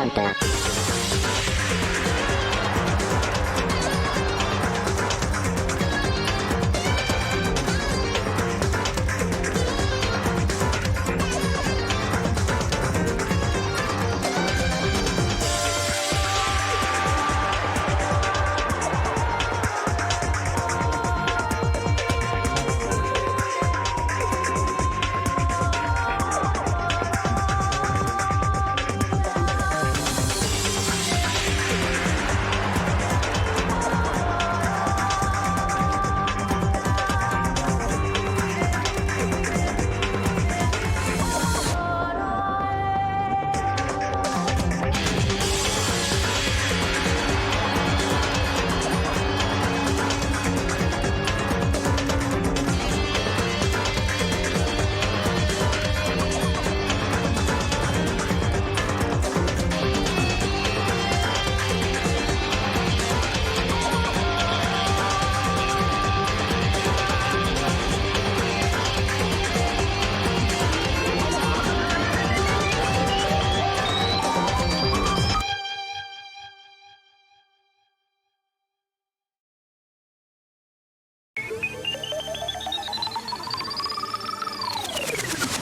Danganronpa.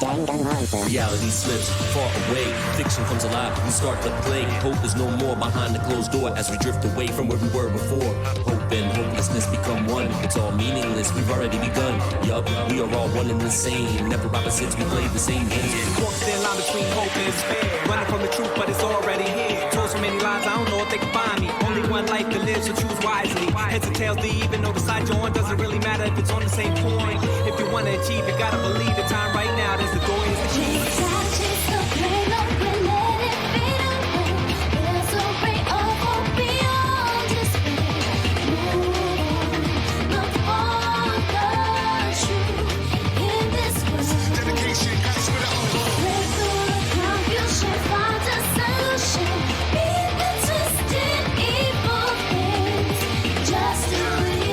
Danganronpa. Reality slips far away, fiction comes alive, we start to play. Hope is no more behind the closed door as we drift away from where we were before. Hope and hopelessness become one, it's all meaningless, we've already begun. Yup, we are all one and the same, never opposites, we play the same game. Walk the line between hope and despair, running from the truth but it's already here. Told so many lies, I don't know if they can find me. Only one life to live, so choose wisely. Heads or tails, they even know the side you're on doesn't really matter if it's on the same point. If you want to achieve, you gotta believe the time right now, there's the door, is the key. Just to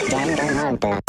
Danganronpa.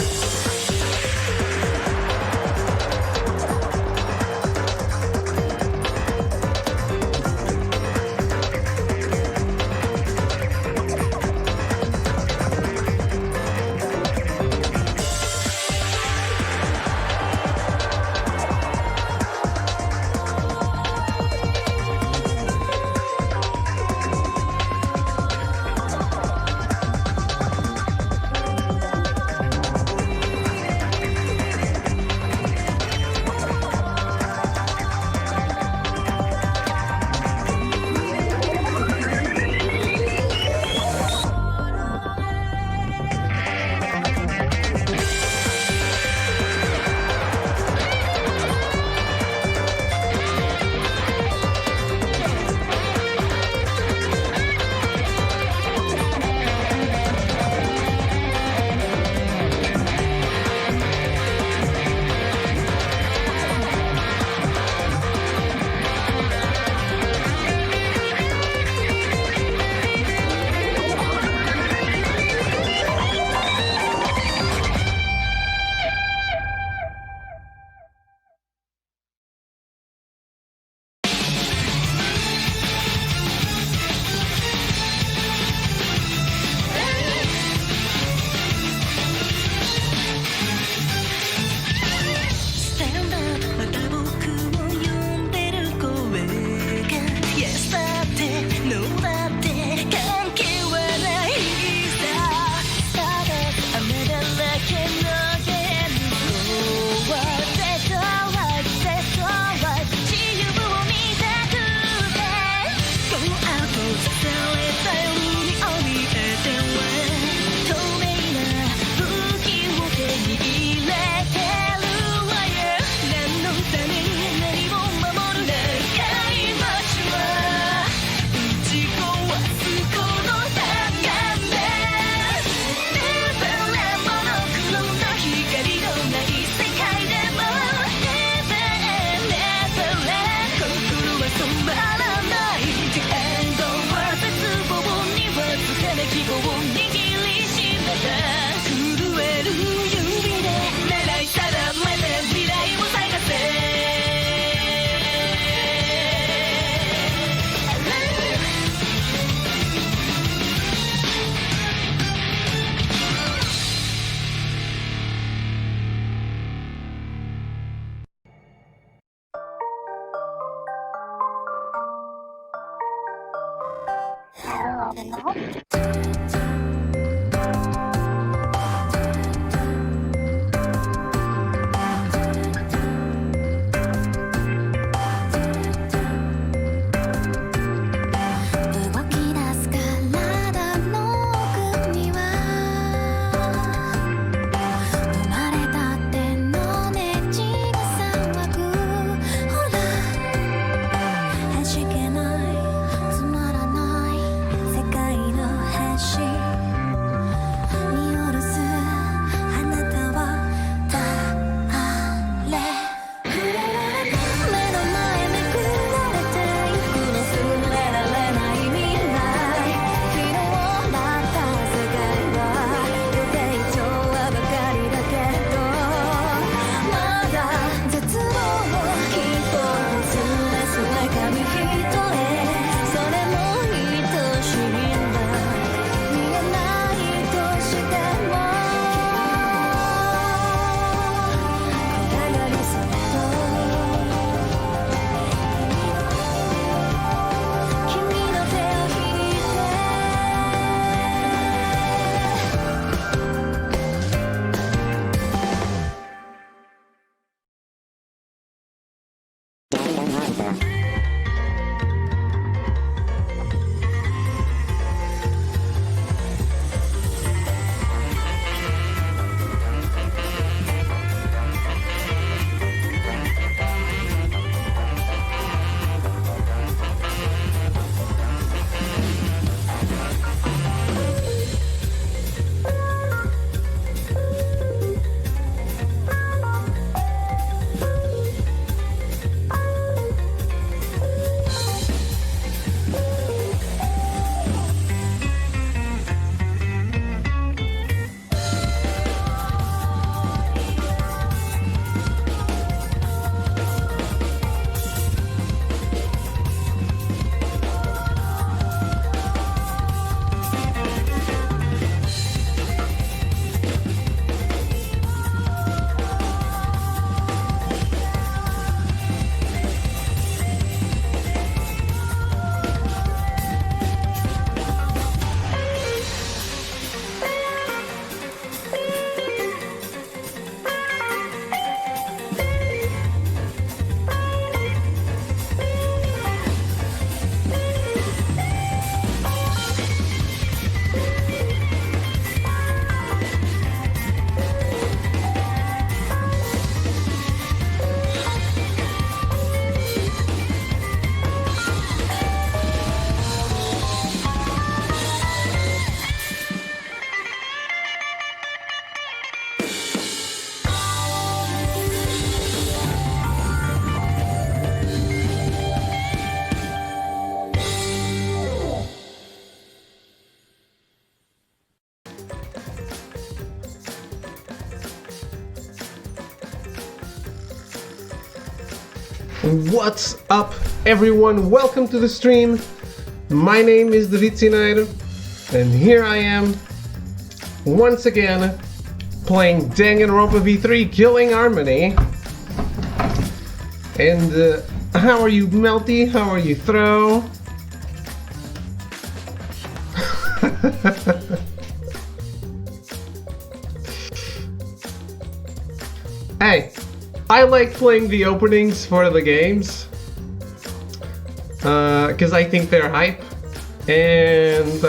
What's up, everyone? Welcome to the stream. My name is David Sinairo, and here I am once again playing Danganronpa V3 Killing Harmony. And how are you, Melty? How are you, Throw? Hey, I like playing the openings for the games because I think they're hype, and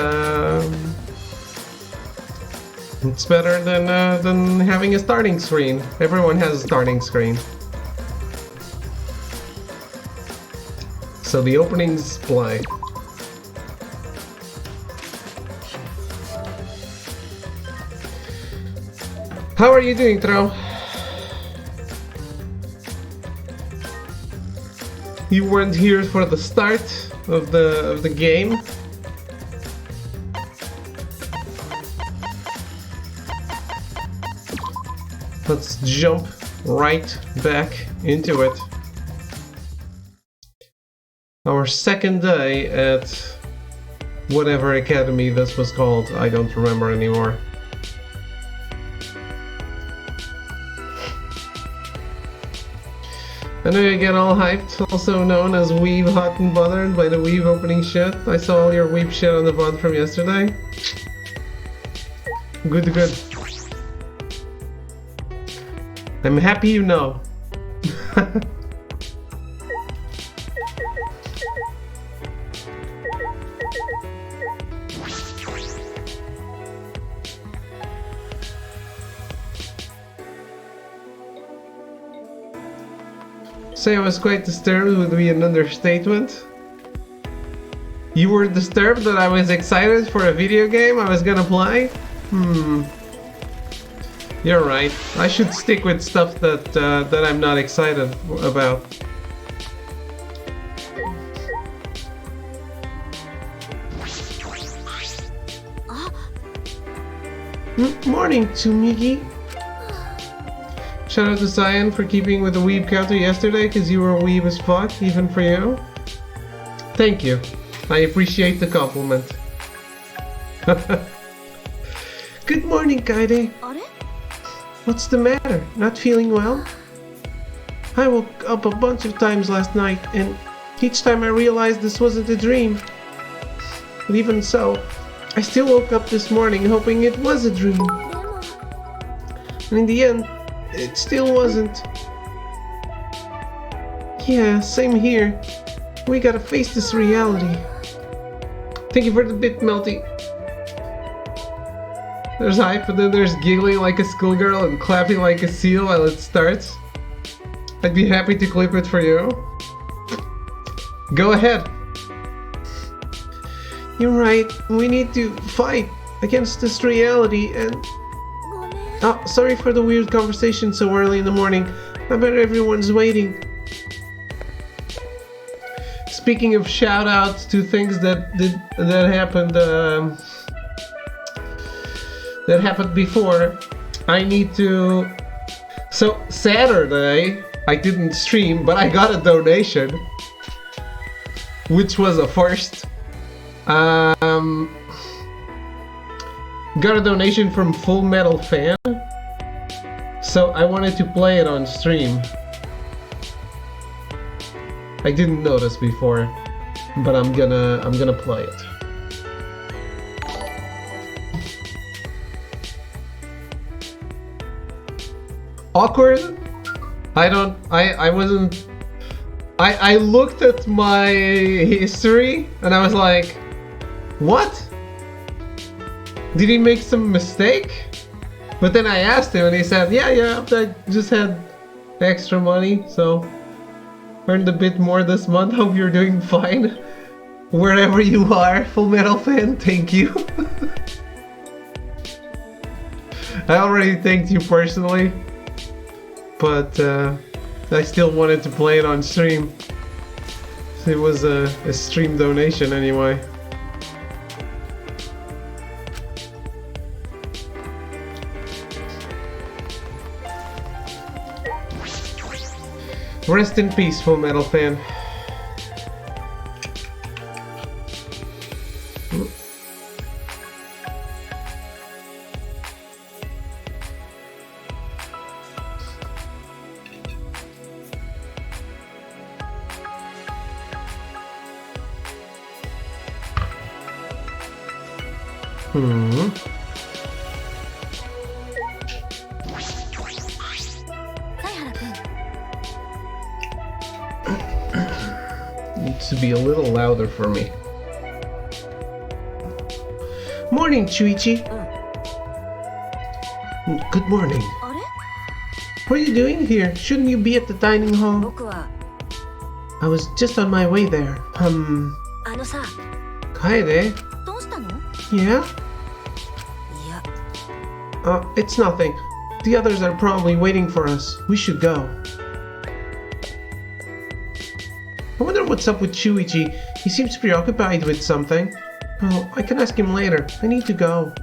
it's better than having a starting screen. Everyone has a starting screen, so the openings play. How are you doing, Tro? You weren't here for the start of the game. Let's jump right back into it. Our second day at whatever academy this was called, I don't remember anymore. I know you get all hyped, also known as Weeb Hot and Bothered by the Weeb opening shit. I saw all your Weeb shit on the VOD from yesterday. Good, good. I'm happy you know. Say I was quite disturbed would be an understatement. You were disturbed that I was excited for a video game I was gonna play? You're right. I should stick with stuff that I'm not excited about. Morning, Tsumigi. Shout out to Cyan for keeping with the weeb counter yesterday, because you were a weeb as fuck, even for you. Thank you. I appreciate the compliment. Good morning, Kaide. What's the matter? Not feeling well? I woke up a bunch of times last night, and each time I realized this wasn't a dream. But even so, I still woke up this morning hoping it was a dream. And in the end, it still wasn't. Yeah, same here. We gotta face this reality. Thank you for the bit, Melty. There's hype, and then there's giggling like a schoolgirl and clapping like a seal while it starts. I'd be happy to clip it for you. Go ahead. You're right. We need to fight against this reality and... Oh, sorry for the weird conversation so early in the morning. I bet everyone's waiting. Speaking of shout-outs to things that happened before, I need to... So, Saturday, I didn't stream, but I got a donation, which was a first. Got a donation from Full Metal Fan, so I wanted to play it on stream. I didn't notice before, but I'm gonna play it. Awkward? I wasn't... I looked at my history and I was like, what? Did he make some mistake? But then I asked him and he said, yeah, I just had extra money, so earned a bit more this month. Hope you're doing fine. Wherever you are, Full Metal Fan, thank you. I already thanked you personally, but I still wanted to play it on stream. It was a stream donation anyway. Rest in peace, Full Metal fan. Needs to be a little louder for me. Morning, Chuichi. Good morning. What are you doing here? Shouldn't you be at the dining hall? I was just on my way there. Kaede? Yeah? It's nothing. The others are probably waiting for us. We should go. I wonder what's up with Chuichi. He seems preoccupied with something. Oh, I can ask him later. I need to go.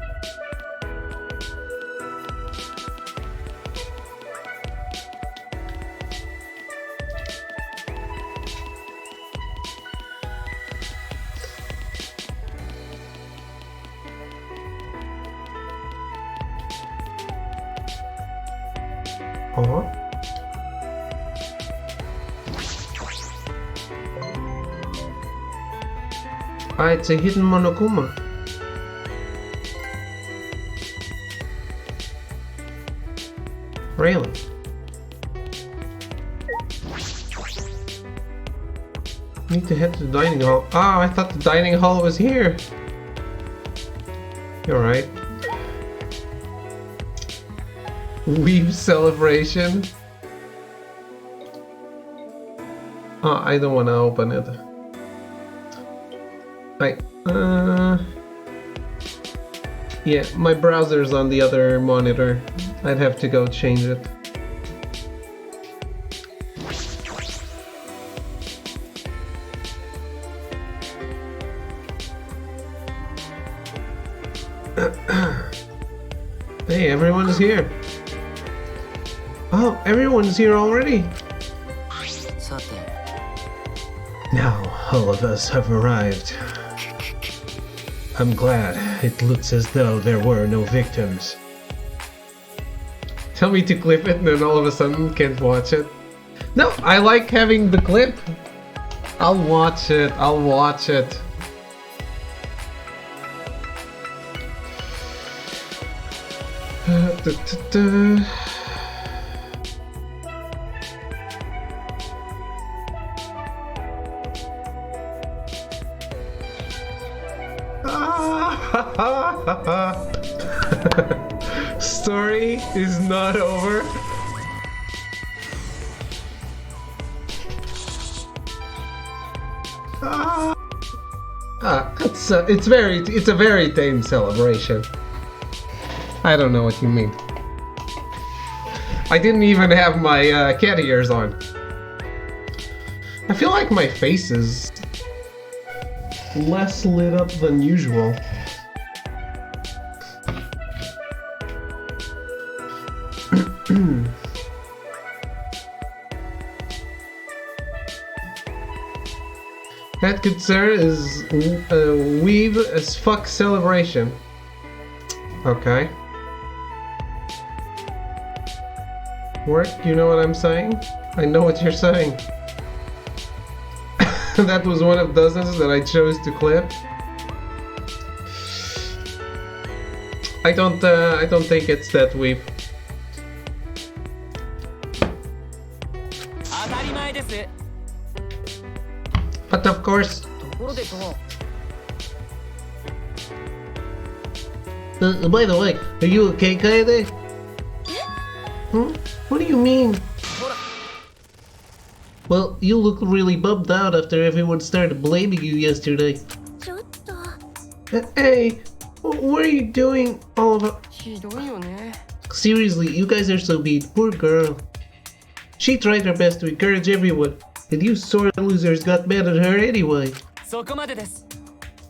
Ah, it's a hidden Monokuma. Really? Need to head to the dining hall. Ah, I thought the dining hall was here. You're right. Weave celebration. Oh, I don't want to open it. Yeah, my browser's on the other monitor. I'd have to go change it. Hey, everyone's here. Oh, everyone's here already. Now, all of us have arrived. I'm glad. It looks as though there were no victims. Tell me to clip it and then all of a sudden can't watch it. No, I like having the clip. I'll watch it. I'll watch it. Story is not over. It's a very tame celebration. I don't know what you mean. I didn't even have my cat ears on. I feel like my face is less lit up than usual. That good sir is a weave as fuck celebration. Okay. Work, you know what I'm saying? I know what you're saying. That was one of dozens that I chose to clip. I don't think it's that weep. But of course. By the way, are you okay, Kaede? Hmm? What do you mean? Well, you look really bummed out after everyone started blaming you yesterday. Hey, what are you doing, all of it? Seriously, you guys are so mean. Poor girl. She tried her best to encourage everyone, and you sore losers got mad at her anyway.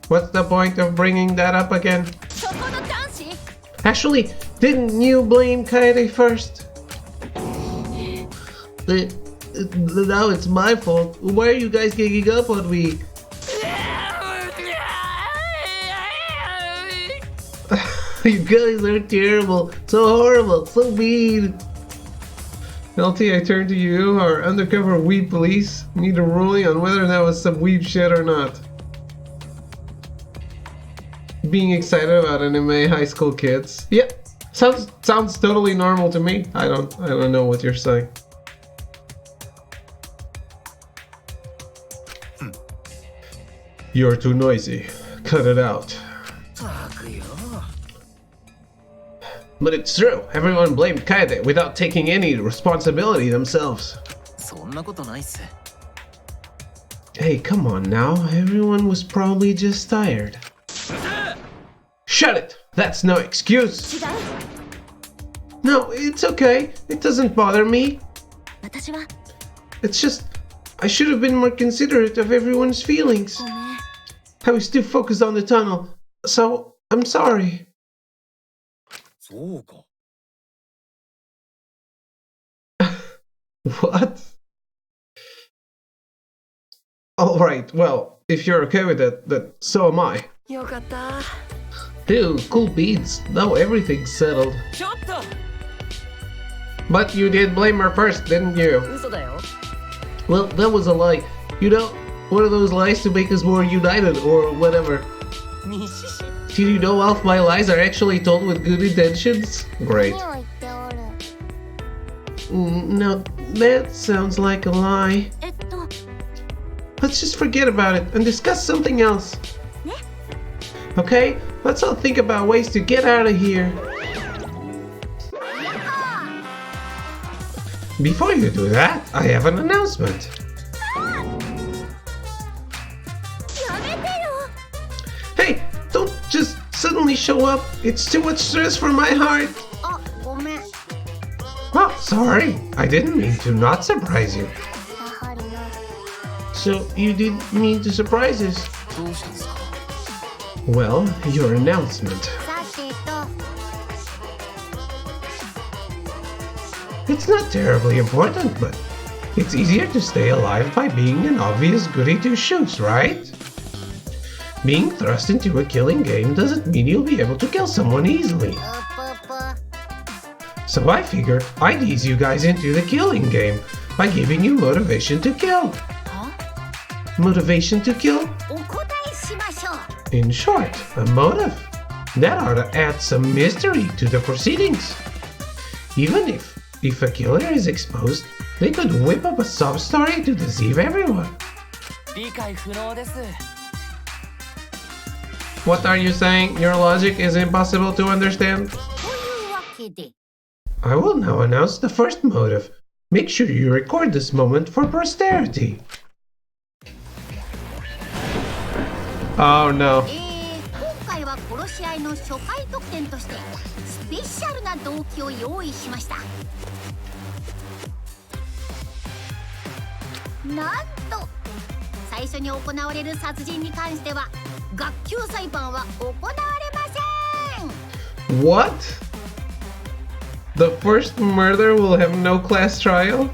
What's the point of bringing that up again? Actually, didn't you blame Kaede first? Now it's my fault. Why are you guys ganging up on me? You guys are terrible, so horrible, so mean. LT, I turn to you, our undercover weeb police. Need a ruling on whether that was some weeb shit or not. Being excited about anime high school kids. Yeah, sounds totally normal to me. I don't know what you're saying. You're too noisy. Cut it out. But it's true. Everyone blamed Kaede without taking any responsibility themselves. Hey, come on now. Everyone was probably just tired. Shut it! That's no excuse! No, it's okay. It doesn't bother me. It's just, I should have been more considerate of everyone's feelings. I was too focused on the tunnel, so I'm sorry. What? Alright, well, if you're okay with it, then so am I. Ew, cool beans. Now everything's settled. But you did blame her first, didn't you? Well, that was a lie. You know, one of those lies to make us more united or whatever. Did you know all of my lies are actually told with good intentions? Great. No, that sounds like a lie. Let's just forget about it and discuss something else. Okay? Let's all think about ways to get out of here. Before you do that, I have an announcement. Hey, don't just suddenly show up. It's too much stress for my heart. Oh, sorry. I didn't mean to not surprise you. So, you didn't mean to surprise us? Well, your announcement. It's not terribly important, but it's easier to stay alive by being an obvious goody two-shoes, right? Being thrust into a killing game doesn't mean you'll be able to kill someone easily. So I figured I'd ease you guys into the killing game by giving you motivation to kill. Motivation to kill? In short, a motive. That ought to add some mystery to the proceedings. Even if a killer is exposed, they could whip up a sub-story to deceive everyone. What are you saying? Your logic is impossible to understand? I will now announce the first motive. Make sure you record this moment for posterity. Oh no. What? The first murder will have no class trial?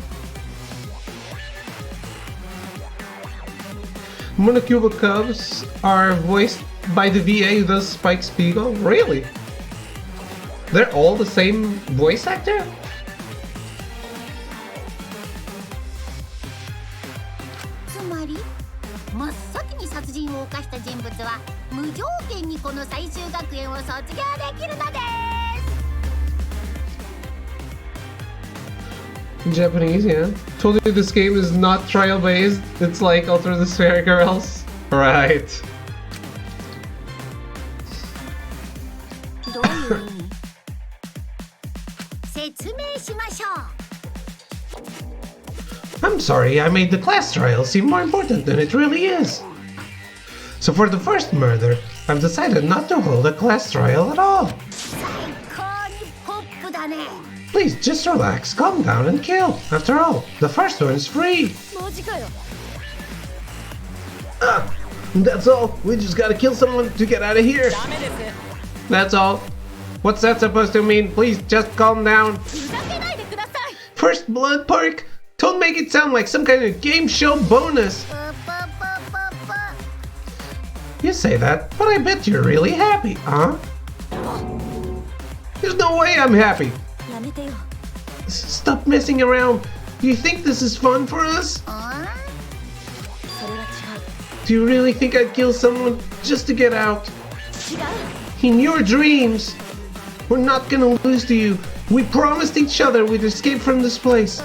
Monocuba Cubs are voiced by the VA who does Spike Spiegel? Really? They're all the same voice actor? Japanese, yeah. Told you this game is not trial based. It's like Alter the Sphere Girls. Right. I'm sorry, I made the class trial seem more important than it really is. So for the first murder, I've decided not to hold a class trial at all. Please, just relax, calm down and kill. After all, the first one is free. That's all. We just gotta kill someone to get out of here. That's all. What's that supposed to mean? Please, just calm down. First blood park? Don't make it sound like some kind of game show bonus. You say that, but I bet you're really happy, huh? There's no way I'm happy. Stop messing around. Do you think this is fun for us? Do you really think I'd kill someone just to get out? In your dreams, we're not gonna lose to you. We promised each other we'd escape from this place.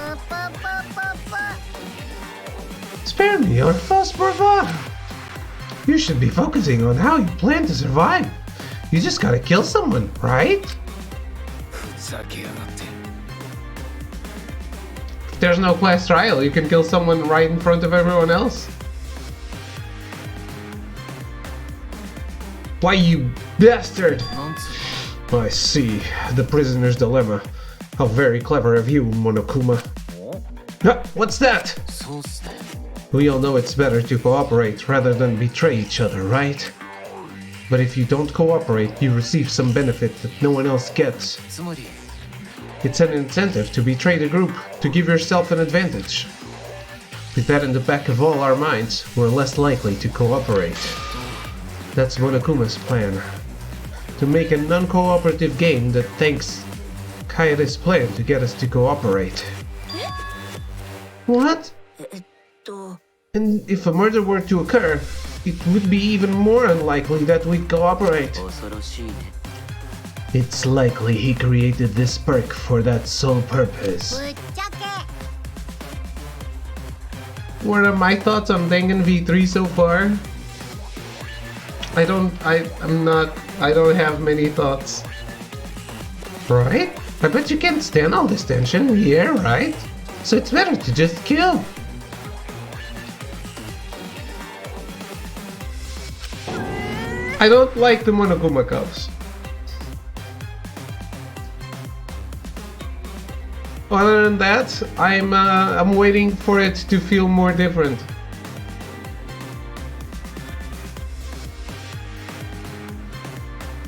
Spare me your false bravado. You should be focusing on how you plan to survive. You just gotta kill someone, right? If there's no class trial, you can kill someone right in front of everyone else. Why, you bastard! I see. The prisoner's dilemma. How very clever of you, Monokuma. What's that? We all know it's better to cooperate rather than betray each other, right? But if you don't cooperate, you receive some benefit that no one else gets. It's an incentive to betray the group, to give yourself an advantage. With that in the back of all our minds, we're less likely to cooperate. That's Monokuma's plan. To make a non-cooperative game that thanks Kaede's plan to get us to cooperate. What? And if a murder were to occur, it would be even more unlikely that we'd cooperate. It's likely he created this perk for that sole purpose. What are my thoughts on Dangan V3 so far? I don't have many thoughts. Right? I bet you can't stand all this tension here, right? So it's better to just kill. I don't like the Monokuma cups. Other than that, I'm waiting for it to feel more different.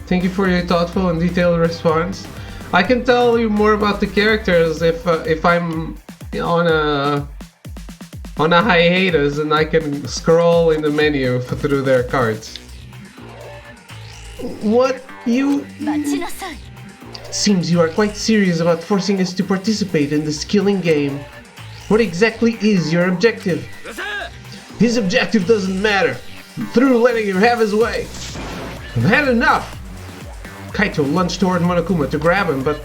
Thank you for your thoughtful and detailed response. I can tell you more about the characters if I'm on a hiatus and I can scroll in the menu through their cards. What? You... Seems you are quite serious about forcing us to participate in this killing game. What exactly is your objective? His objective doesn't matter. Through letting him have his way. I've had enough. Kaito lunged toward Monokuma to grab him, but...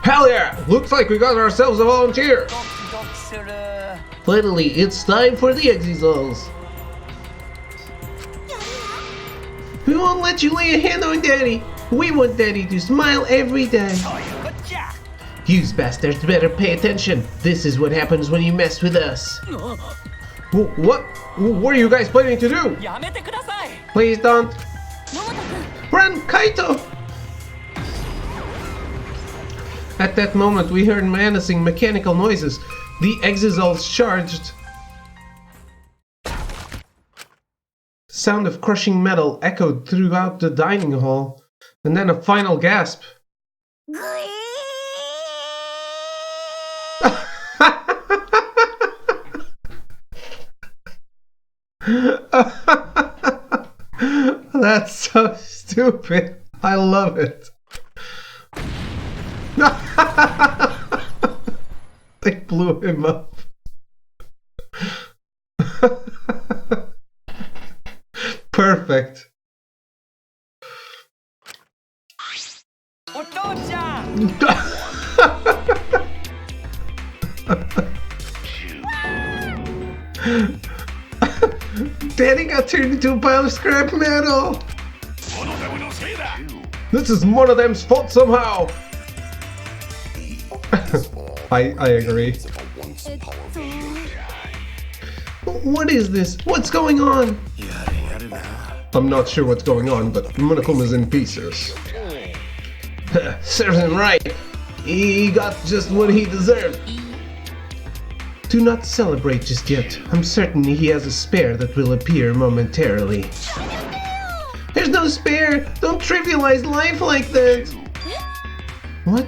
Hell yeah! Looks like we got ourselves a volunteer! Finally, it's time for the exisals. We won't let you lay a hand on Daddy. We want Daddy to smile every day. You bastards better pay attention. This is what happens when you mess with us. What? What are you guys planning to do? Please don't. Run, Kaito! At that moment, we heard menacing mechanical noises. The exisals charged. Sound of crushing metal echoed throughout the dining hall, and then a final gasp. That's so stupid. I love it. They blew him up. Perfect. Daddy got turned into a pile of scrap metal. This is one of them's fault somehow. I agree. What is this? What's going on? I'm not sure what's going on, but Monokuma's in pieces. Serves him right. He got just what he deserved. Do not celebrate just yet. I'm certain he has a spare that will appear momentarily. There's no spare! Don't trivialize life like that! What?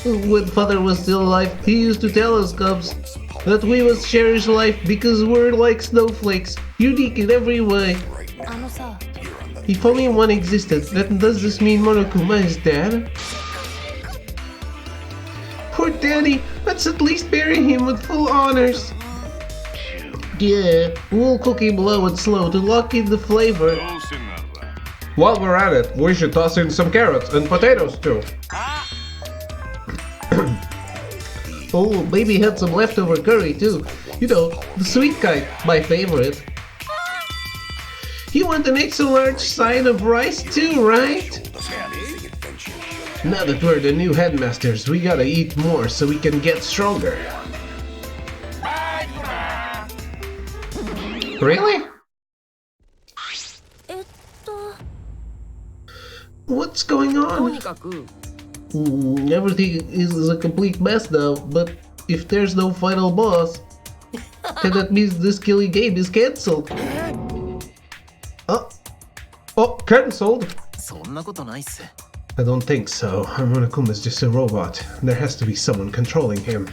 When father was still alive, he used to tell us, cubs, that we must cherish life because we're like snowflakes, unique in every way. If only one existed, then does this mean Monokuma is dead? Poor daddy, let's at least bury him with full honors. Yeah, we'll cook him low and slow to lock in the flavor. While we're at it, we should toss in some carrots and potatoes too. Oh, maybe had some leftover curry too. You know, the sweet kind, my favorite. You want an extra large side of rice too, right? Now that we're the new headmasters, we gotta eat more so we can get stronger. Really? What's going on? Everything is a complete mess now, but if there's no final boss, then that means this killing game is cancelled. Oh, cancelled? I don't think so. Monokuma's just a robot. There has to be someone controlling him.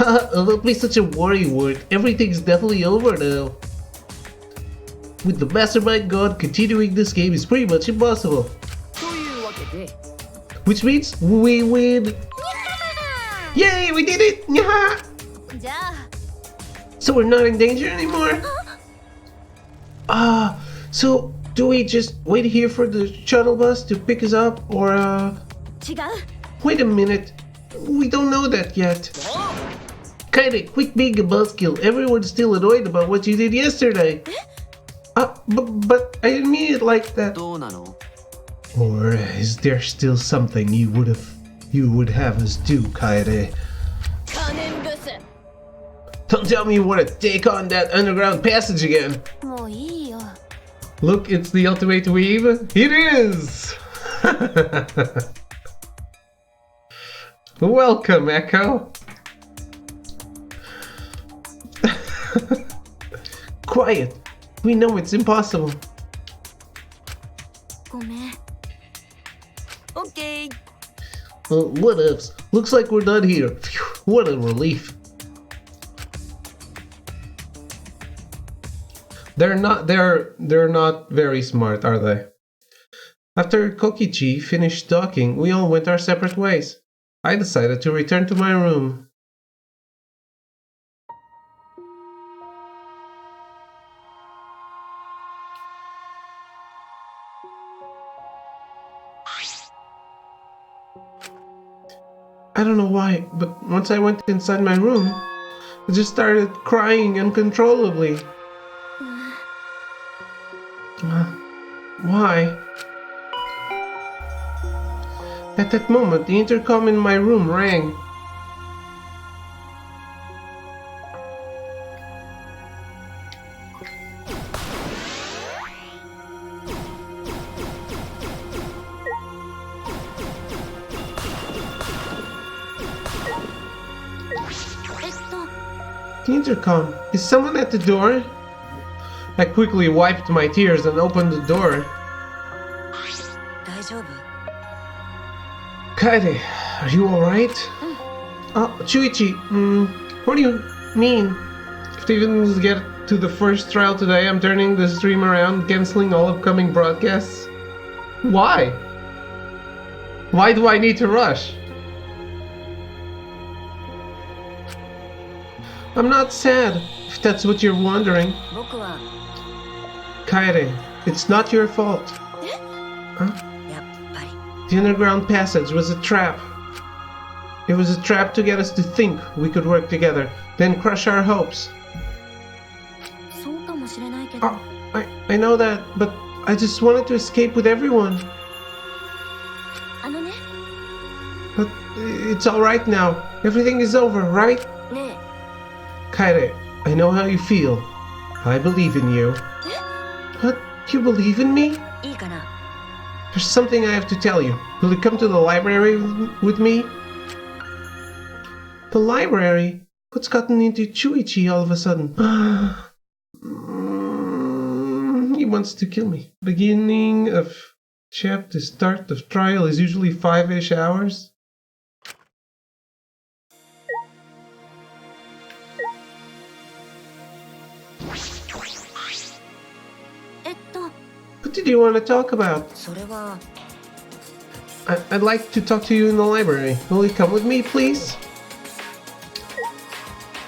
Don't be such a worrywart. Everything's definitely over now. With the Mastermind God, continuing this game is pretty much impossible. Which means we win. Yay, we did it! So we're not in danger anymore? So do we just wait here for the shuttle bus to pick us up, or Wait a minute, we don't know that yet. Kinda, quit being a buzzkill. Everyone's still annoyed about what you did yesterday. But I didn't mean it like that. Or is there still something you would have us do, Kaede? Don't tell me you want to take on that underground passage again. Look, it's the ultimate weeb. It is! Welcome, Echo. Quiet. We know it's impossible. Okay. What else? Looks like we're done here. Phew, what a relief. They're not very smart, are they? After Kokichi finished talking, we all went our separate ways. I decided to return to my room. I don't know why, but once I went inside my room, I just started crying uncontrollably. Why? At that moment, the intercom in my room rang. The intercom. Is someone at the door? I quickly wiped my tears and opened the door. Kaede, are you alright? Chuichi, what do you mean? If they didn't get to the first trial today, I'm turning the stream around, cancelling all upcoming broadcasts. Why? Why do I need to rush? I'm not sad, if that's what you're wondering. Kaede, it's not your fault. The underground passage was a trap. It was a trap to get us to think we could work together, then crush our hopes. I know that, but I just wanted to escape with everyone. But it's alright now. Everything is over, right? Kaede, I know how you feel. I believe in you. What? You believe in me? There's something I have to tell you. Will you come to the library with me? The library? What's gotten into Chuichi all of a sudden? He wants to kill me. Beginning of chapter, start of trial is usually 5-ish hours. What did you want to talk about? I'd like to talk to you in the library. Will you come with me, please?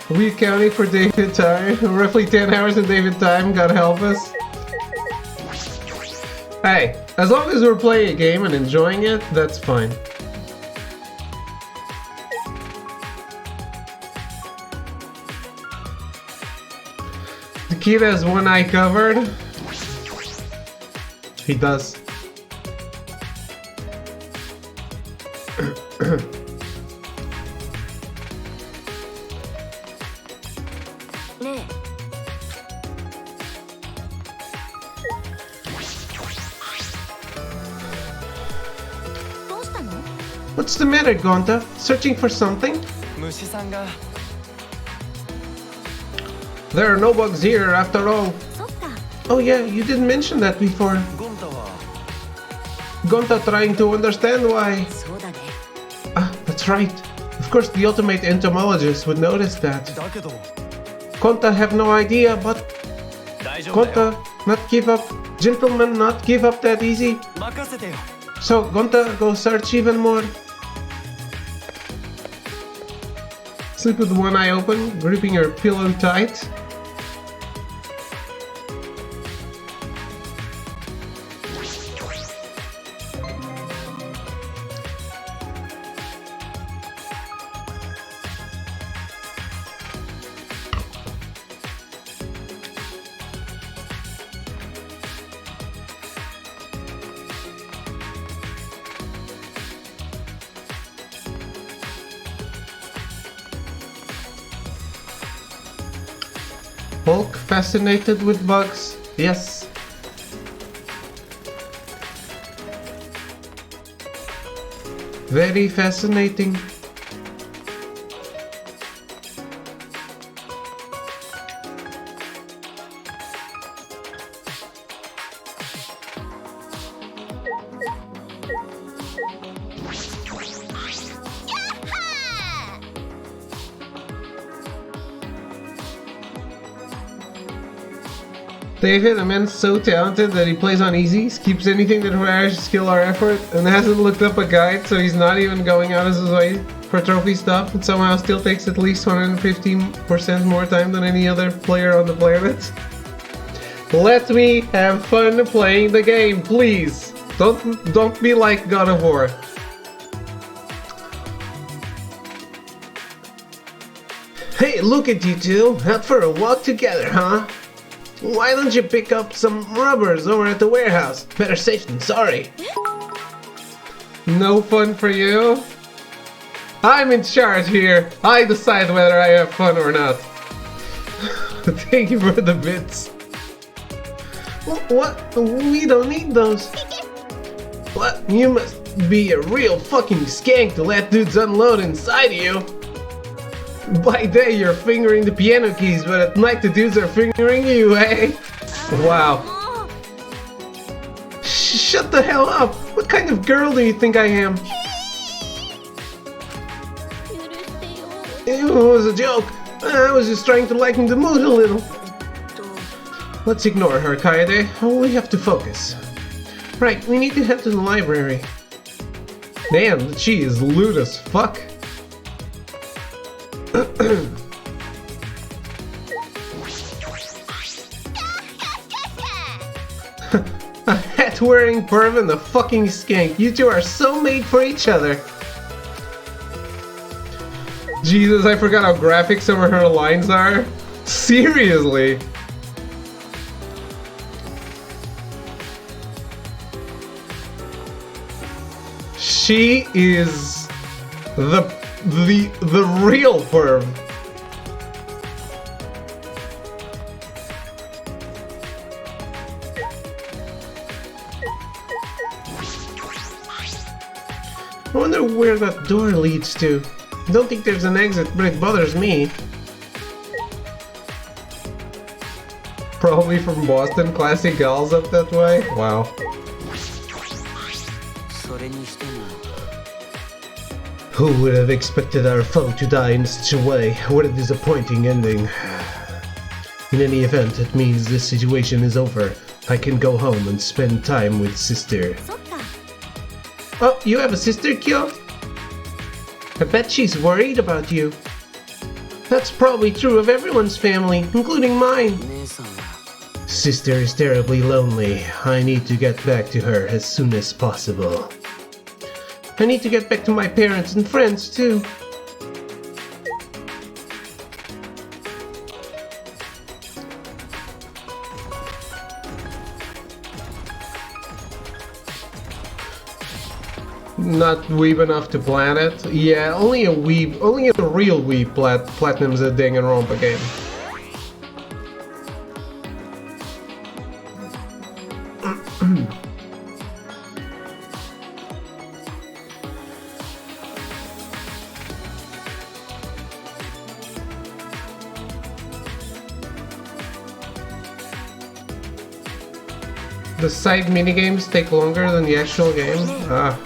Are we accounting for David time? Roughly 10 hours in David time, God help us. Hey, as long as we're playing a game and enjoying it, that's fine. The kid has one eye covered. He does. What's the matter, Gonta? Searching for something? There are no bugs here after all. Oh yeah, you didn't mention that before. Gonta trying to understand why. Ah, that's right. Of course the ultimate entomologist would notice that. Gonta have no idea, but Gonta not give up. Gentlemen not give up that easy. So Gonta go search even more. Sleep with one eye open, gripping your pillow tight. Hulk fascinated with bugs? Yes. Very fascinating. David, a man so talented that he plays on easy, skips anything that requires skill or effort, and hasn't looked up a guide, so he's not even going out of his way for trophy stuff, and somehow still takes at least 115% more time than any other player on the planet. Let me have fun playing the game, please! Don't be like God of War. Hey, look at you two, out for a walk together, huh? Why don't you pick up some rubbers over at the warehouse? Better safe than sorry. No fun for you? I'm in charge here. I decide whether I have fun or not. Thank you for the bits. What? We don't need those. What? You must be a real fucking skank to let dudes unload inside you. By day you're fingering the piano keys, but at night the dudes are fingering you, eh? Wow. Shut the hell up! What kind of girl do you think I am? It was a joke. I was just trying to lighten the mood a little. Let's ignore her, Kaede. We have to focus. Right, we need to head to the library. Damn, she is lewd as fuck. A hat-wearing perv and a fucking skank. You two are so made for each other. Jesus, I forgot how graphic some of her lines are. Seriously. She is the real perv. I wonder where that door leads to. Don't think there's an exit, but it bothers me. Probably from Boston, classic gals up that way? Wow. それにしても Who would have expected our foe to die in such a way? What a disappointing ending. In any event, it means this situation is over. I can go home and spend time with sister. そっか Oh, you have a sister, Kyo? I bet she's worried about you. That's probably true of everyone's family, including mine. 姉さんは Sister is terribly lonely. I need to get back to her as soon as possible. I need to get back to my parents and friends, too. Not weeb enough to plan it? Yeah, only a real weeb platinums a Danganronpa game. The side minigames take longer than the actual game? Ah.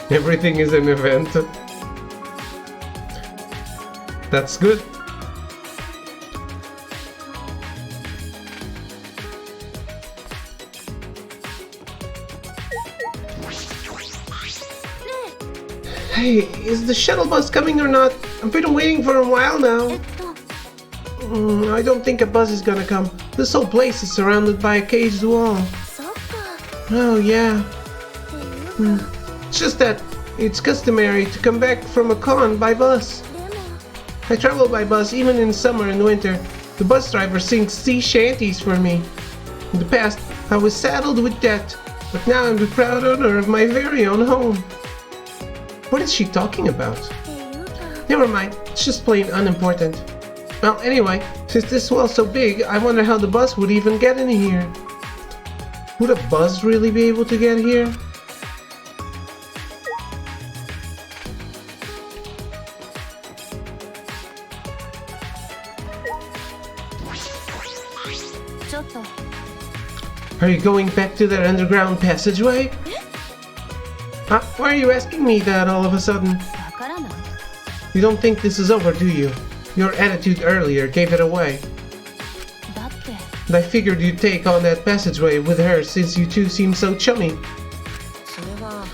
Everything is an event. That's good. Hey, is the shuttle bus coming or not? I've been waiting for a while now. えっと I don't think a bus is gonna come. This whole place is surrounded by a caged wall. そっか Oh, yeah. っていうか It's just that it's customary to come back from a con by bus. でも I travel by bus even in summer and winter. The bus driver sings sea shanties for me. In the past, I was saddled with debt, but now I'm the proud owner of my very own home. What is she talking about? っていうか Never mind, it's just plain unimportant. Well, anyway, since this well's so big, I wonder how the bus would even get in here. Would a bus really be able to get here? Are you going back to that underground passageway? Why are you asking me that all of a sudden? わからない You don't think this is over, do you? Your attitude earlier gave it away. だって And I figured you'd take on that passageway with her since you two seem so chummy. それは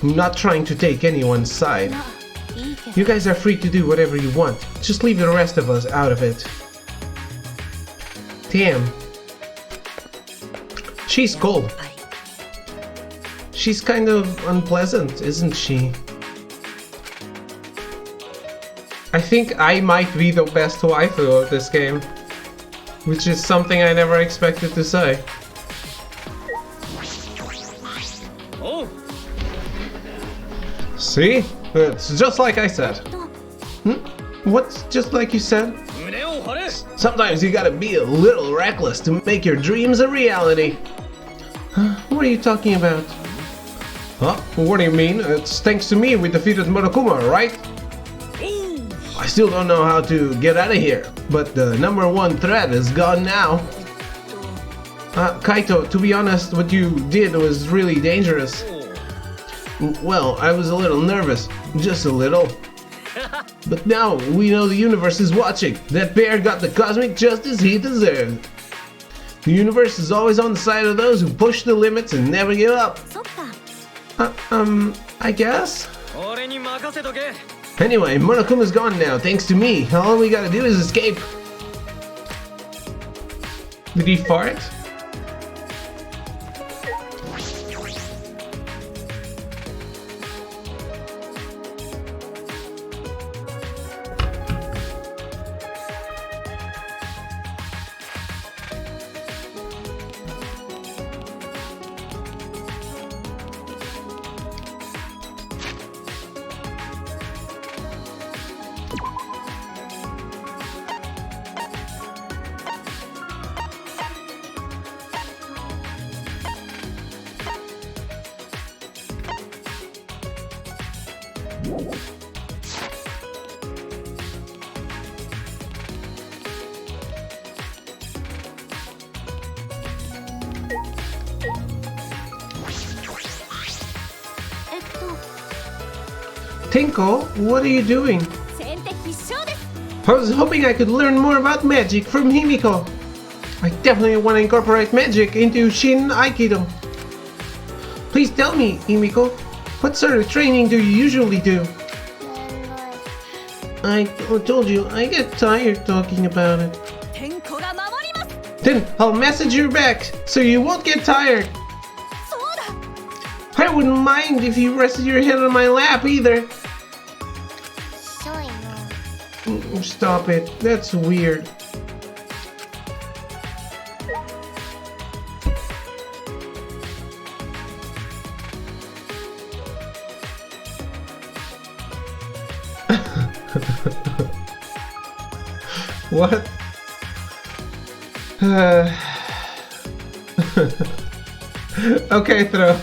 I'm not trying to take anyone's side. まあいいけど You guys are free to do whatever you want. Just leave the rest of us out of it. Damn. She's cold. はい She's kind of unpleasant, isn't she? I think I might be the best waifu of this game. Which is something I never expected to say. See? It's just like I said. と What's just like you said? Sometimes you gotta be a little reckless to make your dreams a reality. What are you talking about? Huh? What do you mean? It's thanks to me we defeated Murokuma, right? I still don't know how to get out of here, but the number one threat is gone now. Kaito, to be honest, what you did was really dangerous. Well, I was a little nervous, just a little. But now we know the universe is watching. That bear got the cosmic justice he deserved. The universe is always on the side of those who push the limits and never give up. そっか I guess? 俺に任せとけ Anyway, Monokuma's gone now, thanks to me. All we gotta do is escape. Did he fart? Tinko, what are you doing? 先手必勝です I was hoping I could learn more about magic from Himiko. I definitely want to incorporate magic into Shin Aikido. Please tell me, Himiko, what sort of training do you usually do? I told you, I get tired talking about it. 天候が守ります Then I'll message you back so you won't get tired. そうだ I wouldn't mind if you rested your head on my lap either. しょいの Stop it, that's weird. What? Okay, throw.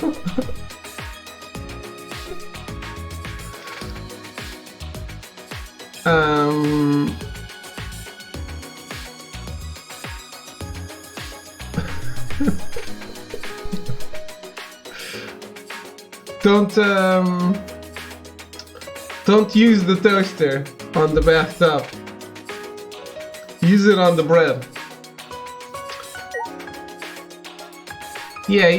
Don't use the toaster on the bathtub. Use it on the bread. Yeah,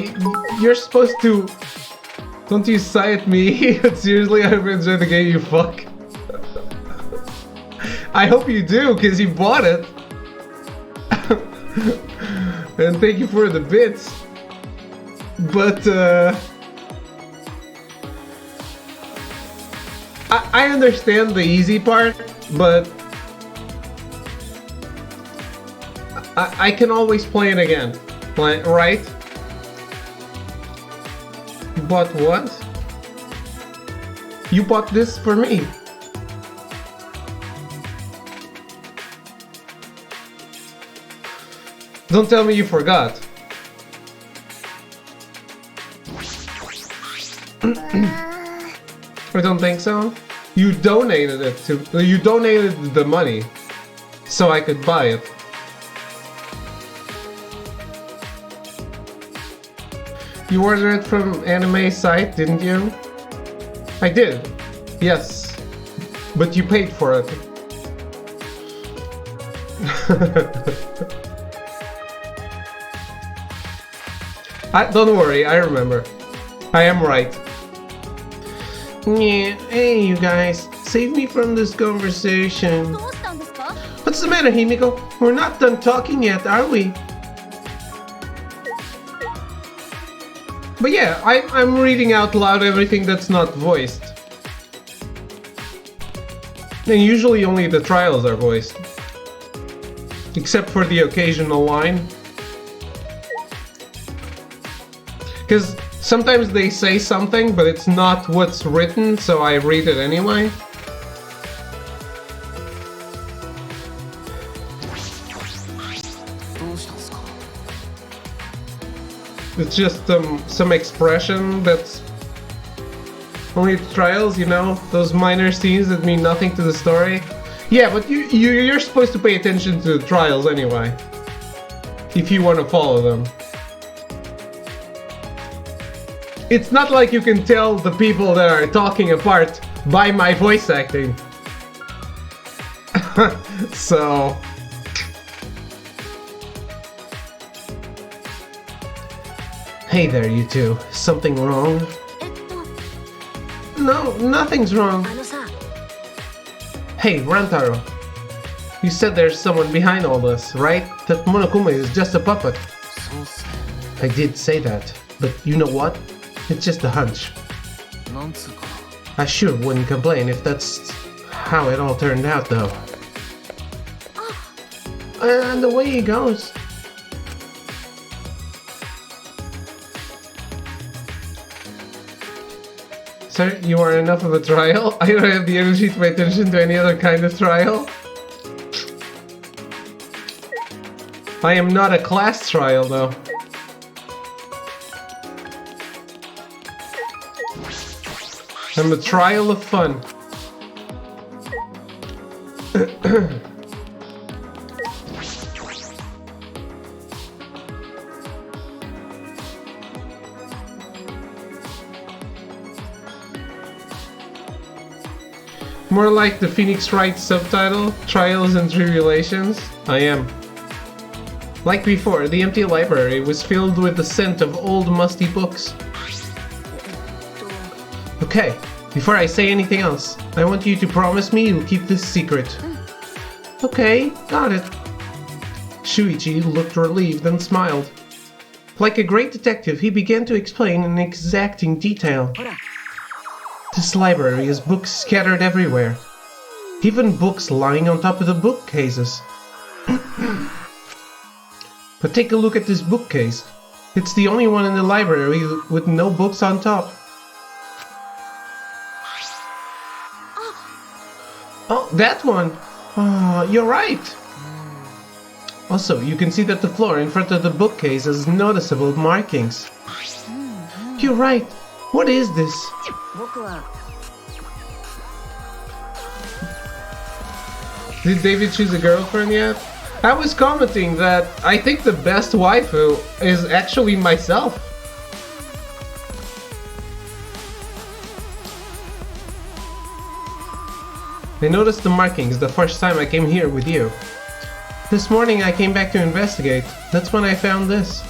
you're supposed to... Don't you sigh at me? Seriously, I hope you enjoy the game, you fuck. I hope you do, because you bought it. And thank you for the bits. But, I understand the easy part, but... I can always play it again, like, right? But what? You bought this for me. Don't tell me you forgot. I don't think so. You donated it to... You donated the money so I could buy it. You ordered it from anime site, didn't you? I did. Yes. But you paid for it. Don't worry, I remember. I am right. Yeah, hey you guys, save me from this conversation. どうしたんですか What's the matter, Himiko? We're not done talking yet, are we? But yeah, I'm reading out loud everything that's not voiced. And usually only the trials are voiced. Except for the occasional line. Because sometimes they say something, but it's not what's written, so I read it anyway. It's just some expression that's only trials, you know, those minor scenes that mean nothing to the story. Yeah, but you're supposed to pay attention to the trials anyway, if you want to follow them. It's not like you can tell the people that are talking apart by my voice acting. So... Hey there, you two. Something wrong? えっと No, nothing's wrong. あのさ Hey, Rantaro. You said there's someone behind all this, right? That Monokuma is just a puppet. そうっす I did say that, but you know what? It's just a hunch. ねなんつうか I sure wouldn't complain if that's how it all turned out, though. And away he goes. Sir, you are enough of a trial? I don't have the energy to pay attention to any other kind of trial. I am not a class trial, though. I'm a trial of fun. More like the Phoenix Wright subtitle, Trials and Tribulations. I am. Like before, the empty library was filled with the scent of old musty books. Okay, before I say anything else, I want you to promise me you'll keep this secret. Okay, got it. Shuichi looked relieved and smiled. Like a great detective, he began to explain in exacting detail. This library has books scattered everywhere. Even books lying on top of the bookcases. But take a look at this bookcase. It's the only one in the library with no books on top. Oh, that one! Oh, you're right! Also, you can see that the floor in front of the bookcase has noticeable markings. You're right! What is this? 僕は Did David choose a girlfriend yet? I was commenting that I think the best waifu is actually myself. I noticed the markings the first time I came here with you. This morning I came back to investigate. That's when I found this.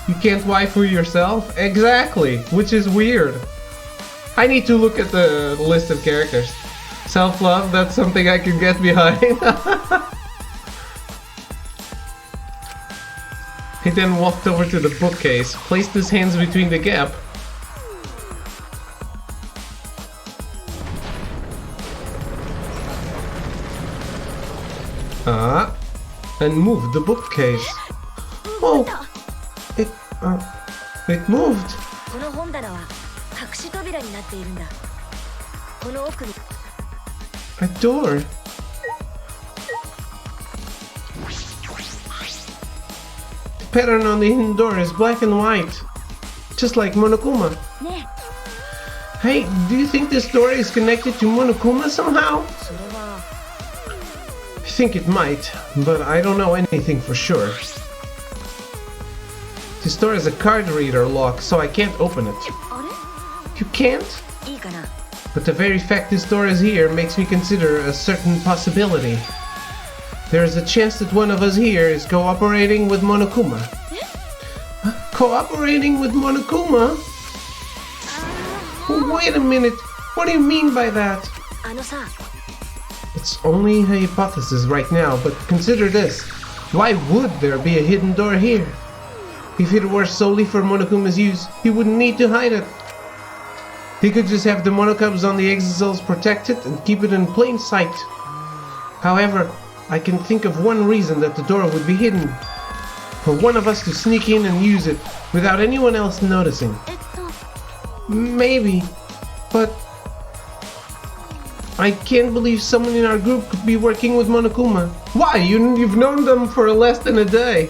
You can't waifu yourself? Exactly, which is weird. I need to look at the list of characters. Self-love, that's something I can get behind. He then walked over to the bookcase, placed his hands between the gap. And moved the bookcase. Oh, it moved. この本棚は隠し扉になっているんだ。この奥に A door. The pattern on the hidden door is black and white, just like Monokuma. ね Hey, do you think this door is connected to Monokuma somehow? それは I think it might, but I don't know anything for sure. This door has a card reader lock, so I can't open it. あ You can't? れいいかな But the very fact this door is here makes me consider a certain possibility. There is a chance that one of us here is cooperating with Monokuma. Cooperating with Monokuma? Wait a minute, what do you mean by that? あのさ It's only a hypothesis right now, but consider this. Why would there be a hidden door here? If it were solely for Monokuma's use, he wouldn't need to hide it. He could just have the monocubs on the exocells protected and keep it in plain sight. However, I can think of one reason that the door would be hidden. For one of us to sneak in and use it without anyone else noticing. えっと Maybe, but I can't believe someone in our group could be working with Monokuma. Why? You've known them for less than a day.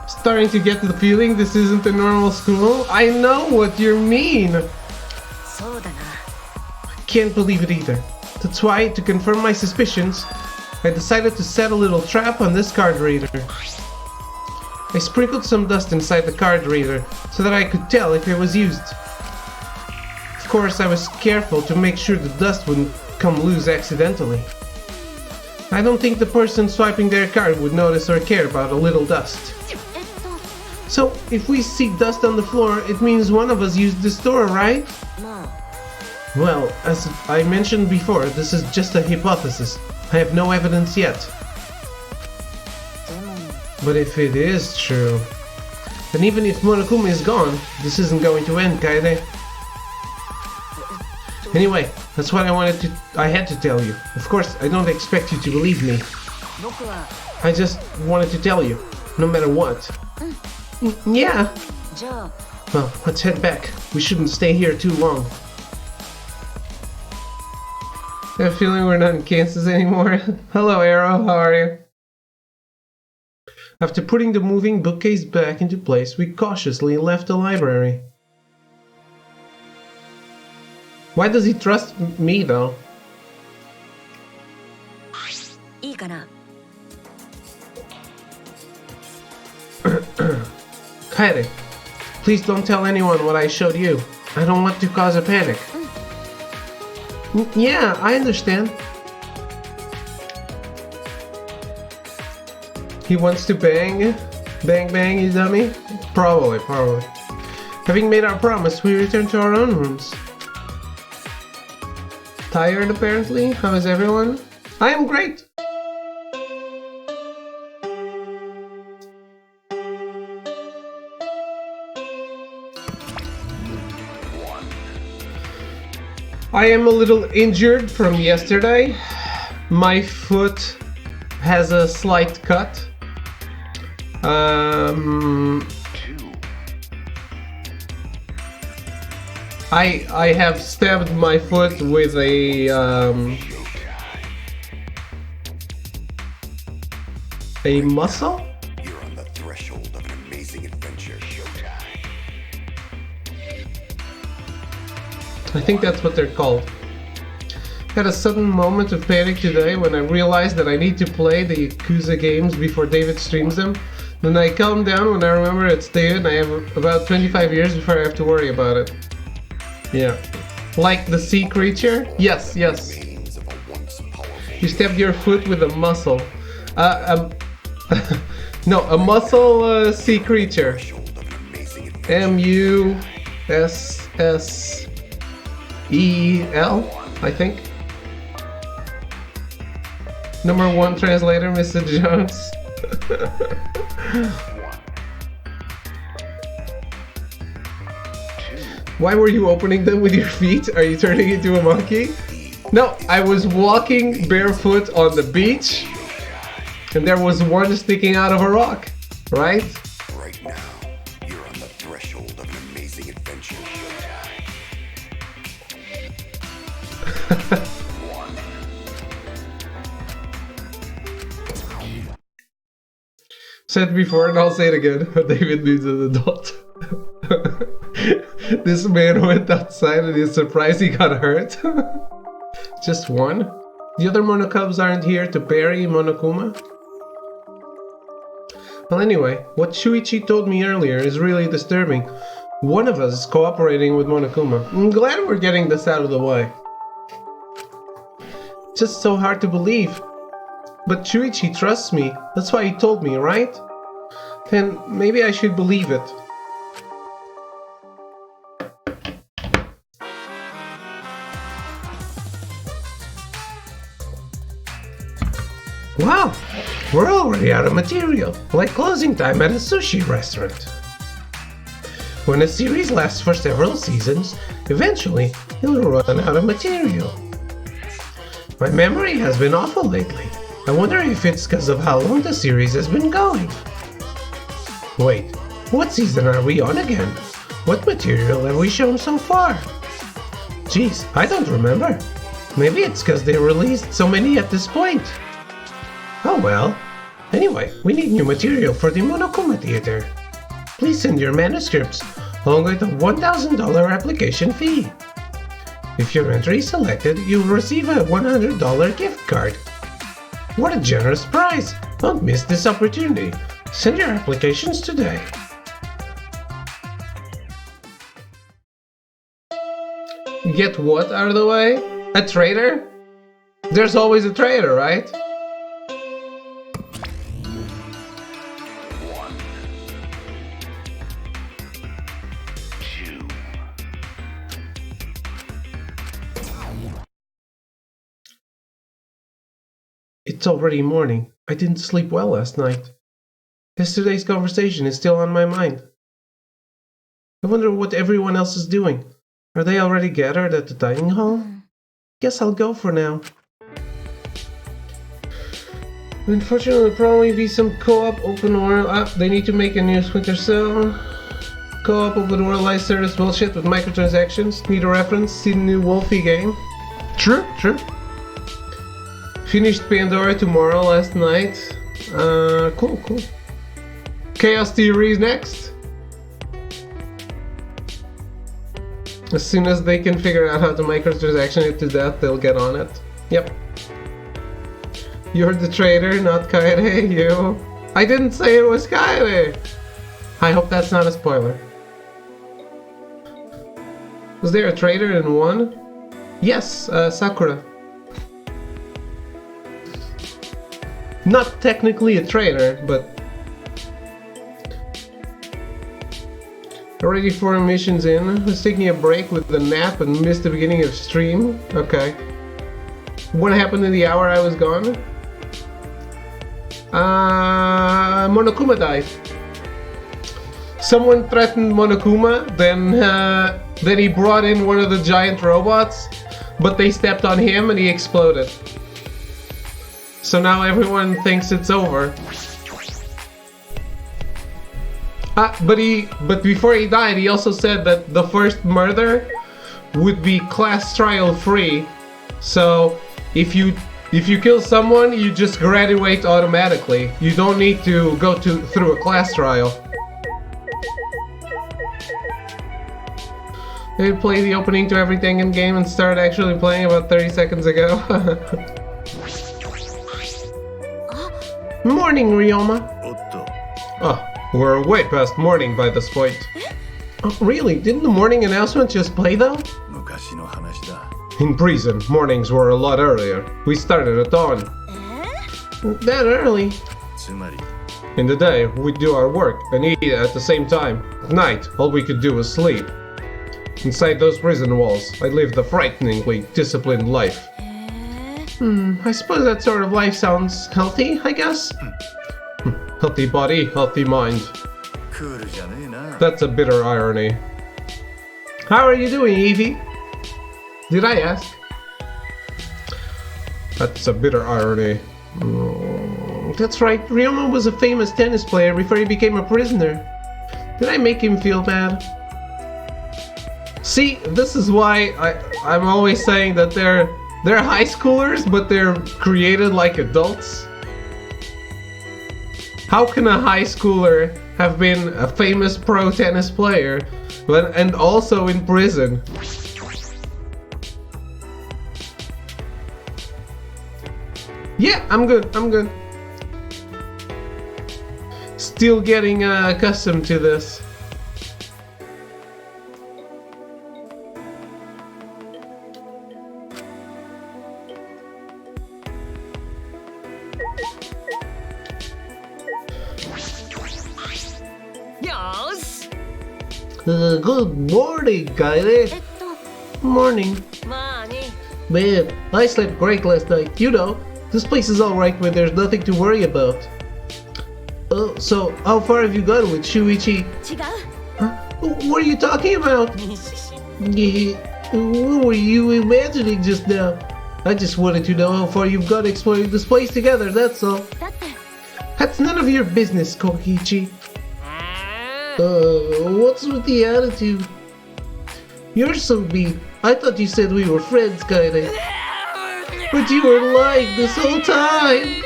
Starting to get the feeling this isn't a normal school? I know what you mean. そうだな Can't believe it either. That's why, to confirm my suspicions, I decided to set a little trap on this card reader. I sprinkled some dust inside the card reader so that I could tell if it was used. Of course, I was careful to make sure the dust wouldn't come loose accidentally. I don't think the person swiping their card would notice or care about a little dust. えっと So, if we see dust on the floor, it means one of us used this door, right? まあ Well, as I mentioned before, this is just a hypothesis. I have no evidence yet. でも But if it is true, then even if Monokuma is gone, this isn't going to end, Kaede. Anyway, that's what I had to tell you. Of course, I don't expect you to believe me. 僕は I just wanted to tell you, no matter what. Yeah. じゃあ Well, let's head back. We shouldn't stay here too long. I have a feeling we're not in Kansas anymore. Hello, Arrow. How are you? After putting the moving bookcase back into place, we cautiously left the library. Why does he trust me, though? いいかな Kaede, please don't tell anyone what I showed you. I don't want to cause a panic. Yeah, I understand. He wants to bang? Bang, you dummy? Probably. Having made our promise, we return to our own rooms. Tired, apparently? How is everyone? I am great! I am a little injured from yesterday. My foot has a slight cut. I have stabbed my foot with a muscle? You're on the threshold of an amazing adventure. I think that's what they're called. Had a sudden moment of panic today when I realized that I need to play the Yakuza games before David streams them. Then I calm down when I remember it's David and I have about 25 years before I have to worry about it. Yeah. Like the sea creature? Yes. Remains of a once powerful You stabbed your foot with a muscle. No, a muscle sea creature. threshold of an amazing adventure. M-U-S-S-E-L, I think. Number 1 translator, Mr. Jones. Why were you opening them with your feet? Are you turning into a monkey? No, I was walking barefoot on the beach and there was one sticking out of a rock, right? Right now, you're on the threshold of an amazing adventure. Said before and I'll say it again. David needs an adult. This man went outside and he's surprised he got hurt. Just one? The other Monokubs aren't here to bury Monokuma? Well, anyway, what Shuichi told me earlier is really disturbing. One of us is cooperating with Monokuma. I'm glad we're getting this out of the way. Just so hard to believe. But Shuichi trusts me. That's why he told me, right? Then maybe I should believe it. Wow, we're already out of material, like closing time at a sushi restaurant. When a series lasts for several seasons, eventually it'll run out of material. My memory has been awful lately. I wonder if it's because of how long the series has been going. Wait, what season are we on again? What material have we shown so far? Geez, I don't remember. Maybe it's because they released so many at this point. Oh well. Anyway, we need new material for the Monokuma Theater. Please send your manuscripts, along with a $1,000 application fee. If your entry is selected, you will receive a $100 gift card. What a generous prize! Don't miss this opportunity. Send your applications today. Get what out of the way? A traitor? There's always a traitor, right? It's already morning. I didn't sleep well last night. Yesterday's conversation is still on my mind. I wonder what everyone else is doing. Are they already gathered at the dining hall? Guess I'll go for now. Unfortunately, there'll probably be some co-op open world. They need to make a new Splinter Cell. Co-op open world live service bullshit with microtransactions. Need a reference? See the new Wolfie game? True. Finished Pandora tomorrow last night. Cool. Chaos Theory is next. As soon as they can figure out how to microtransaction it to death, they'll get on it. Yep. You're the traitor, not Kaede, you. I didn't say it was Kaede! I hope that's not a spoiler. Was there a traitor in one? Yes, Sakura. Not technically a traitor, but... Already 4 missions in. Was taking a break with the nap and missed the beginning of stream. Okay. What happened in the hour I was gone? Monokuma died. Someone threatened Monokuma, then he brought in one of the giant robots, but they stepped on him and he exploded. So now everyone thinks it's over. But before he died, he also said that the first murder would be class trial free. So if you kill someone, you just graduate automatically. You don't need to go through a class trial. I played the opening to everything in game and started actually playing about 30 seconds ago. Morning, Ryoma. Oh, we're way past morning by this point. Oh, really? Didn't the morning announcement just play though? In prison, mornings were a lot earlier. We started at dawn. That early? In the day, we'd do our work and eat at the same time. At night, all we could do was sleep. Inside those prison walls, I lived a frighteningly disciplined life. I suppose that sort of life sounds healthy, I guess? Healthy body, healthy mind. That's a bitter irony. How are you doing, Evie? Did I ask? That's a bitter irony. That's right, Ryoma was a famous tennis player before he became a prisoner. Did I make him feel bad? See, this is why I'm always saying that they're high schoolers, but they're created like adults. How can a high schooler have been a famous pro tennis player, and also in prison? Yeah, I'm good. Still getting accustomed to this. Good morning, Kaede. Morning. Man, I slept great last night. You know, this place is alright when there's nothing to worry about. So how far have you gone with Shuichi? Huh? What are you talking about? What were you imagining just now? I just wanted to know how far you've gone exploring this place together, that's all. That's none of your business, Kokichi. What's with the attitude? You're so mean. I thought you said we were friends, Kaede. But you were lying this whole time.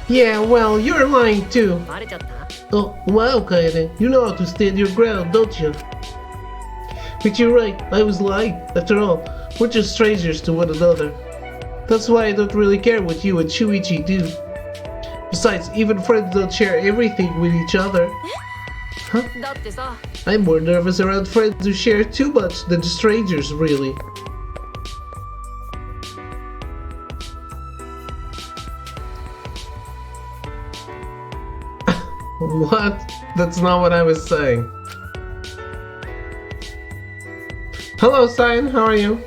Yeah, well, you're lying too. Oh, wow, Kaede. You know how to stand your ground, don't you? But you're right, I was lying. After all, we're just strangers to one another. That's why I don't really care what you and Shuichi do. Besides, even friends don't share everything with each other. Huh? I'm more nervous around friends who share too much than strangers, really. What? That's not what I was saying. Hello, Cyan, how are you?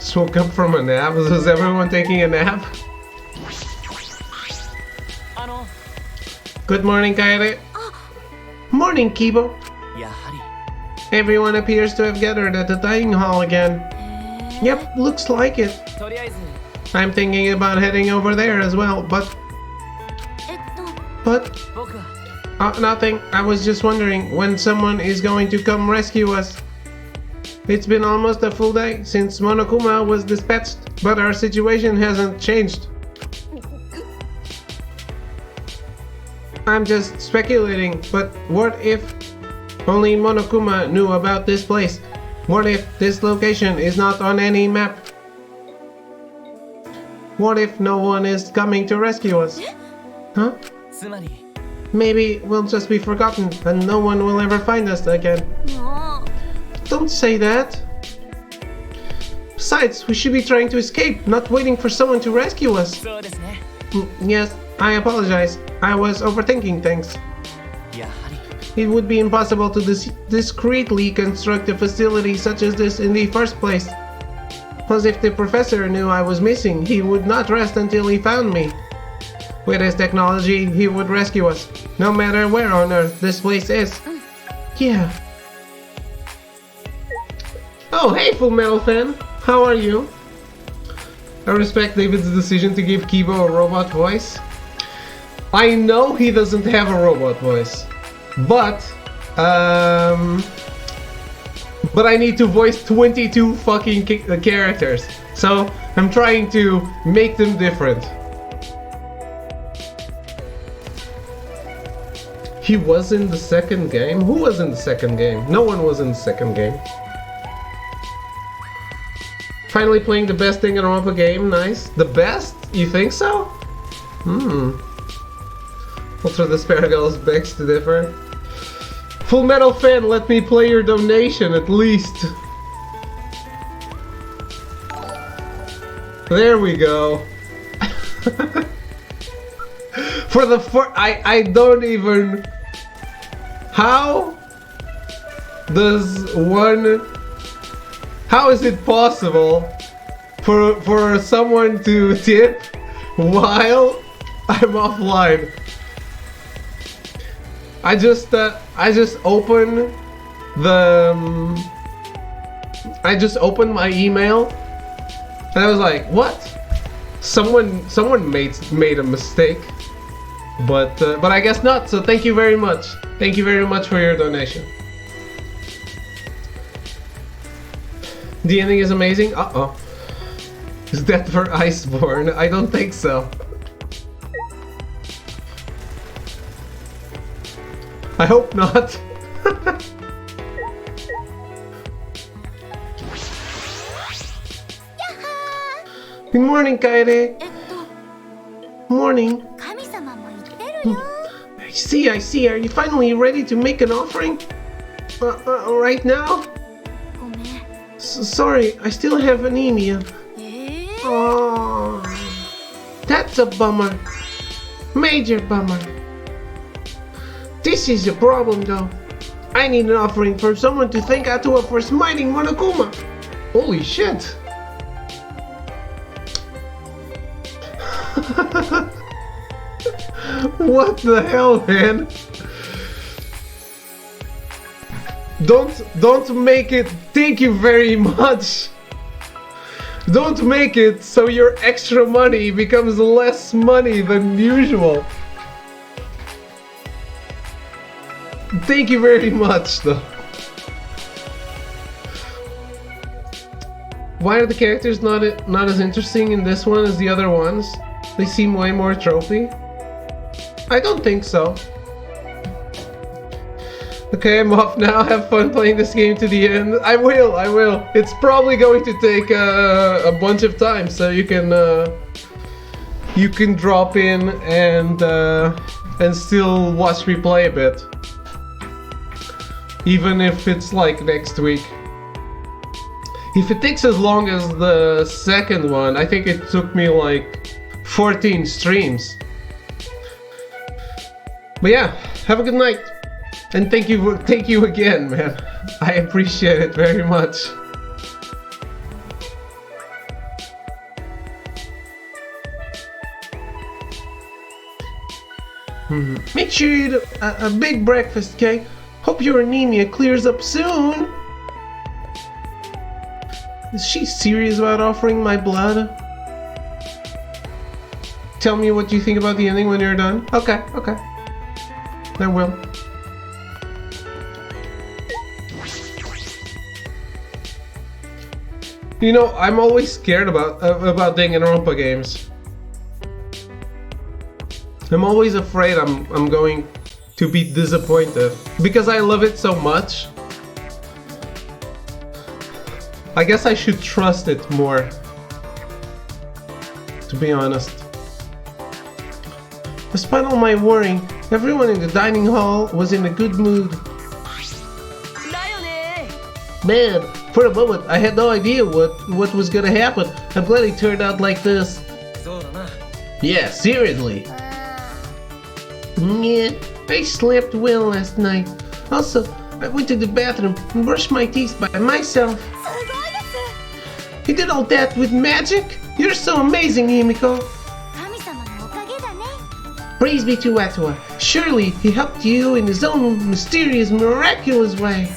Just woke up from a nap. Is everyone taking a nap? Good morning, Kaede. Morning, Kibo. やはり Everyone appears to have gathered at the dining hall again. Yep, looks like it. とりあえず I'm thinking about heading over there as well, but 僕は nothing. I was just wondering when someone is going to come rescue us. It's been almost a full day since Monokuma was dispatched, but our situation hasn't changed. I'm just speculating, but what if only Monokuma knew about this place? What if this location is not on any map? What if no one is coming to rescue us? Huh? つまり Maybe we'll just be forgotten and no one will ever find us again. もう Don't say that. Besides, we should be trying to escape, not waiting for someone to rescue us. そうですね Yes, I apologize. I was overthinking things. やはり It would be impossible to discreetly construct a facility such as this in the first place. Plus, if the professor knew I was missing, he would not rest until he found me. With his technology, he would rescue us, no matter where on Earth this place is. Yeah. Oh, hey, Full Metal fan. How are you? I respect David's decision to give Kibo a robot voice. I know he doesn't have a robot voice, but I need to voice 22 fucking characters, so I'm trying to make them different. He was in the second game? Who was in the second game? No one was in the second game. Finally playing the best Danganronpa game, nice. The best? You think so? Ultra Asparagus begs to differ. Full Metal fan, let me play your donation at least. There we go. For the I don't even. How is it possible for someone to tip while I'm offline? I just opened my email and I was like, what? Someone made a mistake. But I guess not, so thank you very much. Thank you very much for your donation. The ending is amazing. Uh-oh. Is that for Iceborne? I don't think so. I hope not. Good morning, Kaede. Morning. 神様も言ってるよ I see. Are you finally ready to make an offering? Right now? ごめん Sorry, I still have anemia. Oh, that's a bummer. Major bummer. This is a problem though. I need an offering from someone to thank Atua for smiting Monokuma. Holy shit. What the hell, man? Don't make it. Thank you very much. Don't make it so your extra money becomes less money than usual. Thank you very much, though. Why are the characters not as interesting in this one as the other ones? They seem way more trophy. I don't think so. Okay, I'm off now. Have fun playing this game to the end. I will. It's probably going to take a bunch of time, so you can drop in and still watch me play a bit, even if it's like next week. If it takes as long as the second one, I think it took me like 14 streams. But yeah, have a good night. And thank you again, man. I appreciate it very much. Make sure you eat a big breakfast, okay? Hope your anemia clears up soon. Is she serious about offering my blood? Tell me what you think about the ending when you're done. Okay. I will. You know, I'm always scared about Danganronpa games. I'm always afraid I'm going to be disappointed because I love it so much. I guess I should trust it more, to be honest. Despite all my worrying, everyone in the dining hall was in a good mood. Man, for a moment I had no idea what was gonna happen. I'm glad it turned out like this. Yeah, seriously. Yeah, I slept well last night. Also, I went to the bathroom and brushed my teeth by myself. You did all that with magic? You're so amazing, Himiko. Praise be to Atua. Surely he helped you in his own mysterious, miraculous way.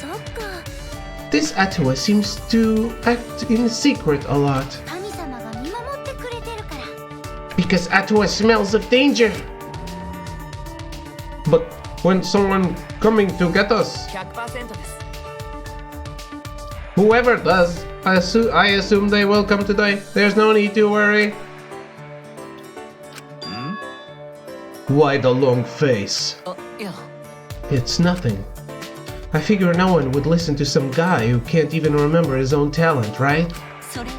This Atua seems to act in secret a lot. Because Atua smells of danger. But when someone coming to get us, 100% です。 whoever does, I assume they will come today. There's no need to worry. Why the long face? あ、いや、 It's nothing. I figure no one would listen to some guy who can't even remember his own talent, right? それは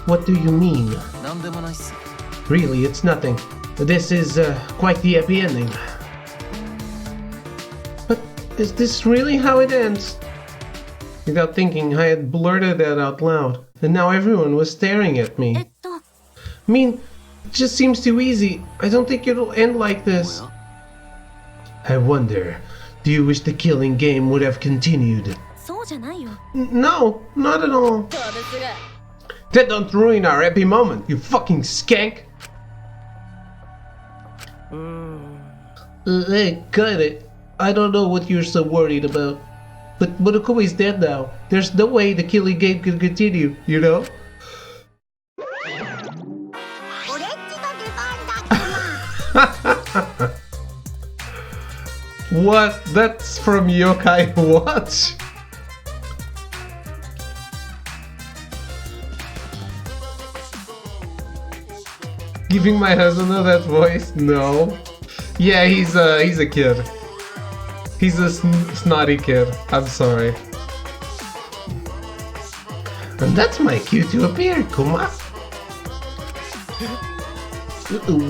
What do you mean? なんでもないっす。 Really, it's nothing. This is quite the happy ending. But is this really how it ends? Without thinking, I had blurted that out loud, and now everyone was staring at me. I mean, it just seems too easy. I don't think it'll end like this. I wonder, do you wish the killing game would have continued? そうじゃないよ。 No, not at all. そうですが That don't ruin our happy moment, you fucking skank! Hey, cut it. I don't know what you're so worried about. But Monokuma's dead now. There's no way the killing game can continue, you know? オレンジの出番だ。 What? That's from Yokai Watch? Giving my husband that voice? No. Yeah, he's a kid. He's a snotty kid. I'm sorry. And that's my cue to appear, Kuma.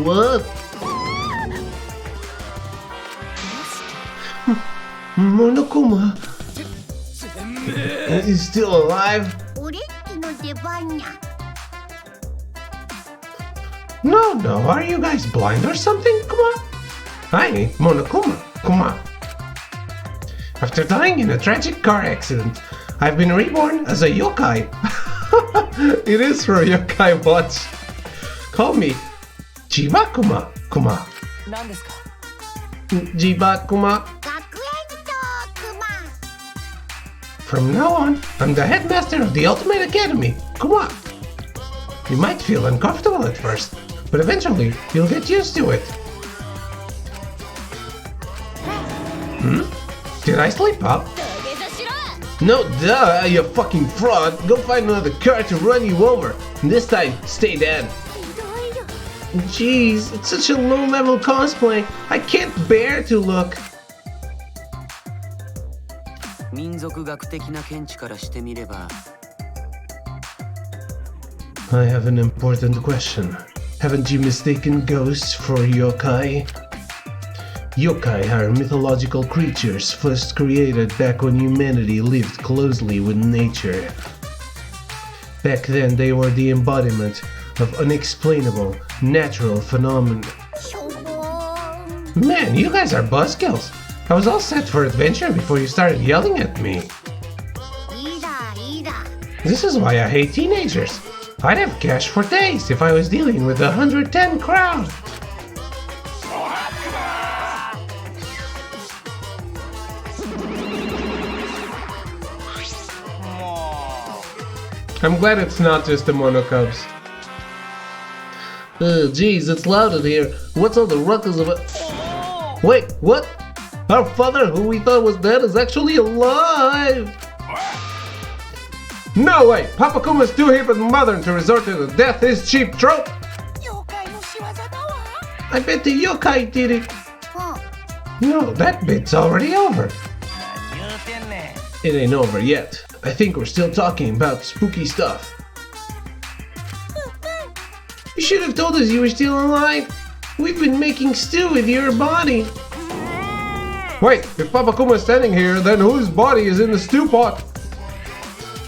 What? Monokuma is still alive? オレンジの出番や。 No, are you guys blind or something? Come on. Hi, Monokuma. Come on. After dying in a tragic car accident, I've been reborn as a yokai. It is for Yokai Watch. Call me Jibakuma. Kuma. 何ですか。 Jibakuma. 学園長クマ。 From now on, I'm the headmaster of the Ultimate Academy. Kuma. You might feel uncomfortable at first, but eventually you'll get used to it. Did I sleep up? 土下座しろ。 No, duh, you fucking fraud. Go find another car to run you over. This time, stay dead. ひどいよ。 Jeez, it's such a low-level cosplay. I can't bear to look. 民族学的な見地からしてみれば、 I have an important question. Haven't you mistaken ghosts for yokai? Yokai are mythological creatures first created back when humanity lived closely with nature. Back then, they were the embodiment of unexplainable, natural phenomena. しょぼーん。 Man, you guys are buzzkills. I was all set for adventure before you started yelling at me. いいだいいだ。 This is why I hate teenagers. I'd have cash for days if I was dealing with the 110 crowd. I'm glad it's not just the monocubs. Geez, it's loud in here. What's all the ruckus about? Wait, what? Our father, who we thought was dead, is actually alive! No way! Papa Kuma's too hip and modern to resort to the death is cheap trope! I bet the yokai did it! No, that bit's already over. It ain't over yet. I think we're still talking about spooky stuff. You should have told us you were still alive. We've been making stew with your body. Wait, if Papa Kuma's standing here, then whose body is in the stew pot?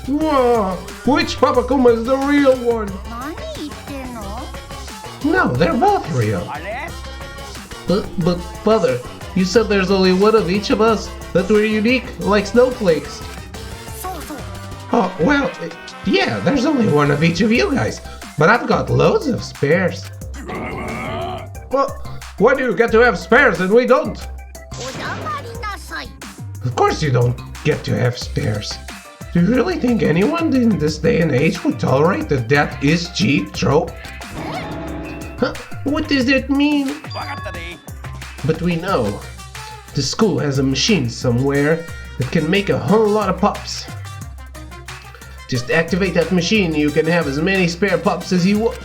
Whoa, which Papa Kuma is the real one? No, they're both real. But father, you said there's only one of each of us, that we're unique, like snowflakes. Oh, well, yeah, there's only one of each of you guys, but I've got loads of spares. Well, why do you get to have spares and we don't? Of course you don't get to have spares. Do you really think anyone in this day and age would tolerate the death is cheap trope? Huh? What does that mean? But we know. The school has a machine somewhere that can make a whole lot of pops. Just activate that machine, you can have as many spare pops as you want.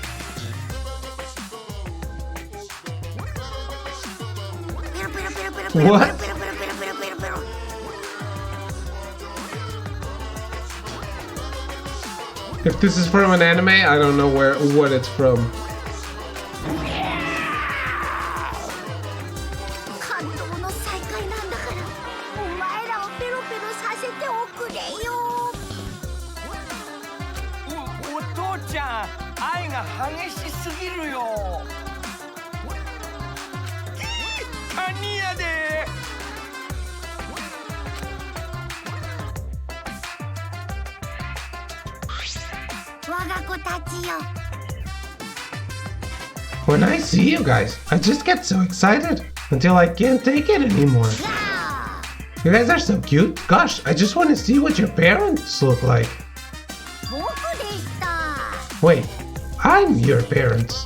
What? If this is from an anime, I don't know what it's from. When I see you guys, I just get so excited until I can't take it anymore. You guys are so cute. Gosh, I just want to see what your parents look like. Wait, I'm your parents.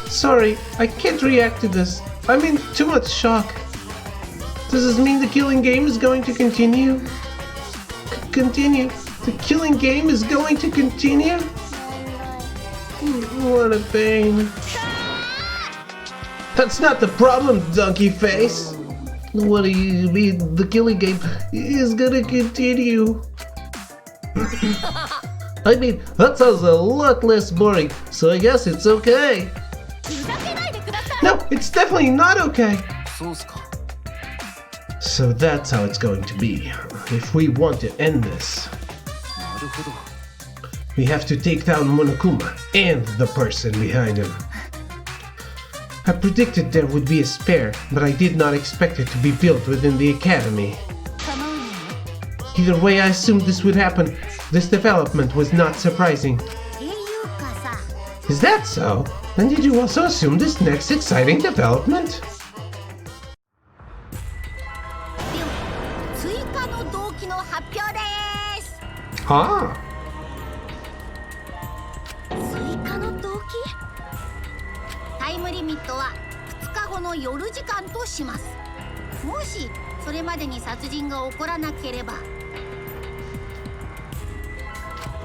Sorry, I can't react to this. I'm in too much shock. Does this mean the killing game is going to continue? Continue? The killing game is going to continue? What a pain. That's not the problem, donkey face. What do you mean the killing game is gonna continue? I mean, that sounds a lot less boring, so I guess it's okay. No, it's definitely not okay. So that's how it's going to be. If we want to end this, we have to take down Monokuma and the person behind him. I predicted there would be a spare, but I did not expect it to be built within the academy. Either way, I assumed this would happen. This development was not surprising. Is that so? Then did you also assume this next exciting development? Ah. タイムリミットは2日後の夜時間とします。もしそれまでに殺人が起こらなければ、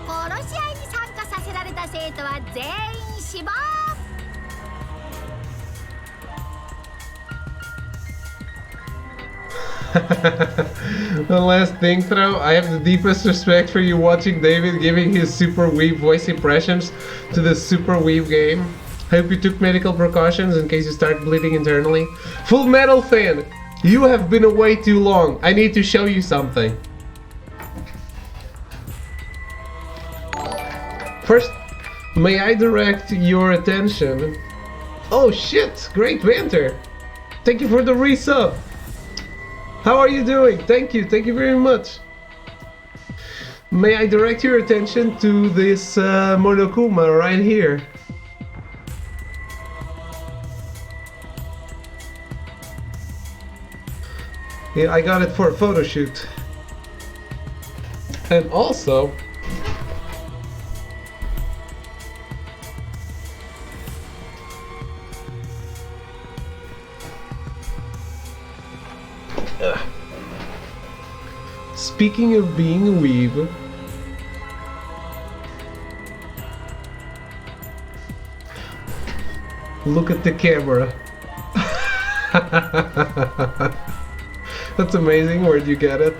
殺し合いに参加させられた生徒は全員死亡。 The last thing though, I have the deepest respect for you watching David giving his Super Weeb voice impressions to the Super Weeb game. I hope you took medical precautions in case you start bleeding internally. Full Metal fan, you have been away too long. I need to show you something. First, may I direct your attention? Oh shit, great banter. Thank you for the resub. How are you doing? Thank you very much. May I direct your attention to this Monokuma right here? Yeah, I got it for a photo shoot. And also, speaking of being a weeb, look at the camera. That's amazing. Where'd you get it?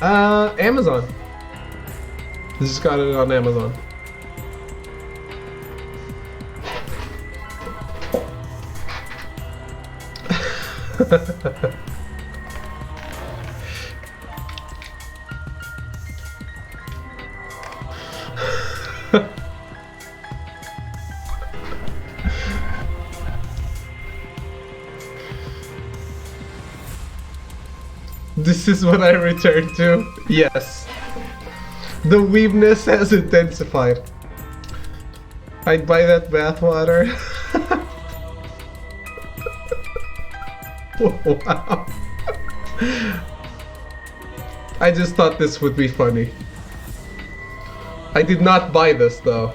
Amazon. Just got it on Amazon. This is what I returned to. Yes. The weebness has intensified. I'd buy that bathwater. Wow. I just thought this would be funny. I did not buy this though.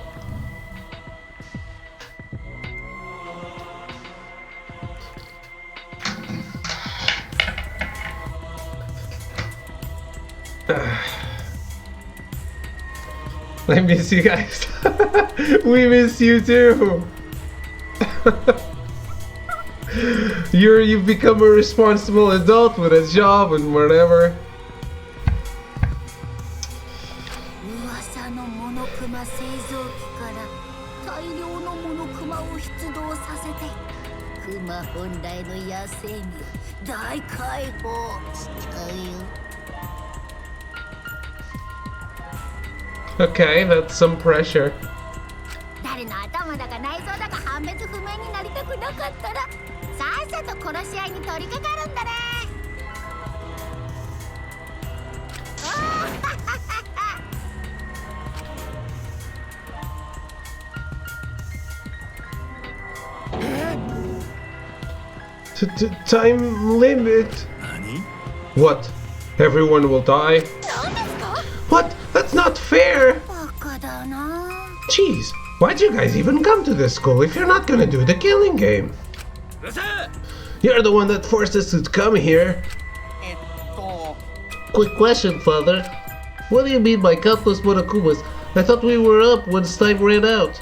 I miss you guys. We miss you too. You've become a responsible adult with a job and whatever. 噂のモノクマ製造機から大量のモノクマを出動させてクマ本来の野生味を大解放しちゃうよ。 Okay, that's some pressure. 誰の頭だか内臓だか判別不明になりたくなかったらさっさと殺し合いに取り掛かるんだね。Time limit. What? Everyone will die? 何ですか？ What? That's not fair! バカだな。 Jeez, why'd you guys even come to this school if you're not gonna do the killing game? You're the one that forced us to come here. Quick question, Father. What do you mean by countless monokumas? I thought we were up when time ran out.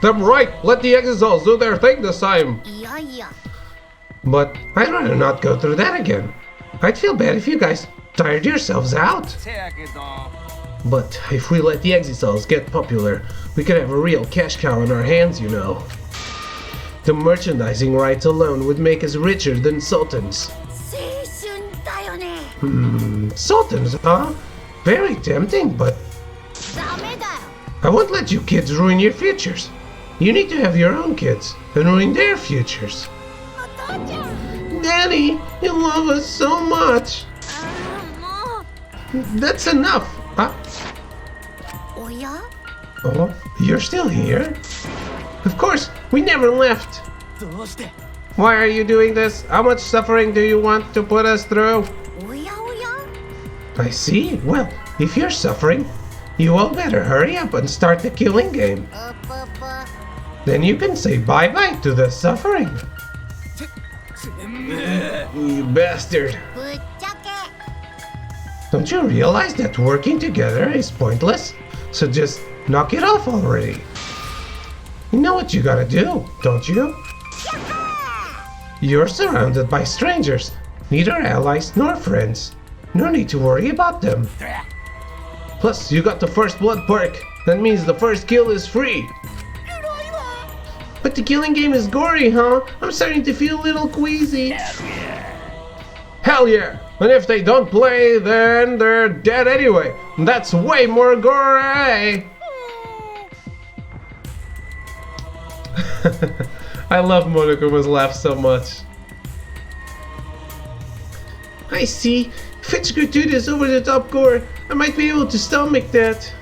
Damn right! Let the exiles do their thing this time! いやいや。 But I'd rather not go through that again. I'd feel bad if you guys tired yourselves out. But if we let the exiles get popular, we could have a real cash cow in our hands, you know. The merchandising rights alone would make us richer than sultans. 青春だよね。 Sultans, huh? Very tempting, but ダメだよ。 I won't let you kids ruin your futures. You need to have your own kids and ruin their futures. お父ちゃん。 Danny, you love us so much. も That's enough. Huh? う。おや？ Oh, you're still here? Of course, we never left. Why are you doing this? How much suffering do you want to put us through? おやおや？ I see. Well, if you're suffering, you all better hurry up and start the killing game. パパ。 Then you can say bye-bye to the suffering. You bastard. ぶっちゃけ。 Don't you realize that working together is pointless? So just knock it off already. You know what you gotta do, don't you? You're surrounded by strangers, neither allies nor friends. No need to worry about them. Plus, you got the first blood perk. That means the first kill is free. But the killing game is gory, huh? I'm starting to feel a little queasy. Hell yeah! And if they don't play, then they're dead anyway. That's way more gory! I love Monokuma's laugh so much. I see. If it's gratuitous over the top gore, I might be able to stomach that.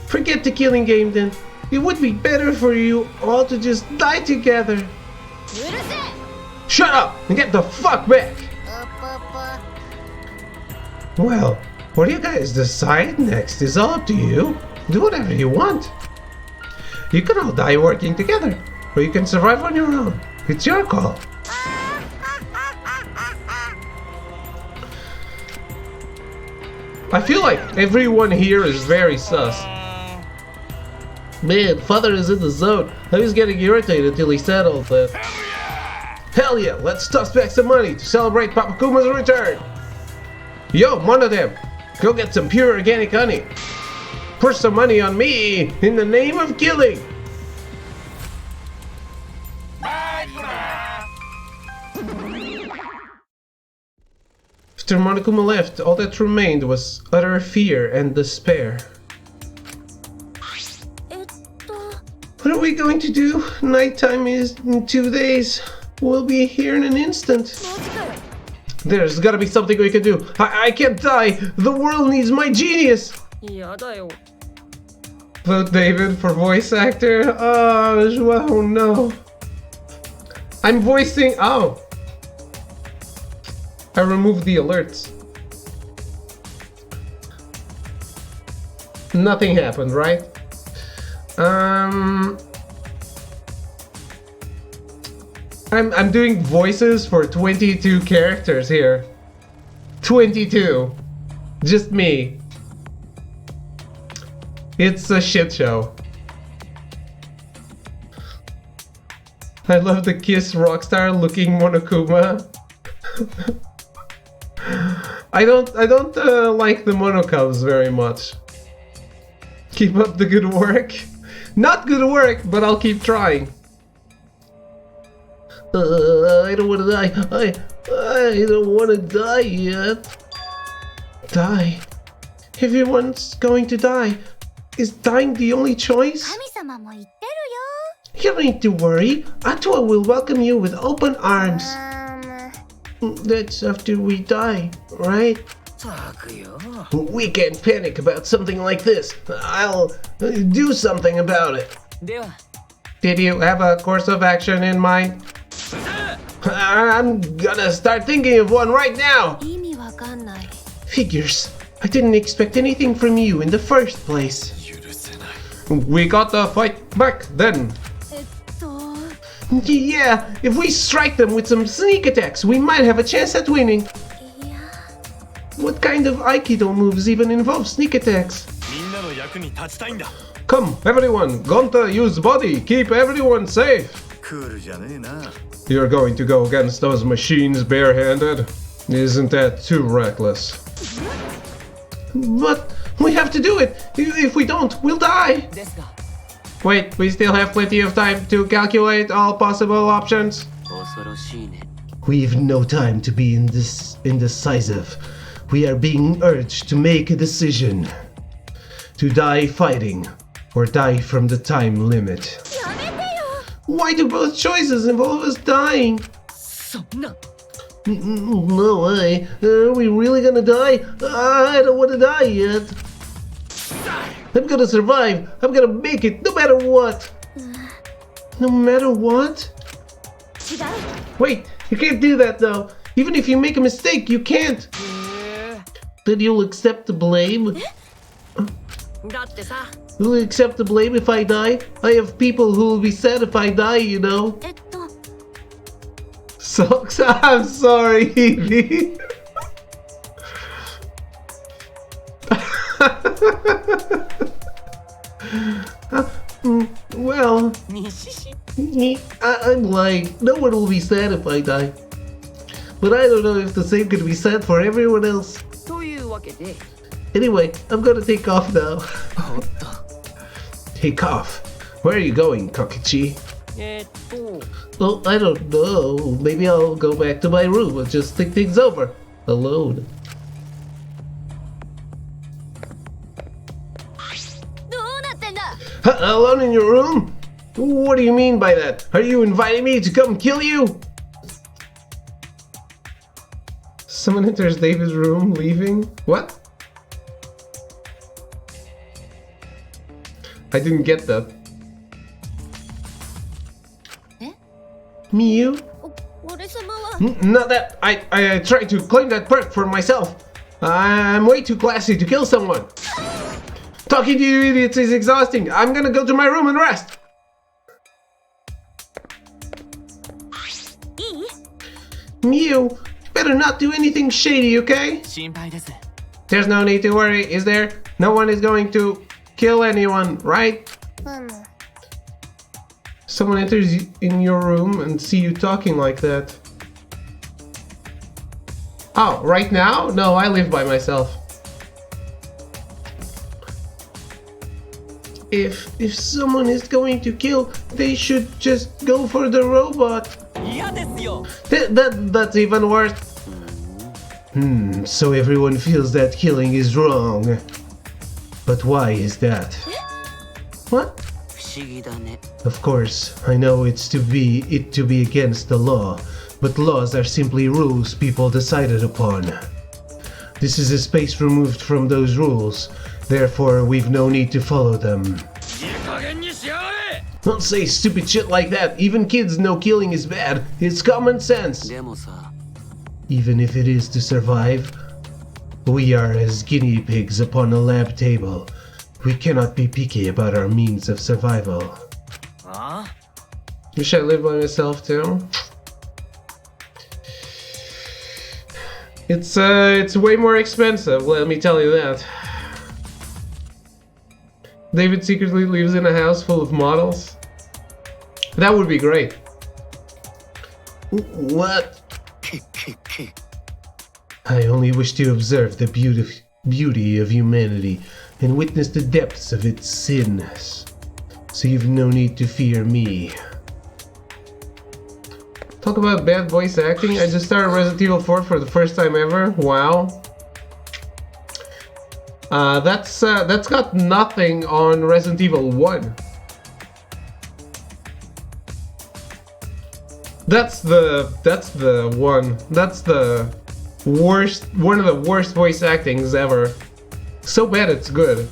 Forget the killing game then. It would be better for you all to just die together. うるせえ。Shut up and get the fuck back! Well, what do you guys decide next is all up to you. Do whatever you want. You can all die working together, or you can survive on your own. It's your call. I feel like everyone here is very sus. Man, father is in the zone. I was getting irritated till he said all that. Hell yeah, let's toss back some money to celebrate Papa Kuma's return. Yo, one of them, go get some pure organic honey. Put some money on me in the name of killing. After Monokuma left, all that remained was utter fear and despair. What are we going to do? Nighttime is in 2 days. We'll be here in an instant. There's gotta be something we can do. I can't die. The world needs my genius. Vote David for voice actor. Oh no. I'm voicing. Oh. I removed the alerts. Nothing happened, right? I'm doing voices for 22 characters here. 22. Just me. It's a shit show. I love the Kiss Rockstar looking Monokuma. I don't like the Monokubs very much. Keep up the good work. Not good work, but I'll keep trying. I don't want to die. I don't want to die yet. Die? Everyone's going to die. Is dying the only choice? You don't need to worry. Atua will welcome you with open arms. That's after we die, right? We can't panic about something like this. I'll do something about it. Did you have a course of action in mind? I'm gonna start thinking of one right now. Figures. I didn't expect anything from you in the first place. We got the fight back then. Yeah, if we strike them with some sneak attacks, we might have a chance at winning. What kind of Aikido moves even involve sneak attacks? Come, everyone, Gonta, use body, keep everyone safe. You're going to go against those machines barehanded? Isn't that too reckless? But we have to do it. If we don't, we'll die. Wait, we still have plenty of time to calculate all possible options. We've no time to be indecisive. We are being urged to make a decision. To die fighting, or die from the time limit. Why do both choices involve us dying? No way. Are we really gonna die? I don't want to die yet. I'm gonna survive. I'm gonna make it no matter what. No matter what? Wait, you can't do that though. Even if you make a mistake, you can't. Then you'll accept the blame? You'll accept the blame if I die? I have people who will be sad if I die, you know. So, I'm sorry, Evie. Well, I'm like, no one will be sad if I die. But I don't know if the same could be said for everyone else. Anyway, I'm gonna take off now. Take off? Where are you going, Kokichi? Oh, I don't know. Maybe I'll go back to my room and just think things over. Alone. Alone in your room? What do you mean by that? Are you inviting me to come kill you? Someone enters David's room, leaving? What? I didn't get that. Miyu? 俺様は Not that I tried to claim that perk for myself. I'm way too classy to kill someone. Talking to you idiots is exhausting. I'm gonna go to my room and rest. いい You better not do anything shady, okay? 心配です There's no need to worry, is there? No one is going to kill anyone, right? うん Someone enters in your room and see you talking like that. Oh, right now? No, I live by myself. If someone is going to kill, they should just go for the robot. 嫌ですよ That's even worse. So everyone feels that killing is wrong. But why is that? What? 不思議だね Of course, I know it to be against the law, but laws are simply rules people decided upon. This is a space removed from those rules, therefore we've no need to follow them. いい加減にしやがれ Don't say stupid shit like that. Even kids know killing is bad. It's common sense. でもさ Even if it is to survive, we are as guinea pigs upon a lab table. We cannot be picky about our means of survival. あ Wish I lived by myself too. It's way more expensive, let me tell you that. David secretly lives in a house full of models. That would be great. What? I only wish to observe the beauty of humanity and witness the depths of its sins. So you've no need to fear me. Talk about bad voice acting. I just started Resident Evil 4 for the first time ever. Wow. That's got nothing on Resident Evil 1. That's the worst, one of the worst voice actings ever. So bad it's good.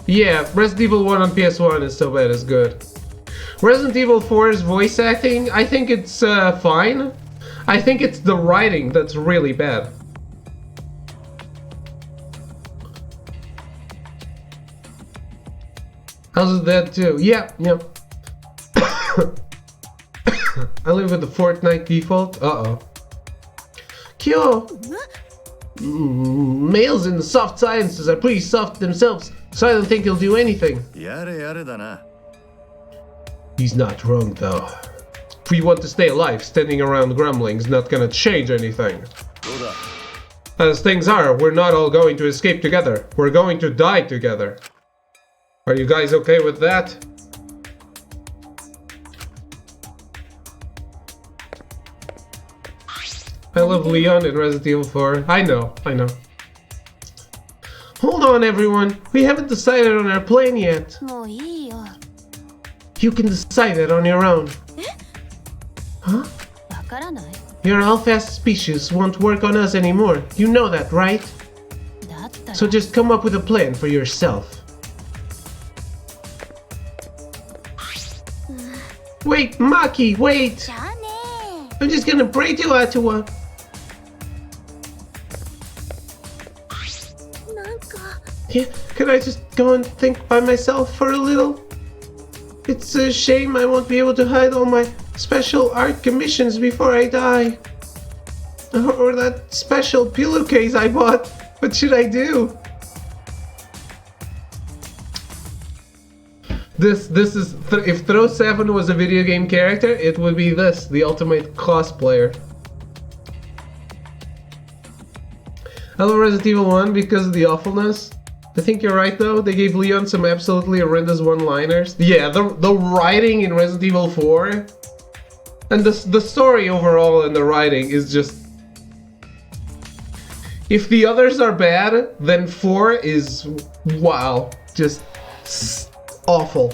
Yeah, Resident Evil 1 on PS1 is so bad it's good. Resident Evil 4's voice acting, I think it's fine. I think it's the writing that's really bad. How's it that too? Yeah. I live with the Fortnite default. Uh-oh. Kyo! Males in the soft sciences are pretty soft themselves, so I don't think he'll do anything. やれやれだな He's not wrong though. If we want to stay alive, standing around grumbling's not gonna change anything. どうだ As things are, we're not all going to escape together. We're going to die together. Are you guys okay with that? I love Leon in Resident Evil 4. I know. Hold on, everyone. We haven't decided on our plan yet. もういいよ You can decide that on your own. Huh? わからない Your all-fast species won't work on us anymore. You know that, right? だったら So just come up with a plan for yourself. Wait, Maki, wait! じゃあね I'm just gonna pray to Atua. なんか Yeah, could I just go and think by myself for a little? It's a shame I won't be able to hide all my special art commissions before I die. Or that special pillowcase I bought. What should I do? This is if Throw 7 was a video game character, it would be this, the ultimate cosplayer. I love Resident Evil 1 because of the awfulness. I think you're right though, they gave Leon some absolutely horrendous one-liners. Yeah, the writing in Resident Evil 4 and the story overall and the writing is just... If the others are bad, then 4 is... wow, just awful.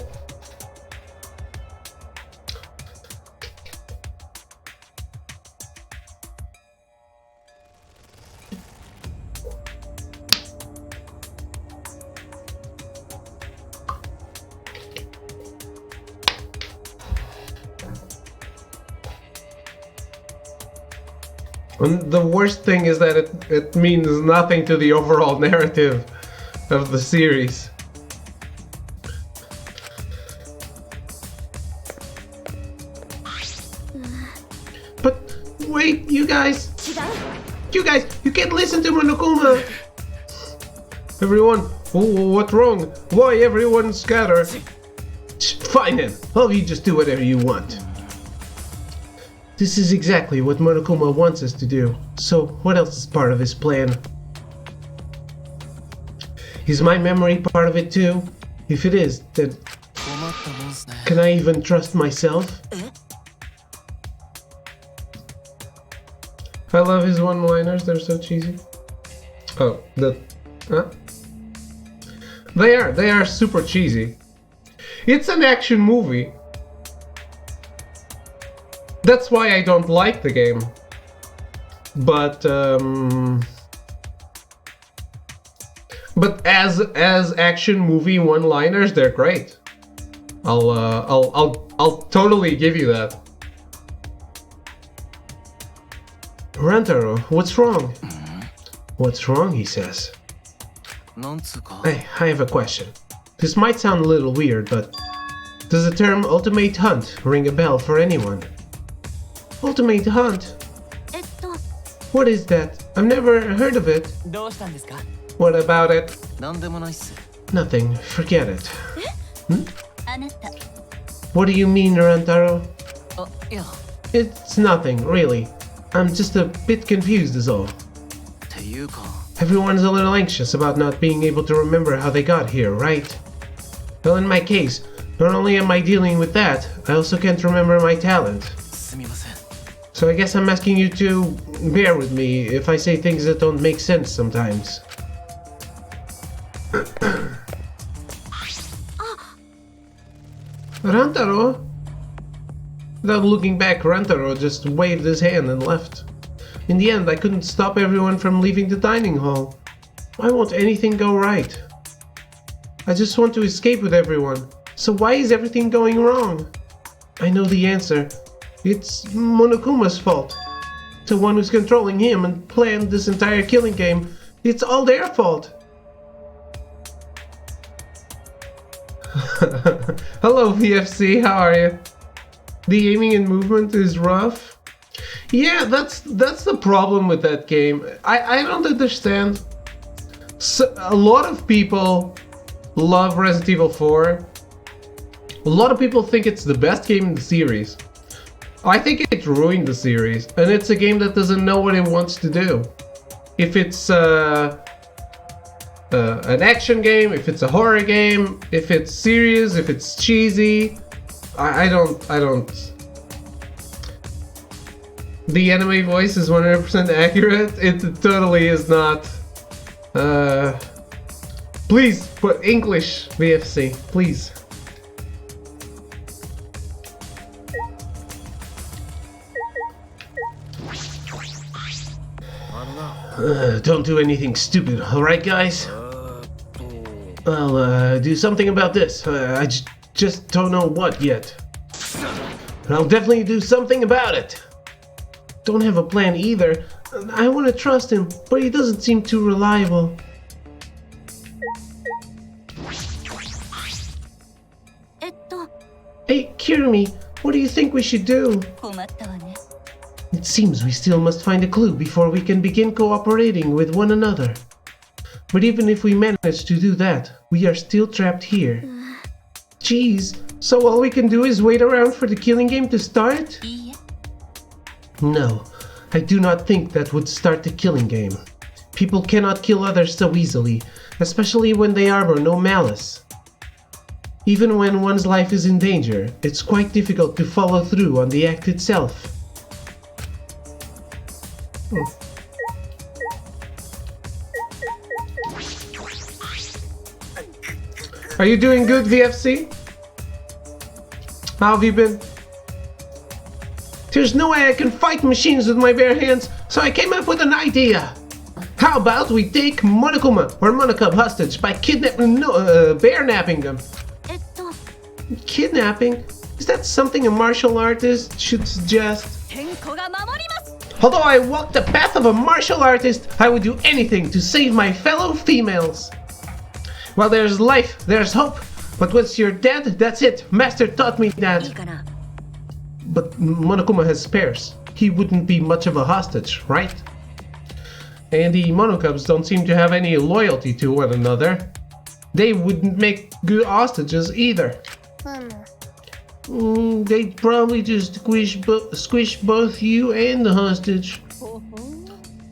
And the worst thing is that it means nothing to the overall narrative of the series. But wait, you guys, you can't listen to Monokuma. Everyone, what's wrong? Why everyone scatter? Fine then, all of you just do whatever you want. This is exactly what Monokuma wants us to do. So what else is part of his plan? Is my memory part of it too? If it is, then can I even trust myself? I love his one-liners, they're so cheesy. Oh, huh? They are super cheesy. It's an action movie. That's why I don't like the game. But as action movie one-liners, they're great. I'll totally give you that. Rantaro, what's wrong? What's wrong, he says. Hey, I have a question. This might sound a little weird, but does the term ultimate hunt ring a bell for anyone? Ultimate hunt? What is that? I've never heard of it. What about it? Nothing. Forget it. What do you mean, Rantaro? It's nothing, really. I'm just a bit confused is all. Everyone's a little anxious about not being able to remember how they got here, right? Well, in my case, not only am I dealing with that, I also can't remember my talent. So I guess I'm asking you to bear with me if I say things that don't make sense sometimes. Rantaro? Without looking back, Rantaro just waved his hand and left. In the end, I couldn't stop everyone from leaving the dining hall. Why won't anything go right? I just want to escape with everyone. So why is everything going wrong? I know the answer. It's Monokuma's fault. The one who's controlling him and planned this entire killing game. It's all their fault. Hello VFC, how are you? The aiming and movement is rough. Yeah, that's the problem with that game. I don't understand. So, a lot of people love Resident Evil 4. A lot of people think it's the best game in the series. I think it ruined the series, and it's a game that doesn't know what it wants to do. If it's an action game, if it's a horror game, if it's serious, if it's cheesy, I don't. The anime voice is 100% accurate. It totally is not. Please put English VFC, please. Don't do anything stupid, alright guys? I'll do something about this. I just don't know what yet. But I'll definitely do something about it. Don't have a plan either. I want to trust him, but he doesn't seem too reliable. Hey, Kirumi, what do you think we should do? It seems we still must find a clue before we can begin cooperating with one another. But even if we manage to do that, we are still trapped here. Jeez, so all we can do is wait around for the killing game to start? No, I do not think that would start the killing game. People cannot kill others so easily, especially when they harbor no malice. Even when one's life is in danger, it's quite difficult to follow through on the act itself. Are you doing good, VFC? How have you been? There's no way I can fight machines with my bare hands, so I came up with an idea. How about we take Monokuma or Monokub hostage by bear-napping them? Kidnapping? Is that something a martial artist should suggest? Although I walk the path of a martial artist, I would do anything to save my fellow females. While there's life, there's hope. But once you're dead, that's it. Master taught me that. いいかな But Monokuma has spares. He wouldn't be much of a hostage, right? And the Monokubs don't seem to have any loyalty to one another. They wouldn't make good hostages either. They'd probably just squish both you and the hostage.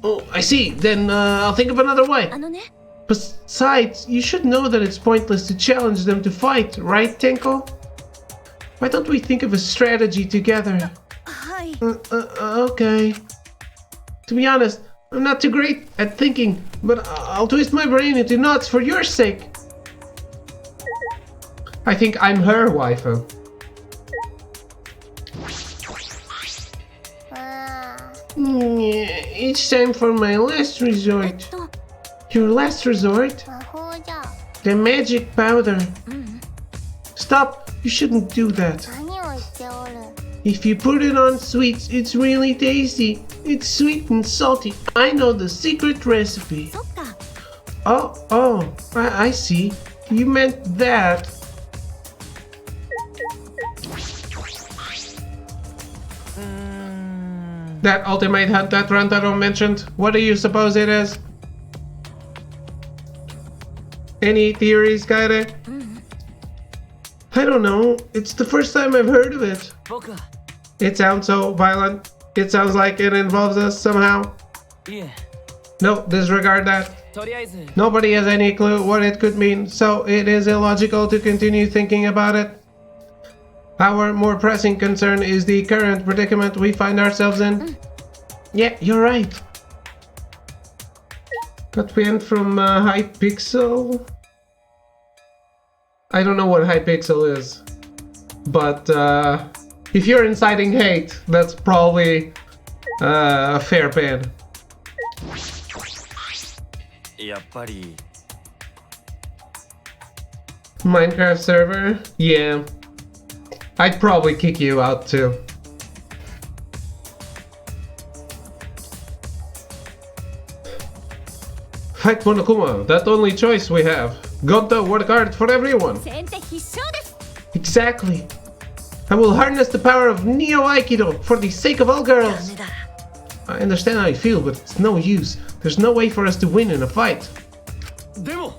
Oh, I see. Then I'll think of another way. あのね Besides, you should know that it's pointless to challenge them to fight, right, Tenko? Why don't we think of a strategy together? はい Okay. To be honest, I'm not too great at thinking, but I'll twist my brain into knots for your sake. I think I'm her waifu. Each time for my last えっ resort. と Your last resort? 魔法じゃ The magic powder. Stop! You shouldn't do that. 何を言っておる If you put it on sweets, it's really tasty. It's sweet and salty. I know the secret recipe. そっか I see. You meant that. That ultimate hunt that Rantaro mentioned, what do you suppose it is? Any theories, Kaede? I don't know. It's the first time I've heard of it. 僕は It sounds so violent. It sounds like it involves us somehow. いえ No, disregard that. とりあえず Nobody has any clue what it could mean, so it is illogical to continue thinking about it. Our more pressing concern is the current predicament we find ourselves in. Yeah, you're right. But we went from Hypixel. I don't know what Hypixel is, but if you're inciting hate, that's probably a fair ban. やっぱり Minecraft server? Yeah. I'd probably kick you out too. Fight Monokuma, that only choice we have. Gonta work hard for everyone. 先手必勝です Exactly. I will harness the power of Neo Aikido for the sake of all ダ girls. メだ I understand how you feel, but it's no use. There's no way for us to win in a fight. でも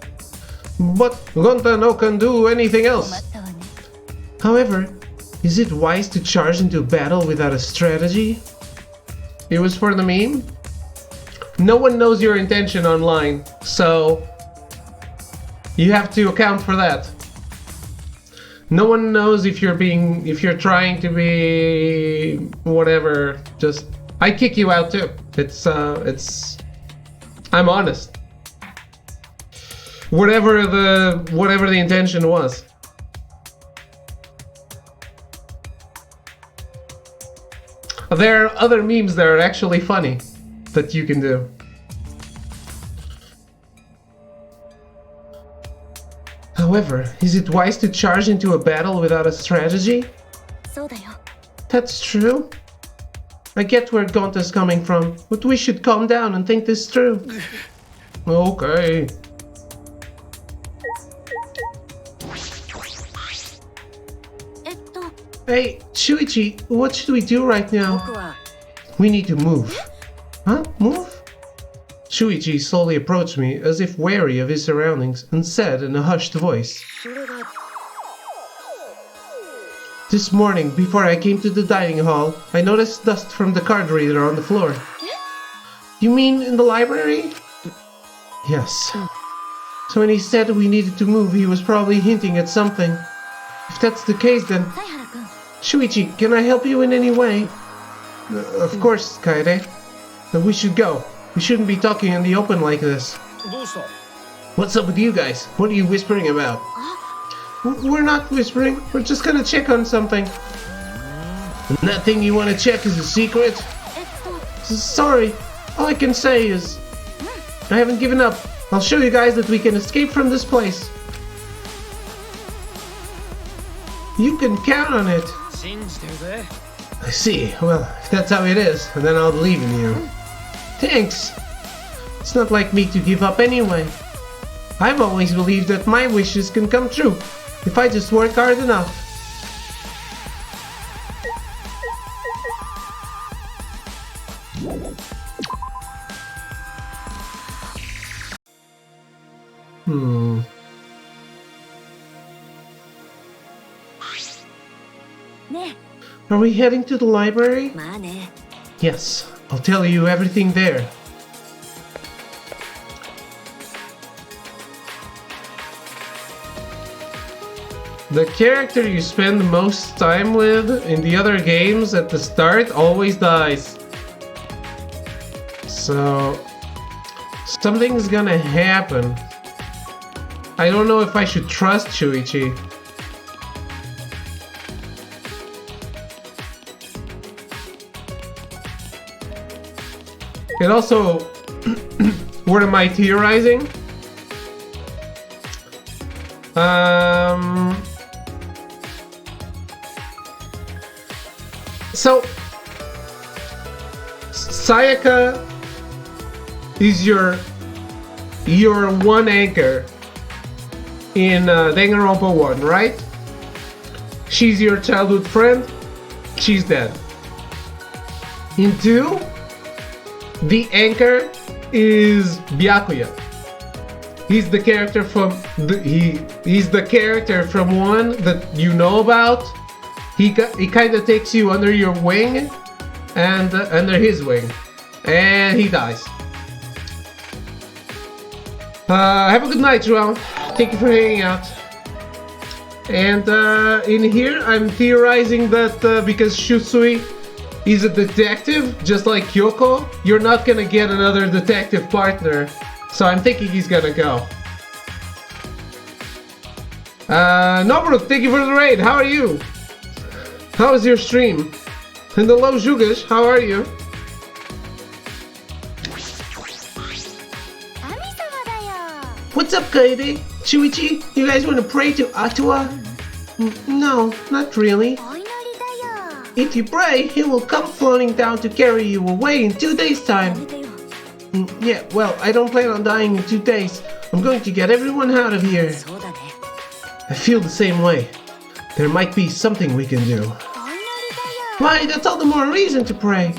But Gonta no can do anything 困 else. ったわね However, is it wise to charge into a battle without a strategy? It was for the meme? No one knows your intention online, so you have to account for that. No one knows if you're trying to be whatever. Just I kick you out too. I'm honest. Whatever the intention was. There are other memes that are actually funny that you can do. However, is it wise to charge into a battle without a strategy? そうだよ That's true. I get where Gonta's coming from, but we should calm down and think this through. Okay. Hey, Shuichi, what should we do right now? 僕は We need to move. Huh? Move? Shuichi slowly approached me as if wary of his surroundings and said in a hushed voice, それが This morning, before I came to the dining hall, I noticed dust from the card reader on the floor. You mean in the library? Yes. So when he said we needed to move, he was probably hinting at something. If that's the case, then... 犀原君 Shuichi, can I help you in any way? Of course, Kaede. But we should go. We shouldn't be talking in the open like this. どうした What's up with you guys? What are you whispering about? We're not whispering. We're just gonna check on something. And that thing you wanna check is a secret? えっと Sorry. All I can say is... I haven't given up. I'll show you guys that we can escape from this place. You can count on it. 信じてるぜ I see. Well, if that's how it is, then I'll believe in you. Thanks. It's not like me to give up anyway. I've always believed that my wishes can come true if I just work hard enough. Are we heading to the library? まあね。 Yes, I'll tell you everything there. The character you spend most time with in the other games at the start always dies. So, something's gonna happen. I don't know if I should trust Shuichi. It also, what am I theorizing? So, Sayaka is your one anchor in Danganronpa 1, right? She's your childhood friend. She's dead. In 2, the anchor is Byakuya. He's the character from he's the character from 1 that you know about. He kind of takes you under your wing and under his wing, and he dies. Have a good night, João. Thank you for hanging out. And in here, I'm theorizing that because Shusui is a detective, just like Kyoko, you're not gonna get another detective partner. So I'm thinking he's gonna go. Nobruk, thank you for the raid. How are you? How was your stream? And hello, Jugas, how are you? What's up, Kaede? Shuichi, you guys want to pray to Atua? No, not really. お祈りだよ。 If you pray, he will come floating down to carry you away in 2 days' time. Yeah, well, I don't plan on dying in 2 days. I'm going to get everyone out of here. そうだね。 I feel the same way. There might be something we can do. お祈りだよ。 Why, that's all the more reason to pray.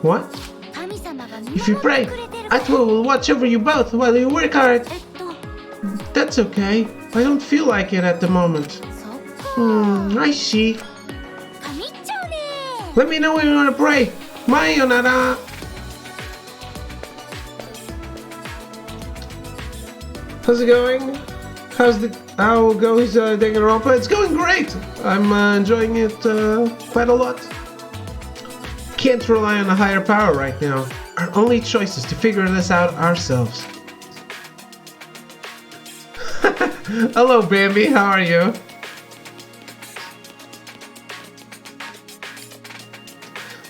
What? 神様が見 If you 守っ pray, てくれてるから。 Atua will watch over you both while you work hard. と、 That's okay. I don't feel like it at the moment. そっか。 I see. 神っちゃうね。 Let me know when you want to pray. Mayonara. How's it going? How goes Danganronpa? It's going great. I'm enjoying it quite a lot. Can't rely on a higher power right now. Our only choice is to figure this out ourselves. Hello, Bambi. How are you?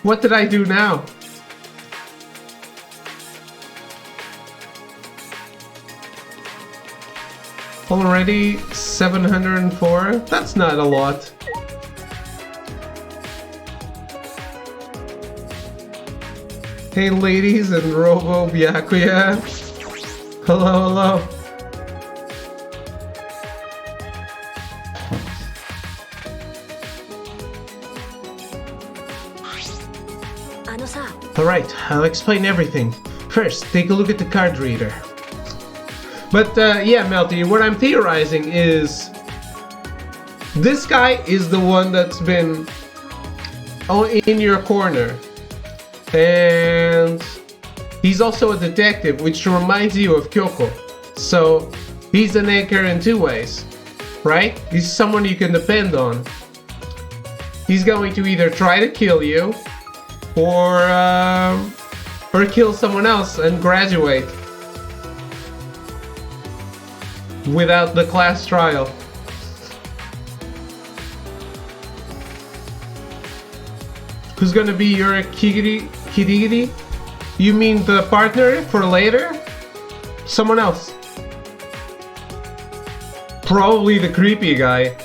What did I do now? Already 704? That's not a lot. Hey ladies and Robo Byakuya. Hello, hello. Alright, I'll explain everything. First, take a look at the card reader. But yeah, Melty, what I'm theorizing is this guy is the one that's been in your corner. And he's also a detective, which reminds you of Kyoko. So he's an anchor in 2 ways, right? He's someone you can depend on. He's going to either try to kill you or kill someone else and graduate without the class trial. Who's gonna be your kirigiri? You mean the partner for later? Someone else. Probably the creepy guy.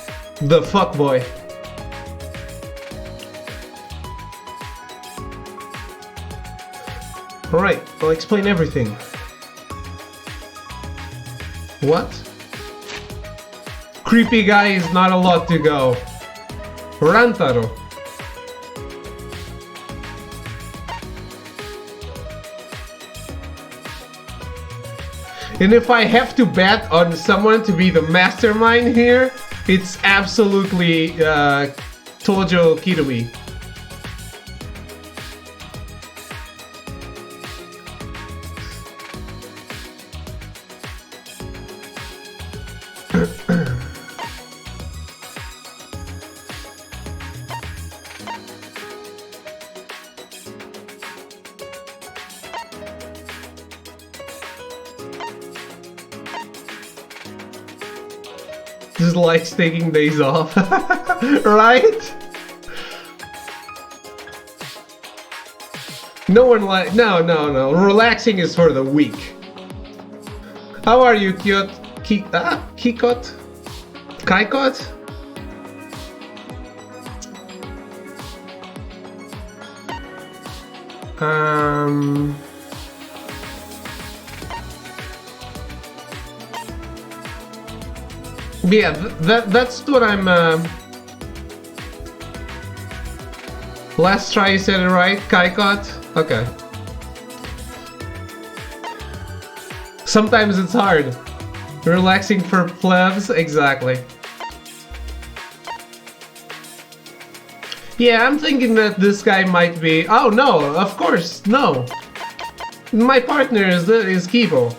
The fuckboy. Alright, I'll explain everything. What? Creepy guy is not a lot to go. Rantaro. And if I have to bet on someone to be the mastermind here, it's absolutely Tojo Kirui. Just likes taking days off, right? No one like no. Relaxing is for the weak. How are you, Kikot? Kaikot? Yeah, that's what I'm. Last try you said it right, Kaikot? Okay. Sometimes it's hard. Relaxing for plebs, exactly. Yeah, I'm thinking that this guy might be. Oh no, of course, no. My partner is Kibo.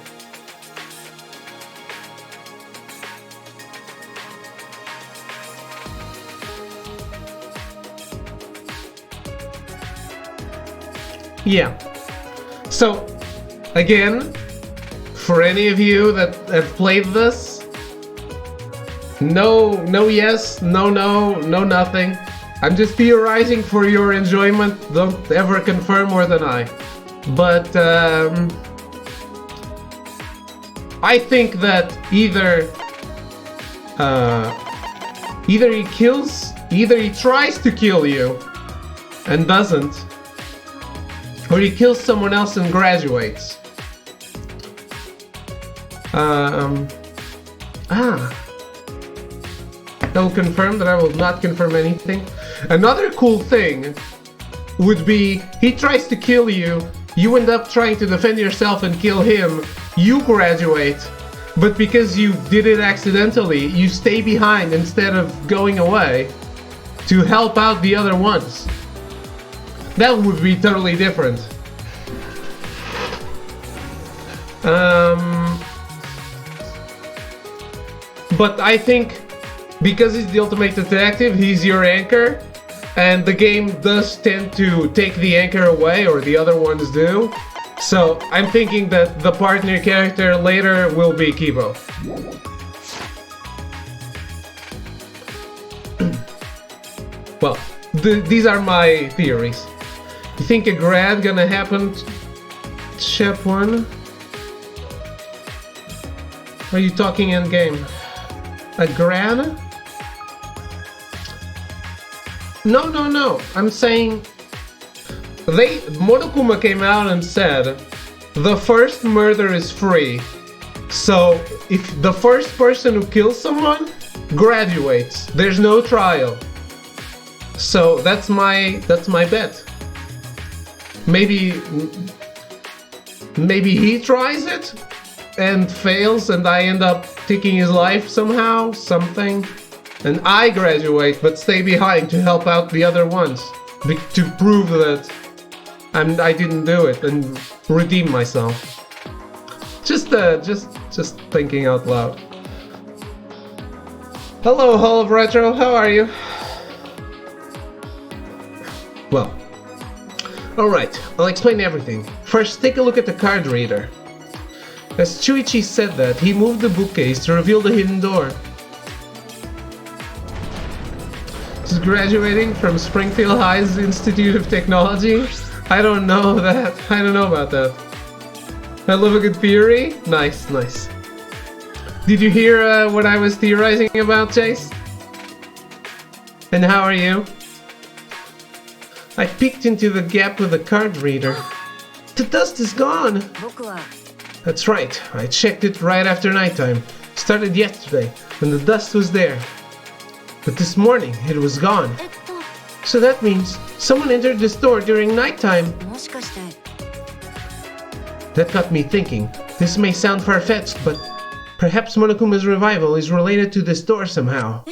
Yeah. So, again, for any of you that have played this, no yes, no nothing. I'm just theorizing for your enjoyment. Don't ever confirm more than I. But I think that either he tries to kill you and doesn't, or he kills someone else and graduates. I will confirm that I will not confirm anything. Another cool thing would be he tries to kill you, you end up trying to defend yourself and kill him, you graduate, but because you did it accidentally, you stay behind instead of going away to help out the other ones. That would be totally different. But I think because he's the ultimate detective, he's your anchor, and the game does tend to take the anchor away, or the other ones do. So I'm thinking that the partner character later will be Kibo. Well, these are my theories. You think a grad gonna happen? Chap 1? Are you talking in game? A grad? No. I'm saying Monokuma came out and said the first murder is free. So if the first person who kills someone graduates, there's no trial. So that's my bet. Maybe he tries it and fails and I end up taking his life somehow, something. And I graduate but stay behind to help out the other ones. To prove that I didn't do it and redeem myself. Just thinking out loud. Hello, Hall of Retro, how are you? Well, alright, I'll explain everything. First, take a look at the card reader. As Chuichi said that, he moved the bookcase to reveal the hidden door. He's graduating from Springfield High's Institute of Technology? I don't know that. I don't know about that. I love a good theory. Nice. Did you hear what I was theorizing about, Chase? And how are you? I peeked into the gap with the card reader. The dust is gone! 僕は That's right, I checked it right after nighttime. Started yesterday, and the dust was there. But this morning, it was gone. So that means someone entered the store during nighttime. もしかして That got me thinking. This may sound far-fetched, but perhaps Monokuma's revival is related to this door somehow.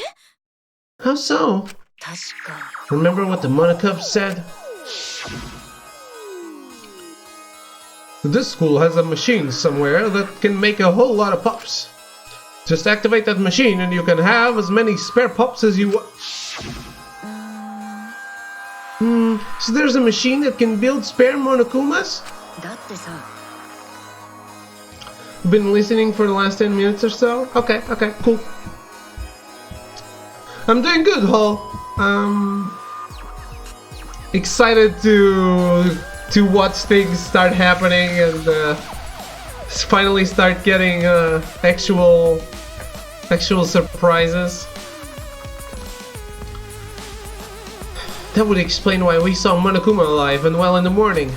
How so? 確か Remember what the Monokub said? This school has a machine somewhere that can make a whole lot of pups. Just activate that machine and you can have as many spare pups as you want. So there's a machine that can build spare Monokumas? だってさ Been listening for the last 10 minutes or so? Okay, cool. I'm doing good, Hall. Excited to watch things start happening and finally start getting actual surprises. That would explain why we saw Monokuma alive and well in the morning.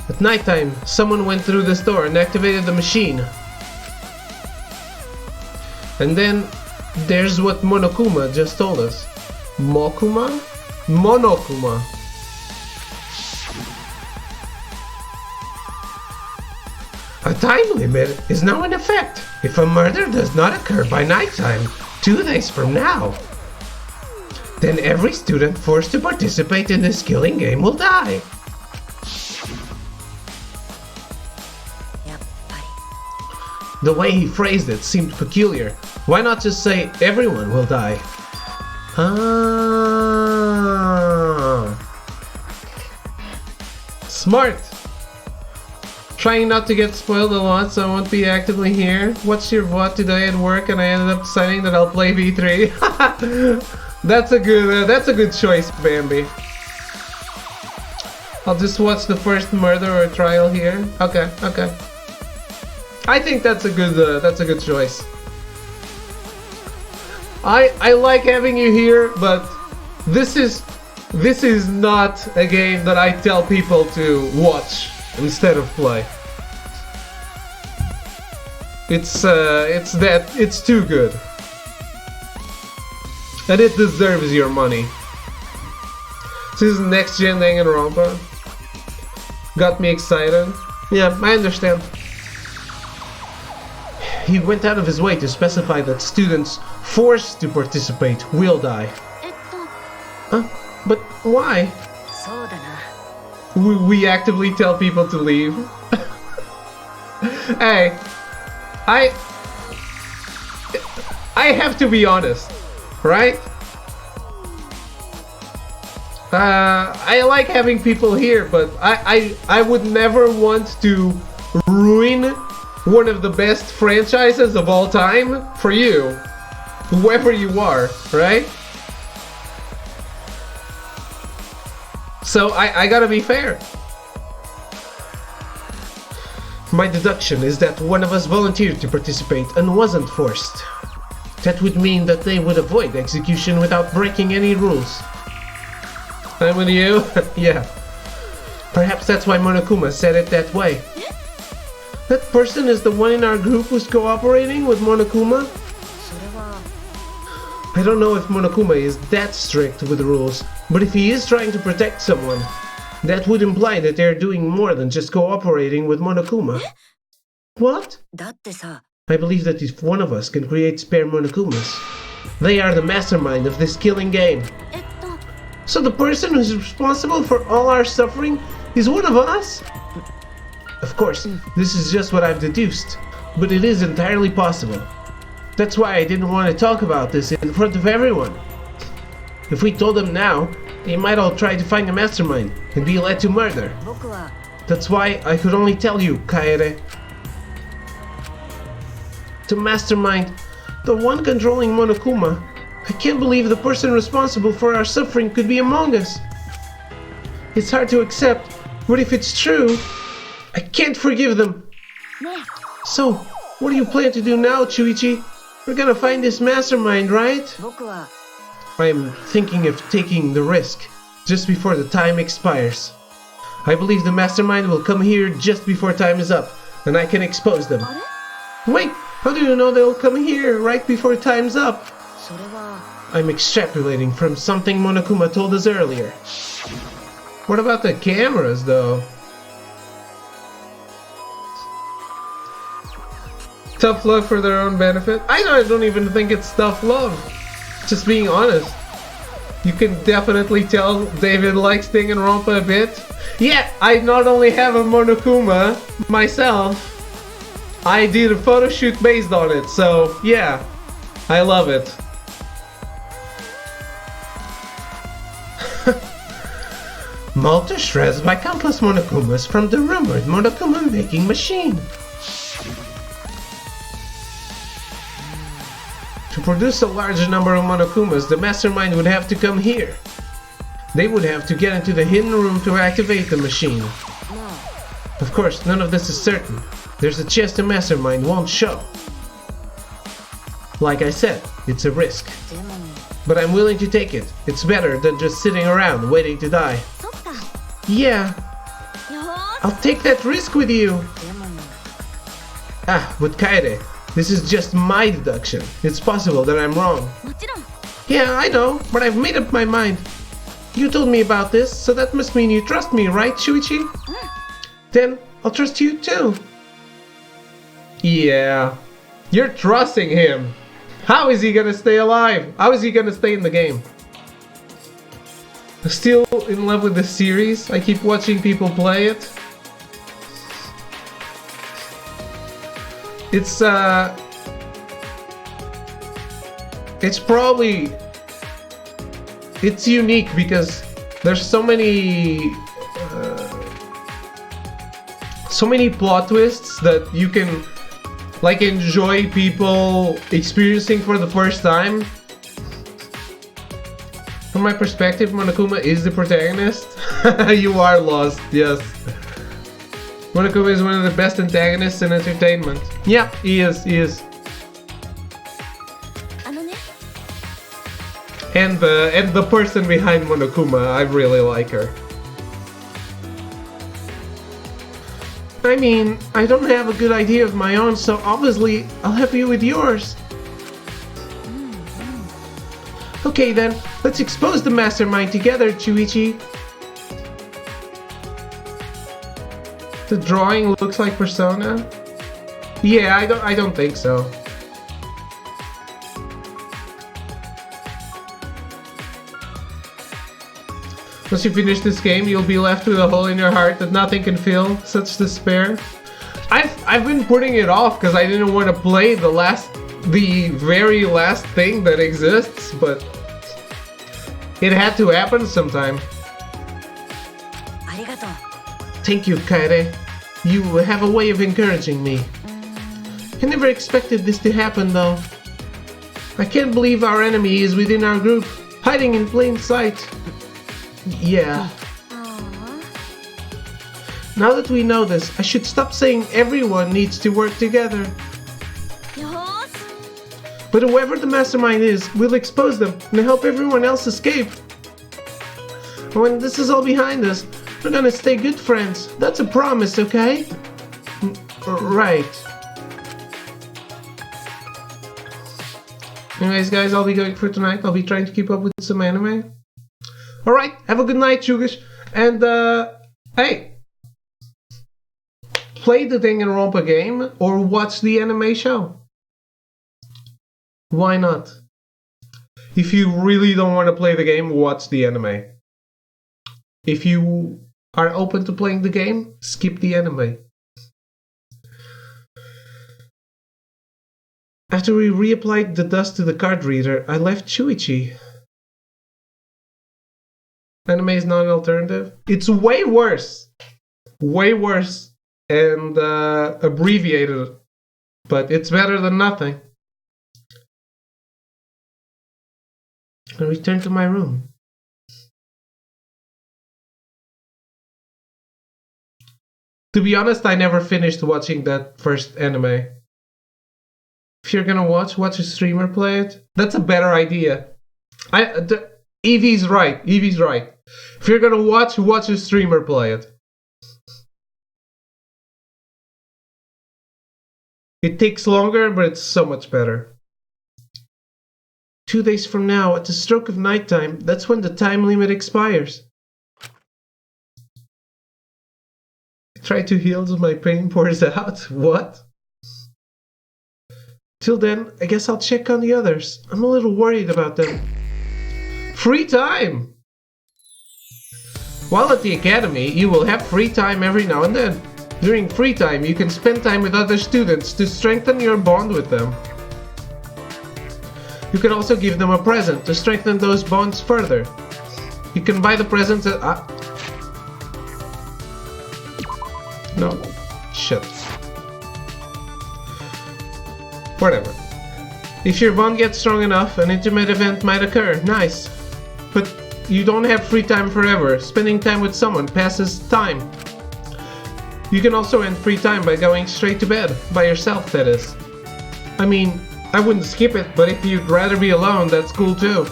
At nighttime, someone went through this door and activated the machine. And then, there's what Monokuma just told us. Mokuma? Monokuma. A time limit is now in effect if a murder does not occur by nighttime, 2 days from now. Then every student forced to participate in this killing game will die. やっぱり The way he phrased it seemed peculiar. Why not just say everyone will die? Ah. Smart. Trying not to get spoiled a lot so I won't be actively here. What's your VOD today at work? And I ended up deciding that I'll play V3. That's a good choice, Bambi. I'll just watch the first murder or trial here. Okay. I think that's a good choice. I like having you here, but this is not a game that I tell people to watch instead of play. It's too good. And it deserves your money. This is next gen Danganronpa. Got me excited. Yeah, I understand. He went out of his way to specify that students forced to participate will die. Huh? But why? そうだな We actively tell people to leave. Hey, I have to be honest, right? I like having people here, but I would never want to ruin one of the best franchises of all time for you, whoever you are, right? So I gotta be fair. My deduction is that one of us volunteered to participate and wasn't forced. That would mean that they would avoid execution without breaking any rules. I'm with you? Yeah. Perhaps that's why Monokuma said it that way. That person is the one in our group who's cooperating with Monokuma? それは I don't know if Monokuma is that strict with rules, but if he is trying to protect someone, that would imply that they're doing more than just cooperating with Monokuma. What? だってさ I believe that if one of us can create spare Monokumas, they are the mastermind of this killing game. So the person who's responsible for all our suffering is one of us? Of course, this is just what I've deduced, but it is entirely possible. That's why I didn't want to talk about this in front of everyone. If we told them now, they might all try to find a mastermind and be led to murder. 僕は That's why I could only tell you, Kaede. The mastermind, the one controlling Monokuma. I can't believe the person responsible for our suffering could be among us. It's hard to accept, but if it's true, I can't forgive them. So, what do you plan to do now, Chuichi? We're gonna find this mastermind, right? 僕は I'm thinking of taking the risk just before the time expires. I believe the mastermind will come here just before time is up, and I can expose them. Wait, how do you know they'll come here right before time's up? それは I'm extrapolating from something Monokuma told us earlier. What about the cameras, though? Tough love for their own benefit? I don't even think it's tough love. Just being honest. You can definitely tell David likes Danganronpa a bit. Yeah, I not only have a Monokuma myself, I did a photo shoot based on it, so yeah, I love it. Malta shreds by countless Monokumas from the rumored Monokuma making machine. To produce a large number of Monokumas, the mastermind would have to come here. They would have to get into the hidden room to activate the machine. Of course, none of this is certain. There's a chance the mastermind won't show. Like I said, it's a risk. でも But I'm willing to take it. It's better than just sitting around waiting to die. そっか Yeah, よー I'll take that risk with you. でも Ah, but Kaede, this is just my deduction. It's possible that I'm wrong. もちろん Yeah, I know, but I've made up my mind. You told me about this, so that must mean you trust me, right, Shuichi? Then I'll trust you too. Yeah, you're trusting him. How is he gonna stay alive? How is he gonna stay in the game? Still in love with the series. I keep watching people play it. It's probably it's unique because there's so many plot twists that you can like enjoy people experiencing for the first time. From my perspective, Monokuma is the protagonist. You are lost, yes. Monokuma is one of the best antagonists in entertainment. Yeah, he is. あのね And the person behind Monokuma, I really like her. I mean, I don't have a good idea of my own, so obviously I'll help you with yours. Okay then, let's expose the mastermind together, Chuichi. The drawing looks like Persona? Yeah, I don't think so. Once you finish this game, you'll be left with a hole in your heart that nothing can fill. Such despair. I've been putting it off because I didn't want to play the very last thing that exists, but it had to happen sometime. ありがとう Thank you, Kaede. You have a way of encouraging me. I never expected this to happen, though. I can't believe our enemy is within our group, hiding in plain sight. Yeah. あ Now that we know this, I should stop saying everyone needs to work together. あよーし But whoever the mastermind is, we'll expose them and help everyone else escape. When this is all behind us, we're gonna stay good friends. That's a promise, okay? Right. Anyways, guys, I'll be going for tonight. I'll be trying to keep up with some anime. Alright, have a good night, Shugish. And, hey. Play the Danganronpa game or watch the anime show. Why not? If you really don't want to play the game, watch the anime. If you are open to playing the game, skip the anime. After we reapplied the dust to the card reader, I left Chuichi. Anime is not an alternative. It's way worse. Way worse. And abbreviated. But it's better than nothing. I return to my room. To be honest, I never finished watching that first anime. If you're gonna watch a streamer play it. That's a better idea. Evie's right. If you're gonna watch a streamer play it. It takes longer, but it's so much better. 2 days from now, at the stroke of nighttime, that's when the time limit expires. Try to heal till my pain pours out. What? Till then, I guess I'll check on the others. I'm a little worried about them. Free time! While at the academy, you will have free time every now and then. During free time, you can spend time with other students to strengthen your bond with them. You can also give them a present to strengthen those bonds further. You can buy the presents at... No. Shit. Whatever. If your bond gets strong enough, an intimate event might occur. Nice. But you don't have free time forever. Spending time with someone passes time. You can also end free time by going straight to bed. By yourself, that is. I mean, I wouldn't skip it, but if you'd rather be alone, that's cool too.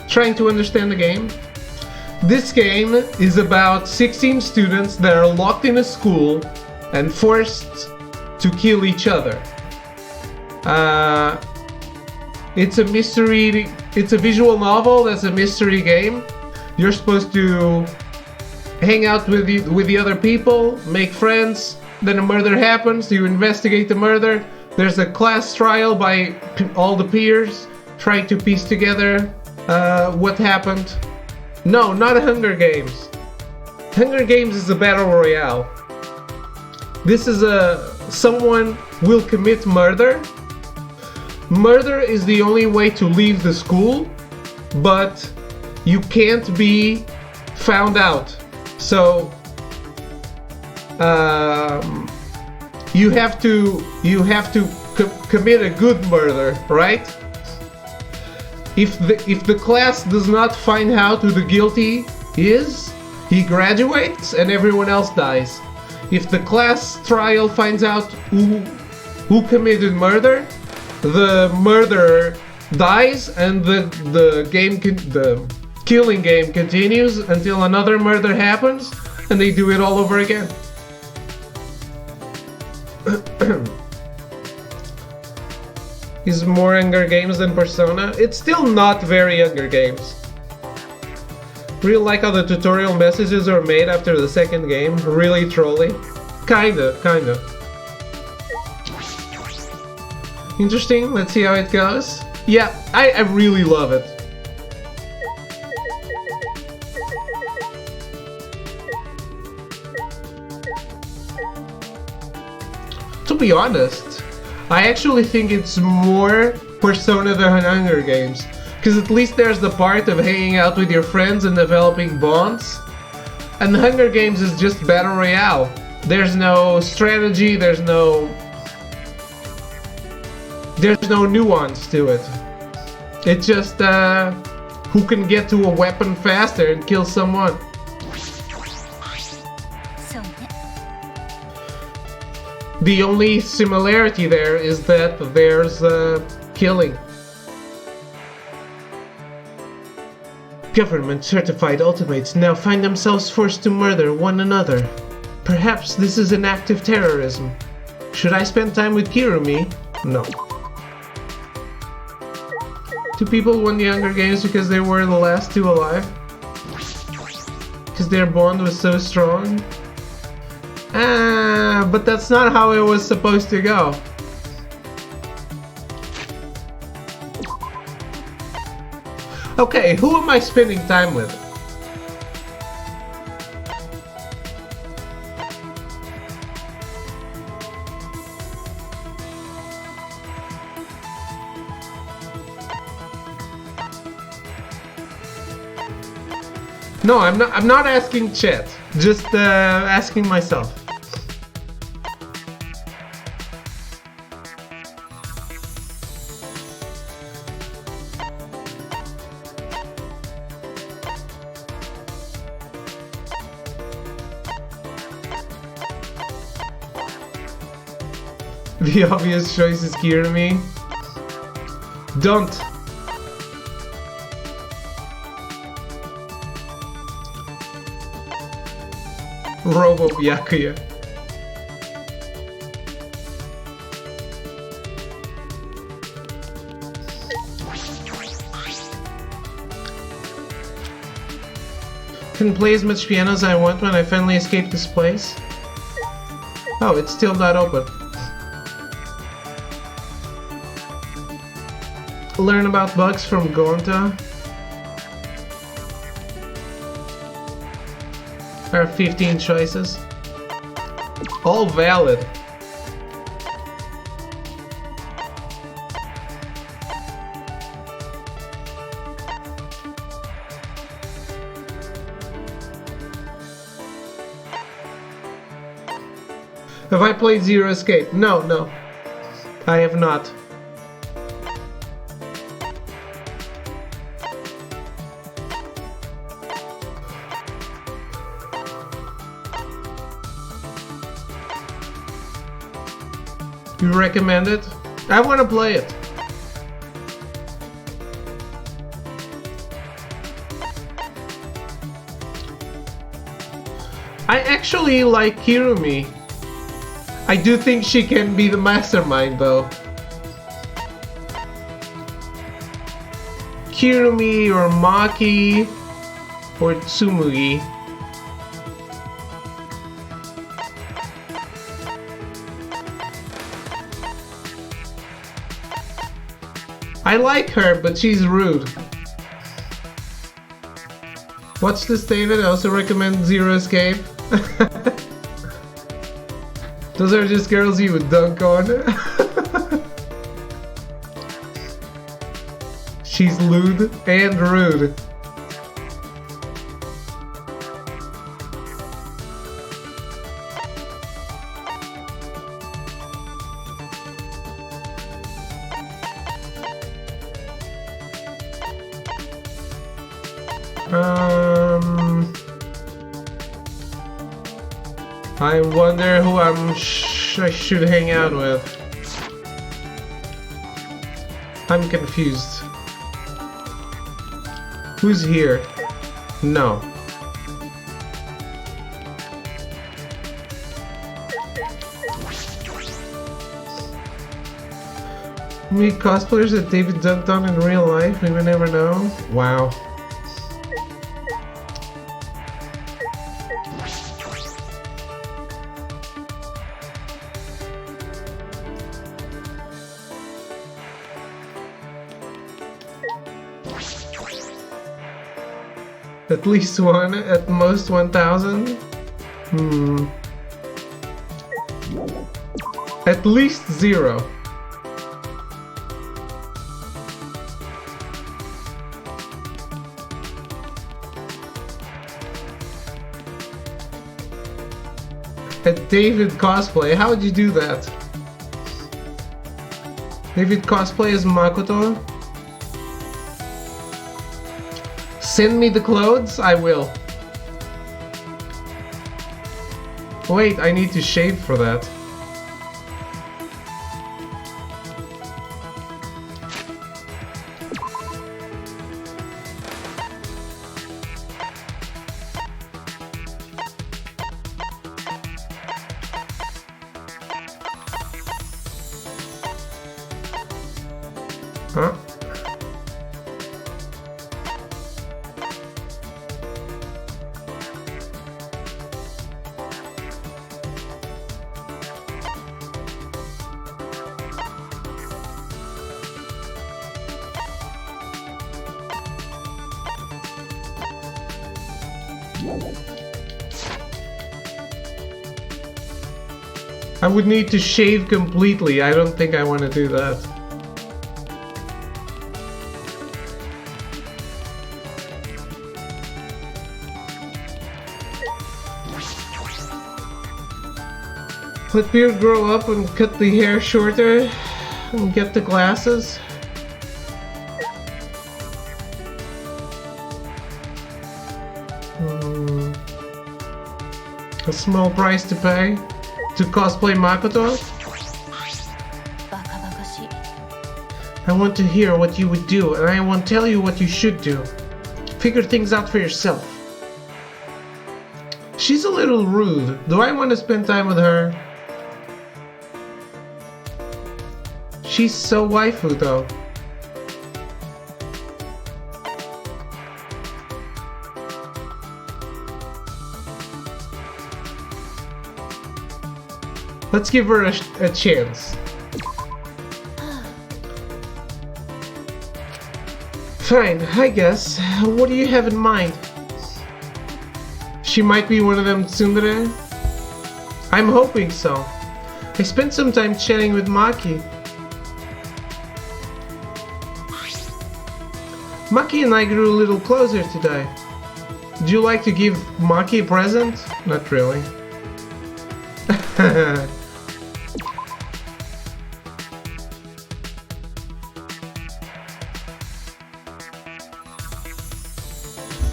Trying to understand the game? This game is about 16 students that are locked in a school and forced to kill each other. It's a mystery, it's a visual novel that's a mystery game. You're supposed to hang out with the other people, make friends, then a murder happens, you investigate the murder. There's a class trial by all the peers, trying to piece together what happened. No, not Hunger Games. Hunger Games is a battle royale. This is someone will commit murder. Murder is the only way to leave the school, but you can't be found out. So you have to commit a good murder, right? If the class does not find out who the guilty is, he graduates and everyone else dies. If the class trial finds out who committed murder, the murderer dies and the killing game continues until another murder happens and they do it all over again. Is more Hunger Games than Persona? It's still not very Hunger Games. Really like how the tutorial messages are made after the second game. Really trolly. Kinda. Interesting, let's see how it goes. Yeah, I really love it. To be honest, I actually think it's more Persona than Hunger Games. Because at least there's the part of hanging out with your friends and developing bonds. And Hunger Games is just Battle Royale. There's no strategy, there's no nuance to it. It's just who can get to a weapon faster and kill someone. The only similarity there is that there's killing. Government-certified ultimates now find themselves forced to murder one another. Perhaps this is an act of terrorism. Should I spend time with Kirumi? No. Two people won the Hunger Games because they were the last two alive? Because their bond was so strong? But that's not how it was supposed to go. Okay, who am I spending time with? No, I'm not asking chat. Just asking myself. The obvious choice is Kirumi. Don't. Robo Byakuya. Can play as much piano as I want when I finally escape this place. Oh, it's still not open. Learn about bugs from Gonta. There are 15 choices. All valid. Have I played Zero Escape? No, no. I have not. You recommend it? I want to play it. I actually like Kirumi. I do think she can be the mastermind though. Kirumi or Maki or Tsumugi. I like her, but she's rude. Watch this, David. I also recommend Zero Escape. Those are just girls you would dunk on. She's lewd and rude. I wonder who I should hang out with. I'm confused. Who's here? No. Meet cosplayers that David dunked on in real life, we would never know. Wow. At least one, at most 1,000? At least 0. At David cosplay, how would you do that? David cosplay as Makoto? Send me the clothes, I will. Wait, I need to shave for that. Huh? I would need to shave completely. I don't think I want to do that. Let beard grow up and cut the hair shorter and get the glasses. A small price to pay to cosplay Makoto. I want to hear what you would do, and I won't tell you what you should do. Figure things out for yourself. She's a little rude. Do I want to spend time with her? She's so waifu though. Let's give her a chance. Fine, I guess. What do you have in mind? She might be one of them tsundere? I'm hoping so. I spent some time chatting with Maki. Maki and I grew a little closer today. Would you like to give Maki a present? Not really.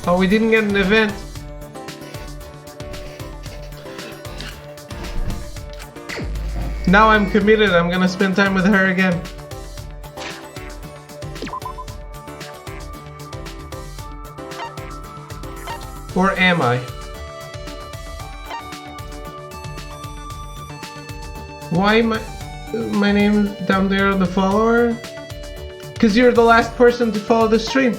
Oh, we didn't get an event. Now I'm committed. I'm gonna spend time with her again. Or am I? Why my name is down there on the follower? Because you're the last person to follow the stream.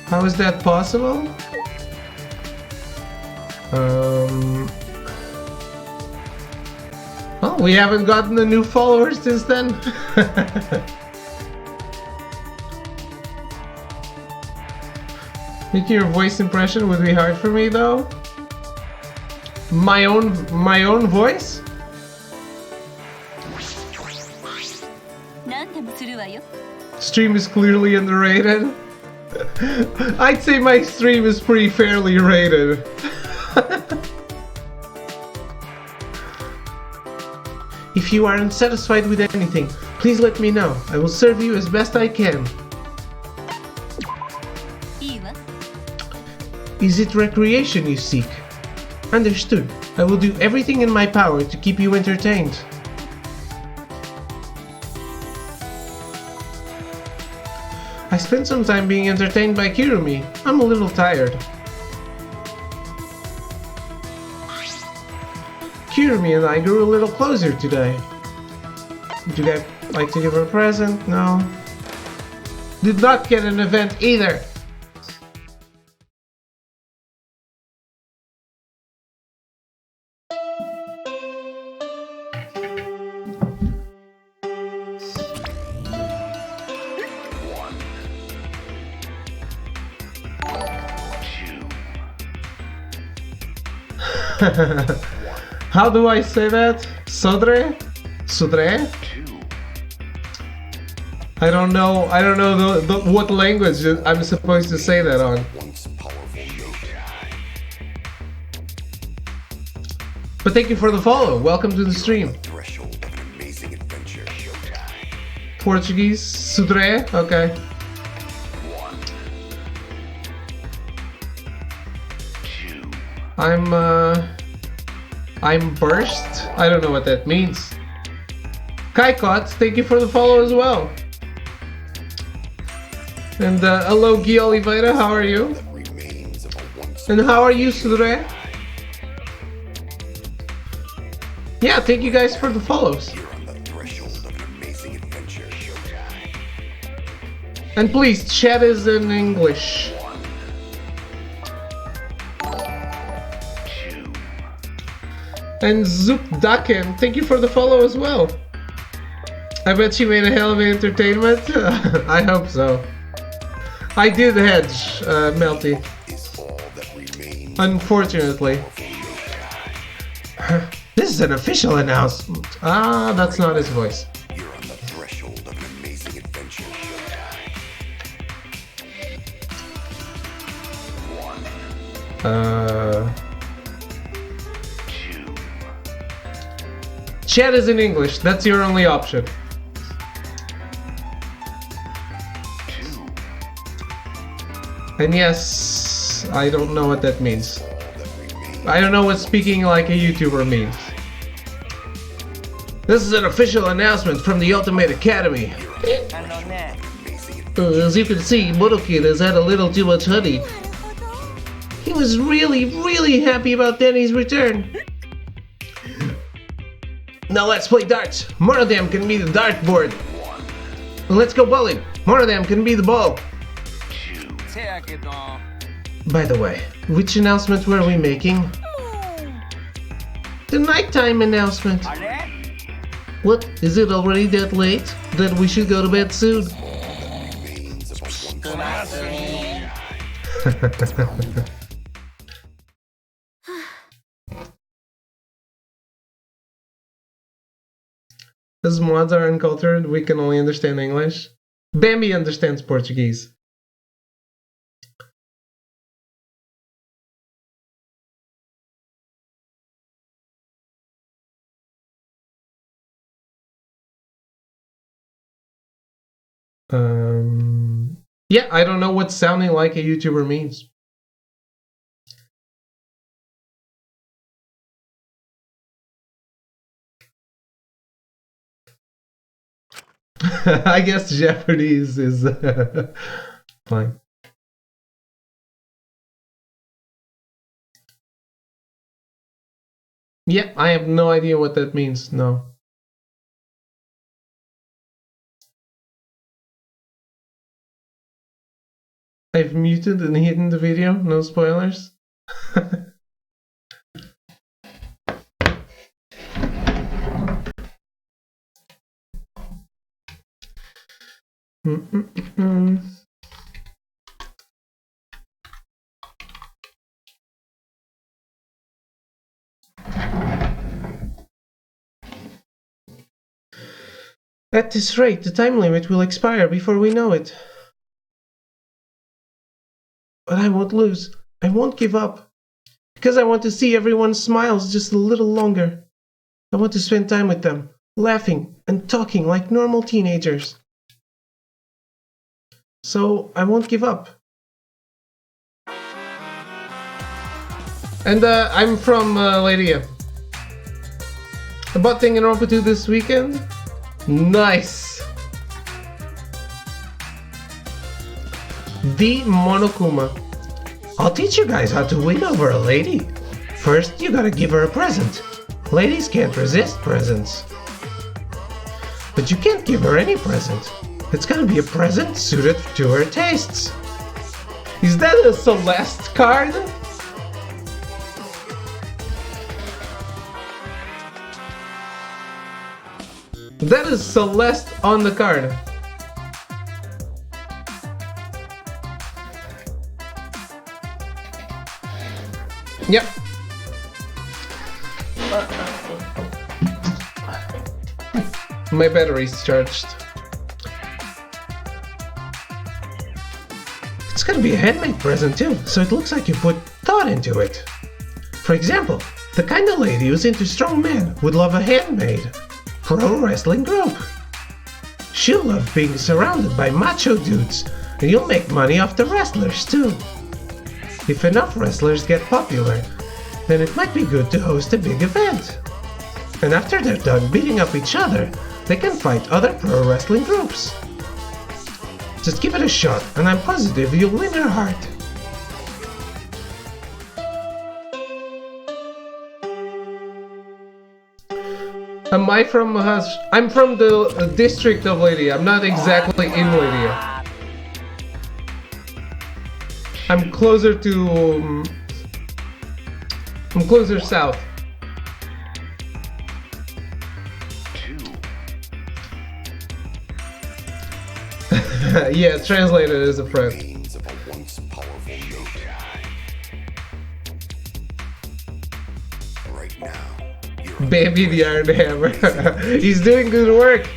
How is that possible? Oh, we haven't gotten the new followers since then. Making your voice impression would be hard for me though. My own voice? Stream is clearly underrated. I'd say my stream is pretty fairly rated. If you are unsatisfied with anything, please let me know. I will serve you as best I can. Is it recreation you seek? Understood. I will do everything in my power to keep you entertained. I spent some time being entertained by Kirumi. I'm a little tired. Kirumi and I grew a little closer today. Would you guys like to give her a present? No. Did not get an event either. How do I say that? Sodre? Sudre? I don't know what language I'm supposed to say that on. But thank you for the follow. Welcome to the stream. Portuguese? Sudre? Okay. I'm burst? I don't know what that means. Kaikot, thank you for the follow as well. And hello Gui Oliveira, how are you? And how are you, Sudre? Yeah, thank you guys for the follows. And please, chat is in English. And Zoop Daken, thank you for the follow as well. I bet she made a hell of an entertainment. I hope so. I did hedge, Melty. Unfortunately. This is an official announcement. Ah, that's not his voice. You're on the threshold of an amazing adventure. Chat is in English, that's your only option. And yes, I don't know what that means. I don't know what speaking like a YouTuber means. This is an official announcement from the Ultimate Academy. As you can see, Monokid has had a little too much honey. He was really happy about Denny's return. Now let's play darts. More of them can be the dartboard. Let's go bowling. More of them can be the ball. By the way, which announcement were we making? The nighttime announcement. What? Is it already that late? That we should go to bed soon? As mods are uncultured, we can only understand English. Bambi understands Portuguese. Yeah, I don't know what sounding like a YouTuber means. I guess Japanese is fine. Yeah, I have no idea what that means, no. I've muted and hidden the video, no spoilers. At this rate, the time limit will expire before we know it. But I won't lose. I won't give up. Because I want to see everyone's smiles just a little longer. I want to spend time with them, laughing and talking like normal teenagers. So I won't give up. And I'm from Leiria. I bought Danganronpa 2 this weekend. Nice! The Monokuma. I'll teach you guys how to win over a lady. First, you gotta give her a present. Ladies can't resist presents. But you can't give her any present. It's gotta be a present suited to her tastes. Is that a Celeste card? That is Celeste on the card. Yep. My battery's charged. It's gonna be a handmade present too, so it looks like you put thought into it. For example, the kind of lady who's into strong men would love a handmade pro wrestling group. She'll love being surrounded by macho dudes, and you'll make money off the wrestlers too. If enough wrestlers get popular, then it might be good to host a big event. And after they're done beating up each other, they can fight other pro wrestling groups. Just give it a shot, and I'm positive you'll win her heart. Am I from I'm from the district of Leiria. I'm not exactly in Leiria. I'm closer to... I'm closer south. Yeah, translated as a friend. Baby the Iron Hammer. He's doing good work.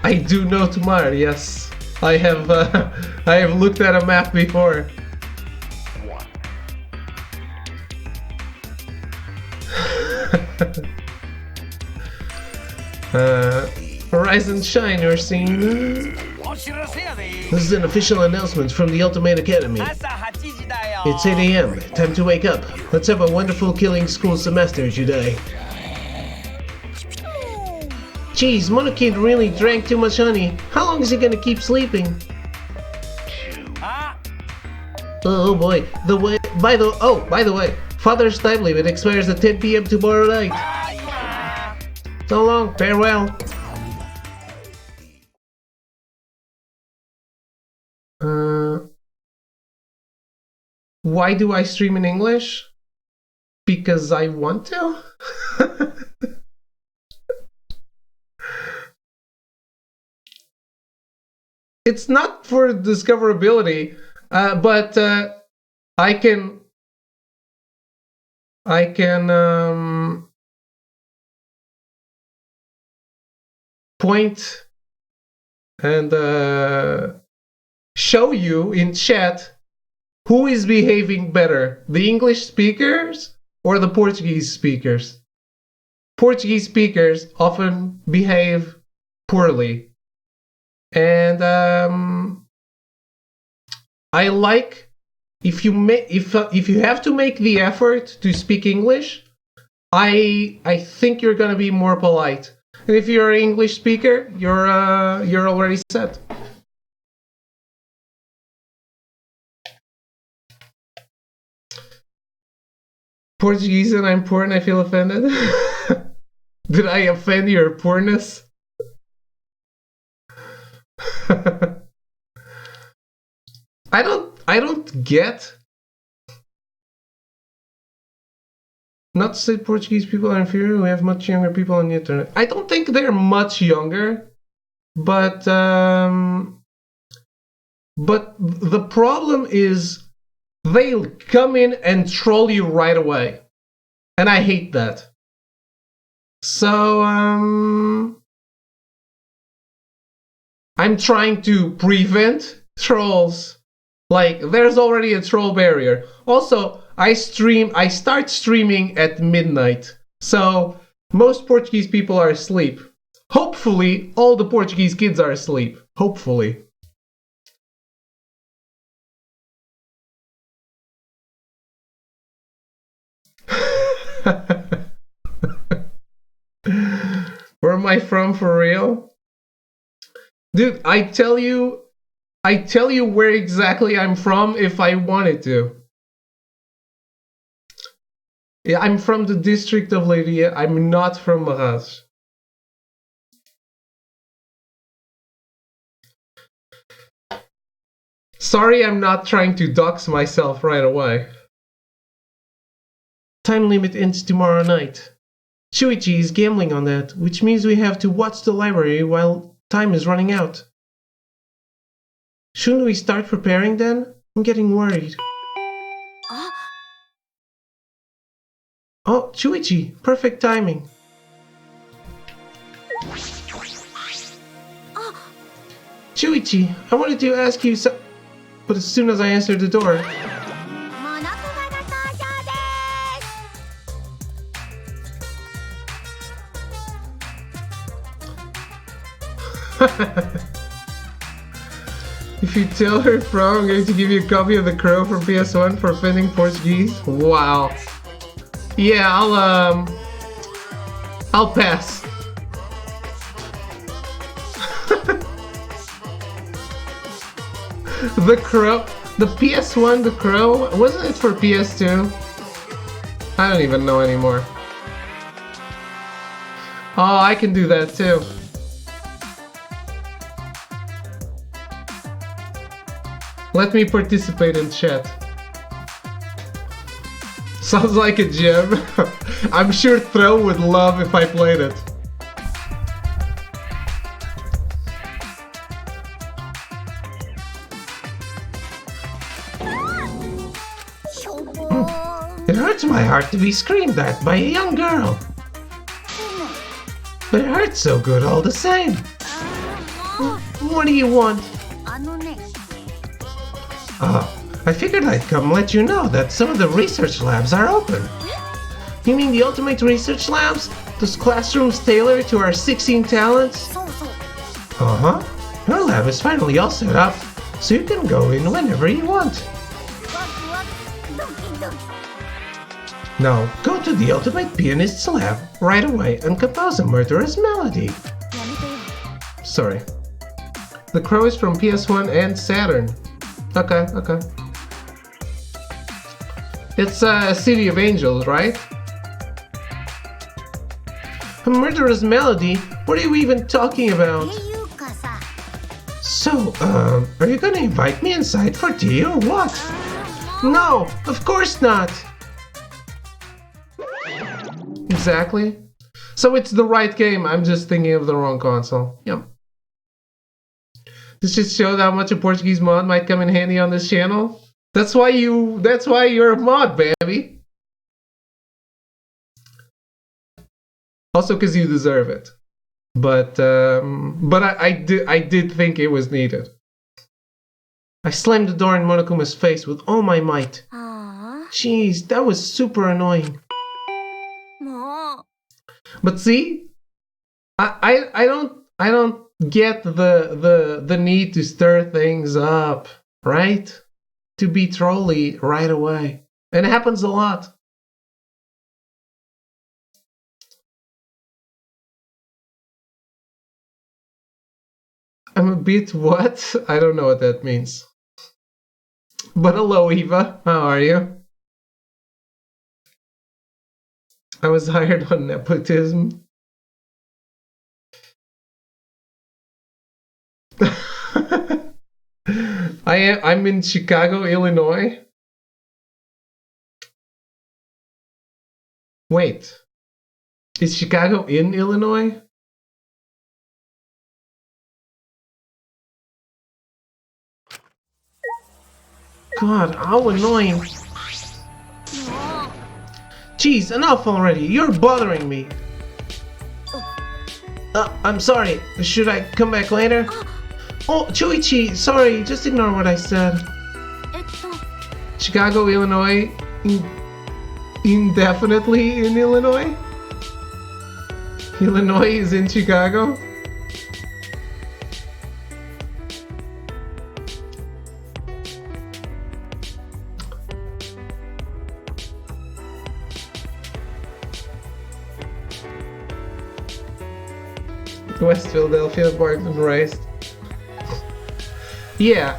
I do know Tamar, yes. I have looked at a map before. Horizon Shine, you're seeing. This is an official announcement from the Ultimate Academy. It's 8 a.m. Time to wake up. Let's have a wonderful killing school semester today. Geez, Monokid really drank too much honey. How long is he gonna keep sleeping? Oh boy. By the way, Father's time limit expires at 10 p.m. tomorrow night. So long, farewell. Why do I stream in English? Because I want to? It's not for discoverability, but I can point and show you in chat who is behaving better, the English speakers or the Portuguese speakers. Portuguese speakers often behave poorly. And I like if you have to make the effort to speak English, I think you're gonna be more polite. And if you're an English speaker, you're already set. Portuguese and I'm poor and I feel offended. Did I offend your poorness? I don't get. Not to say Portuguese people are inferior, we have much younger people on the internet. I don't think they're much younger, but the problem is they'll come in and troll you right away. And I hate that. So I'm trying to prevent trolls. Like, there's already a troll barrier. Also, I start streaming at midnight. So, most Portuguese people are asleep. Hopefully, all the Portuguese kids are asleep. Hopefully. Where am I from for real? Dude, I tell you where exactly I'm from if I wanted to. Yeah, I'm from the district of Leiria. I'm not from Maras. Sorry, I'm not trying to dox myself right away. Time limit ends tomorrow night. Shuichi is gambling on that, which means we have to watch the library while time is running out. Shouldn't we start preparing then? I'm getting worried. Oh, Shuichi, perfect timing. Shuichi, I wanted to ask you so... But as soon as I answered the door... If you tell her from, I'm going to give you a copy of The Crow from PS1 for offending Portuguese. Wow. Yeah, I'll pass. The Crow, the PS1, The Crow, wasn't it for PS2? I don't even know anymore. Oh, I can do that too. Let me participate in chat. Sounds like a gem. I'm sure Throw would love if I played it. It hurts my heart to be screamed at by a young girl. But it hurts so good all the same. What do you want? I figured I'd come let you know that some of the research labs are open. You mean the Ultimate Research Labs? Those classrooms tailored to our 16 talents? Uh-huh. Our lab is finally all set up, so you can go in whenever you want. ワクワクドキドキ Now, go to the Ultimate Pianist's lab right away and compose a murderous melody. やめてよ Sorry. The Crow is from PS1 and Saturn. Okay, okay. It's City of Angels, right? A murderous melody? What are you even talking っ about? ていうかさ So, are you gonna invite me inside for tea or what? No, of course not! Exactly. So it's the right game, I'm just thinking of the wrong console. Yep. This just showed how much a Portuguese mod might come in handy on this channel. That's why you're a mod, baby. Also because you deserve it. But I did think it was needed. I slammed the door in Monokuma's face with all my might. あ Jeez, that was super annoying. あもう But see, I don't get the need to stir things up, right? To be trolly right away. And it happens a lot. I'm a bit what? I don't know what that means. But hello, Eva. How are you? I was hired on nepotism. I'm in Chicago, Illinois. Wait. Is Chicago in Illinois? God, how annoying. もう Jeez, enough already. You're bothering me. I'm sorry. Should I come back later? Oh, Chuichi, sorry. Just ignore what I said. えっと Chicago, Illinois. Indefinitely in Illinois? Illinois is in Chicago? West Philadelphia, born and raised. Yeah,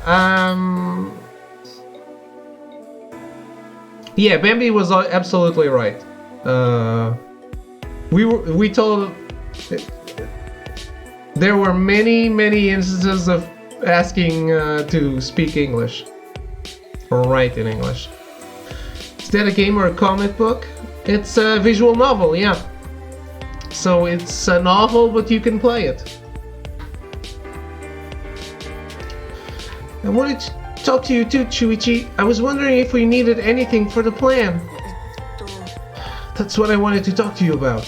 yeah, Bambi was absolutely right. We told there were many instances of asking to speak English or write in English. Is that a game or a comic book? It's a visual novel, yeah. So it's a novel, but you can play it. I wanted to talk to you too, Chuichi. I was wondering if we needed anything for the plan. えっと That's what I wanted to talk to you about.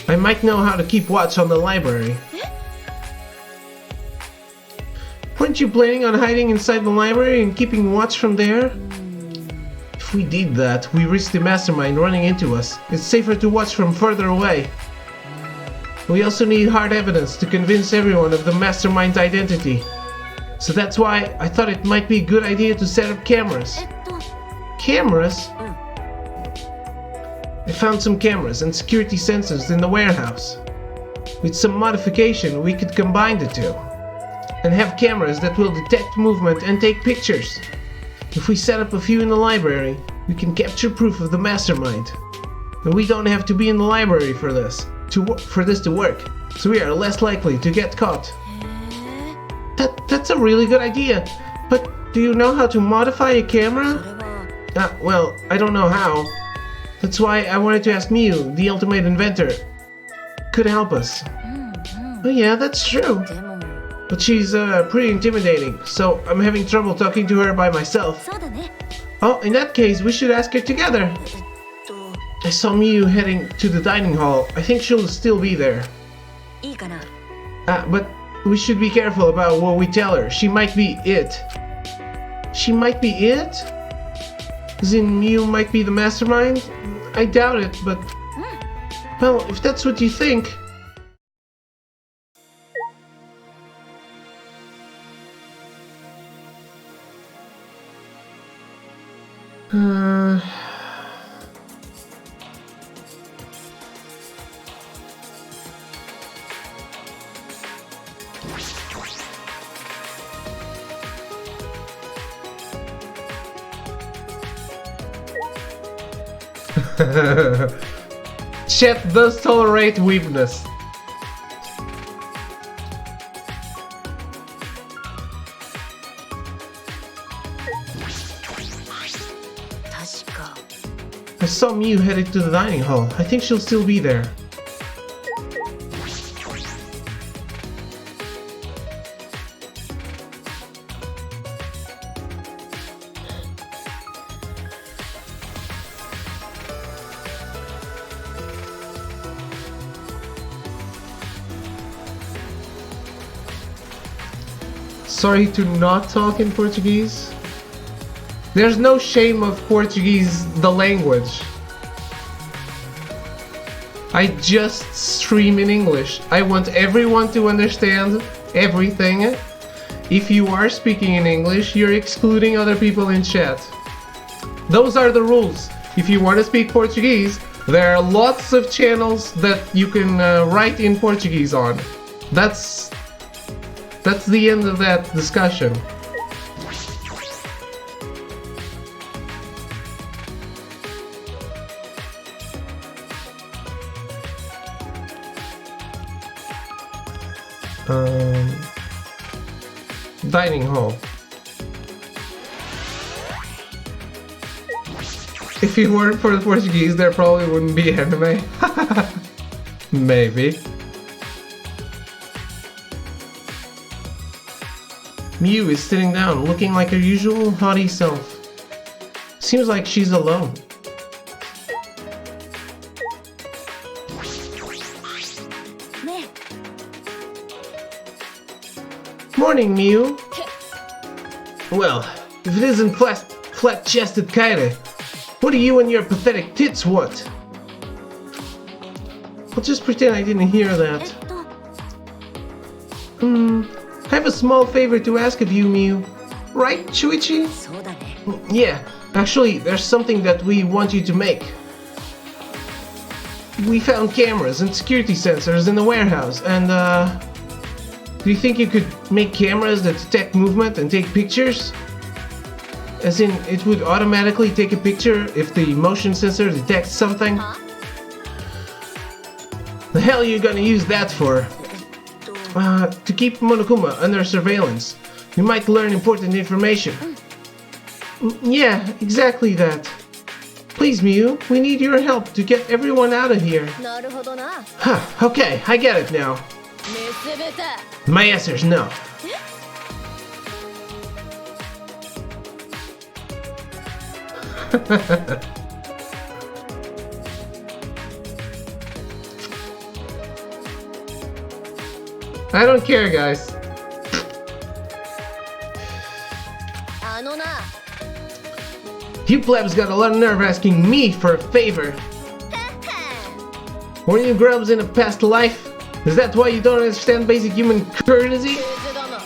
I might know how to keep watch on the library. Weren't you planning on hiding inside the library and keeping watch from there? If we did that, we risk the mastermind running into us. It's safer to watch from further away. We also need hard evidence to convince everyone of the mastermind's identity. So that's why I thought it might be a good idea to set up cameras. えっと Cameras? I found some cameras and security sensors in the warehouse. With some modification, we could combine the two. And have cameras that will detect movement and take pictures. If we set up a few in the library, we can capture proof of the mastermind. And we don't have to be in the library for this to work, so we are less likely to get caught. へえ That's a really good idea. But do you know how to modify a そ camera? れは Well, I don't know how. That's why I wanted to ask Miu, the ultimate inventor, could help us. うんうん Oh yeah, that's true. でも But she's pretty intimidating, so I'm having trouble talking to her by myself. そうだね Oh, in that case, we should ask her together. えっと I saw Miu heading to the dining hall. I think she'll still be there. いいかな But we should be careful about what we tell her. She might be it. She might be it? As in, Miu might be the mastermind? I doubt it, but... Well, if that's what you think... Uh, Chet does tolerate weakness. 確か I saw Mew headed to the dining hall. I think she'll still be there. Sorry to not talk in Portuguese. There's no shame of Portuguese, the language. I just stream in English. I want everyone to understand everything. If you are speaking in English, you're excluding other people in chat. Those are the rules. If you want to speak Portuguese, there are lots of channels that you can write in Portuguese on. That's the end of that discussion. Dining hall. If it weren't for the Portuguese, there probably wouldn't be anime. Maybe. Mew is sitting down, looking like her usual haughty self. Seems like she's alone. Morning, Mew. Well, if it isn't flat-chested Kairi, what do you and your pathetic tits want? I'll just pretend I didn't hear that. I have a small favor to ask of you, Mew. Right, Shuichi? そうだね Yeah, actually, there's something that we want you to make. We found cameras and security sensors in the warehouse, and do you think you could make cameras that detect movement and take pictures? As in, it would automatically take a picture if the motion sensor detects something? The hell are you gonna use that for? To keep Monokuma under surveillance. You might learn important information. Yeah, exactly that. Please, Mew, we need your help to get everyone out of here. なるほどな Huh, okay, I get it now. 結べた My answer is no. I don't care, guys. あのな You plebs got a lot of nerve asking me for a favor. Were you grubs in a past life? Is that why you don't understand basic human courtesy? クズども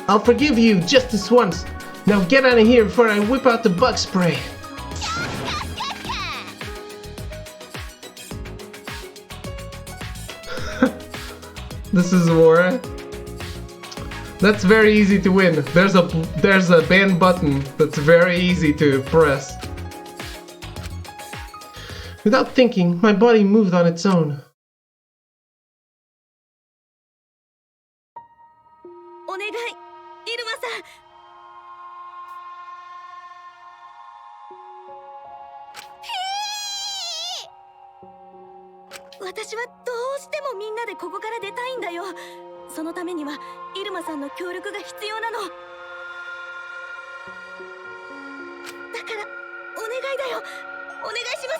I'll forgive you just this once. Now get out of here before I whip out the bug spray. This is war. That's very easy to win. There's a ban button that's very easy to press. Without thinking, my body moved on its own. お願いイルマさん私はどうしてもみんなでここから出たいんだよそのためにはイルマさんの協力が必要なのだからお願いだよお願いしま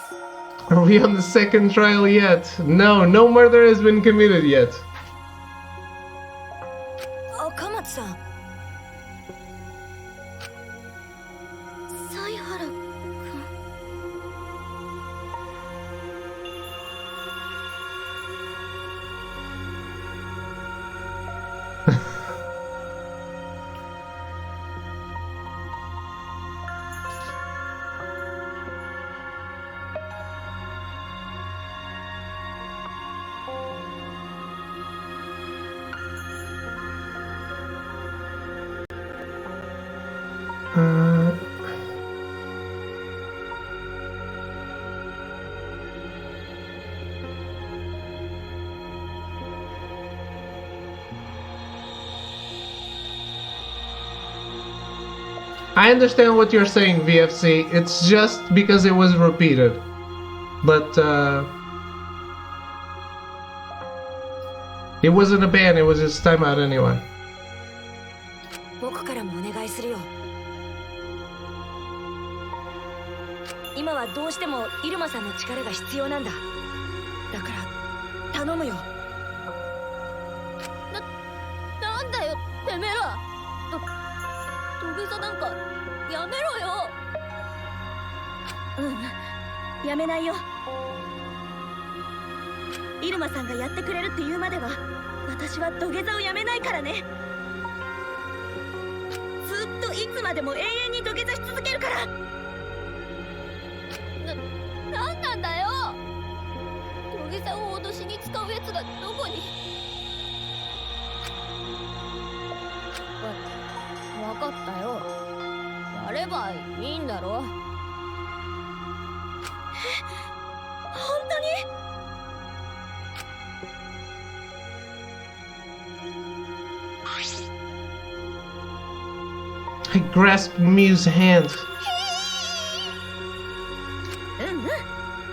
す Are we on the second trial yet? No, no murder has been committed yet. 赤松さん犀原君 Uh, I understand what you're saying, VFC. It's just because it was repeated. But, it wasn't a ban, it was his timeout anyway. 僕からもお願いするよ。今はどうしてもイルマさんの力が必要なんだ。だから頼むよ。なんだよてめえら。土下座なんかやめろよ。やめないよ。イルマさんがやってくれるって言うまでは私は土下座をやめないからね。ずっといつまでも永遠に土下座し続けるから。なんなんだよ。土下座を脅しに使うやつがどこに。わかったよ。やればいいんだろ。本当にI grasped Miu's hand.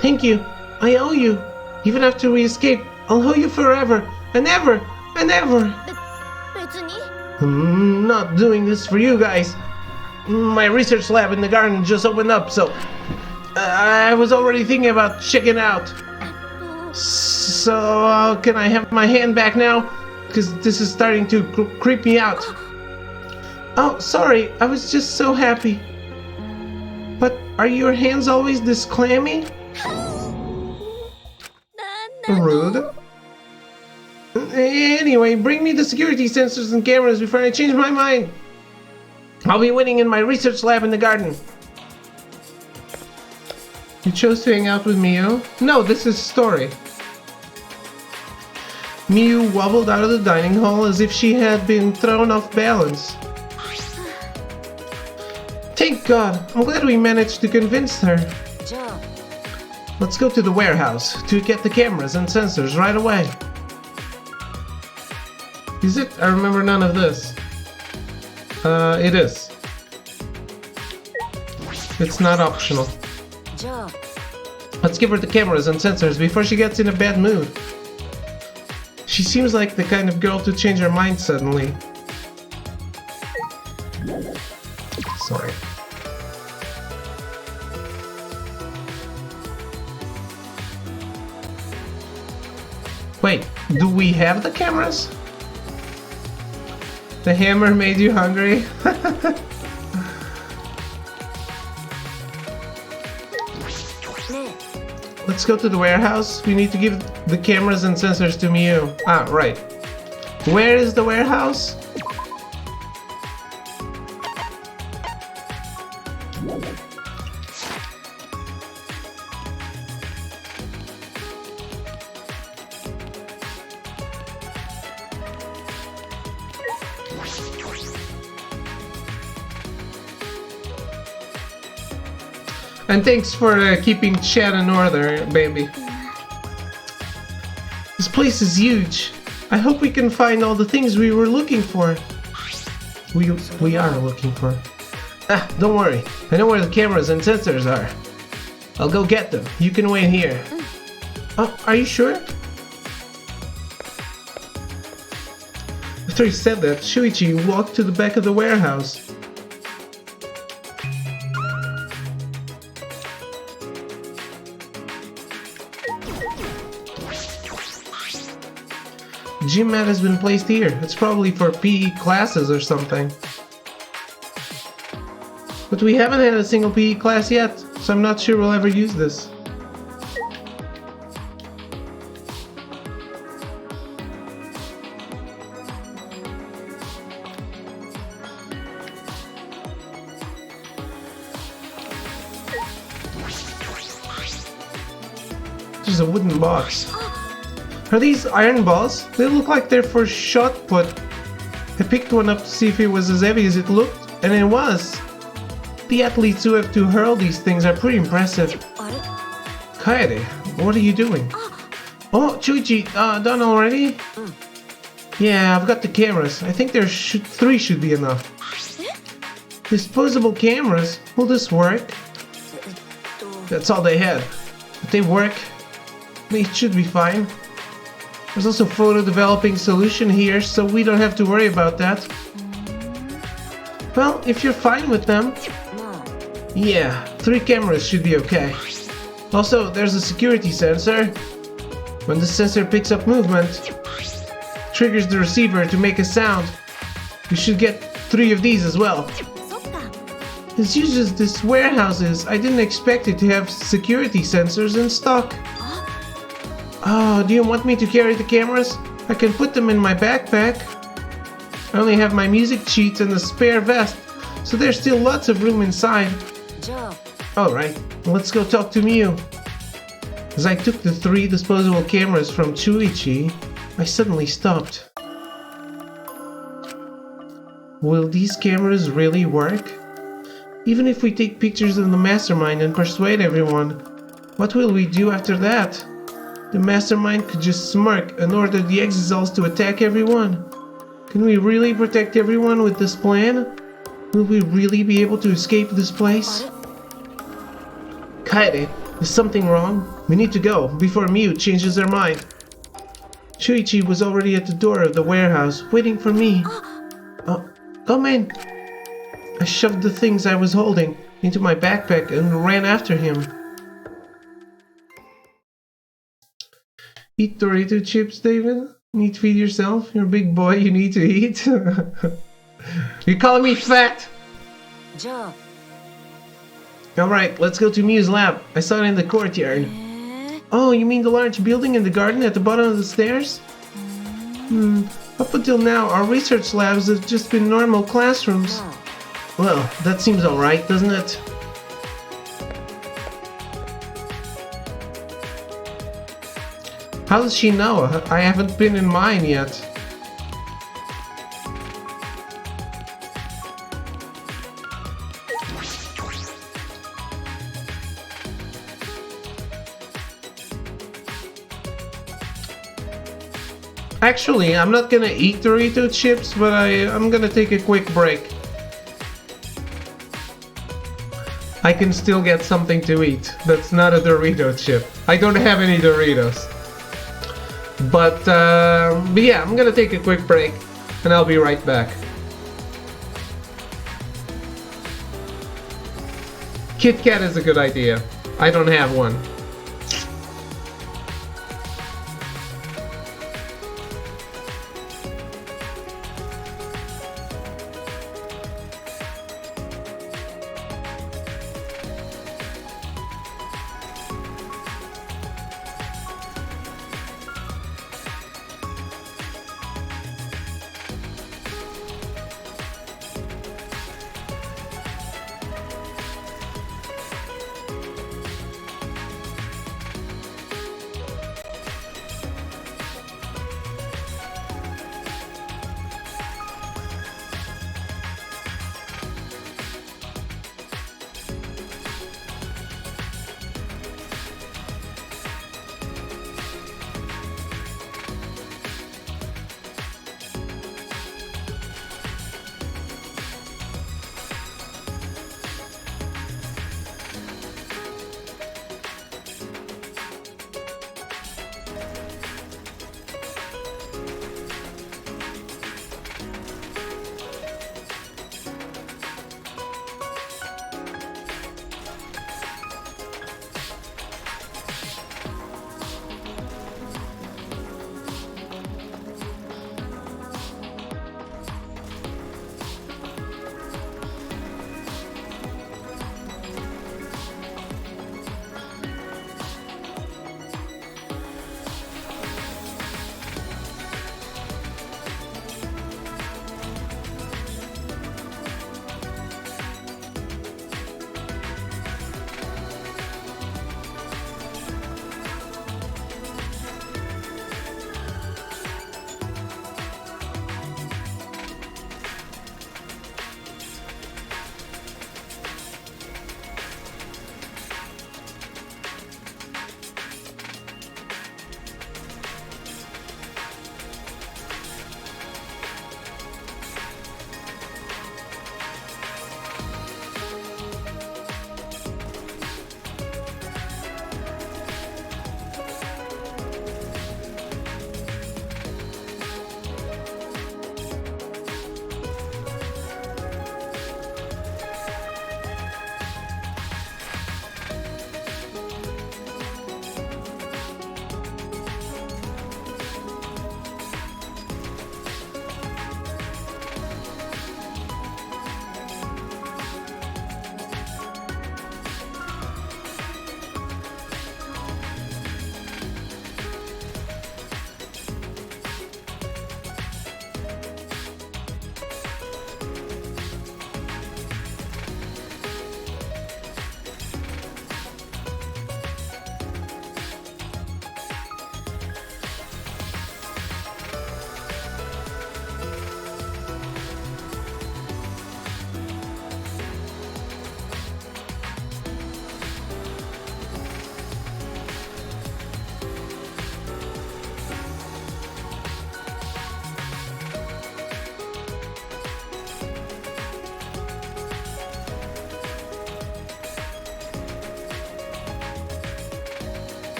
Thank you. I owe you. Even after we escape, I'll owe you forever and ever and ever. 別に。I'm not doing this for you guys. My research lab in the garden just opened up, so I was already thinking about checking out. So can I have my hand back now? Because this is starting to creep me out. Oh, sorry. I was just so happy. But are your hands always this clammy? Rude. Anyway, bring me the security sensors and cameras before I change my mind. I'll be waiting in my research lab in the garden. You chose to hang out with Miu? No, this is story. Miu wobbled out of the dining hall as if she had been thrown off balance. Thank God! I'm glad we managed to convince her. じゃあ Let's go to the warehouse to get the cameras and sensors right away. Is it? I remember none of this. It is. It's not optional. じゃあ Let's give her the cameras and sensors before she gets in a bad mood. She seems like the kind of girl to change her mind suddenly. Sorry. Wait, do we have the cameras? The hammer made you hungry? Let's go to the warehouse. We need to give the cameras and sensors to Miu. Ah, right. Where is the warehouse? And thanks for keeping chat in order, baby. This place is huge. I hope we can find all the things we were looking for. We are looking for. Ah, don't worry. I know where the cameras and sensors are. I'll go get them. You can wait here. Oh, are you sure? After he said that, Shuichi walked to the back of the warehouse. Gym mat has been placed here. It's probably for PE classes or something. But we haven't had a single PE class yet, so I'm not sure we'll ever use this. There's a wooden box. Are these iron balls? They look like they're for shot put. I picked one up to see if it was as heavy as it looked, and it was. The athletes who have to hurl these things are pretty impressive. あれ Kaede, what are you doing? Oh, Chuichi, done already? Yeah, I've got the cameras. I think three should be enough. Disposable cameras? Will this work? That's all they had. But they work. It should be fine. There's also photo developing solution here, so we don't have to worry about that. Well, if you're fine with them. Yeah, 3 cameras should be okay. Also, there's a security sensor. When the sensor picks up movement, triggers the receiver to make a sound. We should get 3 of these as well. そっか As uses this warehouses, I didn't expect it to have security sensors in stock. Oh, do you want me to carry the cameras? I can put them in my backpack. I only have my music sheets and a spare vest, so there's still lots of room inside. じゃあ Alright, let's go talk to Miu. As I took the 3 disposable cameras from Chuichi, I suddenly stopped. Will these cameras really work? Even if we take pictures of the mastermind and persuade everyone, what will we do after that? The mastermind could just smirk and order the Exisals to attack everyone. Can we really protect everyone with this plan? Will we really be able to escape this place? Kaede, is something wrong? We need to go before Miu changes her mind. Chuichi was already at the door of the warehouse, waiting for me. Oh, come in. I shoved the things I was holding into my backpack and ran after him. Eat Dorito chips, David? Need to feed yourself? You're a big boy, you need to eat. You calling me fat? じゃあ Alright, let's go to Miu's lab. I saw it in the courtyard. Oh, you mean the large building in the garden at the bottom of the stairs? Up until now, our research labs have just been normal classrooms. Well, that seems alright, doesn't it? How does she know? I haven't been in mine yet. Actually, I'm not gonna eat Dorito chips, but I'm gonna take a quick break. I can still get something to eat. That's not a Dorito chip. I don't have any Doritos. But yeah, I'm gonna take a quick break and I'll be right back. Kit Kat is a good idea. I don't have one.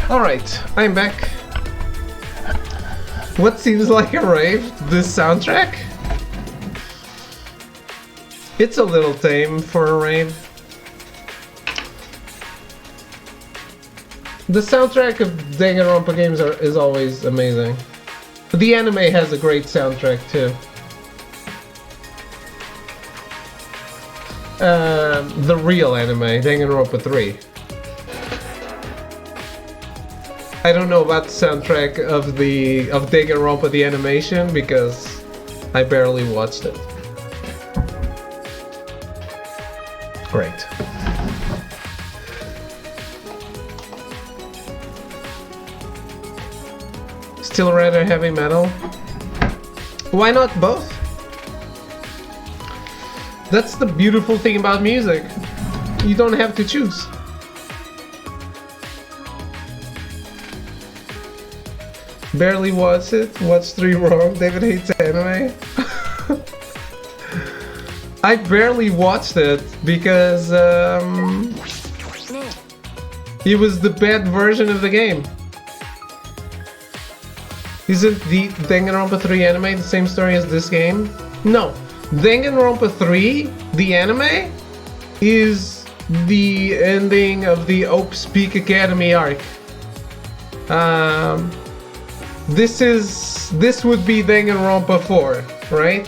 Alright, I'm back. What seems like a rave? This soundtrack? It's a little tame for a rave. The soundtrack of Danganronpa games is always amazing. The anime has a great soundtrack too. The real anime, Danganronpa 3. I don't know about the soundtrack of Danganronpa the animation because I barely watched it. Great. Still rather heavy metal? Why not both? That's the beautiful thing about music. You don't have to choose. Barely watched it. What's 3 wrong? David hates anime. I barely watched it because it was the bad version of the game. Isn't the Danganronpa 3 anime the same story as this game? No. Danganronpa 3, the anime, is the ending of the Oaks Peak Academy arc. This would be Danganronpa 4, right?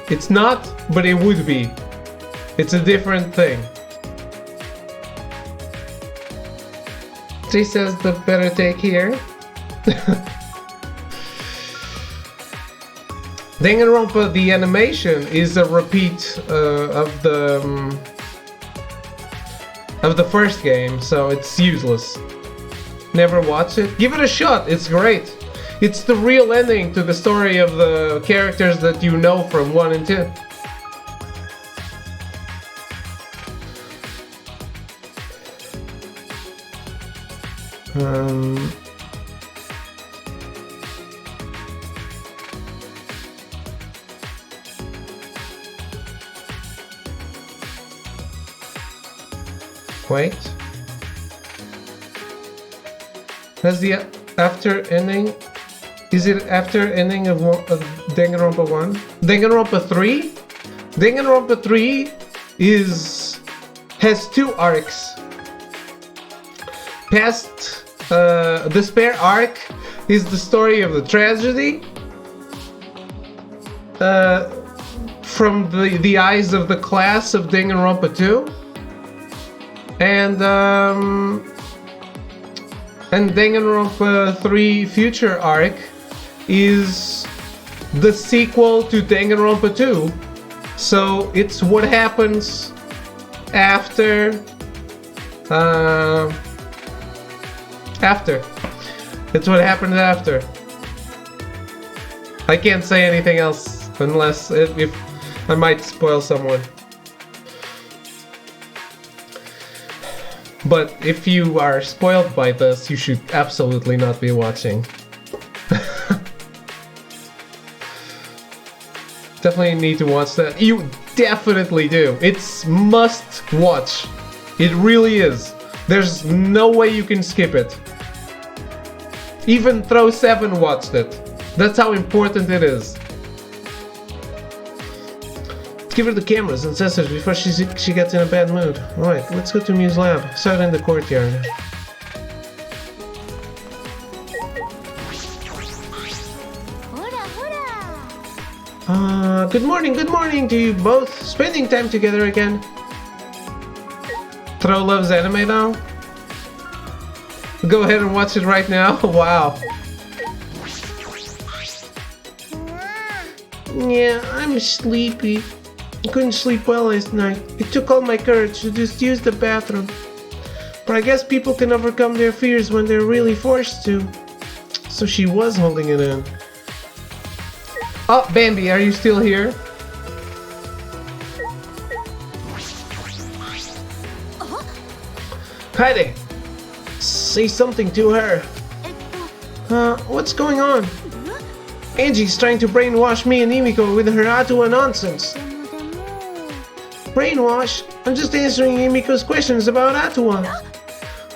It's not, but it would be. It's a different thing. Jay says the better take here. Danganronpa the animation is a repeat of the first game, so it's useless. Never watch it. Give it a shot. It's great. It's the real ending to the story of the characters that you know from 1 and 2. Wait. Has the after ending? Is it after ending of Danganronpa 1? Danganronpa 3? Danganronpa 3 has 2 arcs. Past Despair arc is the story of the tragedy from the eyes of the class of Danganronpa 2. And Danganronpa 3 Future Arc is the sequel to Danganronpa 2. So it's what happens after. It's what happened after. I can't say anything else unless if I might spoil someone. But if you are spoiled by this, you should absolutely not be watching. Definitely need to watch that. You definitely do. It's must watch. It really is. There's no way you can skip it. Even Throw7 watched it. That's how important it is. Give her the cameras and sensors before she gets in a bad mood. Alright, let's go to Muse Lab. Start in the courtyard. Good morning to you both. Spending time together again. Throw loves anime now. Go ahead and watch it right now. Wow. Yeah, I'm sleepy. I couldn't sleep well last night. It took all my courage to just use the bathroom. But I guess people can overcome their fears when they're really forced to. So she was holding it in. Oh, Bambi, are you still here? Heidi, say something to her. What's going on? Angie's trying to brainwash me and Emiko with her Atua nonsense. Brainwash? I'm just answering Emiko's questions about Atua.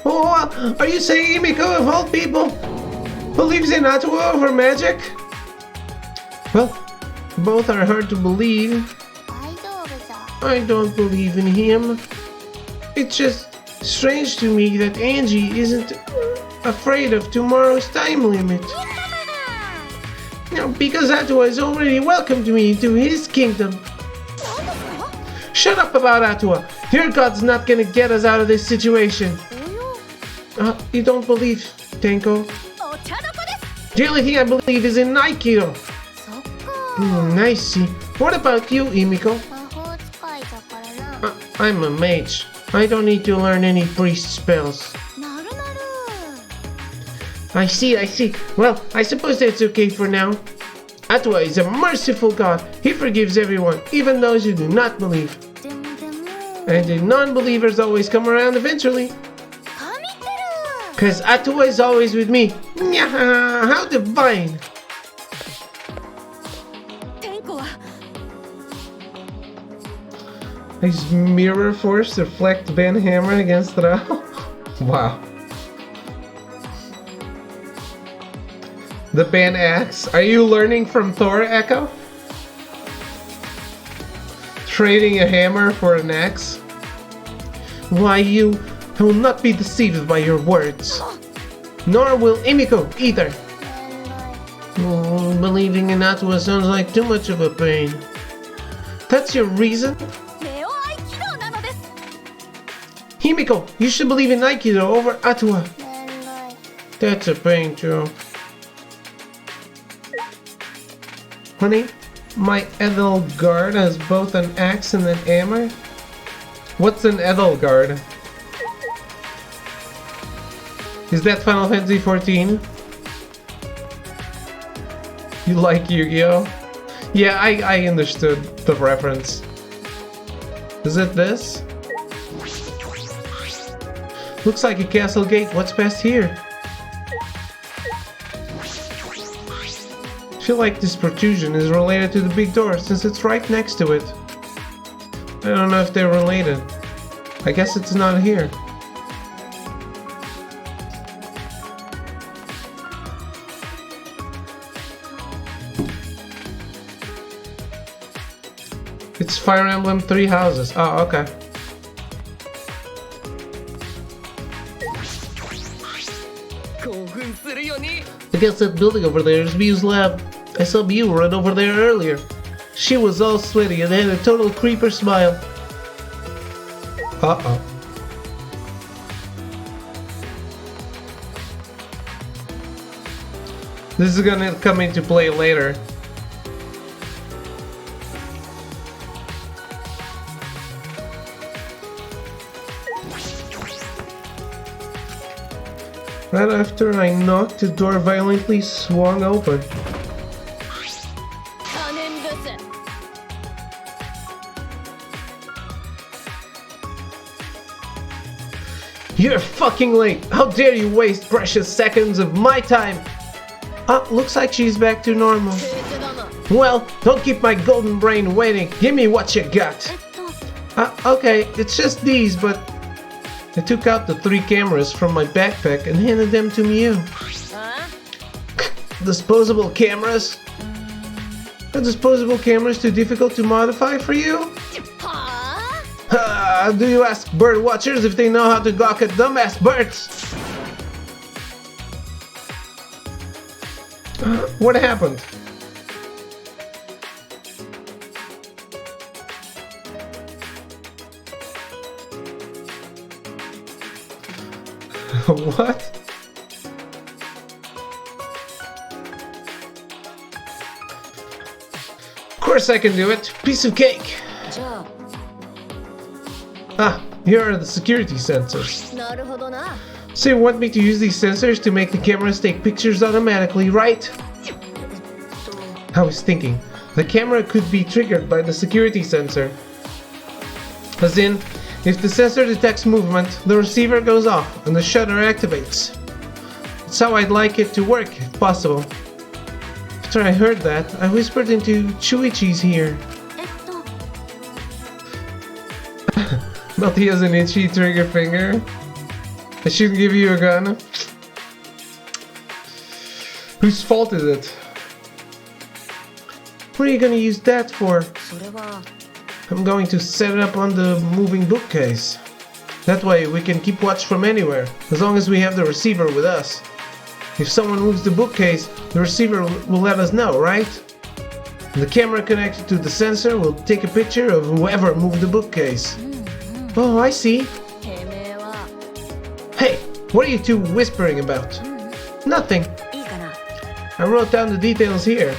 Oh, are you saying Emiko of all people believes in Atua over magic? Well, both are hard to believe. I don't believe in him. It's just strange to me that Angie isn't afraid of tomorrow's time limit. Because Atua has already welcomed me into his kingdom. Shut up about Atua. Your god's not gonna get us out of this situation. You don't believe, Tenko? The only thing I believe is in Aikido. I see. What about you, Emiko? I'm a mage. I don't need to learn any priest spells. I see. Well, I suppose that's okay for now. Atua is a merciful god. He forgives everyone, even those who do not believe. And the non-believers always come around eventually. Cause Atua is always with me. How divine! His mirror force reflect Van Hammer against Ra. Wow. The band axe. Are you learning from Thor, Echo? Trading a hammer for an axe? Why, you will not be deceived by your words. Nor will Emiko either. Believing in Atua sounds like too much of a pain. That's your reason? Himiko, you should believe in Aikido over Atua. That's a pain too. Honey, my Edelgard has both an axe and an hammer. What's an Edelgard? Is that Final Fantasy 14? You like Yu-Gi-Oh? Yeah, I understood the reference. Is it this? Looks like a castle gate. What's past here? I feel like this protrusion is related to the big door since it's right next to it. I don't know if they're related. I guess it's not here. It's Fire Emblem Three Houses. Oh, okay. I guess that building over there is Miu's lab. I saw Miu run over there earlier. She was all sweaty and had a total creeper smile. Uh-oh. This is gonna come into play later. Right after I knocked, the door violently swung open. You're fucking late! How dare you waste precious seconds of my time! Looks like she's back to normal. Well, don't keep my golden brain waiting. Give me what you got. Okay, it's just these, but I took out the 3 cameras from my backpack and handed them to Miu. Disposable cameras? Are disposable cameras too difficult to modify for you? Do you ask bird watchers if they know how to gawk at dumbass birds? What happened? What? Of course I can do it. Piece of cake. Here are the security sensors. So you want me to use these sensors to make the cameras take pictures automatically, right? I was thinking, the camera could be triggered by the security sensor. As in, if the sensor detects movement, the receiver goes off and the shutter activates. That's how I'd like it to work, if possible. After I heard that, I whispered into Chuichi's ear. But he has an itchy trigger finger. I shouldn't give you a gun. Whose fault is it? What are you gonna use that for? それは I'm going to set it up on the moving bookcase. That way we can keep watch from anywhere, as long as we have the receiver with us. If someone moves the bookcase, the receiver will let us know, right? The camera connected to the sensor will take a picture of whoever moved the bookcase. Oh, I see. てめえは Hey, what are you two whispering about? Nothing. いいかな I wrote down the details here.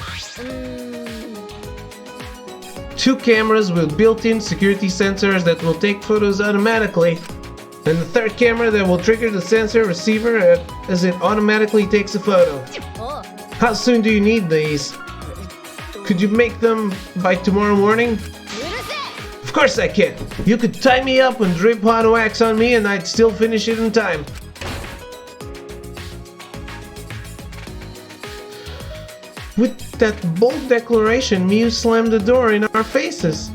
2 cameras with built-in security sensors that will take photos automatically. And the 3rd camera that will trigger the sensor receiver as it automatically takes a photo. おう How soon do you need these? Could you make them by tomorrow morning? うるせ Of course I can. You could tie me up and drip hot wax on me and I'd still finish it in time. With that bold declaration, Miu slammed the door in our faces.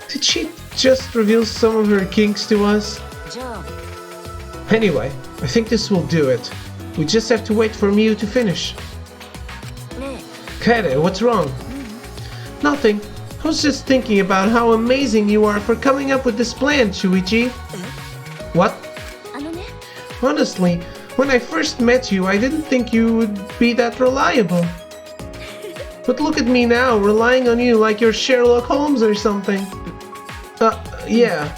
Did she just reveal some of her kinks to us? じゃあ Anyway, I think this will do it. We just have to wait for Miu to finish. ね Kaede, what's wrong? Nothing. I was just thinking about how amazing you are for coming up with this plan, Shuichi. What? えあのね Honestly, when I first met you, I didn't think you would be that reliable. But look at me now, relying on you like you're Sherlock Holmes or something. Yeah.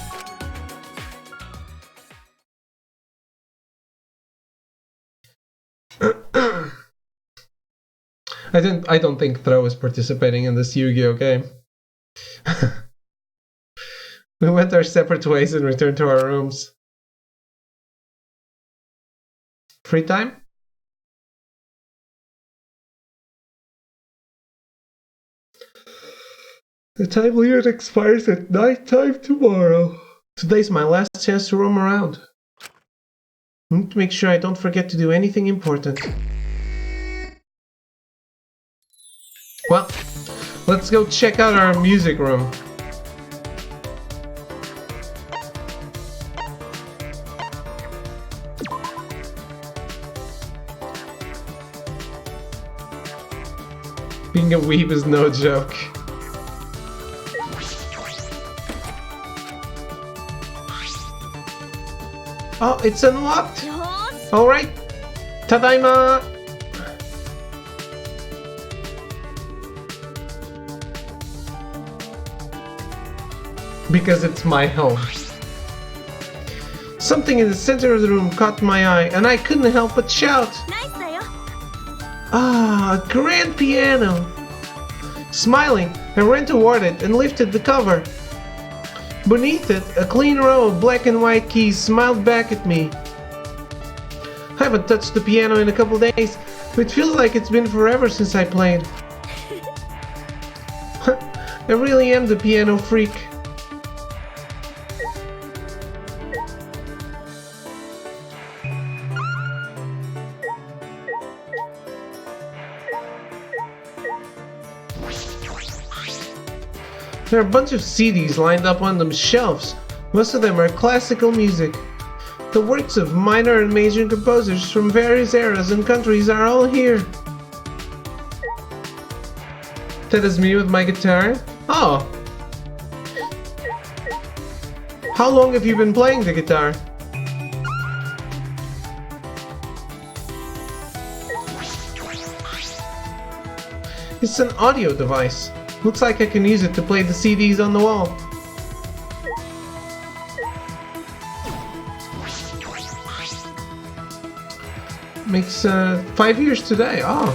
I don't think Throw is participating in this Yu-Gi-Oh game. We went our separate ways and returned to our rooms. Free time? The time limit expires at night time tomorrow. Today's my last chance to roam around. I need to make sure I don't forget to do anything important. Well, let's go check out our music room. Being a weeb is no joke. Oh, it's unlocked! よーし Alright! Tadaima! Because it's my home. Something in the center of the room caught my eye, and I couldn't help but shout. ナイスだよ Ah, a grand piano! Smiling, I ran toward it and lifted the cover. Beneath it, a clean row of black and white keys smiled back at me. I haven't touched the piano in a couple days, but it feels like it's been forever since I played. I really am the piano freak. There are a bunch of CDs lined up on the shelves. Most of them are classical music. The works of minor and major composers from various eras and countries are all here. That is me with my guitar? Oh. How long have you been playing the guitar? It's an audio device. Looks like I can use it to play the CDs on the wall. Makes 5 years today. Oh.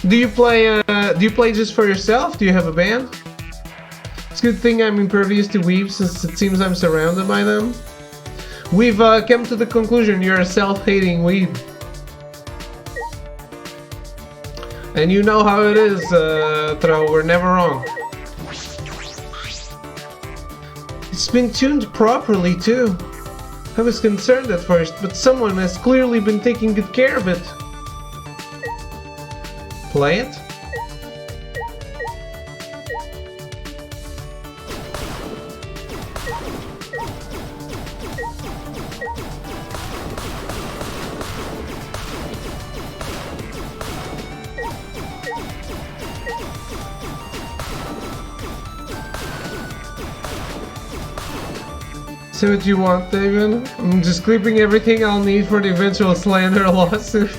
Do you play just for yourself? Do you have a band? It's a good thing I'm impervious to weebs since it seems I'm surrounded by them. We've come to the conclusion you're a self-hating weeb. And you know how it is, Throw, we're never wrong. It's been tuned properly too. I was concerned at first, but someone has clearly been taking good care of it. Play it? Say what you want, David. I'm just clipping everything I'll need for the eventual slander lawsuit.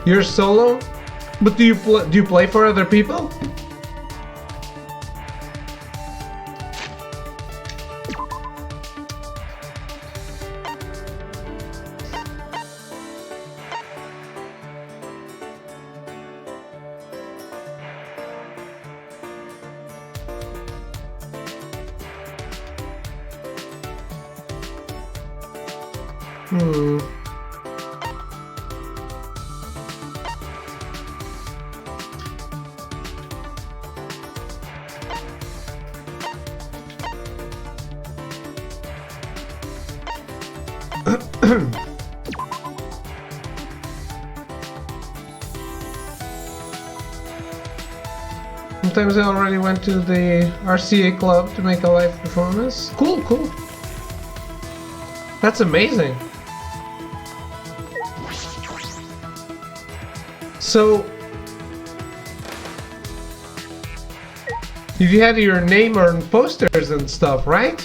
You're solo? But do you play for other people? Sometimes I already went to the RCA club to make a live performance. Cool, cool. That's amazing. So, you had your name on posters and stuff, right?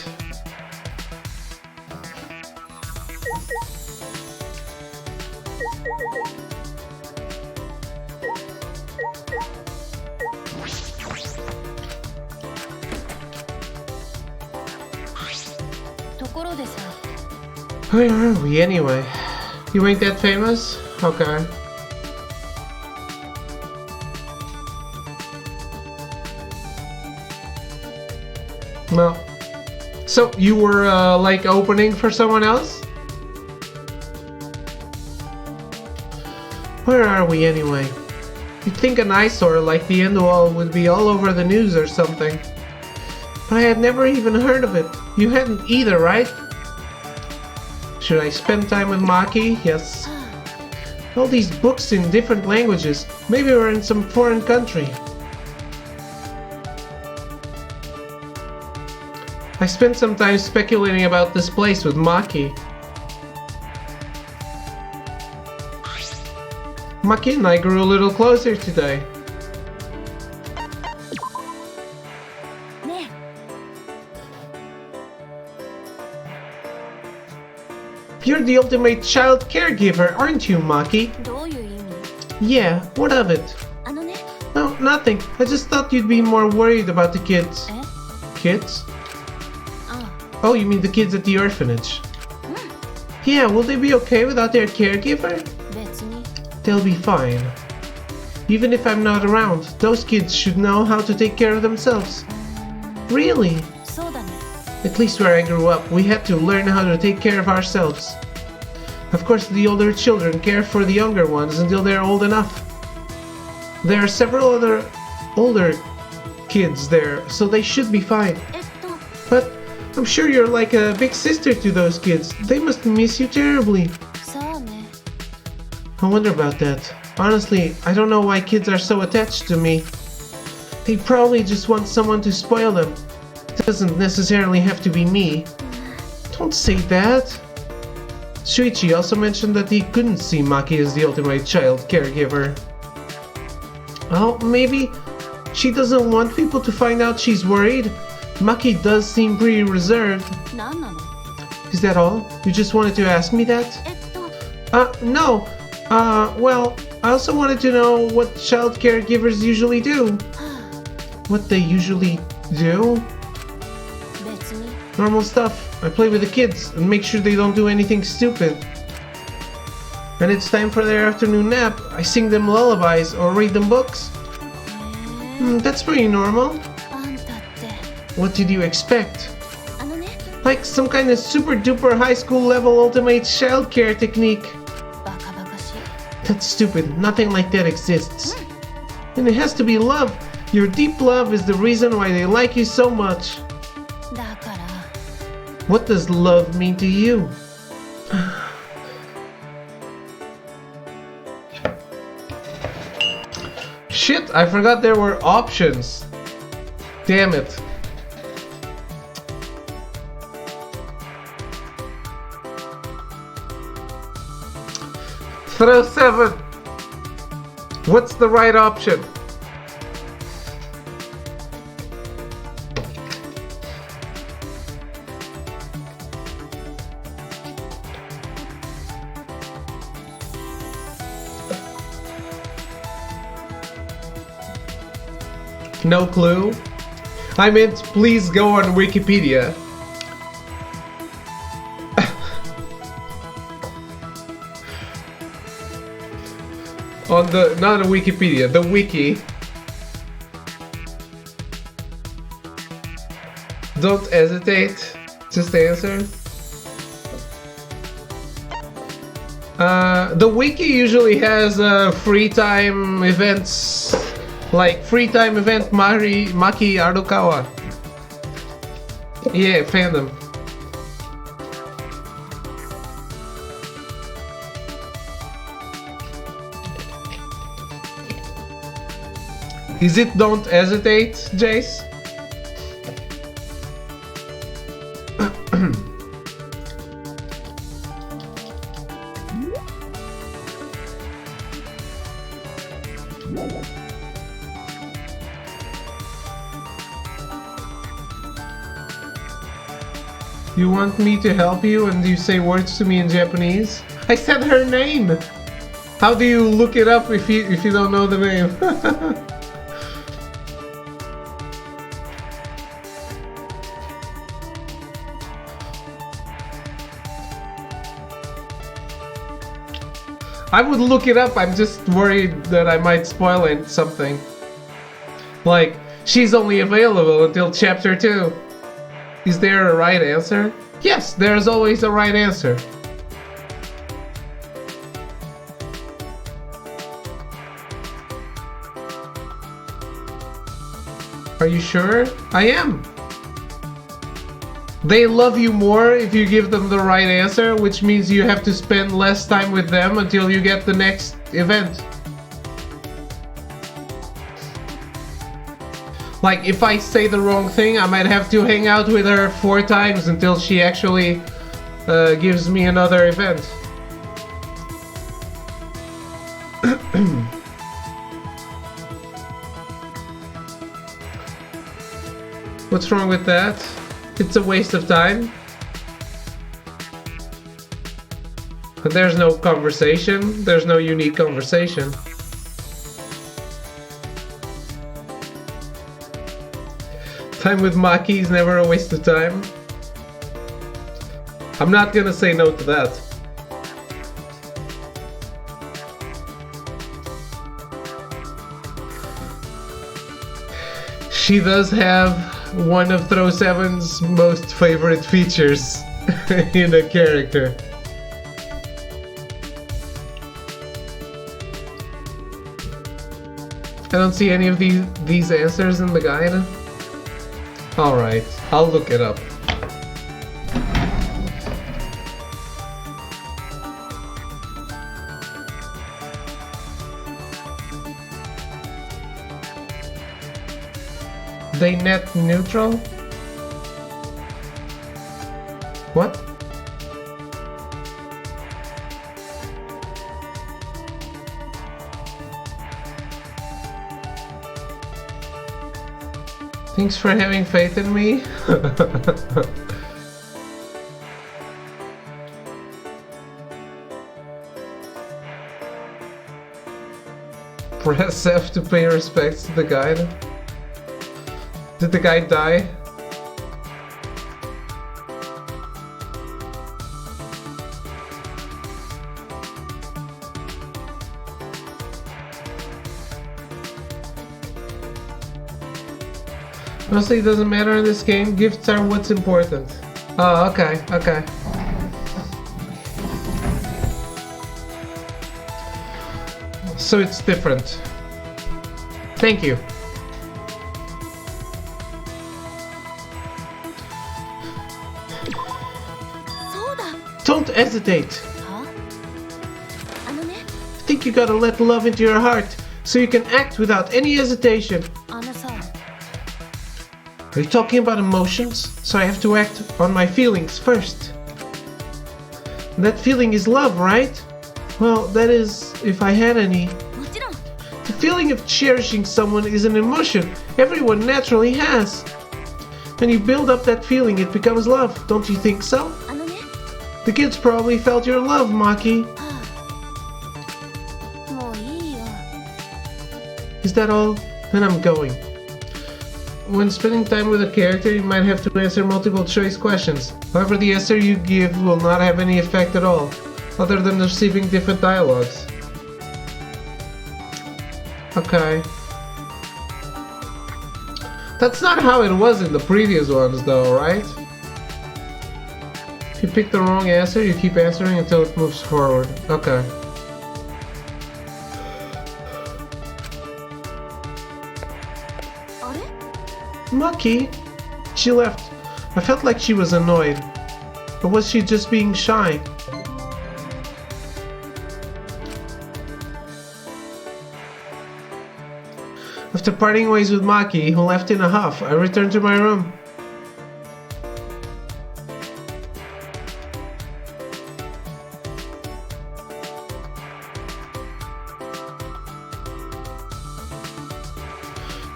Where are we anyway? You ain't that famous? Okay. Well, so you were like opening for someone else? Where are we anyway? You'd think an eyesore like the Endwall would be all over the news or something. But I had never even heard of it. You hadn't either, right? Should I spend time with Maki? Yes. All these books in different languages. Maybe we're in some foreign country. I spent some time speculating about this place with Maki. Maki and I grew a little closer today. You're the ultimate child caregiver, aren't you, Maki? Yeah, what of it? No, nothing. I just thought you'd be more worried about the kids. Kids? Oh, you mean the kids at the orphanage? Yeah, will they be okay without their caregiver? They'll be fine. Even if I'm not around, those kids should know how to take care of themselves. Really? At least where I grew up, we had to learn how to take care of ourselves. Of course, the older children care for the younger ones until they're old enough. There are several other older kids there, so they should be fine. But I'm sure you're like a big sister to those kids. They must miss you terribly. I wonder about that. Honestly, I don't know why kids are so attached to me. They probably just want someone to spoil them. It doesn't necessarily have to be me. Don't say that. Shuichi also mentioned that he couldn't see Maki as the ultimate child caregiver. Well, maybe she doesn't want people to find out she's worried. Maki does seem pretty reserved. Is that all? You just wanted to ask me that? No. Well, I also wanted to know what child caregivers usually do. What they usually do? Normal stuff. I play with the kids and make sure they don't do anything stupid. When it's time for their afternoon nap, I sing them lullabies or read them books. That's pretty normal. What did you expect? Like some kind of super duper high school level ultimate childcare technique. That's stupid. Nothing like that exists. And it has to be love. Your deep love is the reason why they like you so much. What does love mean to you? Shit, I forgot there were options. Damn it. Throw 7. What's the right option? No clue. I meant please go on Wikipedia. On the, not a Wikipedia, the wiki. Don't hesitate, just answer. The wiki usually has free time events, like free time event Maki Arukawa. Yeah, fandom. Is it don't hesitate, Jace? You want me to help you and you say words to me in Japanese? I said her name! How do you look it up if you don't know the name? I would look it up, I'm just worried that I might spoil it, something. Like, she's only available until chapter 2. Is there a right answer? Yes, there's always a right answer. Are you sure? I am. They love you more if you give them the right answer, which means you have to spend less time with them until you get the next event. Like, if I say the wrong thing, I might have to hang out with her 4 times until she actually gives me another event. What's wrong with that? It's a waste of time. But there's no conversation. There's no unique conversation. Time with Maki is never a waste of time. I'm not gonna say no to that. She does have one of Throw 7's most favorite features in a character. I don't see any of these answers in the guide. Alright, I'll look it up. They net neutral? What? Thanks for having faith in me. Press F to pay respects to the guide. Did the guy die? Honestly, it doesn't matter in this game. Gifts are what's important. Oh, okay, okay. So it's different. Thank you. Don't hesitate. I think you gotta let love into your heart so you can act without any hesitation. Are you talking about emotions? So I have to act on my feelings first. That feeling is love, right? Well, that is, if I had any. The feeling of cherishing someone is an emotion everyone naturally has. When you build up that feeling, it becomes love. Don't you think so? The kids probably felt your love, Maki. Is that all? Then I'm going. when spending time with a character, you might have to answer multiple choice questions. However, the answer you give will not have any effect at all, other than receiving different dialogues. Okay. That's not how it was in the previous ones though, right? If you pick the wrong answer, you keep answering until it moves forward. Okay. Maki? She left. I felt like she was annoyed. Or was she just being shy? After parting ways with Maki, who left in a huff, I returned to my room.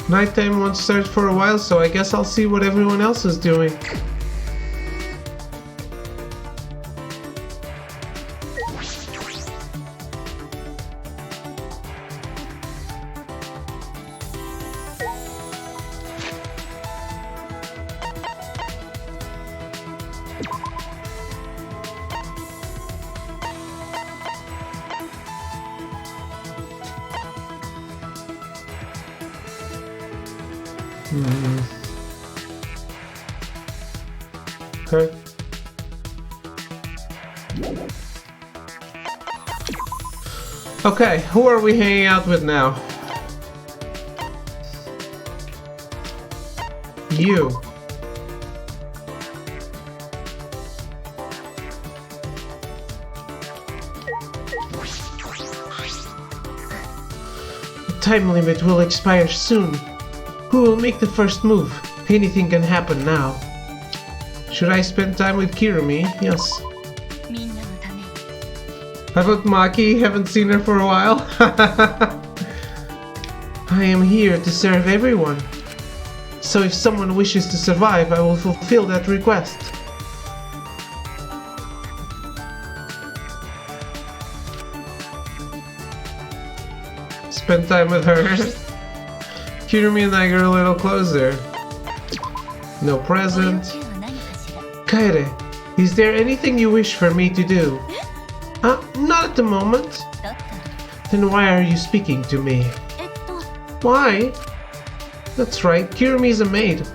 Nighttime won't start for a while, so I guess I'll see what everyone else is doing. Okay. Okay, who are we hanging out with now? You. The time limit will expire soon. Who will make the first move? Anything can happen now. Should I spend time with Kirumi? Yes. How about Maki? Haven't seen her for a while. I am here to serve everyone. So if someone wishes to survive, I will fulfill that request. Spend time with her. Kirumi and I grew a little closer. No present. Kaede, is there anything you wish for me to do? Not at the moment. Then why are you speaking to me? Why? That's right, Kirumi's a maid.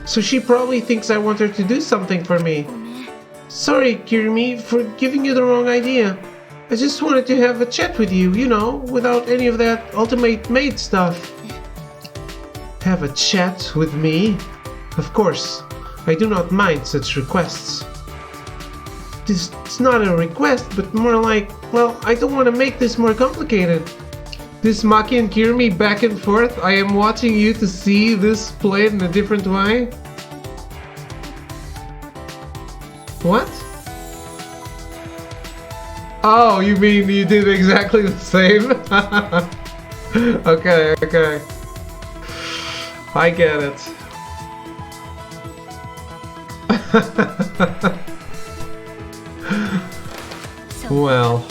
So she probably thinks I want her to do something for me. Sorry, Kirumi, for giving you the wrong idea. I just wanted to have a chat with you, you know, without any of that ultimate maid stuff. Have a chat with me? Of course, I do not mind such requests. This is not a request, but more like, well, I don't want to make this more complicated. This Maki and Kirumi back and forth, I am watching you to see this played in a different way. What? Oh, you mean you did exactly the same? Okay, okay. I get it. Well,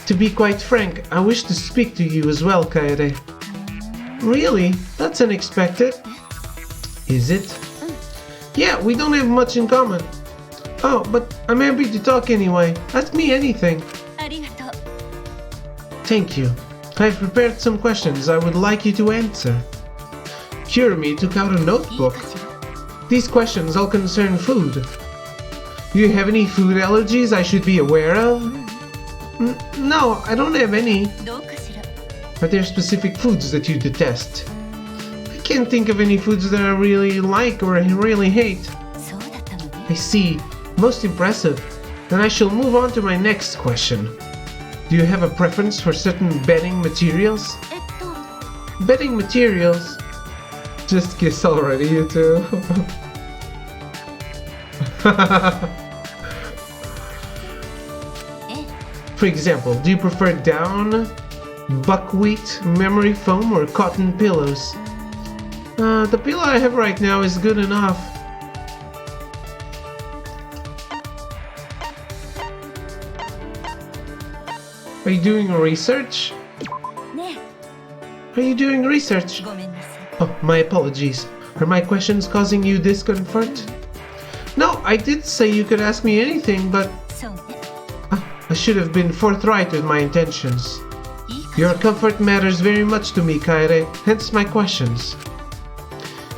to be quite frank, I wish to speak to you as well, Kaede. Really? That's unexpected. Is it? Yeah, we don't have much in common. Oh, but I'm happy to talk anyway. Ask me anything. Thank you. I've prepared some questions I would like you to answer. Kirumi took out a notebook. These questions all concern food. Do you have any food allergies I should be aware of? No, I don't have any. Are there specific foods that you detest? I can't think of any foods that I really like or really hate. I see. Most impressive. Then I shall move on to my next question. Do you have a preference for certain bedding materials? Bedding materials? Just kiss already, you two. For example, do you prefer down, buckwheat, memory foam, or cotton pillows? The pillow I have right now is good enough. Are you doing research? Are you doing research? Oh, my apologies. Are my questions causing you discomfort? No, I did say you could ask me anything, but そうね I should have been forthright with my intentions. Your comfort matters very much to me, Kaede, hence my questions.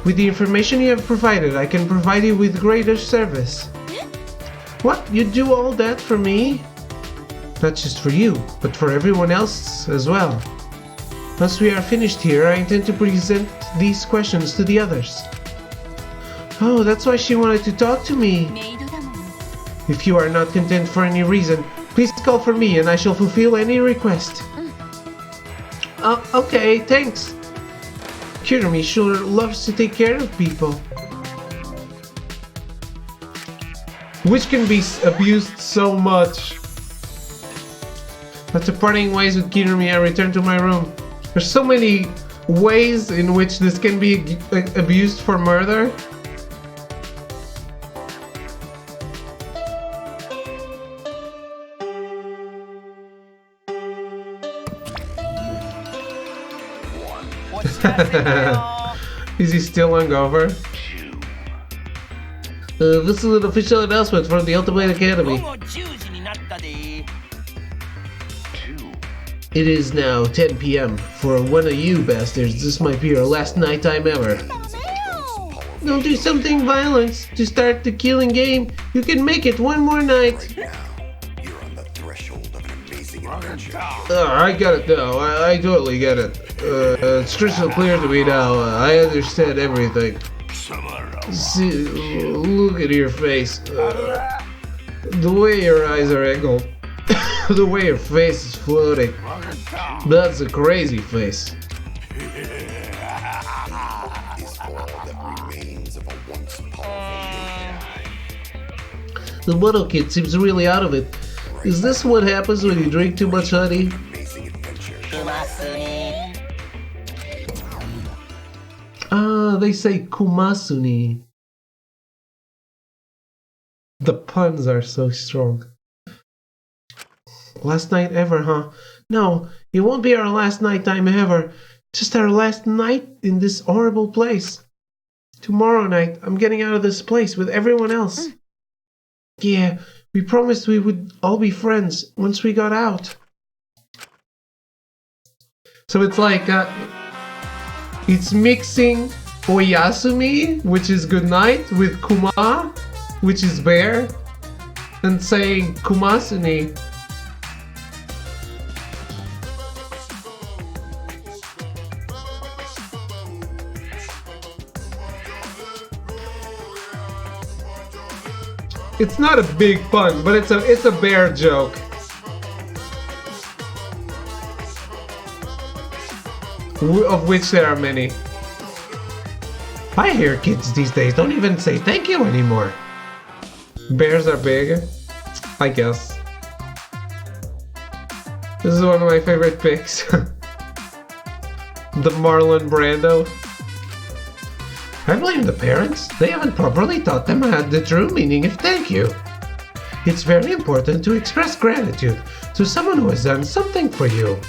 With the information you have provided, I can provide you with greater service. What? You'd do all that for me? Not just for you, but for everyone else as well. Once we are finished here, I intend to present these questions to the others. Oh, that's why she wanted to talk to me. メイドだもん If you are not content for any reason, please call for me and I shall fulfill any request. Okay, thanks. Kirumi sure loves to take care of people. Which can be abused so much. After parting ways with Kirumi, I return to my room. There's so many ways in which this can be abused for murder. Is he still hungover? This is an official announcement from the Ultimate Academy. It is now 10 p.m. For one of you bastards, this might be your last nighttime ever. Don't do something violent to start the killing game. You can make it one more night. You're on the threshold of an amazing adventure. I get it now. I totally get it. It's crystal clear to me now. I understand everything. See, look at your face. The way your eyes are angled. The way your face is floating. That's a crazy face. Is all that remains of a once powerful The Moto Kid seems really out of it. Is this what happens when you drink too much honey? amazing adventure. Ah, they say Kumasuni. The puns are so strong. Last night ever, huh? No, it won't be our last nighttime ever. Just our last night in this horrible place. Tomorrow night, I'm getting out of this place with everyone else. Yeah, we promised we would all be friends once we got out. So it's like, it's mixing Oyasumi, which is good night, with Kuma, which is bear, and saying Kumasuni. It's not a big pun, but it's a bear joke. Of which there are many. I hear kids these days don't even say thank you anymore. Bears are big, I guess. This is one of my favorite pics. The Marlon Brando. I blame the parents. They haven't properly taught them the true meaning of thank you. It's very important to express gratitude to someone who has done something for you.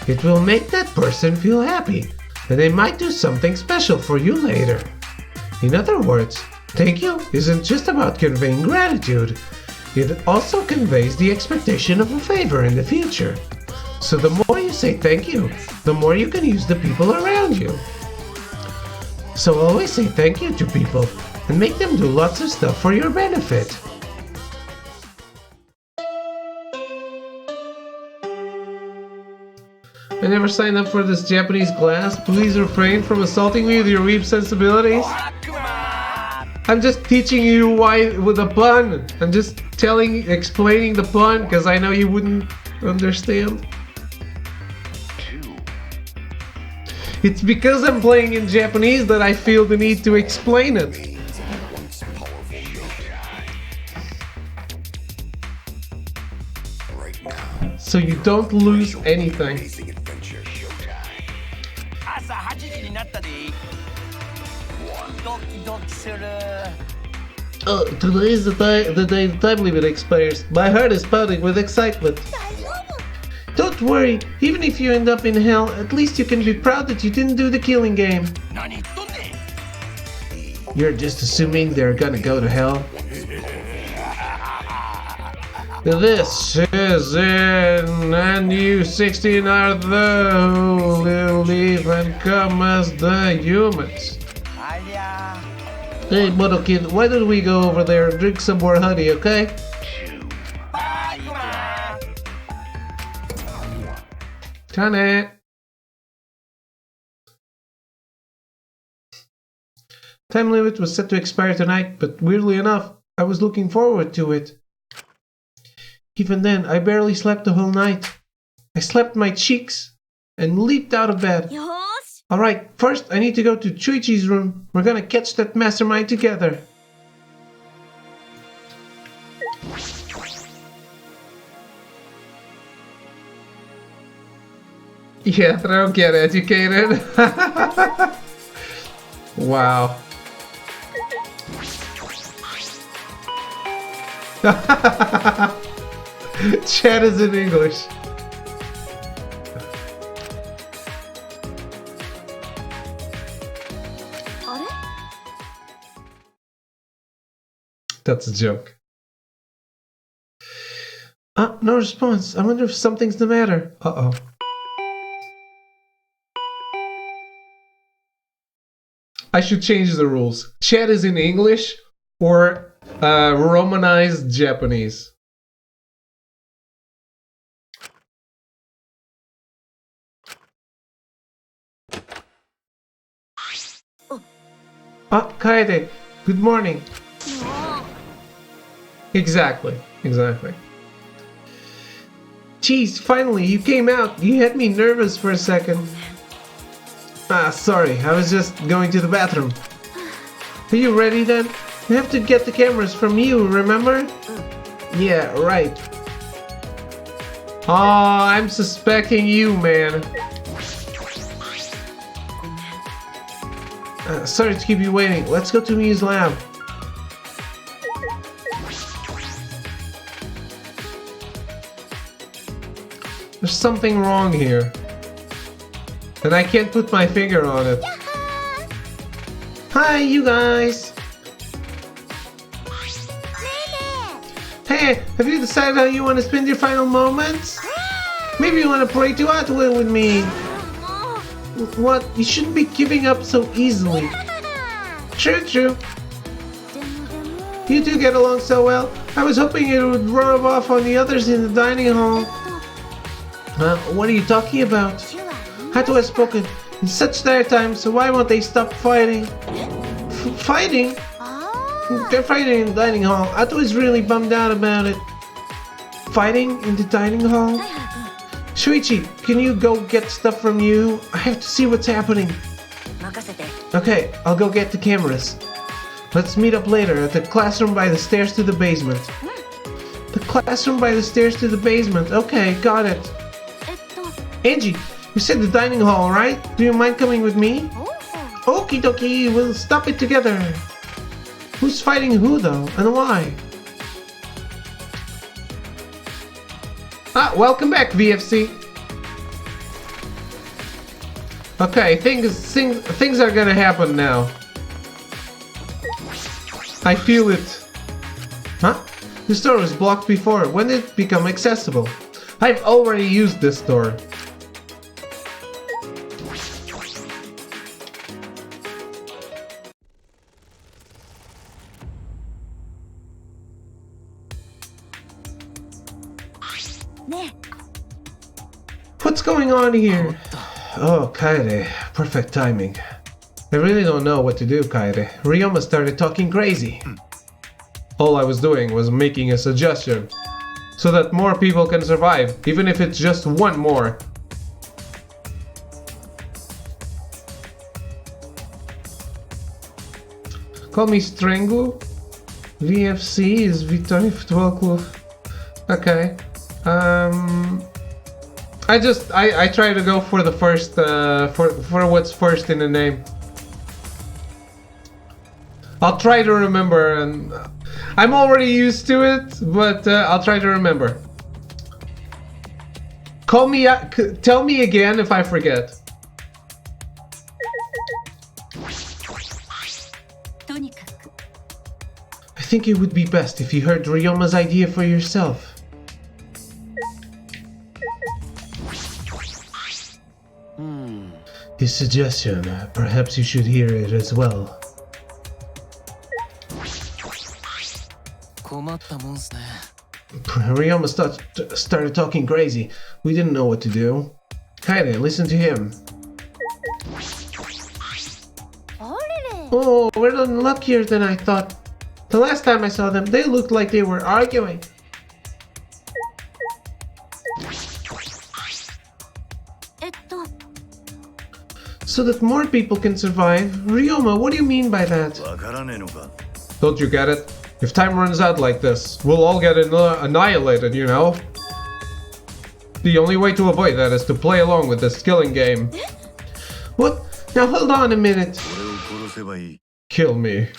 It will make that person feel happy, and they might do something special for you later. In other words, thank you isn't just about conveying gratitude. It also conveys the expectation of a favor in the future. So the more you say thank you, the more you can use the people around you. So always say thank you to people and make them do lots of stuff for your benefit. I never signed up for this Japanese class. Please refrain from assaulting me with your weeb sensibilities. I'm just teaching you why with a pun. I'm just explaining the pun because I know you wouldn't understand. It's because I'm playing in Japanese that I feel the need to explain it. So you don't lose anything. Today is the day the time limit expires. My heart is pounding with excitement. Don't worry, even if you end up in hell, at least you can be proud that you didn't do the killing game. You're just assuming they're gonna go to hell? This is in, and you 16 are the who will leave and come as the humans. Hey, Moto Kid, why don't we go over there and drink some more honey, okay? Honey. Time limit was set to expire tonight, but weirdly enough, I was looking forward to it. Even then, I barely slept the whole night. I slapped my cheeks and leaped out of bed. Alright, first I need to go to Chuichi's room. We're gonna catch that mastermind together. Yeah, I don't get educated. Wow. Chat is in English. That's a joke. No response. I wonder if something's the matter. Uh-oh. I should change the rules. Chat is in English or Romanized Japanese. Kaede, good morning. Exactly. Jeez, finally, you came out. You had me nervous for a second. Sorry, I was just going to the bathroom. Are you ready then? We have to get the cameras from you, remember? Yeah, right. Oh, I'm suspecting you, man. Sorry to keep you waiting. Let's go to Miu's lab. There's something wrong here. And I can't put my finger on it. Hi, you guys! Hey, have you decided how you want to spend your final moments? Maybe you want to pray to Atwell with me. What? You shouldn't be giving up so easily. True. You two get along so well. I was hoping it would rub off on the others in the dining hall. What are you talking about? Hato has spoken in such dire times, so why won't they stop fighting? Fighting? They're fighting in the dining hall. Hato is really bummed out about it. Fighting in the dining hall? Shuichi, can you go get stuff from you? I have to see what's happening. Okay, I'll go get the cameras. Let's meet up later at the classroom by the stairs to the basement. The classroom by the stairs to the basement. Okay, got it. Angie, you said the dining hall, right? Do you mind coming with me? Okie dokie, we'll stop it together. Who's fighting who though, and why? Welcome back, VFC. Okay, things are gonna happen now. I feel it. Huh? This door was blocked before. When did it become accessible? I've already used this door. What's going on here? Oh, Kaede. Perfect timing. I really don't know what to do, Kaede. Ryoma started talking crazy. All I was doing was making a suggestion. So that more people can survive, even if it's just one more. Call me Strangu? VFC is Victoria Football Club. Okay. I try to go for the first for what's first in the name. I'll try to remember, and I'm already used to it, but I'll try to remember. Call me. Tell me again if I forget. think it would be best if you heard Ryoma's idea for yourself. His suggestion, perhaps you should hear it as well. Ryoma started talking crazy. We didn't know what to do. Kaede, listen to him. Oh, we're unluckier than I thought. The last time I saw them, they looked like they were arguing. So that more people can survive? Ryoma, what do you mean by that? Don't you get it? If time runs out like this, we'll all get annihilated, you know? The only way to avoid that is to play along with this killing game. What? Now hold on a minute. Kill me.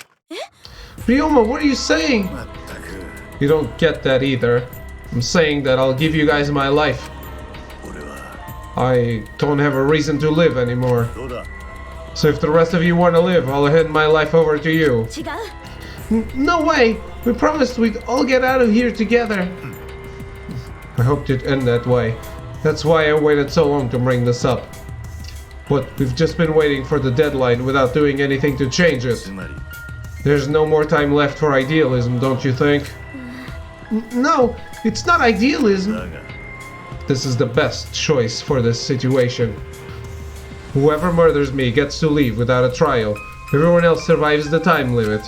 Ryoma, what are you saying? You don't get that either. I'm saying that I'll give you guys my life. I don't have a reason to live anymore. So if the rest of you want to live, I'll hand my life over to you. No way! We promised we'd all get out of here together. I hoped it'd end that way. That's why I waited so long to bring this up. But we've just been waiting for the deadline without doing anything to change it. There's no more time left for idealism, don't you think? No, it's not idealism. This is the best choice for this situation. Whoever murders me gets to leave without a trial. Everyone else survives the time limit.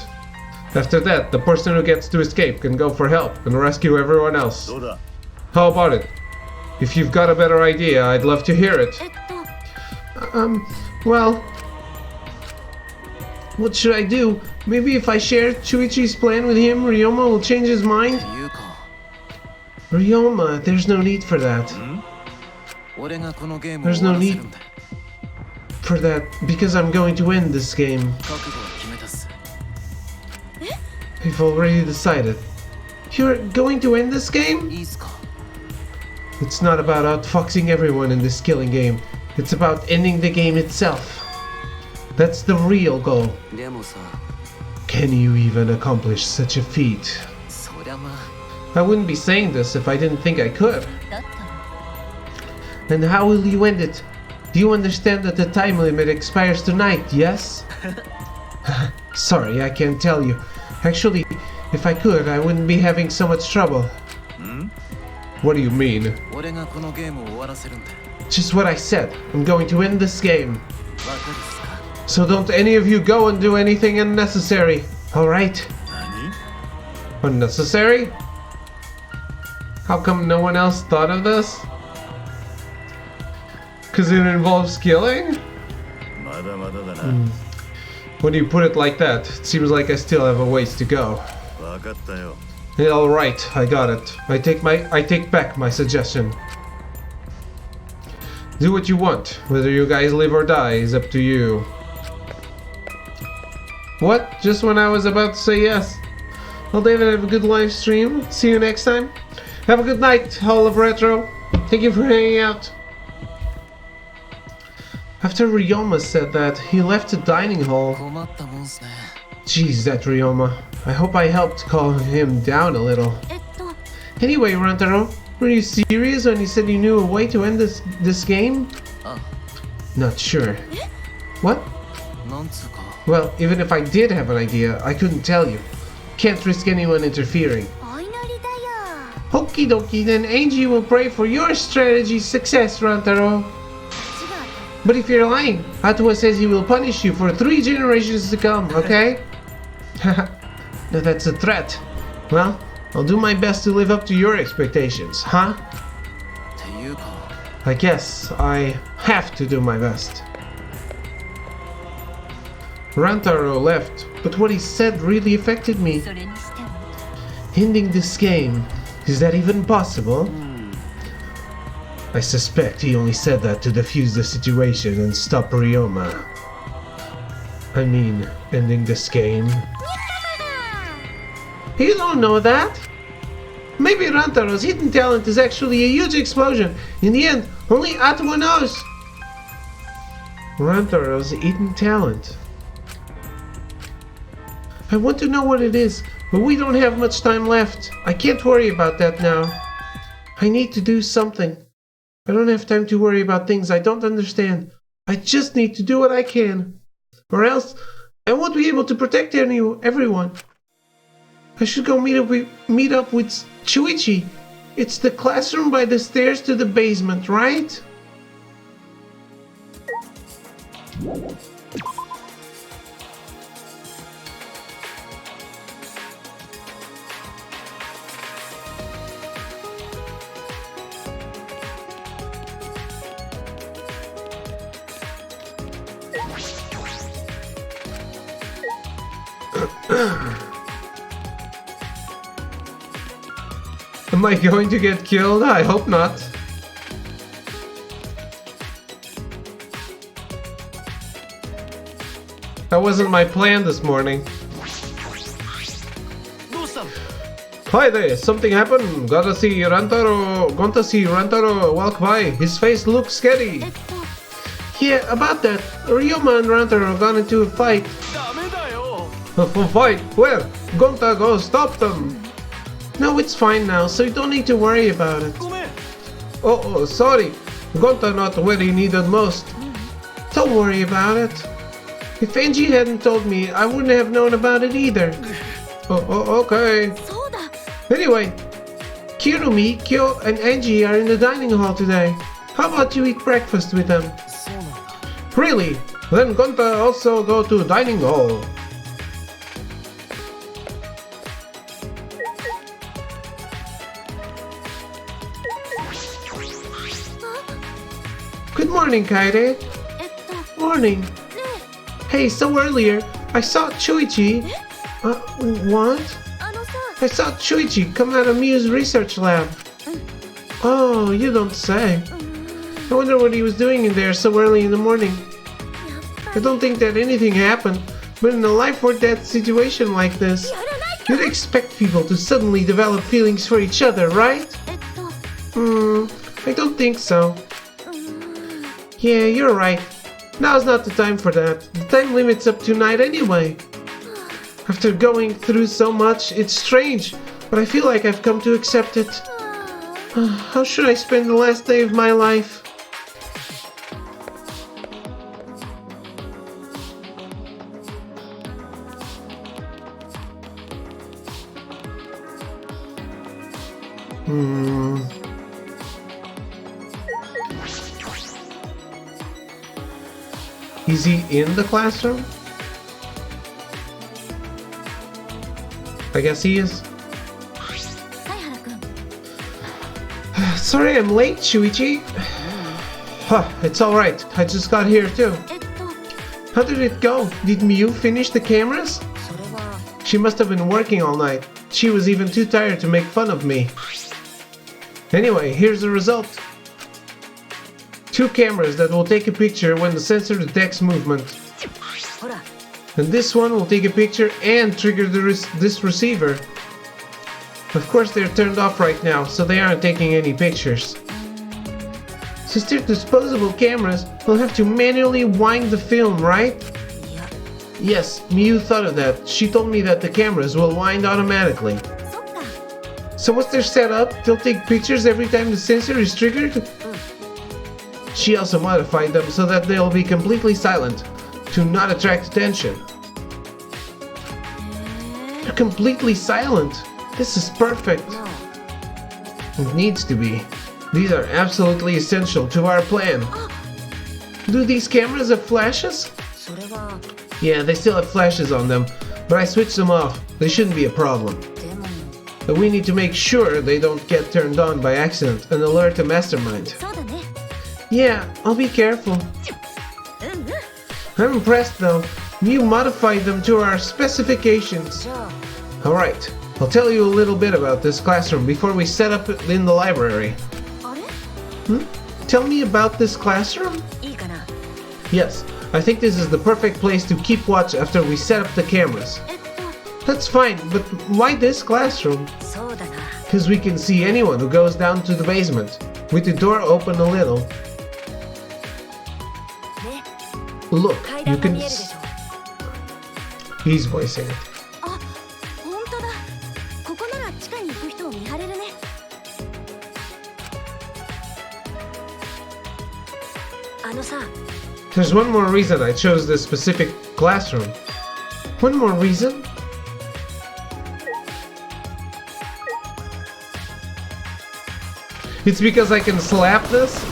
After that, the person who gets to escape can go for help and rescue everyone else. How about it? If you've got a better idea, I'd love to hear it. Well... What should I do? Maybe if I share Chuichi's plan with him, Ryoma will change his mind? Ryoma, there's no need for that. There's no need for that, because I'm going to end this game. I've already decided. You're going to end this game? It's not about outfoxing everyone in this killing game. It's about ending the game itself. That's the real goal. Can you even accomplish such a feat? I wouldn't be saying this if I didn't think I could. And how will you end it? Do you understand that the time limit expires tonight, yes? Sorry, I can't tell you. Actually, if I could, I wouldn't be having so much trouble. What do you mean? Just what I said. I'm going to end this game. So don't any of you go and do anything unnecessary, alright? Unnecessary? How come no one else thought of this? Cause it involves killing? When you put it like that, it seems like I still have a ways to go. Yeah, alright, I got it. I take back my suggestion. Do what you want. Whether you guys live or die is up to you. What? Just when I was about to say yes. Well, David, have a good live stream. See you next time. Have a good night, Hall of Retro. Thank you for hanging out. After Ryoma said that, he left the dining hall. Jeez, that Ryoma. I hope I helped calm him down a little. Anyway, Rantaro, were you serious when you said you knew a way to end this game? Not sure. What? Well, even if I did have an idea, I couldn't tell you. Can't risk anyone interfering. Okie dokie, then Angie will pray for your strategy's success, Rantaro. But if you're lying, Atua says he will punish you for 3 generations to come, okay? Haha, now that's a threat. Well, I'll do my best to live up to your expectations, huh? I guess I have to do my best. Rantaro left, but what he said really affected me. Ending this game, is that even possible? I suspect he only said that to defuse the situation and stop Ryoma. I mean, ending this game. You don't know that? Maybe Rantaro's hidden talent is actually a huge explosion. In the end, only Atua knows. Rantaro's hidden talent. I want to know what it is. But we don't have much time left. I can't worry about that now. I need to do something. I don't have time to worry about things I don't understand. I just need to do what I can. Or else, I won't be able to protect everyone. I should go meet up with Chuichi. It's the classroom by the stairs to the basement, right? Am I going to get killed? I hope not. That wasn't my plan this morning. Hi there, something happened? Gotta see Rantaro walk by. His face looks scary. Yeah, about that. Ryoma and Rantaro got into a fight. A fight? Where? Gonta, go stop them. No, it's fine now, so you don't need to worry about it. Oh, sorry. Gonta not where he needed most. Don't worry about it. If Angie hadn't told me, I wouldn't have known about it either. Okay. Anyway, Kirumi, Kyo, and Angie are in the dining hall today. How about you eat breakfast with them? Really? Then Gonta also go to dining hall. Good morning, Kaede. Morning. Hey, so earlier, I saw Chuichi. What? I saw Chuichi come out of Miu's research lab. Oh, you don't say. I wonder what he was doing in there so early in the morning. I don't think that anything happened, but in a life or death situation like this, you'd expect people to suddenly develop feelings for each other, right? I don't think so. Yeah, you're right. Now's not the time for that. The time limit's up tonight anyway. After going through so much, it's strange, but I feel like I've come to accept it. How should I spend the last day of my life? Is he in the classroom? I guess he is. Sorry I'm late, Shuichi. It's alright. I just got here too. How did it go? Did Miu finish the cameras? She must have been working all night. She was even too tired to make fun of me. Anyway, here's the result. 2 cameras that will take a picture when the sensor detects movement. And this one will take a picture and trigger this receiver. Of course they're turned off right now, so they aren't taking any pictures. Since they're disposable cameras, we'll have to manually wind the film, right? Yes, Miu thought of that. She told me that the cameras will wind automatically. So what's their setup? They'll take pictures every time the sensor is triggered? She also modified them so that they'll be completely silent, to not attract attention. They're completely silent. This is perfect. It needs to be. These are absolutely essential to our plan. Do these cameras have flashes? Yeah, they still have flashes on them, but I switched them off. They shouldn't be a problem. But we need to make sure they don't get turned on by accident and alert the mastermind. Yeah, I'll be careful. I'm impressed though. Miu modified them to our specifications. Alright, I'll tell you a little bit about this classroom before we set up in the library. Tell me about this classroom? Yes, I think this is the perfect place to keep watch after we set up the cameras. That's fine, but why this classroom? Because we can see anyone who goes down to the basement, with the door open a little. Look, you can... He's voicing it. あのさ There's one more reason I chose this specific classroom. One more reason? It's because I can slap this?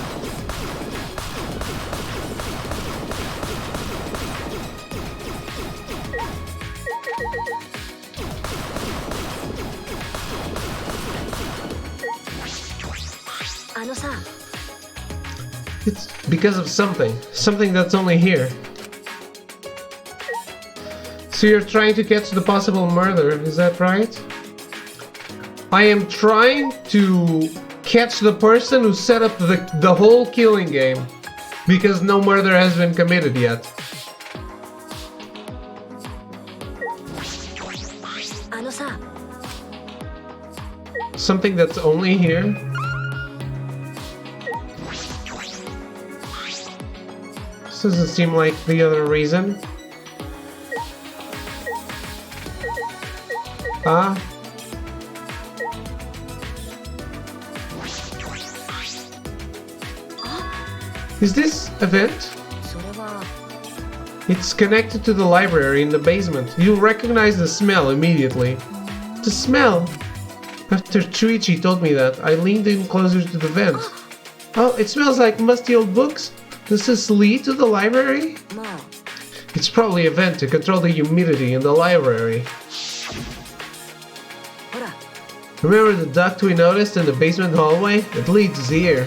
It's because of something. Something that's only here. So you're trying to catch the possible murderer, is that right? I am trying to catch the person who set up the whole killing game. Because no murder has been committed yet. Something that's only here? This doesn't seem like the other reason. Ah. Is this a vent? It's connected to the library in the basement. You'll recognize the smell immediately. The smell! After Chuichi told me that, I leaned in closer to the vent. Oh, it smells like musty old books? Does this lead to the library? It's probably a vent to control the humidity in the library. Remember the duct we noticed in the basement hallway? It leads here.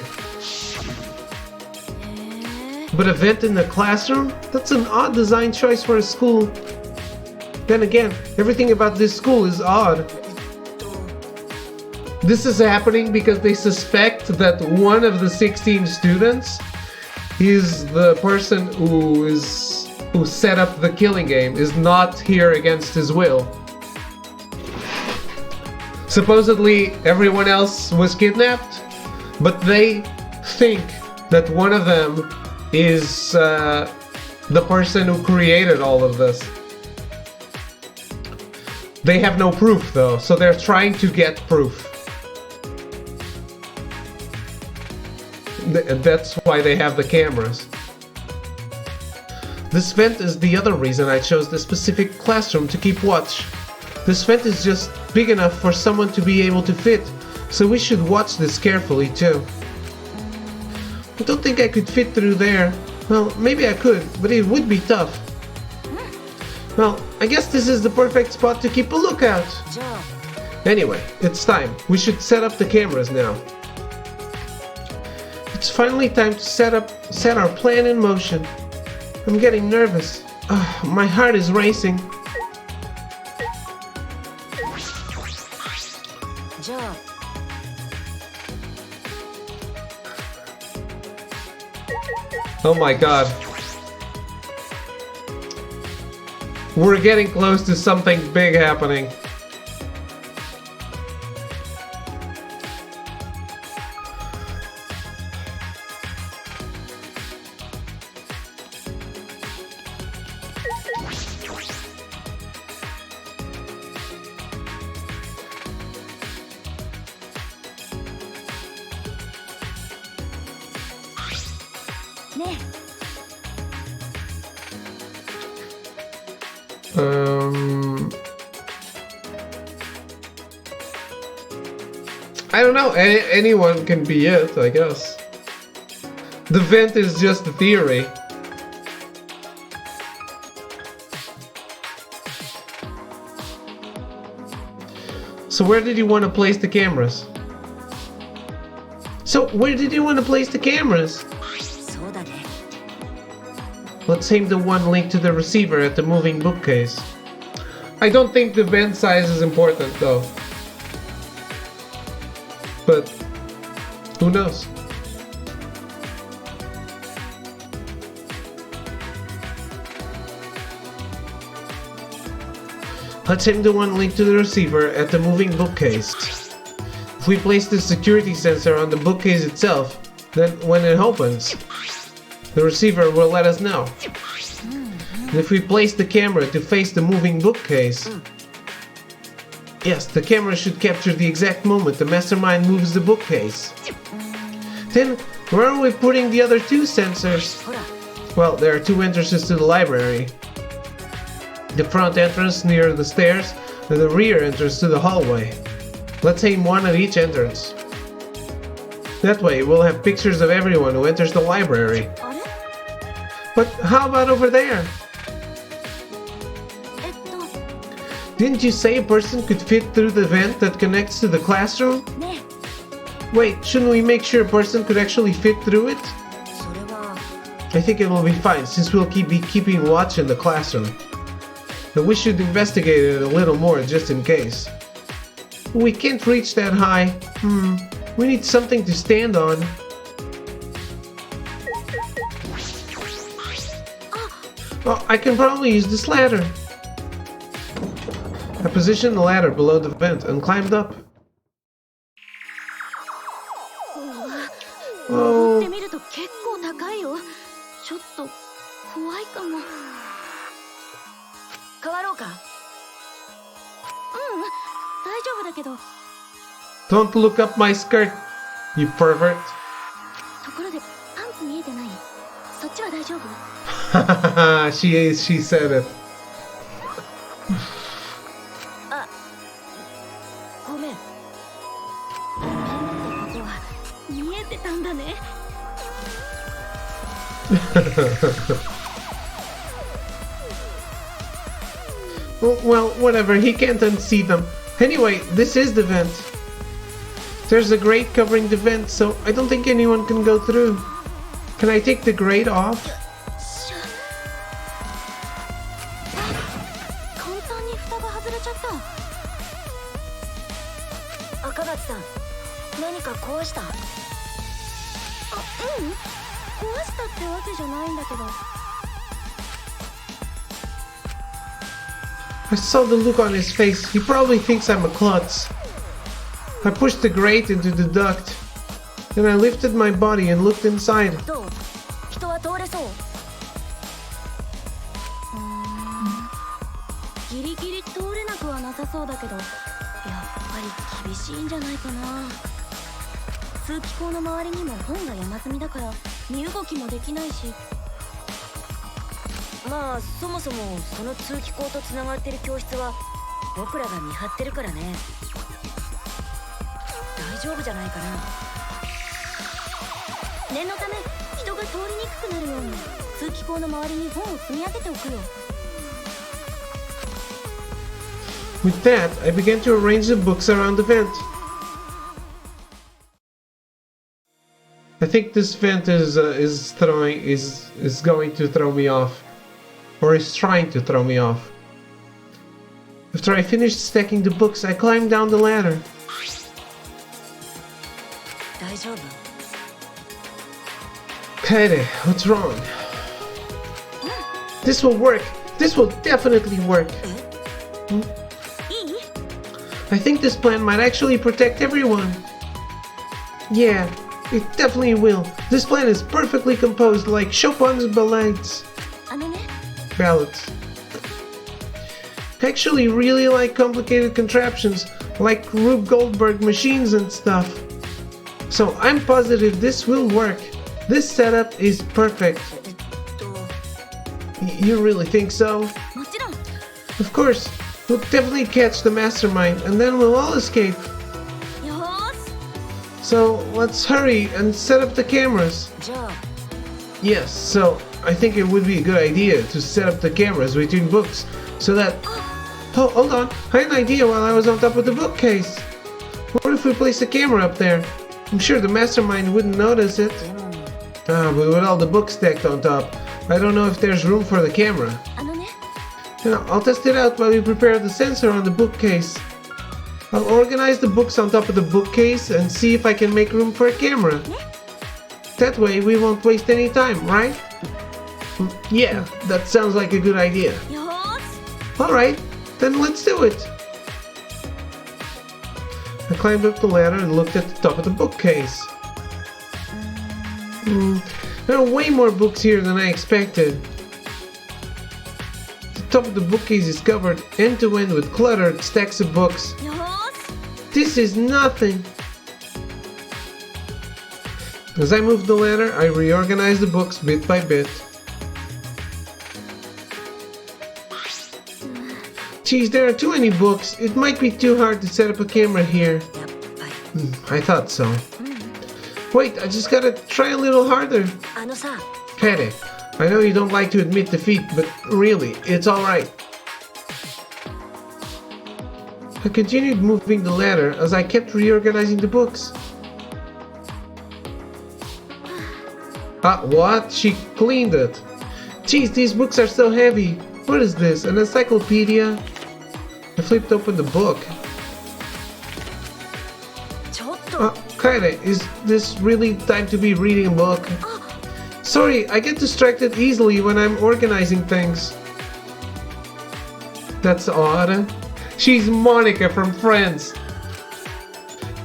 But a vent in the classroom? That's an odd design choice for a school. Then again, everything about this school is odd. This is happening because they suspect that one of the 16 students is the person who set up the killing game, is not here against his will. Supposedly everyone else was kidnapped, but they think that one of them is the person who created all of this. They have no proof though, so they're trying to get proof. That's why they have the cameras. This vent is the other reason I chose this specific classroom to keep watch. This vent is just big enough for someone to be able to fit, so we should watch this carefully too. I don't think I could fit through there. Well, maybe I could, but it would be tough. Well, I guess this is the perfect spot to keep a lookout. Anyway, it's time. We should set up the cameras now. It's finally time to set our plan in motion. I'm getting nervous. My heart is racing. Oh my god. We're getting close to something big happening. I don't know, anyone can be it, I guess. The vent is just a theory. So where did you want to place the cameras? Let's aim the one linked to the receiver at the moving bookcase. I don't think the vent size is important though. But who knows? Let's aim the one linked to the receiver at the moving bookcase. If we place the security sensor on the bookcase itself, then when it opens, the receiver will let us know. And if we place the camera to face the moving bookcase, yes, the camera should capture the exact moment the mastermind moves the bookcase. Then, where are we putting the other two sensors? ほら Well, there are two entrances to the library. The front entrance near the stairs, and the rear entrance to the hallway. Let's aim one at each entrance. That way, we'll have pictures of everyone who enters the library. あれ But how about over there? Didn't you say a person could fit through the vent that connects to the classroom? ね Wait, shouldn't we make sure a person could actually fit through it? それは I think it will be fine since we'll be keeping watch in the classroom. But we should investigate it a little more just in case. We can't reach that high. We need something to stand on. Oh, I can probably use this ladder. I positioned the ladder below the vent and climbed up. 登ってみると結構高いよちょっと怖いかも変わろうか大丈夫だけど Don't look up my skirt, you pervert. ところでパンツ見えてないそっちは大丈夫 she said it. あごめんペンってことは見えてたんだね Well, whatever, he can't unsee them. Anyway, this is the vent. There's a grate covering the vent, so I don't think anyone can go through. Can I take the grate off? 簡単に蓋が外れちゃった赤松さん何か壊した壊したってわけじゃないんだけど I saw the look on his face. He probably thinks I'm a klutz. I pushed the grate into the duct. Then I lifted my body and looked inside. どう人は通れそうギリギリ通れなくはなさそうだけどやっぱり厳しいんじゃないかな通気口の周りにも本が山積みだから身動きもできないしまあそもそもその通気口とつながってる教室は僕らが見張ってるからね大丈夫じゃないかな念のため人が通りにくくなるように通気口の周りに本を積み上げておくよ With that, I began to arrange the books around the vent. I think this vent is going to throw me off, or is trying to throw me off. After I finished stacking the books, I climbed down the ladder. 大丈夫 Kaede, what's wrong? This will work. This will definitely work. いい I think this plan might actually protect everyone. Yeah, it definitely will. This plan is perfectly composed like Chopin's ballades. あのね Ballads. I actually really like complicated contraptions, like Rube Goldberg machines and stuff. So I'm positive this will work. This setup is perfect. You really think so? もちろん Of course. We'll definitely catch the mastermind and then we'll all escape. よーし So let's hurry and set up the cameras. じゃあ Yes, so I think it would be a good idea to set up the cameras between books so that... Oh, hold on. I had an idea while I was on top of the bookcase. What if we place a camera up there? I'm sure the mastermind wouldn't notice it. でも But with all the books stacked on top, I don't know if there's room for the camera. あのね I'll test it out while we prepare the sensor on the bookcase. I'll organize the books on top of the bookcase and see if I can make room for a camera. That way we won't waste any time, right? Yeah, that sounds like a good idea. よーし Alright, then let's do it. I climbed up the ladder and looked at the top of the bookcase. There are way more books here than I expected. The top of the bookcase is covered end to end with cluttered stacks of books. よーし This is nothing. As I moved the ladder, I reorganized the books bit by bit. Geez, there are too many books. It might be too hard to set up a camera here. I thought so. Wait, I just gotta try a little harder. あのさ、 Kaede, I know you don't like to admit defeat, but really, it's alright. I continued moving the ladder as I kept reorganizing the books. What? She cleaned it. Geez, these books are so heavy. What is this, an encyclopedia? I flipped open the book. ちょっと。 Kaede, is this really time to be reading a book? Sorry, I get distracted easily when I'm organizing things. That's odd. She's Monica from Friends.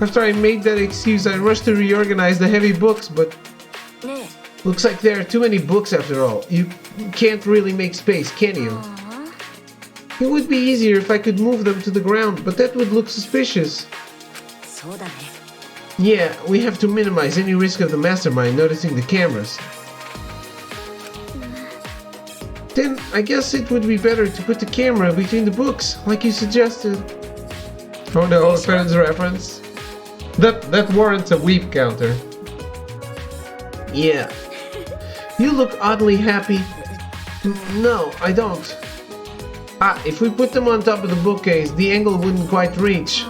After I made that excuse, I rushed to reorganize the heavy books, but ね looks like there are too many books after all. You can't really make space, can you? え。 It would be easier if I could move them to the ground, but that would look suspicious. そうだね。 Yeah, we have to minimize any risk of the mastermind noticing the cameras. Then I guess it would be better to put the camera between the books, like you suggested. Oh no, a Friends reference. That warrants a weep counter. Yeah. You look oddly happy. No, I don't. If we put them on top of the bookcase, the angle wouldn't quite reach.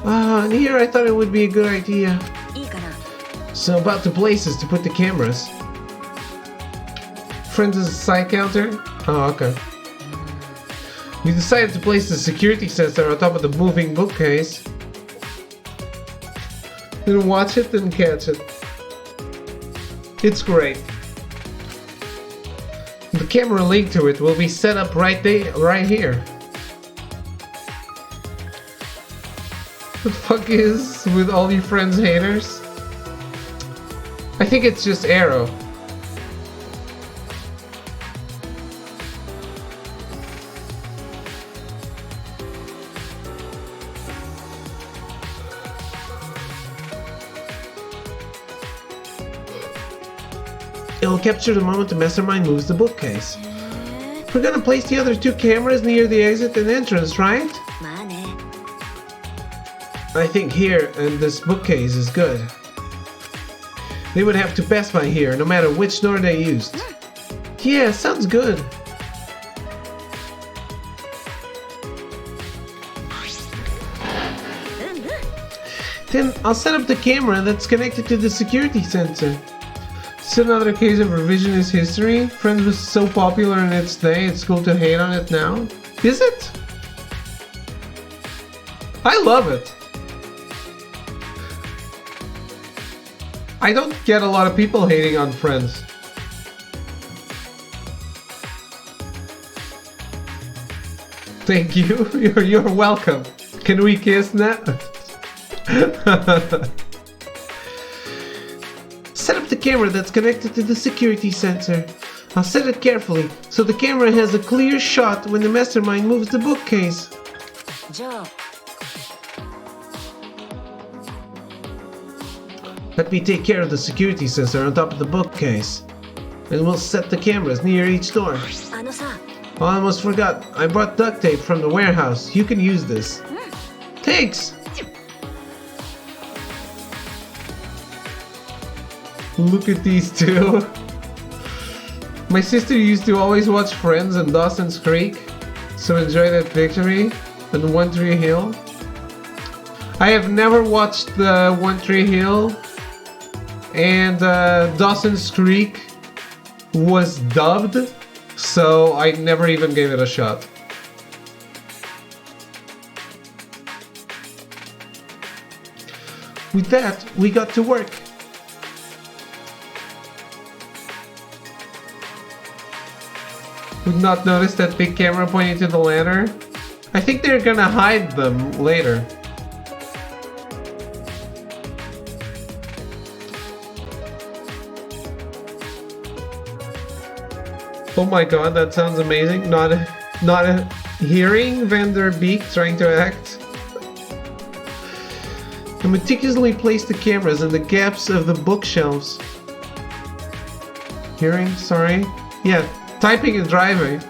And here I thought it would be a good idea. いいかな。 So about the places to put the cameras. Friends is a side counter? Oh, okay. We decided to place the security sensor on top of the moving bookcase. Then watch it, then catch it. It's great. The camera linked to it will be set up right here. The fuck is with all you Friends haters? I think it's just Arrow. It'll capture the moment the mastermind moves the bookcase. We're gonna place the other two cameras near the exit and entrance, right? まあね。 I think here and this bookcase is good. They would have to pass by here, no matter which door they used. Yeah, sounds good. Then I'll set up the camera that's connected to the security sensor. It's another case of revisionist history. Friends was so popular in its day, it's cool to hate on it now. Is it? I love it. I don't get a lot of people hating on Friends. Thank you. You're welcome. Can we kiss now? Set up the camera that's connected to the security sensor. I'll set it carefully so the camera has a clear shot when the mastermind moves the bookcase. じゃあ、 Let me take care of the security sensor on top of the bookcase. And we'll set the cameras near each door. あのさ、 Oh, I almost forgot. I brought duct tape from the warehouse. You can use this. Thanks! Look at these two. My sister used to always watch Friends and Dawson's Creek, so enjoy that victory and One Tree Hill. I have never watched the One Tree Hill, and Dawson's Creek was dubbed, so I never even gave it a shot. With that, we got to work. Would not notice that big camera pointing to the ladder. I think they're gonna hide them later. Oh my god, that sounds amazing. Not hearing Van Der Beek trying to act. meticulously place the cameras in the gaps of the bookshelves. Hearing, sorry. Yeah, typing and driving.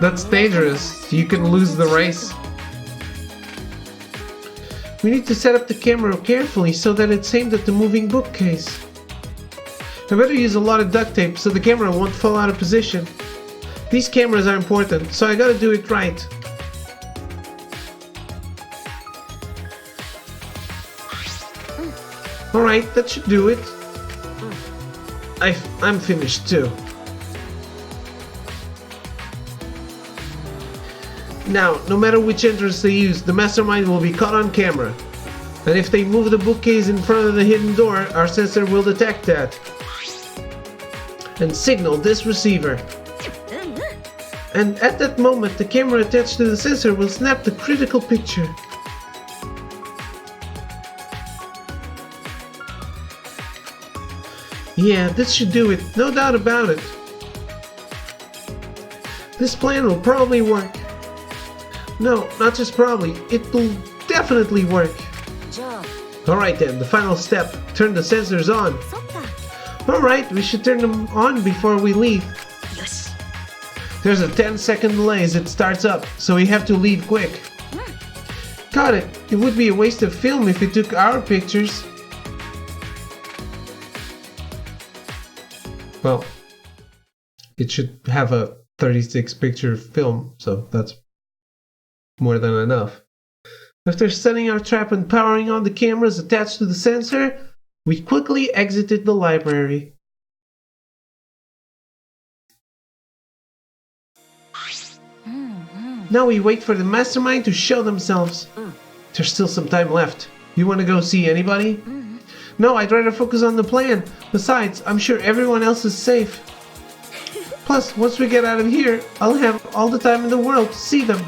That's dangerous. You can lose the race. We need to set up the camera carefully so that it's aimed at the moving bookcase. I better use a lot of duct tape so the camera won't fall out of position. These cameras are important, so I gotta do it right. Alright, that should do it. I'm finished too. Now, no matter which entrance they use, the mastermind will be caught on camera. And if they move the bookcase in front of the hidden door, our sensor will detect that. And signal this receiver. And at that moment, the camera attached to the sensor will snap the critical picture. Yeah, this should do it, no doubt about it. This plan will probably work. No, not just probably, it will definitely work. Alright then, the final step, turn the sensors on. Alright, we should turn them on before we leave. There's a 10-second delay as it starts up, so we have to leave quick. Got it, it would be a waste of film if it took our pictures. Well, it should have a 36 picture film, so that's more than enough. After setting our trap and powering on the cameras attached to the sensor, we quickly exited the library. Now we wait for the mastermind to show themselves. There's still some time left. You want to go see anybody? No, I'd rather focus on the plan. Besides, I'm sure everyone else is safe. Plus, once we get out of here, I'll have all the time in the world to see them.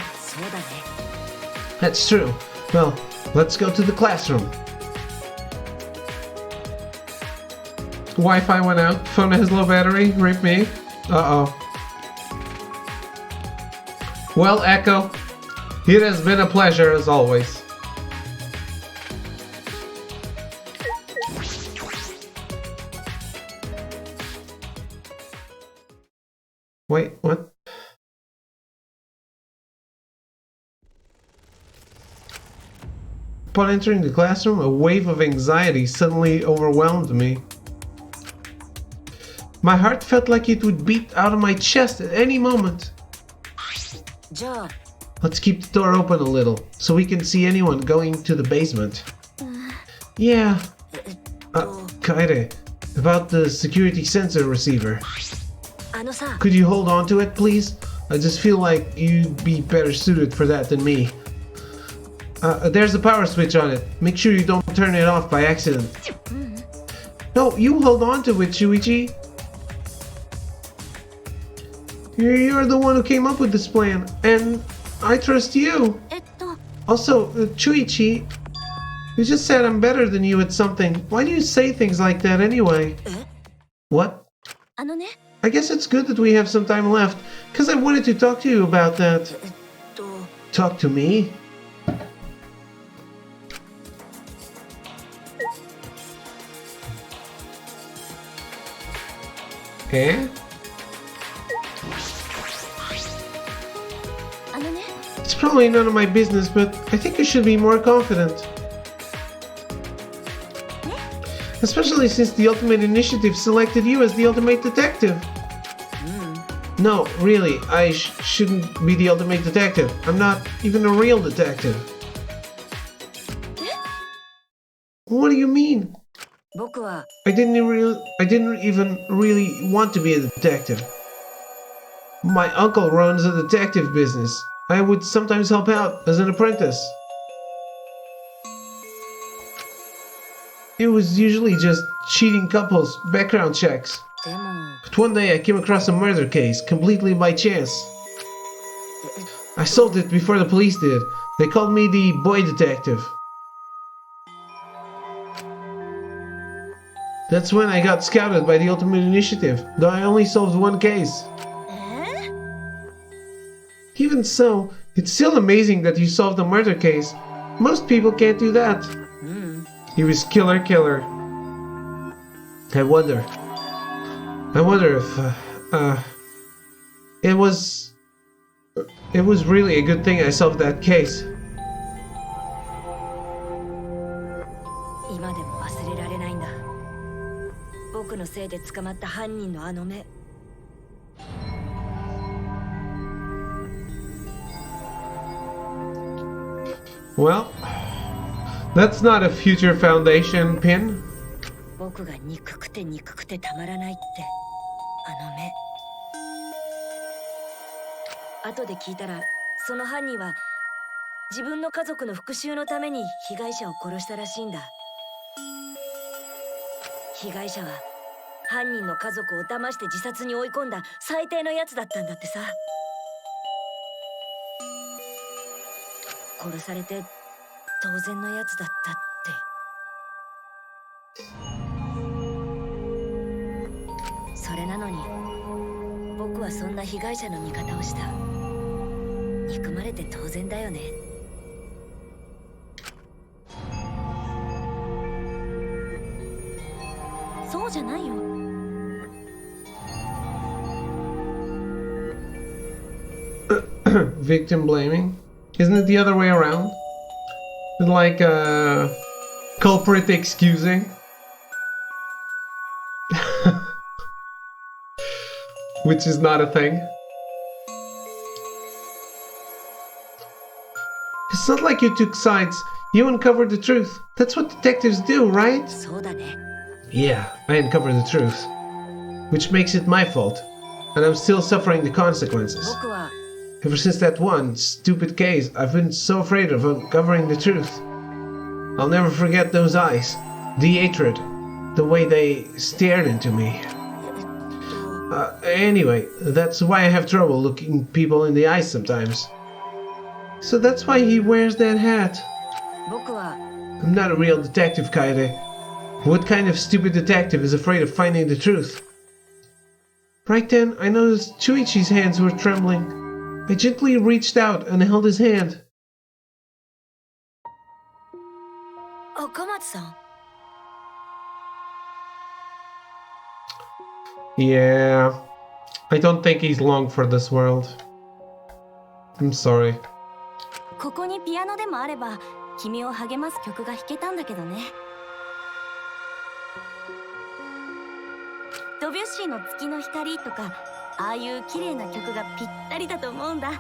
That's true. Well, let's go to the classroom. Wi-Fi went out. Phone has low battery. Rip me. Uh-oh. Well, Echo, it has been a pleasure as always. Wait, what? Upon entering the classroom, a wave of anxiety suddenly overwhelmed me. My heart felt like it would beat out of my chest at any moment. Let's keep the door open a little, so we can see anyone going to the basement. Yeah. Kaede, about the security sensor receiver. Could you hold on to it, please? I just feel like you'd be better suited for that than me. There's a power switch on it. Make sure you don't turn it off by accident. No, you hold on to it, Shuichi. You're the one who came up with this plan, and I trust you. Also, Chuichi, you just said I'm better than you at something. Why do you say things like that anyway? What? I guess it's good that we have some time left, because I wanted to talk to you about that. Talk to me? Eh? It's probably none of my business, but I think you should be more confident. Especially since the Ultimate Initiative selected you as the Ultimate Detective. No, really, I shouldn't be the Ultimate Detective. I'm not even a real detective. What do you mean? I didn't even really want to be a detective. My uncle runs a detective business. I would sometimes help out as an apprentice. It was usually just cheating couples, background checks. But one day I came across a murder case, completely by chance. I solved it before the police did. They called me the boy detective. That's when I got scouted by the Ultimate Initiative, though I only solved one case. Even so, it's still amazing that you solved a murder case. Most people can't do that. He was killer. I wonder if it was really a good thing I solved that case. 今でも忘れられないんだ。僕のせいで捕まった犯人のあの目。Well, that's not a future foundation pin. 僕が憎くてたまらないってあの目。後で聞いたらその犯人は自分の家族の復讐のために被害者を殺したらしいんだ。被害者は犯人の家族を騙して自殺に追い込んだ最低のやつだったんだってさ。殺されて当然のやつだったって。それなのに僕はそんな被害者の味方をした。憎まれて当然だよね。そうじゃないよ。Victim blaming? Isn't it the other way around? Like culprit excusing? Which is not a thing. It's not like you took sides. You uncovered the truth. That's what detectives do, right? そうだね。Yeah, I uncovered the truth. Which makes it my fault. And I'm still suffering the consequences. 僕は Ever since that one stupid case, I've been so afraid of uncovering the truth. I'll never forget those eyes. The hatred. The way they stared into me. Anyway, that's why I have trouble looking people in the eyes sometimes. So that's why he wears that hat. 僕は I'm not a real detective, Kaede. What kind of stupid detective is afraid of finding the truth? Right then, I noticed Chuichi's hands were trembling. I gently reached out and held his hand. 赤松さん。Yeah, I don't think he's long for this world. I'm sorry. ここにピアノでもあれば君を励ます曲が弾けたんだけどね。ドビュッシーの月の光とかああいう綺麗な曲がぴったりだと思うんだ。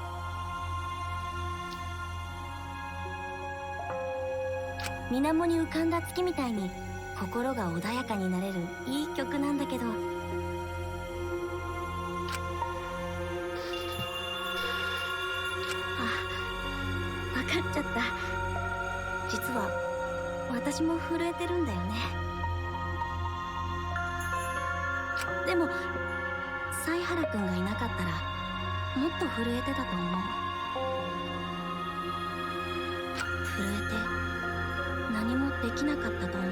水面に浮かんだ月みたいに心が穏やかになれるいい曲なんだけど。あ、分かっちゃった。実は私も震えてるんだよね。でも犀原くんがいなかったらもっと震えてたと思う。震えて何もできなかったと思う。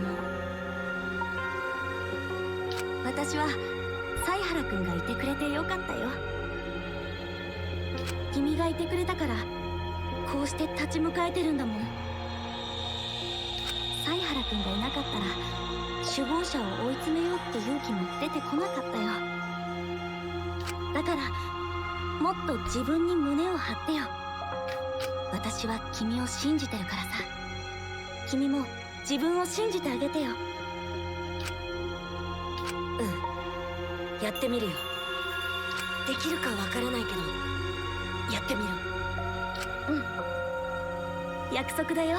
私は犀原くんがいてくれてよかったよ。君がいてくれたからこうして立ち向かえてるんだもん。犀原くんがいなかったら首謀者を追い詰めようって勇気も出てこなかったよ。だからもっと自分に胸を張ってよ。私は君を信じてるからさ。君も自分を信じてあげてよ。うん、やってみるよ。できるかわからないけどやってみる。うん、約束だよ。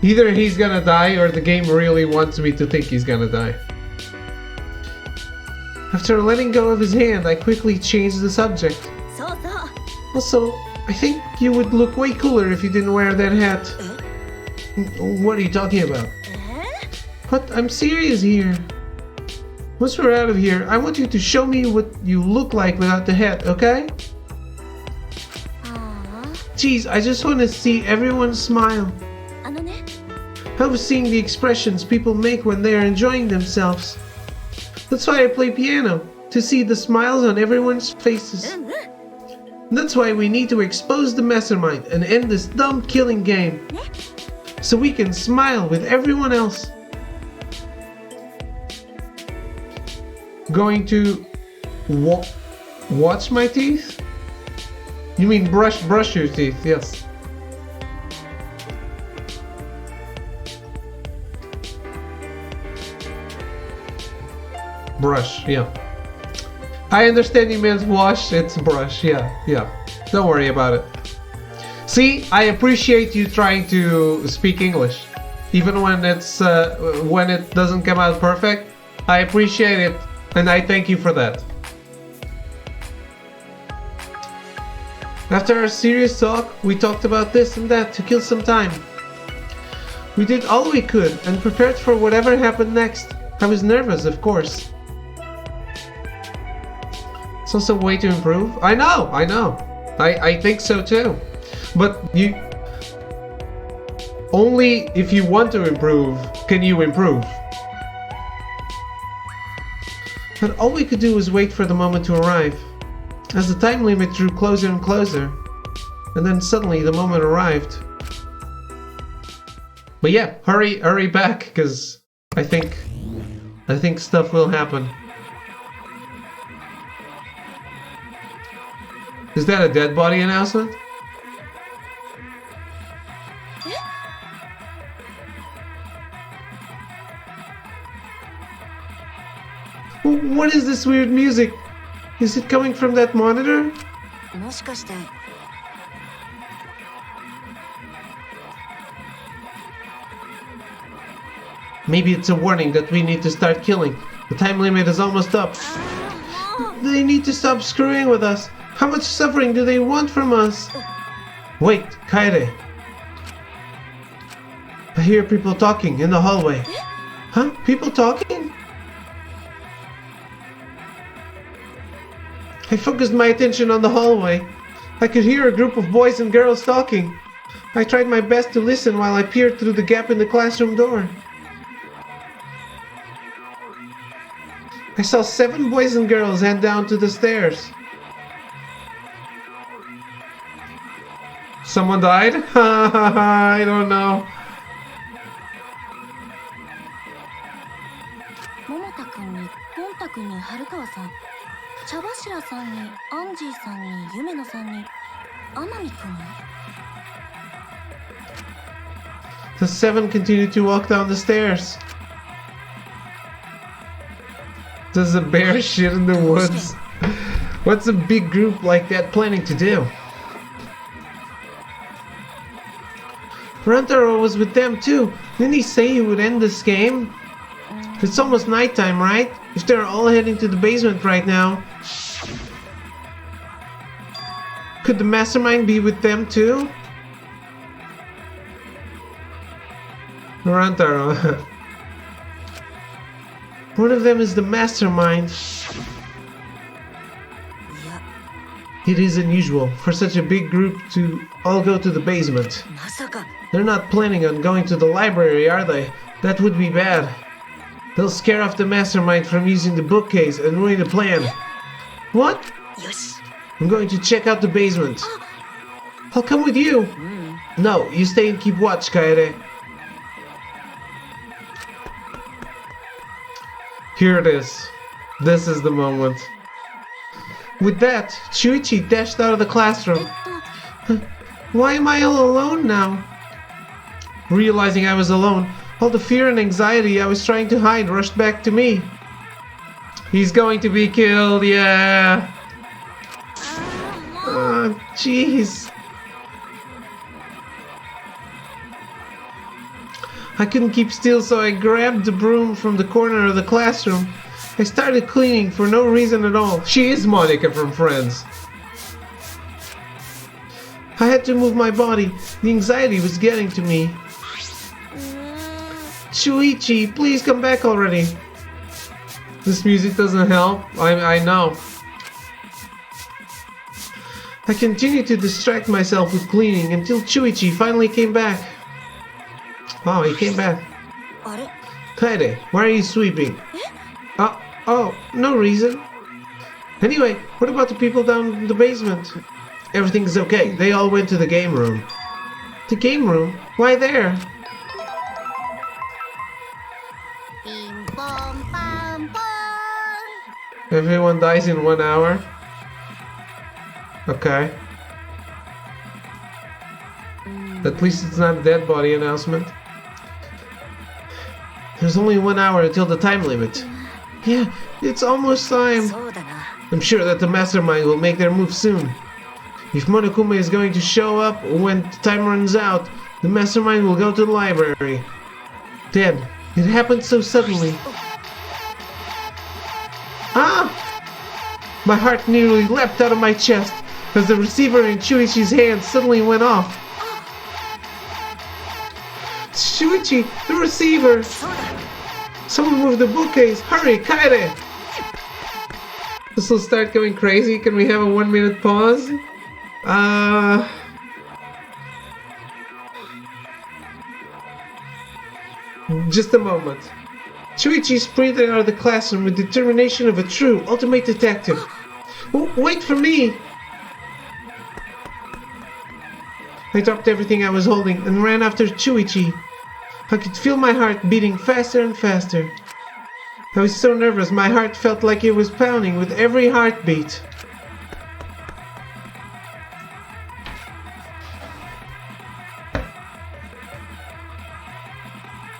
Either he's gonna die or the game really wants me to think he's gonna die. After letting go of his hand, I quickly changed the subject. そうそう。 Also, I think you would look way cooler if you didn't wear that hat. What are you talking about? But I'm serious here. Once we're out of here, I want you to show me what you look like without the hat, okay? Geez, I just want to see everyone smile. あのね。 I was seeing the expressions people make when they are enjoying themselves. That's why I play piano, to to see the smiles on everyone's faces. That's why we need to expose the mastermind and end this dumb killing game. So we can smile with everyone else. Going to watch my teeth? You mean brush your teeth, yes. Brush, yeah. I understand you meant wash, it's brush, yeah. Don't worry about it. See, I appreciate you trying to speak English. Even when when it doesn't come out perfect, I appreciate it and I thank you for that. After our serious talk, we talked about this and that to kill some time. We did all we could and prepared for whatever happened next. I was nervous, of course. It's also a way to improve. I know. I think so too. But you... only if you want to improve can you improve. But all we could do was wait for the moment to arrive. As the time limit drew closer and closer, and then suddenly the moment arrived. But yeah, hurry back, because I think stuff will happen. Is that a dead body announcement? What is this weird music? Is it coming from that monitor? もしかして Maybe it's a warning that we need to start killing. The time limit is almost up. They need to stop screwing with us. How much suffering do they want from us? Wait, Kaede. I hear people talking in the hallway. Huh? People talking? I focused my attention on the hallway. I could hear a group of boys and girls talking. I tried my best to listen while I peered through the gap in the classroom door. I saw 7 boys and girls head down to the stairs. Someone died? I don't know. 桃田くんにゴン太くんに春川さん、茶柱さんにアンジーさんに夢野さんに天海くんも。 The 7 continued to walk down the stairs. Does a bear shit in the woods? What's a big group like that planning to do? Rantaro was with them too. Didn't he say he would end this game? It's almost nighttime, right? If they're all heading to the basement right now. Could the mastermind be with them too? Rantaro. One of them is the mastermind. Yeah. It is unusual for such a big group to all go to the basement. まさか They're not planning on going to the library, are they? That would be bad. They'll scare off the mastermind from using the bookcase and ruin the plan. What? よし I'm going to check out the basement. I'll come with you. No, you stay and keep watch, Kaede. Here it is. This is the moment. With that, Shuichi dashed out of the classroom. Why am I all alone now? Realizing I was alone, all the fear and anxiety I was trying to hide rushed back to me. He's going to be killed, yeah. Jeez. I couldn't keep still, so I grabbed the broom from the corner of the classroom. I started cleaning for no reason at all. She is Monica from Friends. I had to move my body. The anxiety was getting to me. Shuichi, please come back already. This music doesn't help. I know. I continued to distract myself with cleaning until Shuichi finally came back. Oh, he came back. あれ Kaede, why are you sweeping? Oh, no reason. Anyway, what about the people down in the basement? Everything's okay. They all went to the game room. The game room? Why there? ピンポンパンポン Everyone dies in 1 hour? Okay. At least it's not a dead body announcement. There's only 1 hour until the time limit. Yeah, it's almost time. そうだな I'm sure that the mastermind will make their move soon. If Monokuma is going to show up when time runs out, the mastermind will go to the library. Then, it happened so suddenly. Ah! My heart nearly leapt out of my chest as the receiver in Shuichi's hand suddenly went off. Shuichi, the receiver! Someone move the bookcase! Hurry, Kaede! This will start going crazy. Can we have a 1 minute pause? Just a moment. Shuichi sprinted out of the classroom with determination of a true ultimate detective. Wait for me! I dropped everything I was holding and ran after Shuichi. I could feel my heart beating faster and faster. I was so nervous, my heart felt like it was pounding with every heartbeat.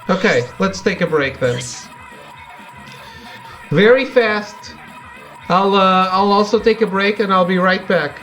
Okay, let's take a break then. Very fast. I'll also take a break and I'll be right back.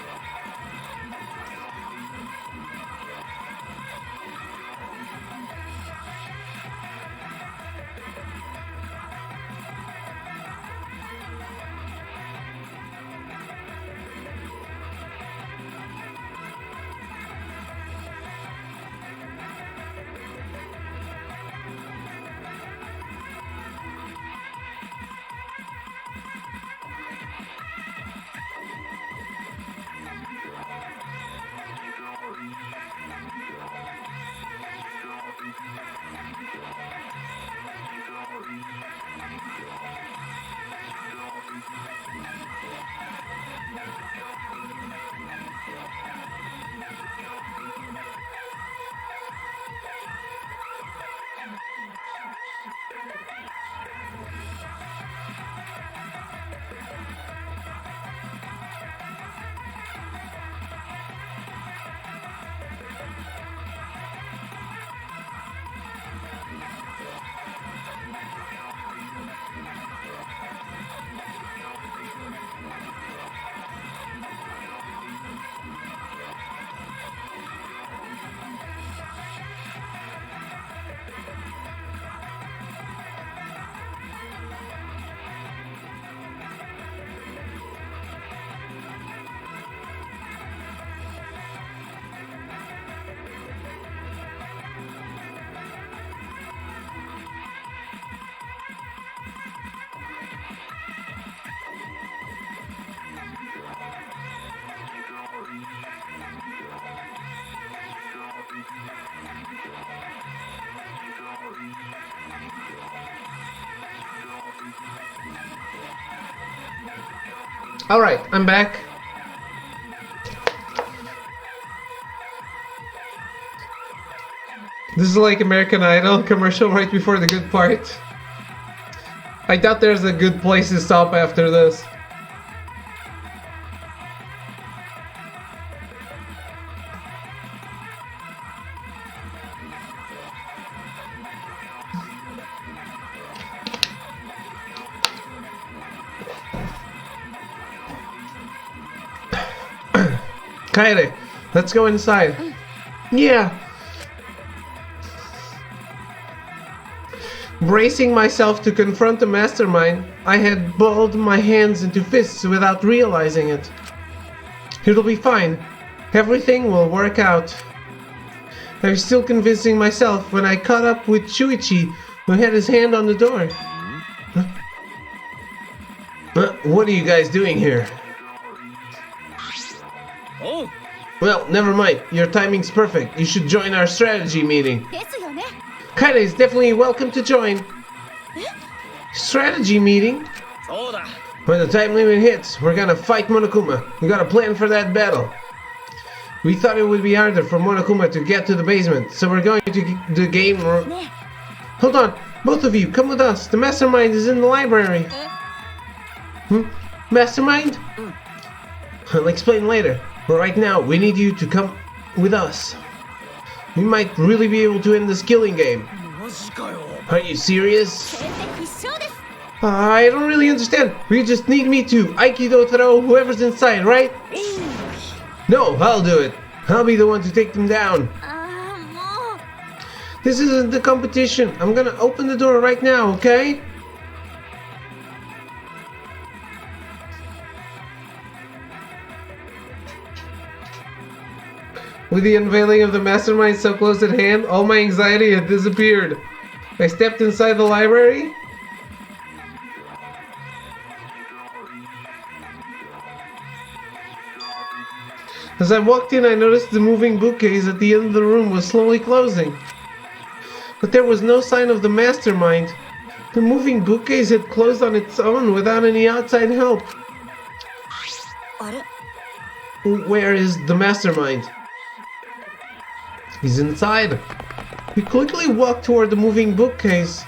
Alright, I'm back. This is like American Idol commercial right before the good part. I doubt there's a good place to stop after this. Kaede, let's go inside. Yeah. Bracing myself to confront the mastermind, I had balled my hands into fists without realizing it. It'll be fine. Everything will work out. I was still convincing myself when I caught up with Shuichi, who had his hand on the door. What are you guys doing here? Oh, Well, never mind. Your timing's perfect. You should join our strategy meeting. ですよね Kaede is definitely welcome to join. Strategy meeting? そうだ。When the time limit hits, we're gonna fight Monokuma. We got a plan for that battle. We thought it would be harder for Monokuma to get to the basement, so we're going to the game. Hold on, both of you, come with us. The mastermind is in the library. Mastermind? I'll explain later, but right now we need you to come with us. We might really be able to end this killing game. Are you serious? I don't really understand. You just need me to Aikido throw whoever's inside, right? No, I'll do it. I'll be the one to take them down. This isn't the competition. I'm gonna open the door right now, okay? With the unveiling of the mastermind so close at hand, all my anxiety had disappeared. I stepped inside the library. As I walked in, I noticed the moving bookcase at the end of the room was slowly closing. But there was no sign of the mastermind. The moving bookcase had closed on its own without any outside help. Where is the mastermind? He's inside. We quickly walked toward the moving bookcase.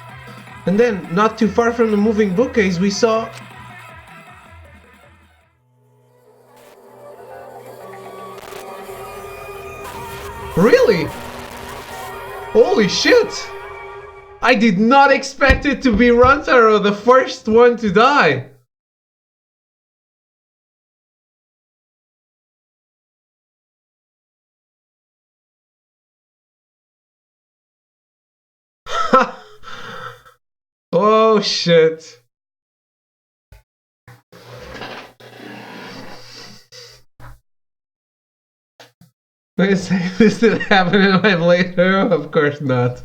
And then, not too far from the moving bookcase, we saw... Really? Holy shit! I did not expect it to be Rantaro, the first one to die. Oh shit. Wait a second, this didn't happen in my playthrough? Of course not.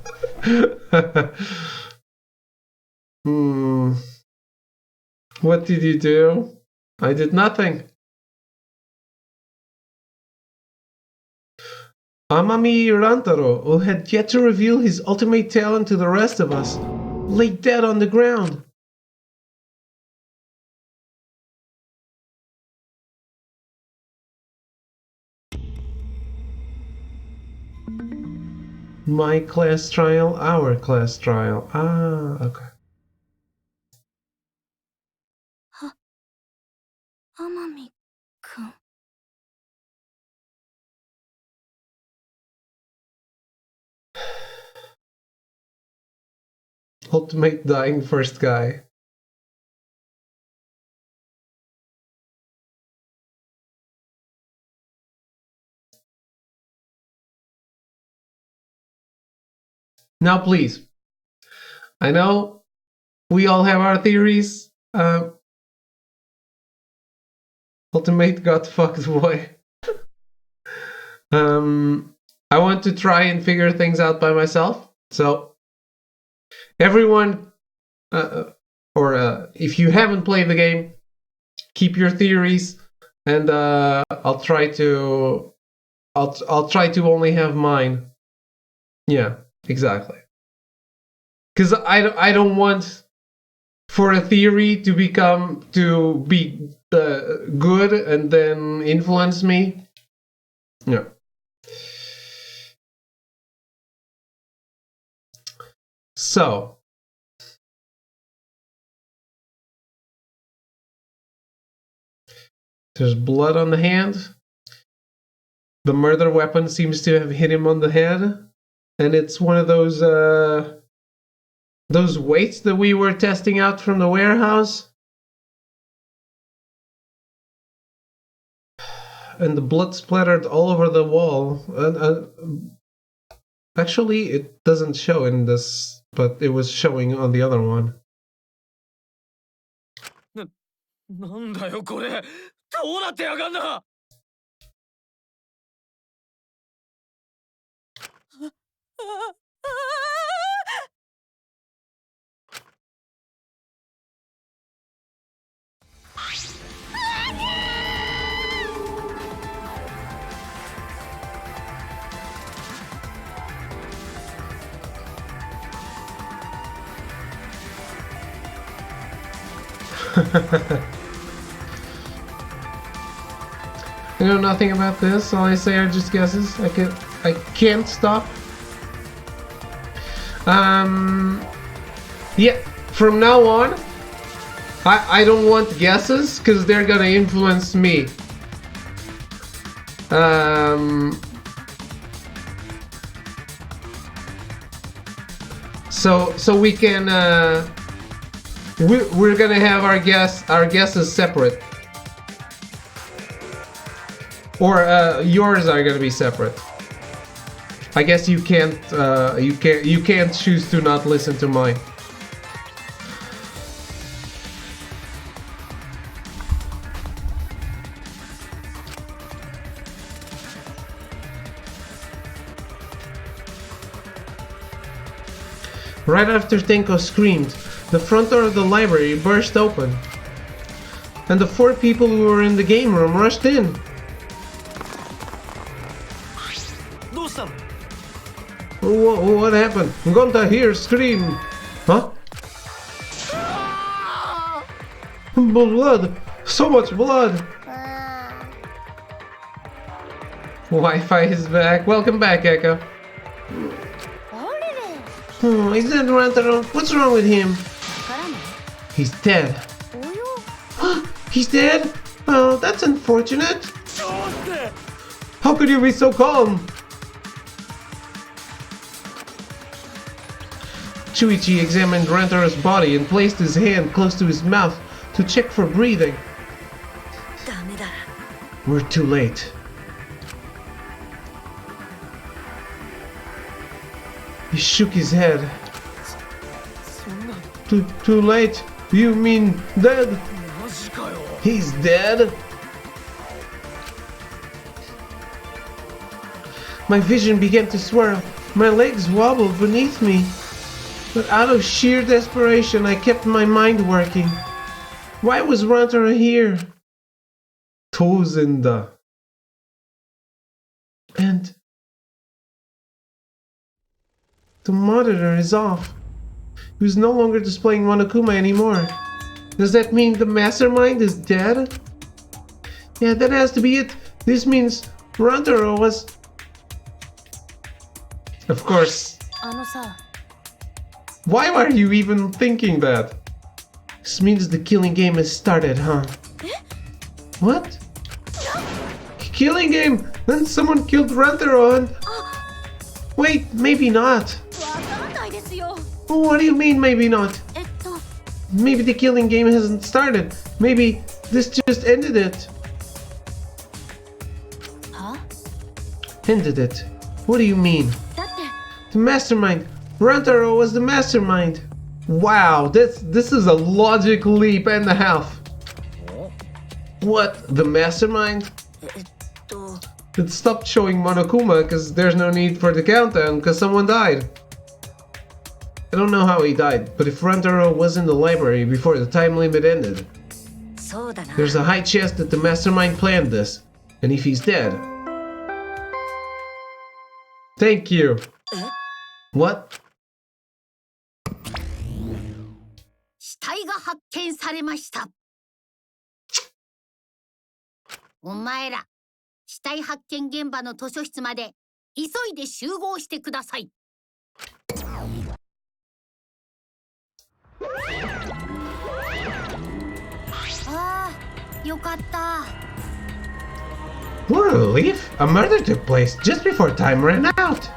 What did you do? I did nothing. Amami Rantaro, who had yet to reveal his ultimate talent to the rest of us, lay dead on the ground. My class trial, our class trial. Ah, okay. 天海くん。 Ultimate dying first guy. Now please, I know we all have our theories. Ultimate got fucked boy. I want to try and figure things out by myself. So everyone, if you haven't played the game, keep your theories, and I'll try to only have mine. Yeah, exactly. Because I don't want for a theory to be good and then influence me. Yeah. So there's blood on the hand. The murder weapon seems to have hit him on the head, and it's one of those weights that we were testing out from the warehouse. And the blood splattered all over the wall. Actually, it doesn't show in this, but it was showing on the other one. なんだよこれ、どうなってやがんだ。I know nothing about this. All I say are just guesses. I can't stop. Yeah, from now on, I don't want guesses because they're gonna influence me. So we can we're gonna have our guesses separate, or yours are gonna be separate. I guess you can't choose to not listen to mine. Right after Tenko screamed, the front door of the library burst open, and the 4 people who were in the game room rushed in. What happened? Gonta here screamed. Huh? Blood! So much blood! Wi-Fi is back. Welcome back, Echo. Is that Rantaro? What's wrong with him? He's dead. He's dead? Oh, that's unfortunate. How could you be so calm? Chuichi examined Rantaro's body and placed his hand close to his mouth to check for breathing. We're too late. He shook his head. Too late? You mean dead? He's dead? My vision began to swirl. My legs wobbled beneath me. But out of sheer desperation, I kept my mind working. Why was Rantaro here? Tozinda. And the monitor is off. He was no longer displaying Monokuma anymore. Does that mean the mastermind is dead? Yeah, that has to be it. This means Rantaro was... Of course. Why are you even thinking that? This means the killing game has started, huh? What? Killing game? Then someone killed Rantaro and... Wait, maybe not. What do you mean, maybe not? Maybe the killing game hasn't started. Maybe this just ended it. Ended it? What do you mean? The mastermind. Rantaro was the mastermind. Wow, this is a logic leap and a half. What? The mastermind? It stopped showing Monokuma because there's no need for the countdown because someone died. I don't know how he died, but if Rantaro was in the library before the time limit ended, there's a high chance that the mastermind planned this. And if he's dead... Thank you. What? 死体が発見されました。お前ら、死体発見現場の図書室まで急いで集合してください。ああ、よかった。 What a relief! A murder took place just before time ran out.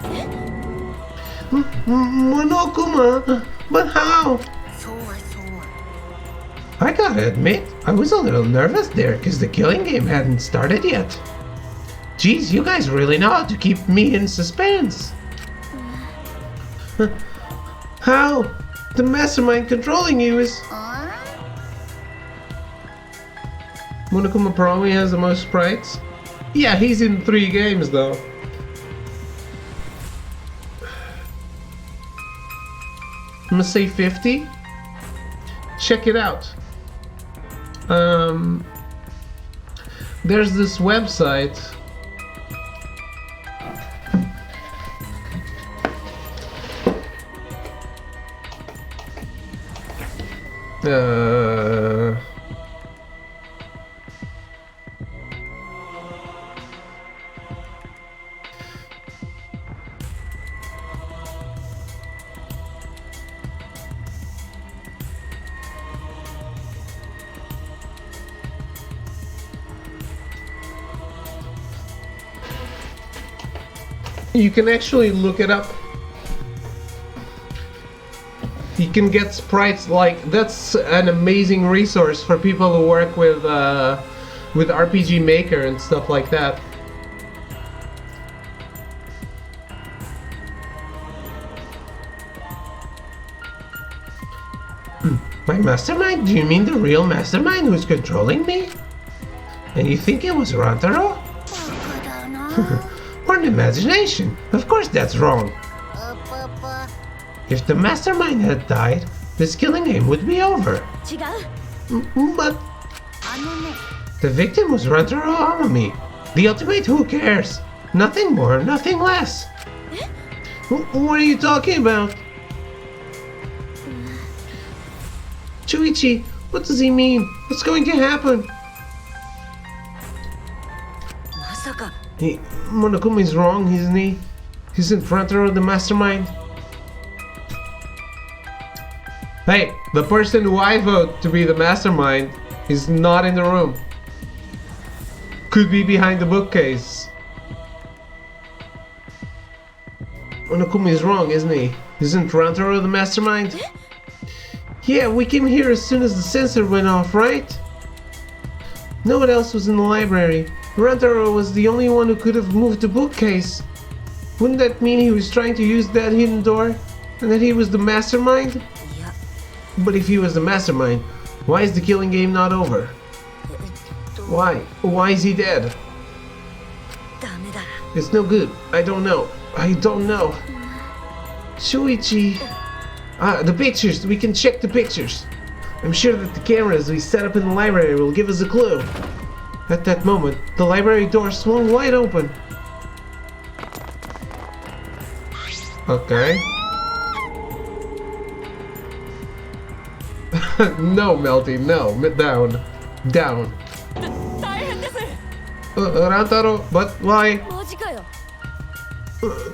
Monokuma, but how? I gotta admit, I was a little nervous there because the killing game hadn't started yet. Geez, you guys really know how to keep me in suspense. How? The mastermind controlling you is... Monokuma probably has the most sprites. Yeah, he's in 3 games though. I'm gonna say 50. Check it out. There's this website. You can actually look it up. You can get sprites like that's an amazing resource for people who work with RPG Maker and stuff like that. My mastermind? Do you mean the real mastermind who's controlling me? And you think it was Rantaro? Or an imagination? Of course that's wrong. If the mastermind had died, this killing game would be over. But the victim was Rantaro Amami. The ultimate who cares? Nothing more, nothing less. What are you talking about? Chuichi, what does he mean? What's going to happen? Monokumi's wrong, isn't he? Isn't Rantaro the mastermind? Hey, the person who I vote to be the mastermind is not in the room. Could be behind the bookcase. Monokumi's wrong, isn't he? Isn't Rantaro the mastermind? Yeah, we came here as soon as the sensor went off, right? No one else was in the library. Rantaro was the only one who could have moved the bookcase. Wouldn't that mean he was trying to use that hidden door? And that he was the mastermind? But if he was the mastermind, why is the killing game not over? Why? Why is he dead? It's no good. I don't know. I don't know. Shuichi. The pictures. We can check the pictures. I'm sure that the cameras we set up in the library will give us a clue. At that moment, the library door swung wide open. Okay. No, Melty, no. Down. Down. Rantaro, but why?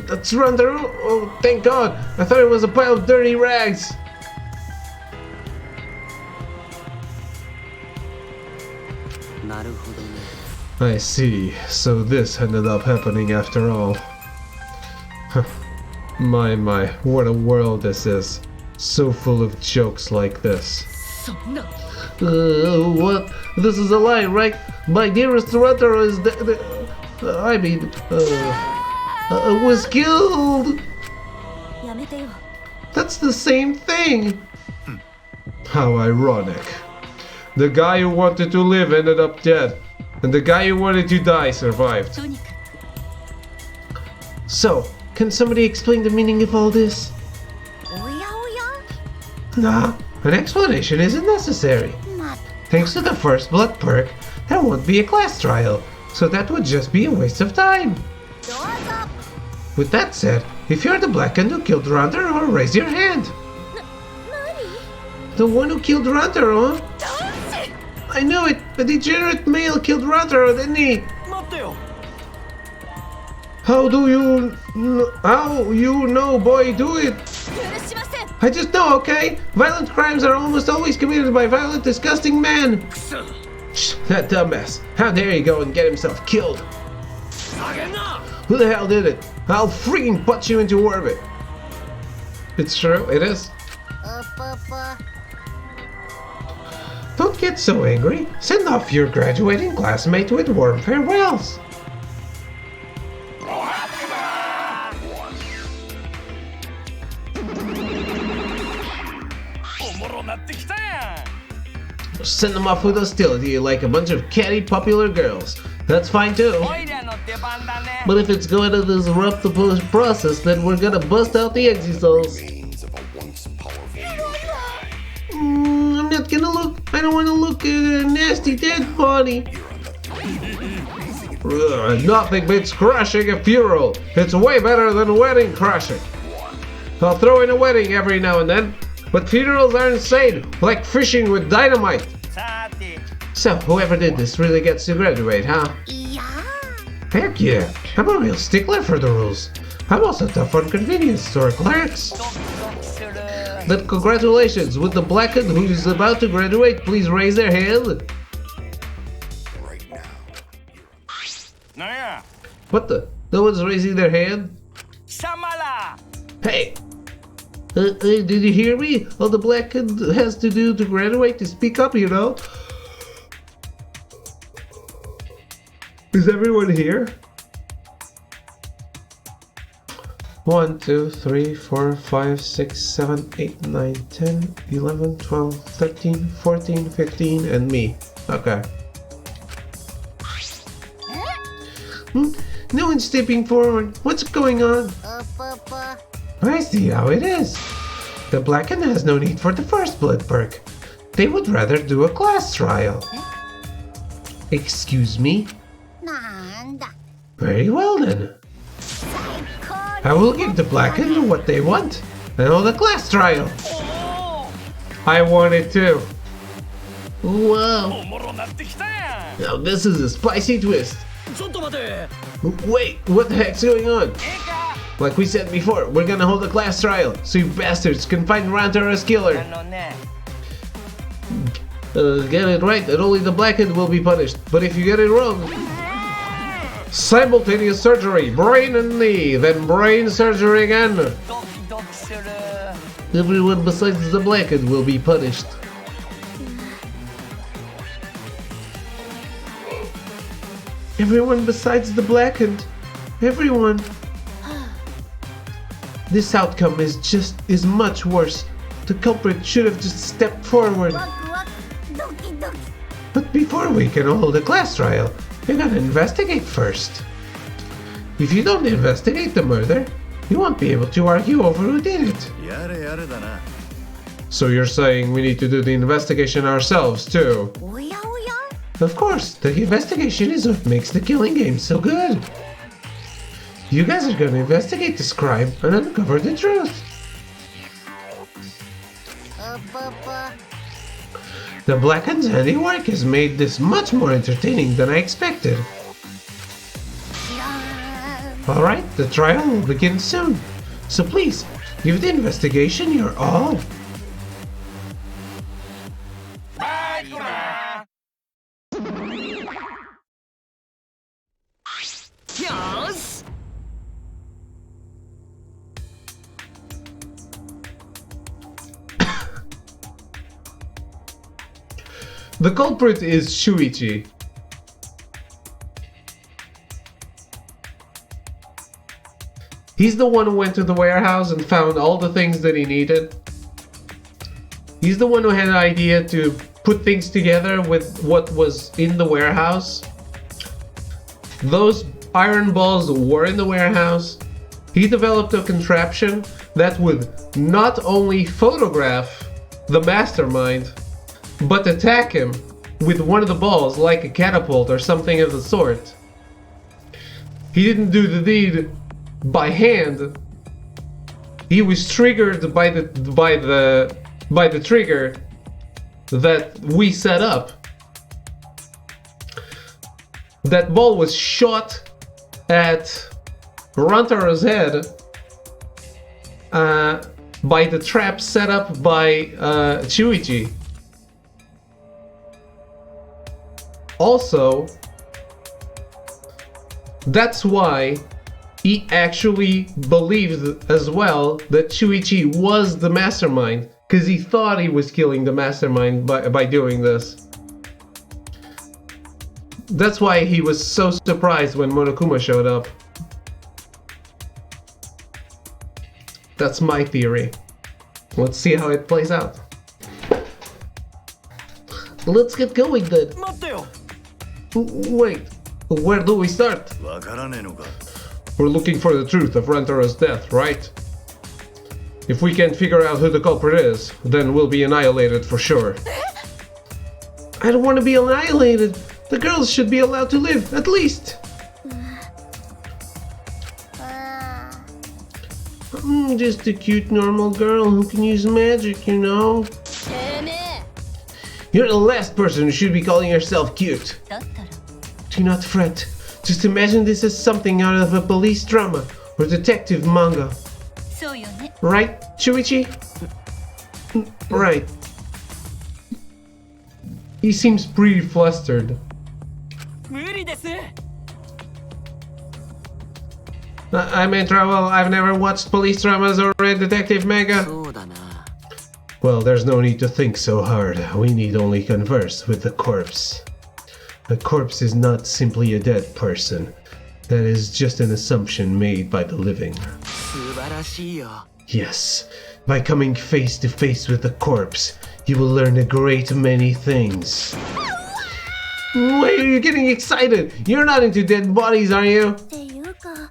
That's Rantaro? Oh, thank God. I thought it was a pile of dirty rags. I see. So this ended up happening after all. My, what a world this is. So full of jokes like this. What? This is a lie, right? My dearest Rantaro is was killed! That's the same thing! How ironic. The guy who wanted to live ended up dead, and the guy who wanted to die survived. So, can somebody explain the meaning of all this? Nah, an explanation isn't necessary. Thanks to the first blood perk, there won't be a class trial, so that would just be a waste of time. With that said, if you're the black one who killed Rantaro, raise your hand. The one who killed Rantaro? I know it, a degenerate male killed Rantaro, didn't he? How you know, boy, do it? I just know, okay? Violent crimes are almost always committed by violent, disgusting men. Shh, that dumbass. How dare he go and get himself killed? Who the hell did it? I'll freaking put you into orbit. It's true, it is. Don't get so angry. Send off your graduating classmate with warm farewells. Send them off with hostility like a bunch of catty popular girls. That's fine too. But if it's going to disrupt the process, then we're gonna bust out the exisals. I'm not gonna look. I don't want to look at a nasty dead body. Nothing beats crashing a funeral. It's way better than wedding crashing. I'll throw in a wedding every now and then, but funerals are insane, like fishing with dynamite. So, whoever did this really gets to graduate, huh? Heck yeah, I'm a real stickler for the rules. I'm also tough on convenience store clerks. Then congratulations, with the blackened who's about to graduate, please raise their hand. Right now. What the? No one's raising their hand? Hey! Did you hear me? All the black kid has to do to graduate is speak up, you know? Is everyone here? 1, 2, 3, 4, 5, 6, 7, 8, 9, 10, 11, 12, 13, 14, 15, and me. Okay. No one's stepping forward. What's going on? I see how it is. The Blacken has no need for the first blood perk. They would rather do a class trial. Excuse me? Very well then. I will give the Blacken what they want. And all the class trial. I want it too. Whoa. Now this is a spicy twist. Wait, what the heck's going on? Like we said before, we're gonna hold a class trial, so you bastards can find Rantaro's killer. Get it right, and only the Blackhead will be punished. But if you get it wrong... Simultaneous surgery, brain and knee, then brain surgery again. Everyone besides the Blackhead will be punished. Everyone besides the Blackened. Everyone. This outcome is much worse. The culprit should have just stepped forward. But before we can hold a class trial, you gotta investigate first. If you don't investigate the murder, you won't be able to argue over who did it. So you're saying we need to do the investigation ourselves too? Of course, the investigation is what makes the killing game so good. You guys are gonna investigate this crime and uncover the truth. The Blackened's handiwork has made this much more entertaining than I expected. Alright, the trial will begin soon. So please, give the investigation your all. The culprit is Shuichi. He's the one who went to the warehouse and found all the things that he needed. He's the one who had an idea to put things together with what was in the warehouse. Those iron balls were in the warehouse. He developed a contraption that would not only photograph the mastermind, but attack him with one of the balls like a catapult or something of the sort. He didn't do the deed by hand. He was triggered by the trigger that we set up. That ball was shot at Rantaro's head by the trap set up by Shuichi. Also, that's why he actually believed as well that Shuichi was the mastermind, because he thought he was killing the mastermind by doing this. That's why he was so surprised when Monokuma showed up. That's my theory. Let's see how it plays out. Let's get going then. Wait, where do we start? We're looking for the truth of Rantaro's death, right? If we can't figure out who the culprit is, then we'll be annihilated for sure. I don't want to be annihilated. The girls should be allowed to live, at least. Just a cute normal girl who can use magic, you know? You're the last person who should be calling yourself cute. Do not fret. Just imagine this as something out of a police drama or detective manga. Right, Shuichi? Right. He seems pretty flustered. I'm in trouble. I've never watched police dramas or read detective manga. そうだな。 Well, there's no need to think so hard. We need only converse with the corpse. A corpse is not simply a dead person. That is just an assumption made by the living. 素晴らしいよ。 Yes, by coming face to face with the corpse, you will learn a great many things. Why are you getting excited? You're not into dead bodies, are you? っていうか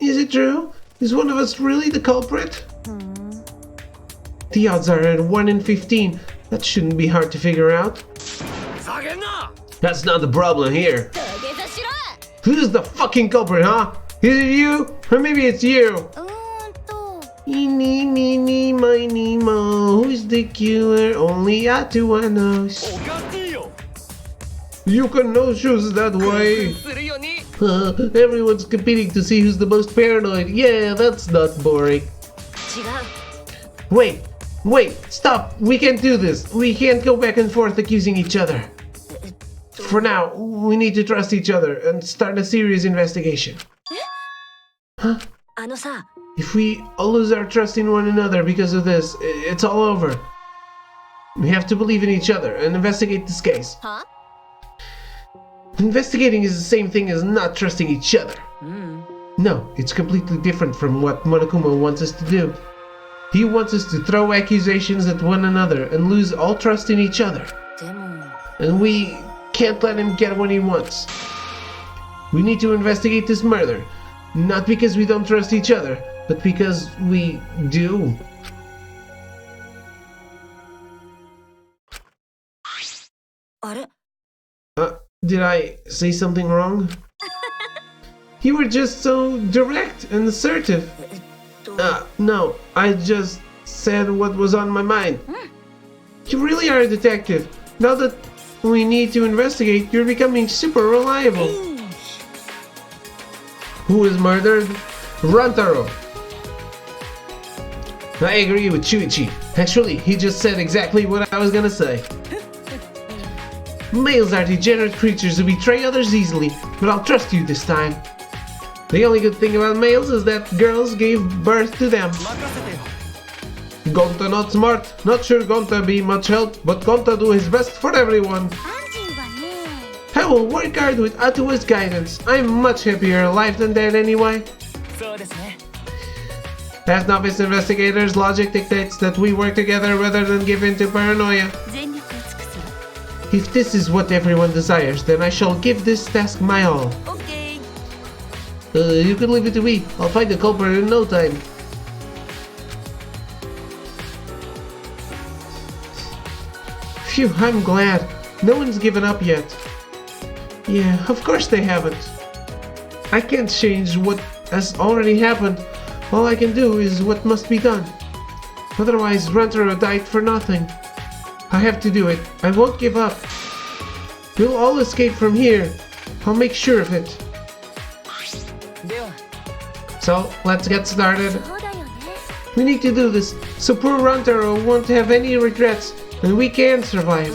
Is it true? Is one of us really the culprit? The odds are at 1 in 15. That shouldn't be hard to figure out. 下げんな。 That's not the problem here. 土下座しろ。 Who's the fucking culprit, huh? Is it you? Or maybe it's you? Eeny, meeny, miny, mo. Who's the killer? Only Atua knows. おかしいよ。 You can no choose that way. するよに。 Everyone's competing to see who's the most paranoid. Yeah, that's not boring. 違う。 Wait, stop. We can't do this. We can't go back and forth accusing each other. For now, we need to trust each other and start a serious investigation. Huh? あのさ、 If we all lose our trust in one another because of this, it's all over. We have to believe in each other and investigate this case. は？ Investigating is the same thing as not trusting each other. No, it's completely different from what Monokuma wants us to do. He wants us to throw accusations at one another and lose all trust in each other. でも And we can't let him get what he wants. We need to investigate this murder. Not because we don't trust each other, but because we do. Did I say something wrong? You were just so direct and assertive. No, I just said what was on my mind. You really are a detective. Now that we need to investigate, you're becoming super reliable. Who was murdered? Rantaro. I agree with Chuichi. Actually, he just said exactly what I was gonna say. Males are degenerate creatures who betray others easily, but I'll trust you this time. The only good thing about males is that girls gave birth to them. 任せてよ。 Gonta not smart. Not sure Gonta be much help, but Gonta do his best for everyone. アンジーはね I will work hard with Atua's guidance. I'm much happier alive than dead anyway. そうですね。 As novice investigators, logic dictates that we work together rather than give in to paranoia. 全力を尽くすわ If this is what everyone desires, then I shall give this task my all. オッケー You can leave it to me. I'll find the culprit in no time. Phew, I'm glad. No one's given up yet. Yeah, of course they haven't. I can't change what has already happened. All I can do is what must be done. Otherwise, Rantaro died for nothing. I have to do it. I won't give up. We'll all escape from here. I'll make sure of it. では、 So, let's get started. そうだよね We need to do this, so poor Rantaro won't have any regrets, and we can survive.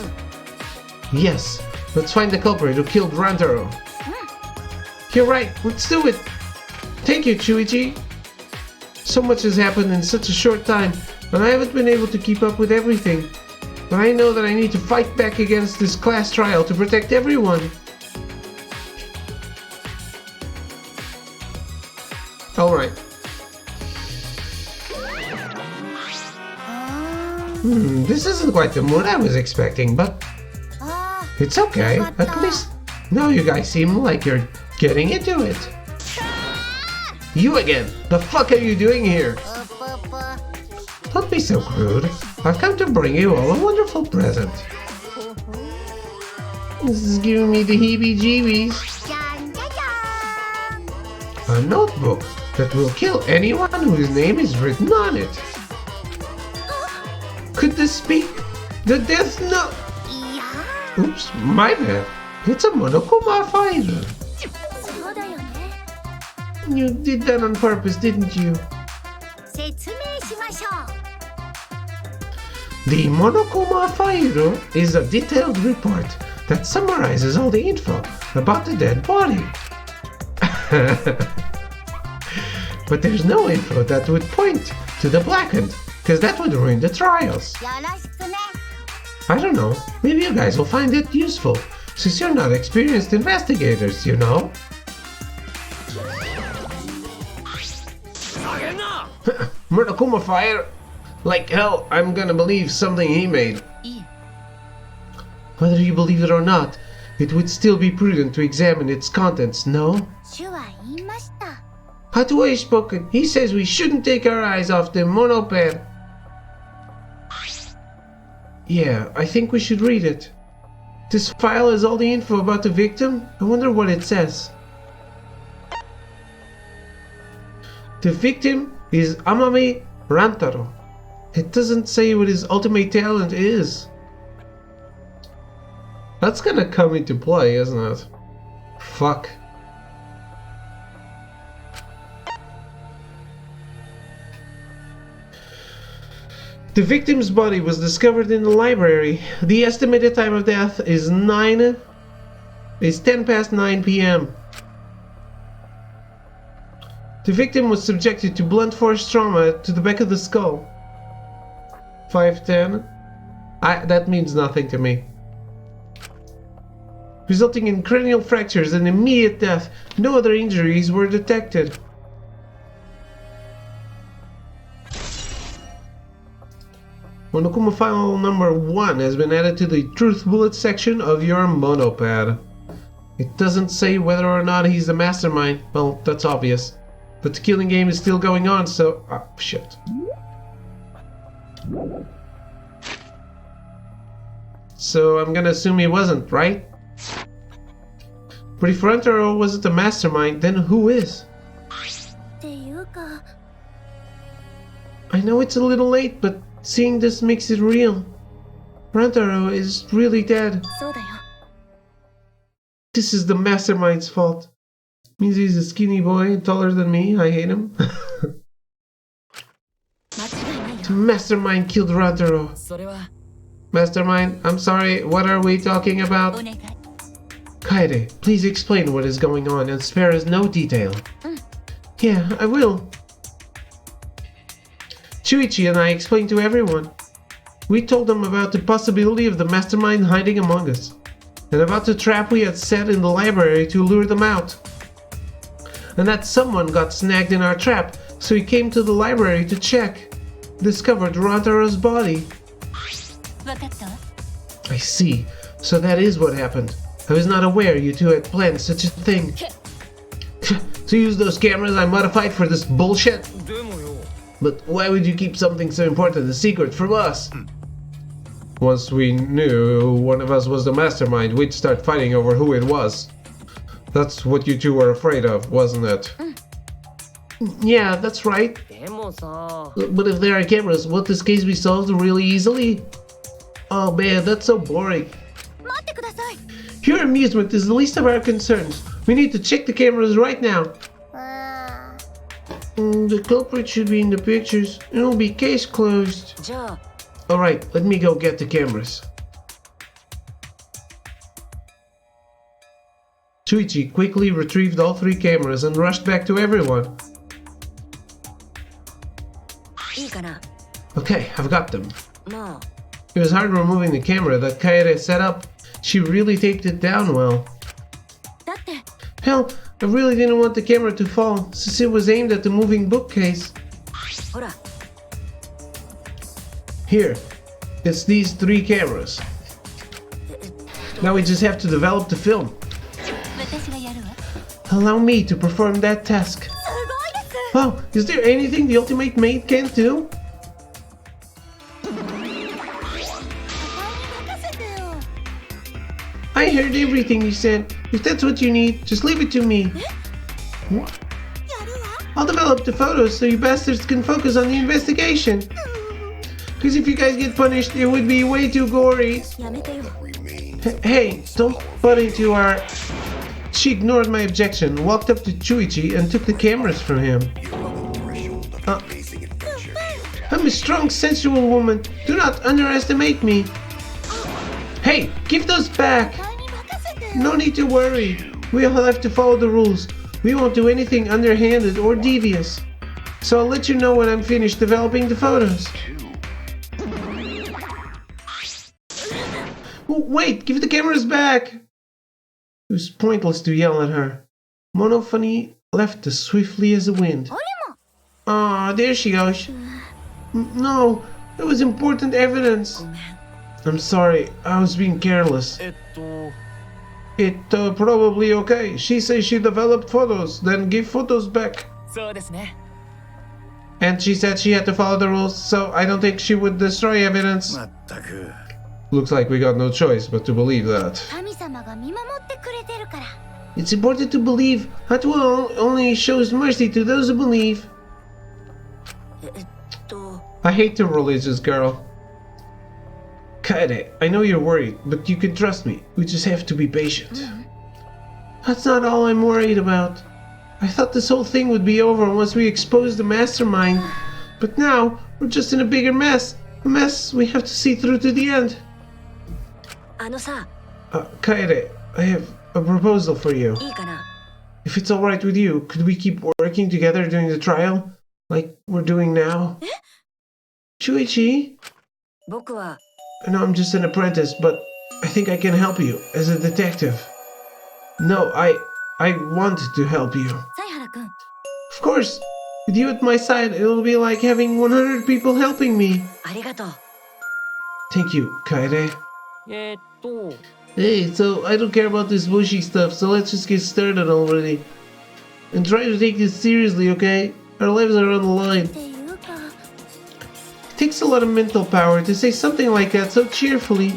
Yes, let's find the culprit who killed Rantaro. You're right, let's do it. Thank you, Chuichi. So much has happened in such a short time, and I haven't been able to keep up with everything. But I know that I need to fight back against this class trial to protect everyone. Alright. This isn't quite the mood I was expecting, but あ it's okay. At least now you guys seem like you're getting into it. You again! The fuck are you doing here? あパパ Don't be so crude. I've come to bring you all a wonderful present. This is giving me the heebie-jeebies. じゃんじゃじゃ A notebook that will kill anyone whose name is written on it. Could this be the death note? んいや Oops, my bad. It's a Monokuma file. そうだよね You did that on purpose, didn't you? 説明しましょう The Monokuma file is a detailed report that summarizes all the info about the dead body. but there's no info that would point to the blackened, because that would ruin the trials. よろしくね I don't know, maybe you guys will find it useful, since you're not experienced investigators, you know? Murakuma fire? Like hell, I'm gonna believe something he made. Whether you believe it or not, it would still be prudent to examine its contents, no? 主は言いました Hatue spoken. He says we shouldn't take our eyes off the monoped. Yeah, I think we should read it. This file has all the info about the victim. I wonder what it says. The victim is Amami Rantaro. It doesn't say what his ultimate talent is. That's gonna come into play, isn't it? Fuck. The victim's body was discovered in the library. The estimated time of death is 10 past 9 p.m. The victim was subjected to blunt force trauma to the back of the skull. 510. That means nothing to me. Resulting in cranial fractures and immediate death. No other injuries were detected. Monokuma file number 1 has been added to the truth bullet section of your monopad. It doesn't say whether or not he's the mastermind. Well, that's obvious. But the killing game is still going on, so... Ah, shit. So I'm gonna assume he wasn't, right? But if Rantaro wasn't the mastermind, then who is? っていうか I know it's a little late, but seeing this makes it real. Rantaro is really dead. そうだよ This is the mastermind's fault. Means he's a skinny boy, taller than me. I hate him. 間違いないよ The mastermind killed Rantaro. それは Mastermind, I'm sorry, what are we talking お about? 願い Kaede, please explain what is going on and spare us no detail. Yeah, I will. Chuichi and I explained to everyone. We told them about the possibility of the mastermind hiding among us, and about the trap we had set in the library to lure them out. And that someone got snagged in our trap, so he came to the library to check. Discovered Rantaro's body. 分かったわ I see. So that is what happened. I was not aware you two had planned such a thing. To use those cameras I modified for this bullshit? でもよ But why would you keep something so important a secret from us? Once we knew one of us was the mastermind, we'd start fighting over who it was. That's what you two were afraid of, wasn't it? Yeah, that's right. でもさ But if there are cameras, won't this case be solved really easily? Oh man, that's so boring. 待ってください Your amusement is the least of our concerns. We need to check the cameras right now. あ The culprit should be in the pictures. It'll be case closed. じゃあ Alright, let me go get the cameras. Chuichi quickly retrieved all 3 cameras and rushed back to everyone. いいかな Okay, I've got them. まあ It was hard removing the camera that Kaede set up. She really taped it down well. だって Hell, I really didn't want the camera to fall, since it was aimed at the moving bookcase. ほら Here, it's these 3 cameras. Now we just have to develop the film. 私がやるわ Allow me to perform that task. すごいです Wow, is there anything the Ultimate Maid can't do? 任せてよ I heard everything you said. If that's what you need, just leave it to me. やるわ I'll develop the photos so you bastards can focus on the investigation. Because if you guys get punished, it would be way too gory. やめてよ Remains Hey, don't butt into our... She ignored my objection, walked up to Chuichi and took the cameras from him. threshold of amazing adventure. I'm a strong, sensual woman. Do not underestimate me. Hey, give those back. 前に任せてよ No need to worry. We all have to follow the rules. We won't do anything underhanded or devious. So I'll let you know when I'm finished developing the photos. Oh, wait, give the cameras back! It was pointless to yell at her. Monophony left as swiftly as the wind. Ah, there she goes. No, that was important evidence. I'm sorry, I was being careless. It probably okay. She says she developed photos, then give photos back. And she said she had to follow the rules, so I don't think she would destroy evidence. Looks like we got no choice but to believe that. It's important to believe. Hatuo only shows mercy to those who believe. I hate the religious girl. Kaede, I know you're worried, but you can trust me. We just have to be patient. That's not all I'm worried about. I thought this whole thing would be over once we exposed the mastermind. But now, we're just in a bigger mess. A mess we have to see through to the end. Kaede, I have a proposal for you. If it's alright with you, could we keep working together during the trial? Like we're doing now? Shuichi? I know I'm just an apprentice, but I think I can help you as a detective. No, I want to help you. Of course, with you at my side, it'll be like having 100 people helping me. Thank you, Kaede. Hey, so I don't care about this bushy stuff, so let's just get started already. And try to take this seriously, okay? Our lives are on the line. It takes a lot of mental power to say something like that so cheerfully.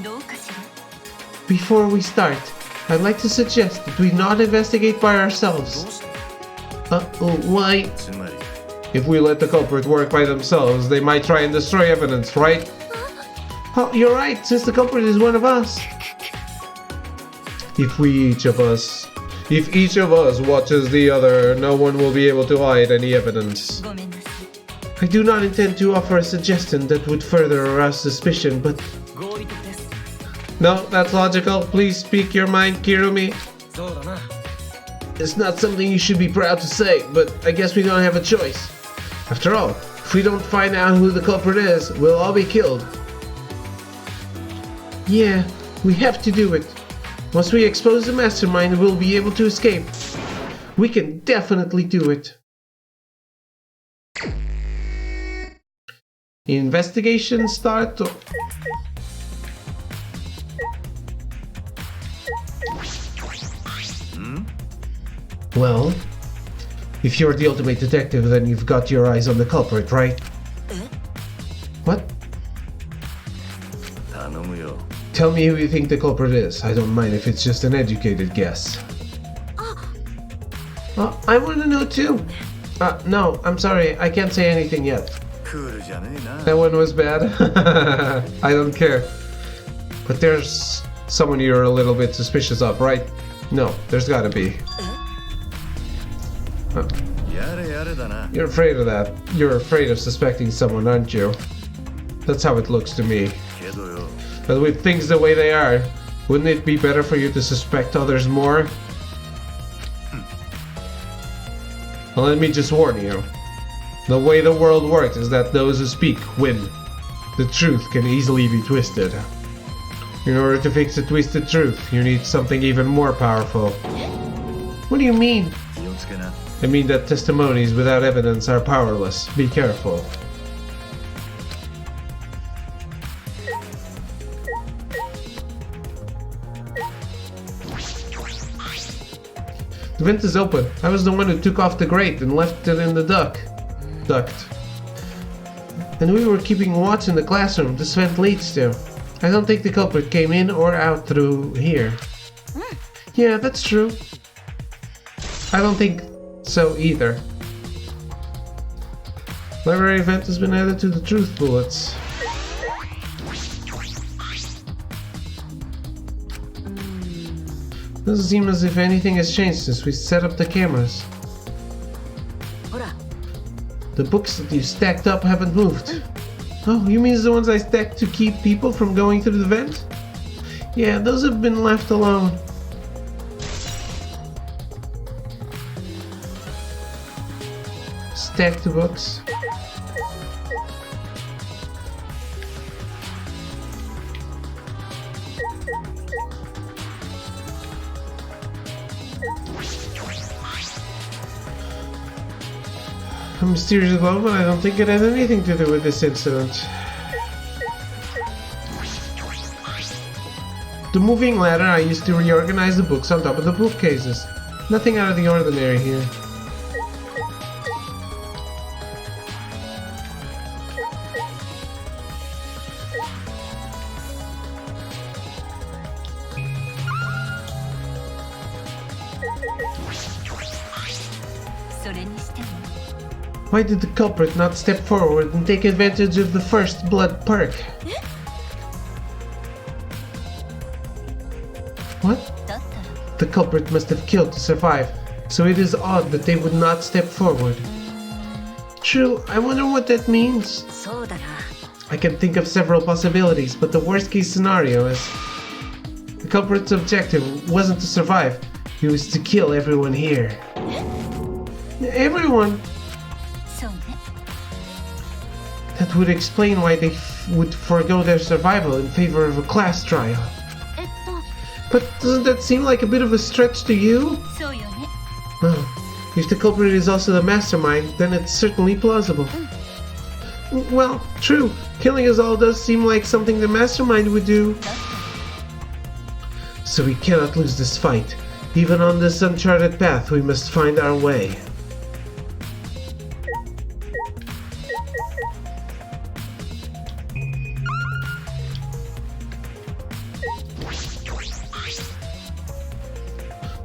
Before we start, I'd like to suggest that we not investigate by ourselves. Why? If we let the culprit work by themselves, they might try and destroy evidence, right? Oh, you're right, since the culprit is one of us. If each of us watches the other, no one will be able to hide any evidence. I do not intend to offer a suggestion that would further arouse suspicion, but... No, that's logical. Please speak your mind, Kirumi. It's not something you should be proud to say, but I guess we don't have a choice. After all, if we don't find out who the culprit is, we'll all be killed. Yeah, we have to do it. Once we expose the mastermind, we'll be able to escape. We can definitely do it. Investigation start. Well, if you're the ultimate detective, then you've got your eyes on the culprit, right? What? Tell me who you think the culprit is. I don't mind if it's just an educated guess. I want to know too. No, I'm sorry. I can't say anything yet. That one was bad. I don't care. But there's someone you're a little bit suspicious of, right? No, there's gotta be. You're afraid of that. You're afraid of suspecting someone, aren't you? That's how it looks to me. But with things the way they are, wouldn't it be better for you to suspect others more? Well, let me just warn you. The way the world works is that those who speak win. The truth can easily be twisted. In order to fix a twisted truth, you need something even more powerful. What do you mean? I mean that testimonies without evidence are powerless. Be careful. The vent is open. I was the one who took off the grate and left it in the duct. And we were keeping watch in the classroom this vent leads to. I don't think the culprit came in or out through here. Yeah, that's true. I don't think so either. Library vent has been added to the truth bullets. Doesn't seem as if anything has changed since we set up the cameras. The books that you stacked up haven't moved. Oh, you mean the ones I stacked to keep people from going through the vent? Yeah, those have been left alone. stacked books. A mysterious glow, but I don't think it has anything to do with this incident. The moving ladder I used to reorganize the books on top of the bookcases. Nothing out of the ordinary here. Why did the culprit not step forward and take advantage of the first blood perk? What? The culprit must have killed to survive, so it is odd that they would not step forward. True, I wonder what that means. I can think of several possibilities, but the worst case scenario is the culprit's objective wasn't to survive, it was to kill everyone here. Everyone? That would explain why they would forego their survival in favor of a class trial. But doesn't that seem like a bit of a stretch to you? If the culprit is also the mastermind, then it's certainly plausible. Well, true. Killing us all does seem like something the mastermind would do. So we cannot lose this fight. Even on this uncharted path, we must find our way.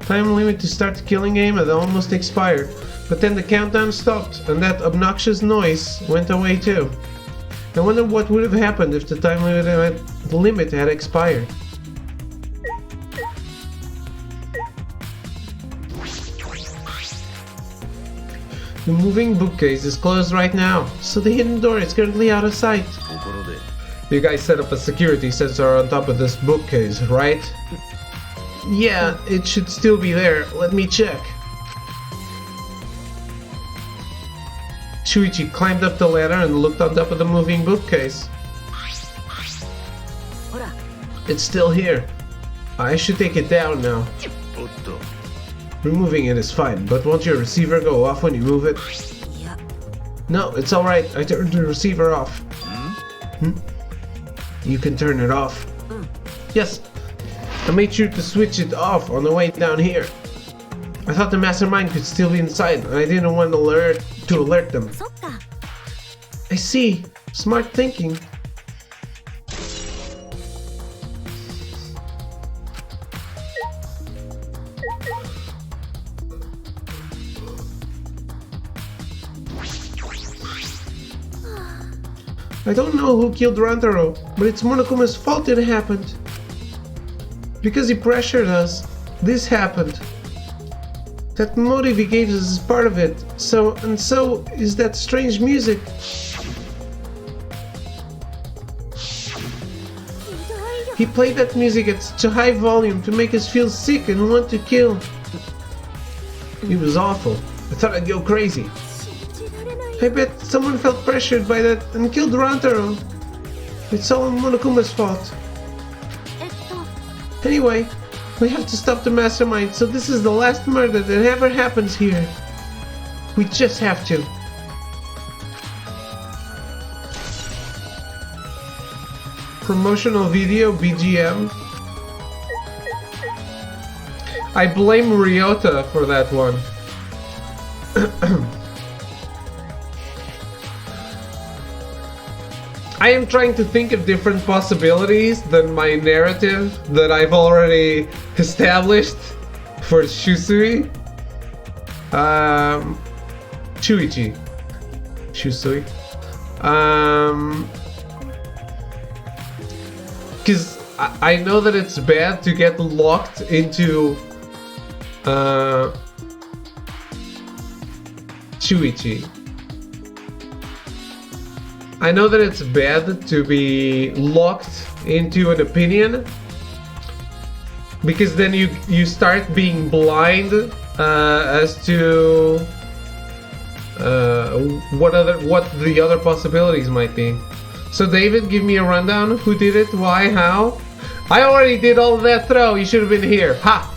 Time limit to start the killing game had almost expired, but then the countdown stopped and that obnoxious noise went away too. I wonder what would have happened if the time limit had expired. The moving bookcase is closed right now, so the hidden door is currently out of sight. You guys set up a security sensor on top of this bookcase, right? Yeah, it should still be there. Let me check. Shuichi climbed up the ladder and looked on top of the moving bookcase. It's still here. I should take it down now. Removing it is fine, but won't your receiver go off when you move it? No, it's alright. I turned the receiver off. You can turn it off. Yes. I made sure to switch it off on the way down here. I thought the mastermind could still be inside, and I didn't want to alert them. I see. Smart thinking. I don't know who killed Rantaro, but it's Monokuma's fault it happened. Because he pressured us, this happened. That motive he gave us is part of it, so is that strange music. He played that music at such a high volume to make us feel sick and want to kill. It was awful. I thought I'd go crazy. I bet someone felt pressured by that and killed Rantaro. It's all Monokuma's fault. Anyway, we have to stop the mastermind, so this is the last murder that ever happens here. We just have to. Promotional video BGM. I blame Ryota for that one. I am trying to think of different possibilities than my narrative that I've already established for Shusui. Shuichi. Shusui. Because I know that it's bad to get locked into Shuichi. I know that it's bad to be locked into an opinion, because then you start being blind as to what the other possibilities might be. So David, give me a rundown. Who did it? Why? How? I already did all of that throw. You should have been here. Ha!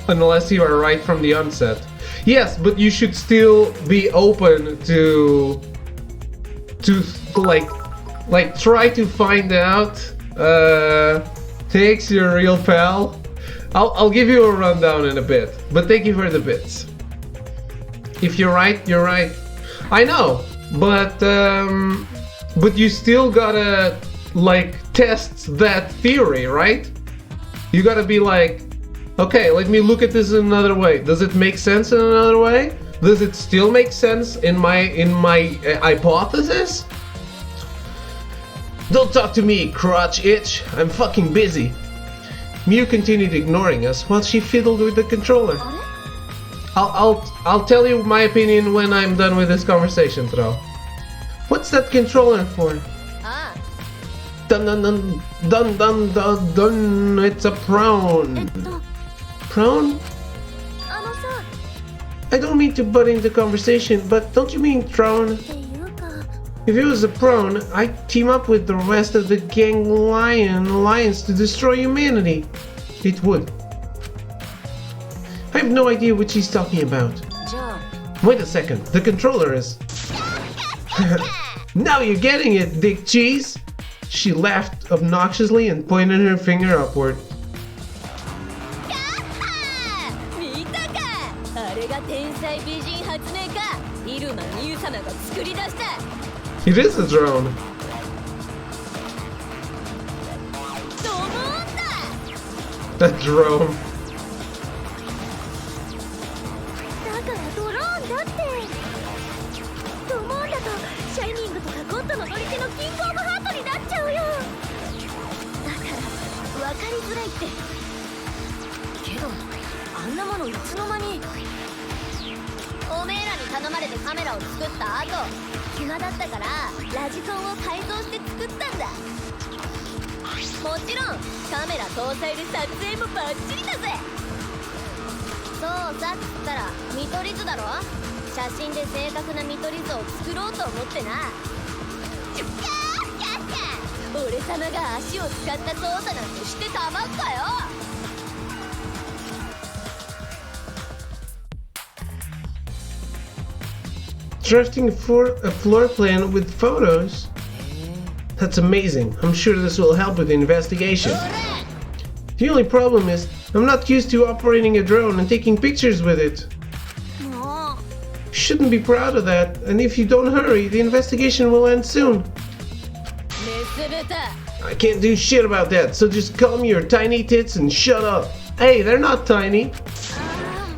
Unless you are right from the onset. Yes, but you should still be open to like try to find out. Takes your real pal. I'll give you a rundown in a bit, but thank you for the bits. If you're right, you're right. I know, but you still gotta like test that theory, right? You gotta be like, okay, let me look at this in another way. Does it make sense in another way? Does it still make sense in my hypothesis? Don't talk to me, crotch itch. I'm fucking busy. Miu continued ignoring us while she fiddled with the controller. I'll tell you my opinion when I'm done with this conversation, Thro. What's that controller for? Dun dun dun dun dun dun dun. It's a prawn. Prawn? I don't mean to butt into conversation, but don't you mean prawn? If it was a prawn, I'd team up with the rest of the gang alliance to destroy humanity. It would. I have no idea what she's talking about. Wait a second, the controller is... Now you're getting it, dick cheese! She laughed obnoxiously and pointed her finger upward. It is a drone. A drone. Drafting for a floor plan with photos? That's amazing. I'm sure this will help with the investigation. The only problem is, I'm not used to operating a drone and taking pictures with it. You shouldn't be proud of that, and if you don't hurry, the investigation will end soon. I can't do shit about that, so just calm your tiny tits and shut up. Hey, they're not tiny.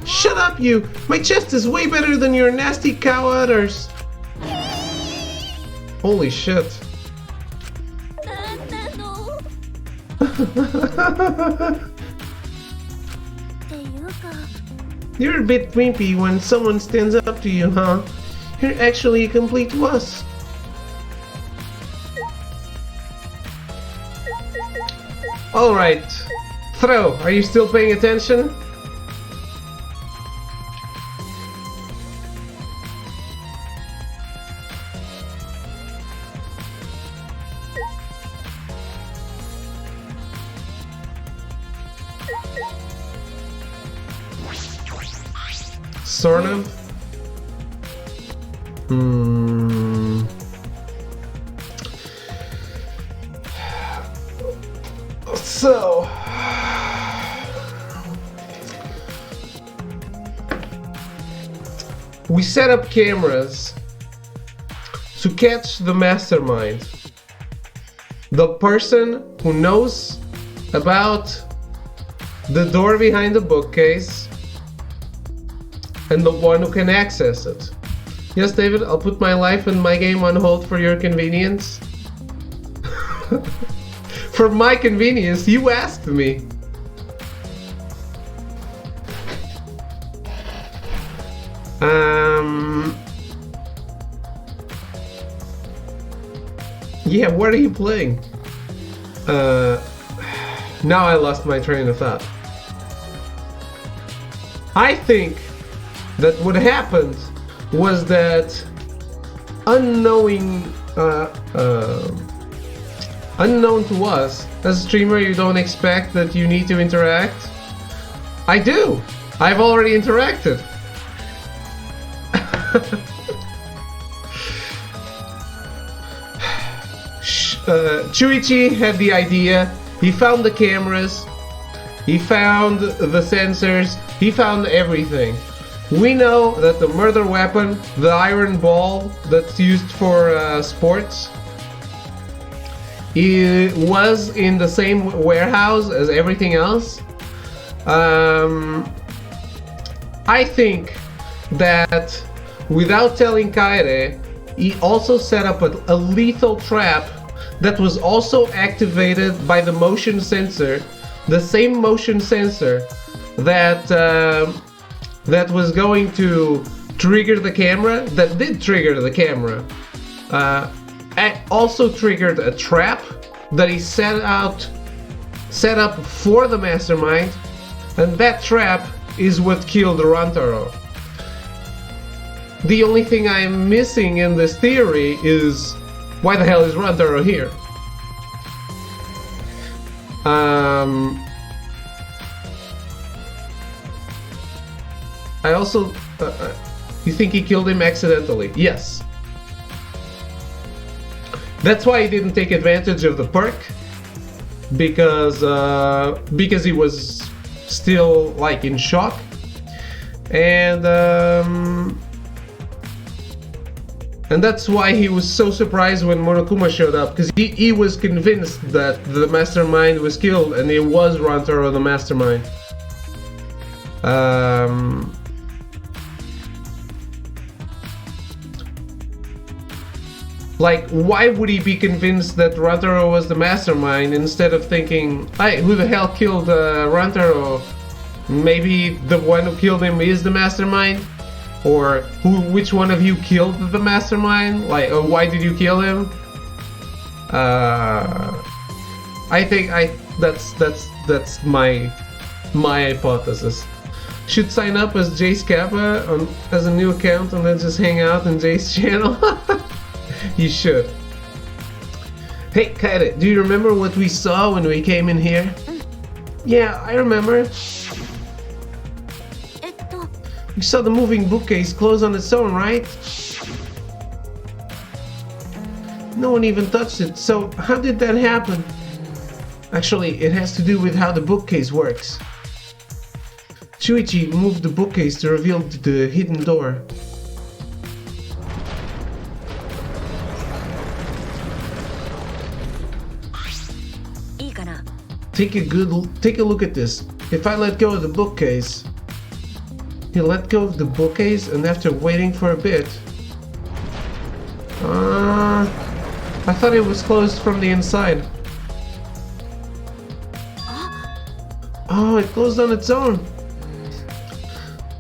Shut up, you! My chest is way better than your nasty cow udders. Holy shit. You're a bit wimpy when someone stands up to you, huh? You're actually a complete wuss. Alright. Thro, are you still paying attention? Sort of. So we set up cameras to catch the mastermind, the person who knows about the door behind the bookcase, and the one who can access it. Yes, David, I'll put my life and my game on hold for your convenience. For my convenience, you asked me. Yeah, what are you playing? Now I lost my train of thought. I think that what happened was that unknown to us, as a streamer, you don't expect that you need to interact. I do! I've already interacted. Chuichi had the idea. He found the cameras. He found the sensors. He found everything. We know that the murder weapon, the iron ball that's used for sports, it was in the same warehouse as everything else. I think that without telling Kaede, he also set up a lethal trap that was also activated by the motion sensor, the same motion sensor that that was going to trigger the camera, that did trigger the camera. Also triggered a trap that he set up for the mastermind, and that trap is what killed Rantaro. The only thing I'm missing in this theory is why the hell is Rantaro here? I also, you think he killed him accidentally? Yes. That's why he didn't take advantage of the perk, because he was still like in shock, and that's why he was so surprised when Monokuma showed up, because he was convinced that the mastermind was killed and it was Rantaro the mastermind. Like, why would he be convinced that Rantaro was the mastermind instead of thinking, hey, who the hell killed Rantaro? Maybe the one who killed him is the mastermind? Or which one of you killed the mastermind? Like, why did you kill him? I think that's my hypothesis. Should sign up as Jace Kappa as a new account and then just hang out in Jace's channel. You should. Hey, Kaede, do you remember what we saw when we came in here? Yeah, I remember. We saw the moving bookcase close on its own, right? No one even touched it, so how did that happen? Actually, it has to do with how the bookcase works. Chuichi moved the bookcase to reveal the hidden door. Take a look at this. If I let go of the bookcase, he let go of the bookcase, and after waiting for a bit, I thought it was closed from the inside. Oh, it closed on its own.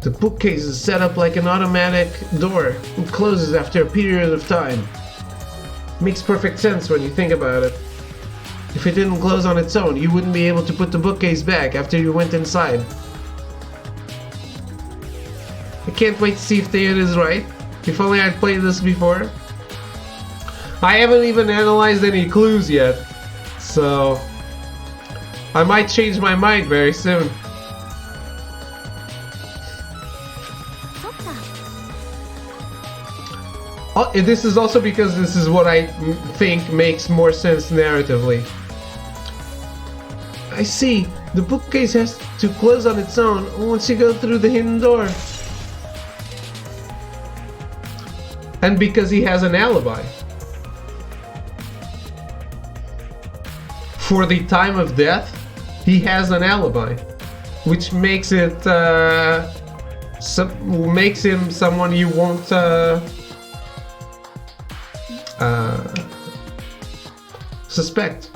The bookcase is set up like an automatic door. It closes after a period of time. Makes perfect sense when you think about it. If it didn't close on its own, you wouldn't be able to put the bookcase back after you went inside. I can't wait to see if Theod is right. If only I'd played this before. I haven't even analyzed any clues yet, so I might change my mind very soon. Oh, this is also because this is what I think makes more sense narratively. I see. The bookcase has to close on its own once you go through the hidden door. And because he has an alibi. For the time of death, he has an alibi, which makes it makes him someone you won't suspect.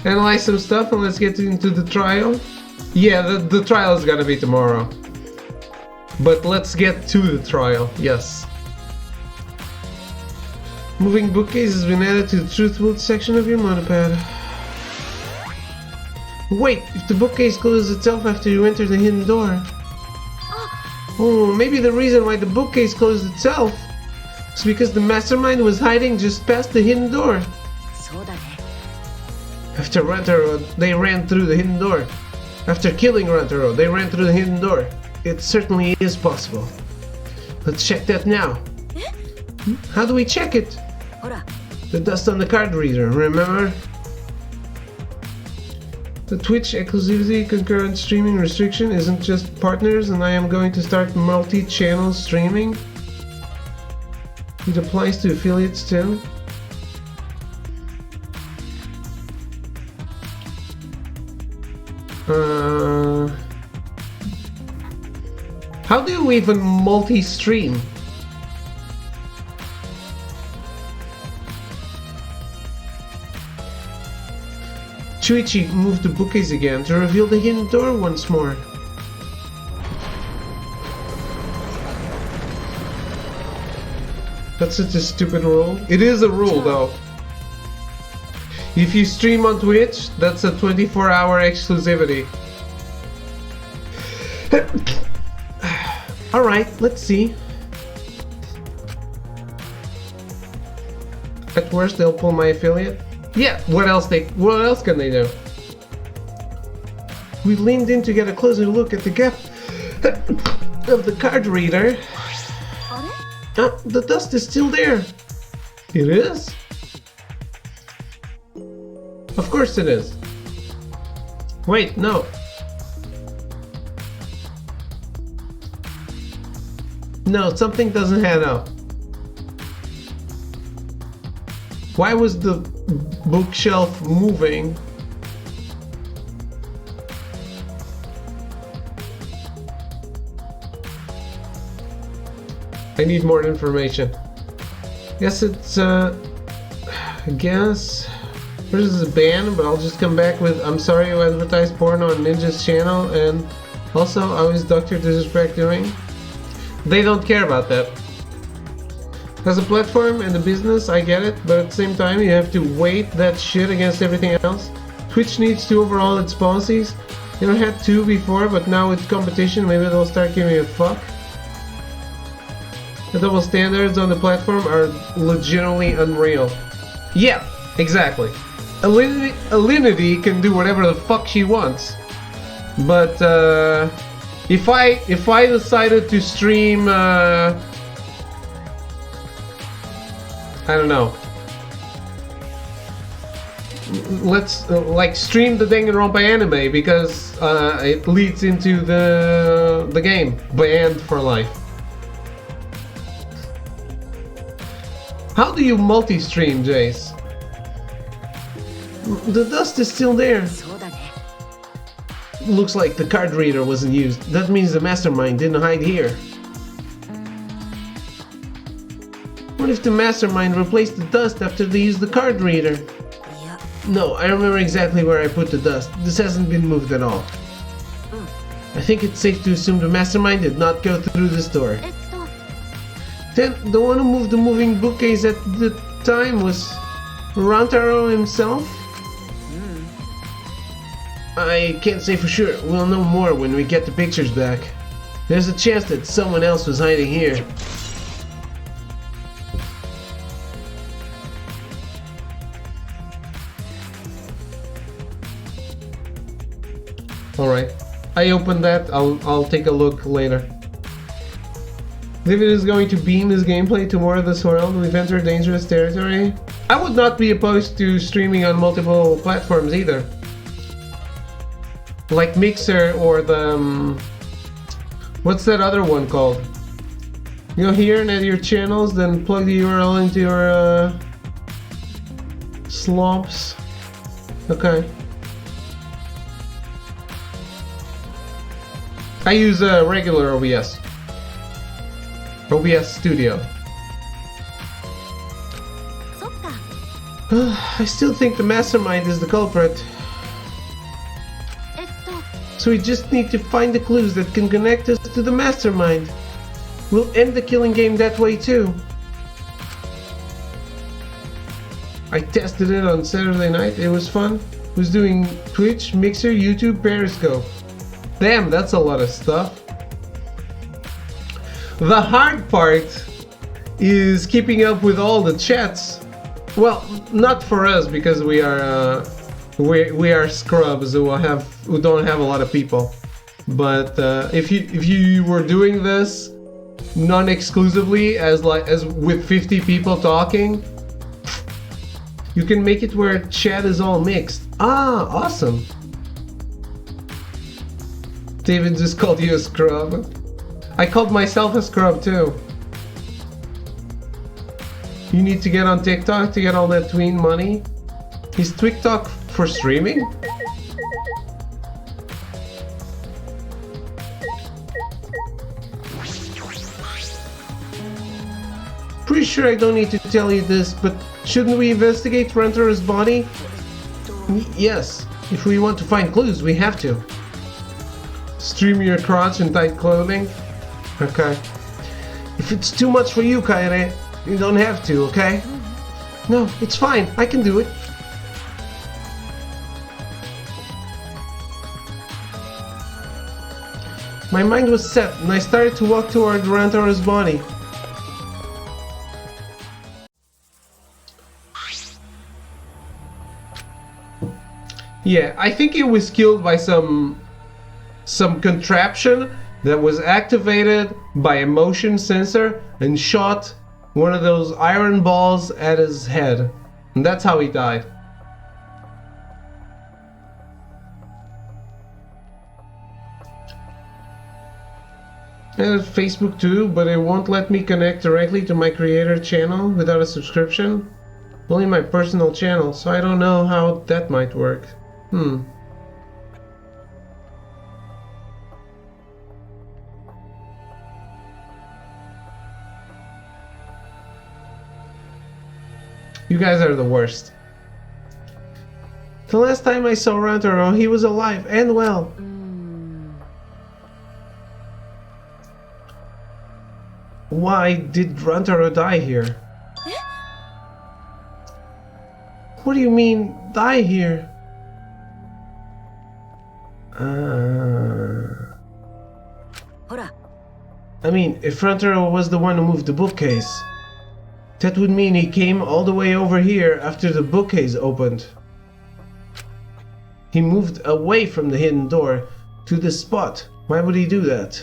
Analyze some stuff and let's get into the trial. Yeah, the trial is gonna be tomorrow. But let's get to the trial, yes. Moving bookcase has been added to the truth boot section of your monopad. Wait, if the bookcase closes itself after you enter the hidden door. Oh, maybe the reason why the bookcase closed itself is because the mastermind was hiding just past the hidden door. そうだね。 After Rantaro, they ran through the hidden door. After killing Rantaro, they ran through the hidden door. It certainly is possible. Let's check that now. How do we check it? ほら、 The dust on the card reader, remember? The Twitch exclusivity concurrent streaming restriction isn't just partners, and I am going to start multi-channel streaming. It applies to affiliates too. How do you even multi-stream? Chuichi moved the bookcase again to reveal the hidden door once more. That's such a stupid rule. It is a rule though. If you stream on Twitch, that's a 24-hour exclusivity. Alright, let's see. At worst, they'll pull my affiliate. Yeah, what else can they do? We leaned in to get a closer look at the gap of the card reader. あれ？ The dust is still there. It is? Of course it is. Wait, no. No, something doesn't add up. Why was the bookshelf moving? I need more information. Guess it's I guess this is a ban, but I'll just come back with I'm sorry you advertised porn on Ninja's channel, and also how is Dr. Disrespect doing? They don't care about that. As a platform and a business, I get it, but at the same time you have to weight that shit against everything else. Twitch needs to overhaul its policies. They don't had to before, but now with competition maybe they'll start giving a fuck. The double standards on the platform are legitimately unreal. Yeah, exactly. Alinity can do whatever the fuck she wants. But if I decided to stream I don't know. Let's like stream the Danganronpa anime because it leads into the game. Banned for life. How do you multi-stream, Jace? The dust is still there. そうだね。 Looks like the card reader wasn't used. That means the mastermind didn't hide here. What if the mastermind replaced the dust after they used the card reader? いや、 No, I remember exactly where I put the dust. This hasn't been moved at all. I think it's safe to assume the mastermind did not go through this door. えっと、 Then the one who moved the moving bookcase at the time was Rantaro himself? I can't say for sure. We'll know more when we get the pictures back. There's a chance that someone else was hiding here. Alright. I opened that. I'll take a look later. David is going to beam his gameplay to more of this world. We've entered dangerous territory. I would not be opposed to streaming on multiple platforms either. Like Mixer or the... what's that other one called? You go here and add your channels, then plug the URL into your slumps. Okay. I use a regular OBS. OBS Studio. そっか。 I still think the mastermind is the culprit. えっと、 So we just need to find the clues that can connect us to the mastermind. We'll end the killing game that way too. I tested it on Saturday night. It was fun. Who's doing Twitch, Mixer, YouTube, Periscope? Damn, that's a lot of stuff. The hard part is keeping up with all the chats. Well, not for us because we are scrubs who don't have a lot of people. But if you were doing this non-exclusively as with 50 people talking, you can make it where chat is all mixed. Ah, awesome. David just called you a scrub. I called myself a scrub too. You need to get on TikTok to get all that tween money. Is TikTok for streaming? Pretty sure I don't need to tell you this, but shouldn't we investigate Rentero's body? Yes, if we want to find clues, we have to. Stream your crotch in tight clothing? Okay. If it's too much for you, Kaire, you don't have to, okay? No, it's fine, I can do it. My mind was set, and I started to walk toward Rentero's body. Yeah, I think it was killed by some contraption that was activated by a motion sensor and shot one of those iron balls at his head. And that's how he died. And Facebook too, but it won't let me connect directly to my creator channel without a subscription. Only my personal channel, so I don't know how that might work. You guys are the worst. The last time I saw Rantaro, he was alive and well. Why did Rantaro die here? What do you mean, die here? I mean, if Rantaro was the one who moved the bookcase, that would mean he came all the way over here after the bookcase opened. He moved away from the hidden door to this spot. Why would he do that?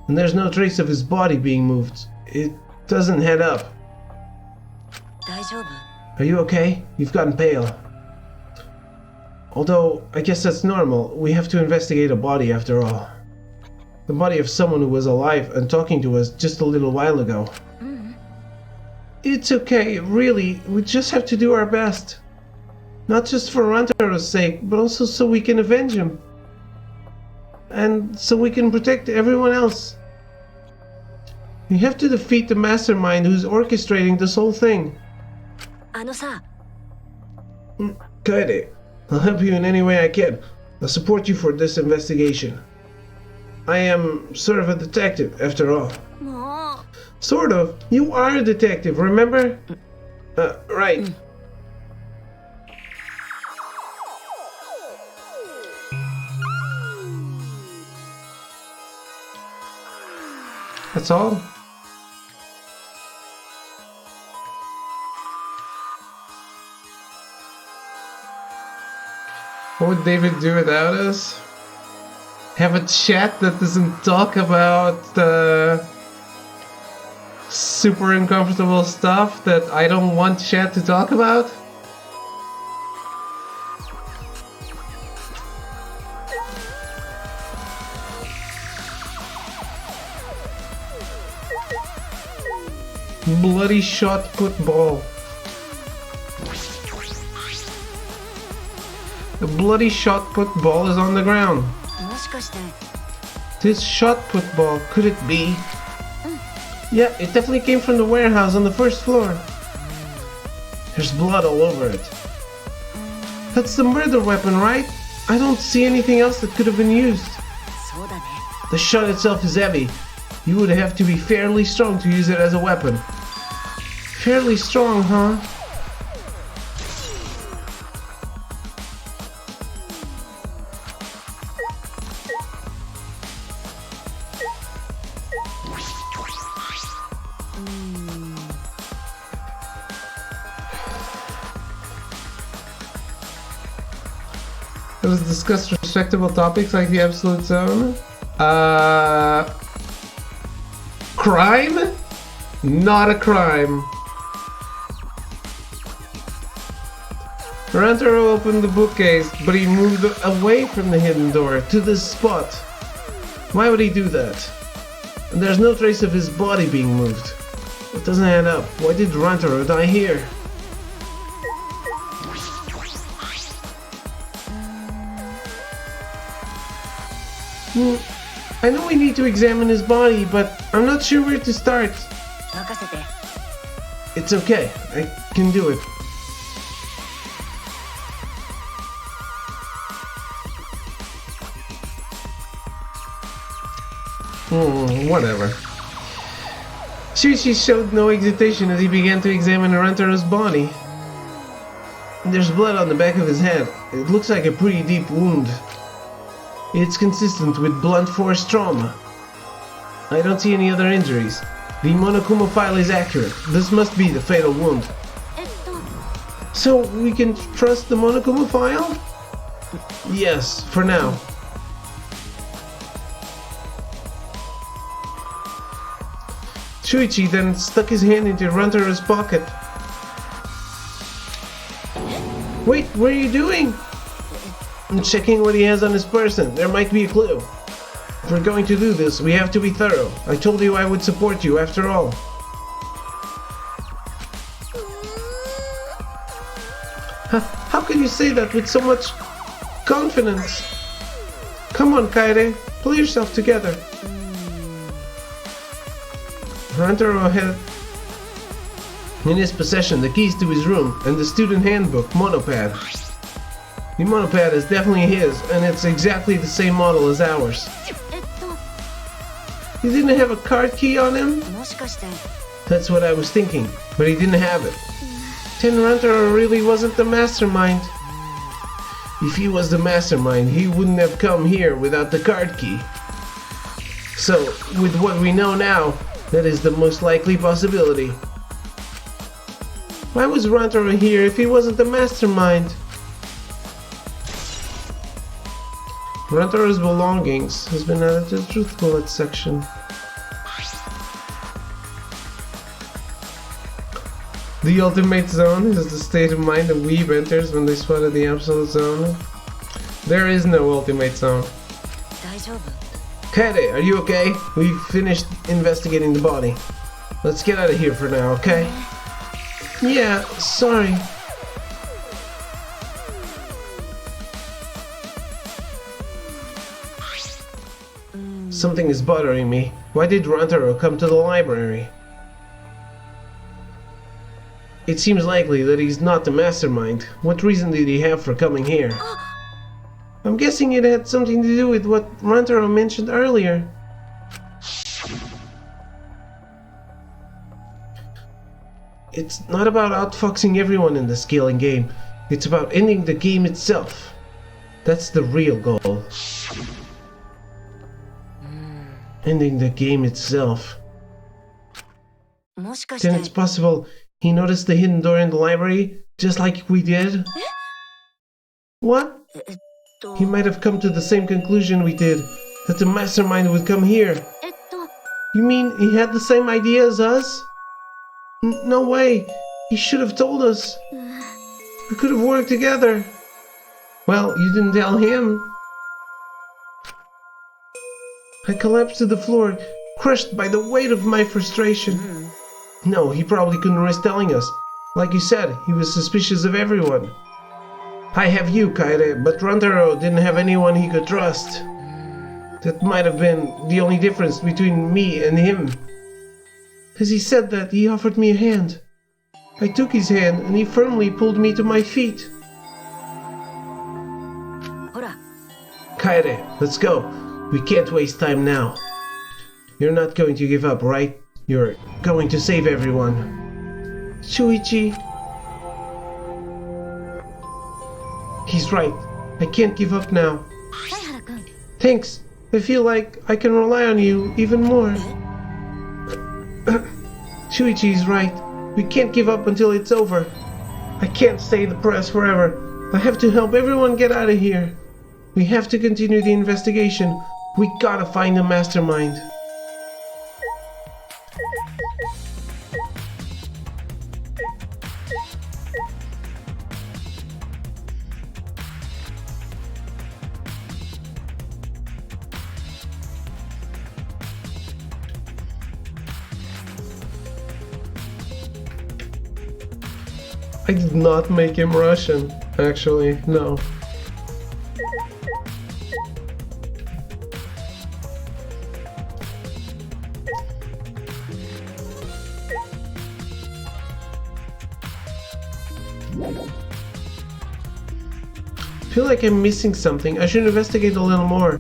And there's no trace of his body being moved. It doesn't add up. Are you okay? You've gotten pale. Although, I guess that's normal. We have to investigate a body after all. The body of someone who was alive and talking to us just a little while ago. It's okay, really. We just have to do our best. Not just for Rantaro's sake, but also so we can avenge him. And so we can protect everyone else. We have to defeat the mastermind who's orchestrating this whole thing. Kaede, I'll help you in any way I can. I'll support you for this investigation. I am sort of a detective, after all. Sort of. You are a detective, remember? Right. That's all? What would David do without us? Have a chat that doesn't talk about super uncomfortable stuff that I don't want chat to talk about? Bloody shot put ball. The bloody shot put ball is on the ground. This shot put ball, could it be? Yeah, it definitely came from the warehouse on the first floor. There's blood all over it. That's the murder weapon, right? I don't see anything else that could have been used. The shot itself is heavy. You would have to be fairly strong to use it as a weapon. Fairly strong, huh? us discuss respectable topics like the Absolute Zone. Crime? Not a crime. Rantaro opened the bookcase, but he moved away from the hidden door to this spot. Why would he do that? And there's no trace of his body being moved. It doesn't add up. Why did Rantaro die here? I know we need to examine his body, but I'm not sure where to start. It's okay. I can do it. Whatever. Shuichi showed no hesitation as he began to examine Rantaro's body. There's blood on the back of his head. It looks like a pretty deep wound. It's consistent with blunt force trauma. I don't see any other injuries. The Monokuma file is accurate. This must be the fatal wound. So we can trust the Monokuma file? Yes, for now. Shuichi then stuck his hand into Rantaro's pocket. Wait, what are you doing? I'm checking what he has on his person. There might be a clue. If we're going to do this, we have to be thorough. I told you I would support you after all. How can you say that with so much confidence? Come on, Kaede. Pull yourself together. Rantaro had in his possession the keys to his room and the student handbook monopad. The monopad is definitely his, and it's exactly the same model as ours. He didn't have a card key on him? That's what I was thinking, but he didn't have it. Then Rantaro really wasn't the mastermind. If he was the mastermind, he wouldn't have come here without the card key. So, with what we know now, that is the most likely possibility. Why was Rantaro here if he wasn't the mastermind? Rantaro's belongings has been added to the truth bullet section. The ultimate zone is the state of mind a weeb enters when they spotted the absolute zone. There is no ultimate zone. Kaede, are you okay? We've finished investigating the body. Let's get out of here for now, okay? Yeah, sorry. Something is bothering me. Why did Rantaro come to the library? It seems likely that he's not the mastermind. What reason did he have for coming here? I'm guessing it had something to do with what Rantaro mentioned earlier. It's not about outfoxing everyone in the scaling game. It's about ending the game itself. That's the real goal. Ending the game itself. Then it's possible he noticed the hidden door in the library, just like we did? What? He might have come to the same conclusion we did, that the mastermind would come here. You mean he had the same idea as us? No way! He should have told us! We could have worked together! Well, you didn't tell him. I collapsed to the floor, crushed by the weight of my frustration. No, he probably couldn't risk telling us. Like you said, he was suspicious of everyone. I have you, Kaede, but Rantaro didn't have anyone he could trust. That might have been the only difference between me and him. As he said that, he offered me a hand. I took his hand and he firmly pulled me to my feet. Kaede, let's go. We can't waste time now. You're not going to give up, right? You're going to save everyone. Shuichi. He's right. I can't give up now. Thanks. I feel like I can rely on you even more. Shuichi's right. We can't give up until it's over. I can't stay the press forever. I have to help everyone get out of here. We have to continue the investigation. We gotta find the mastermind. I did not make him Russian, actually, no. I feel like I'm missing something. I should investigate a little more.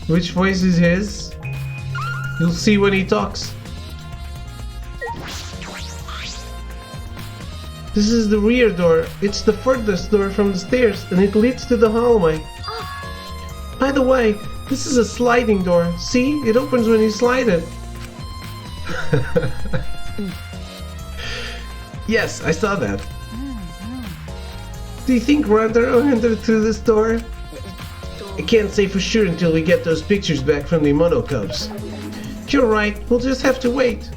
Which voice is his? You'll see when he talks. This is the rear door. It's the furthest door from the stairs, and it leads to the hallway. By the way, this is a sliding door. See? It opens when you slide it. Yes, I saw that. Do you think Rantaro entered through this door? I can't say for sure until we get those pictures back from the Mono Cubs. You're right, we'll just have to wait.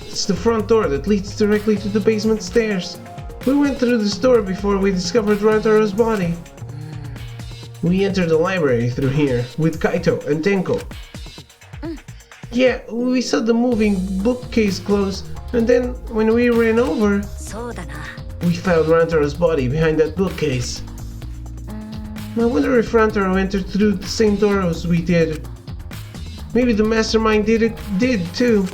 It's the front door that leads directly to the basement stairs. We went through this door before we discovered Rantaro's body. We entered the library through here with Kaito and Tenko. Yeah, we saw the moving bookcase close, and then when we ran over, we found Rantaro's body behind that bookcase. I wonder if Rantaro entered through the same door as we did. Maybe the mastermind did too.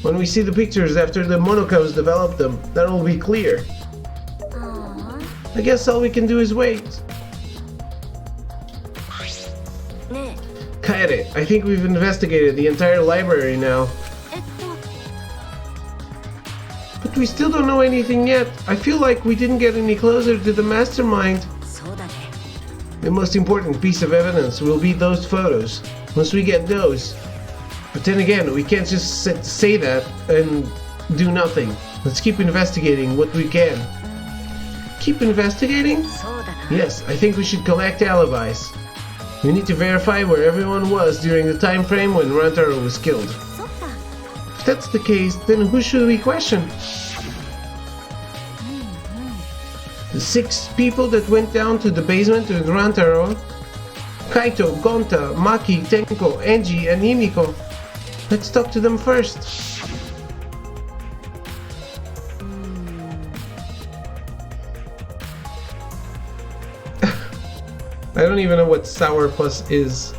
When we see the pictures after the Monocubs developed them, that'll be clear. I guess all we can do is wait. Kaede, I think we've investigated the entire library now. But we still don't know anything yet. I feel like we didn't get any closer to the mastermind. The most important piece of evidence will be those photos. Once we get those. But then again, we can't just say that and do nothing. Let's keep investigating what we can. Keep investigating? Yes, I think we should collect alibis. We need to verify where everyone was during the time frame when Rantaro was killed. If that's the case, then who should we question? The 6 people that went down to the basement with Rantaro: Kaito, Gonta, Maki, Tenko, Enji, and Himiko. Let's talk to them first. I don't even know what Sourpuss is.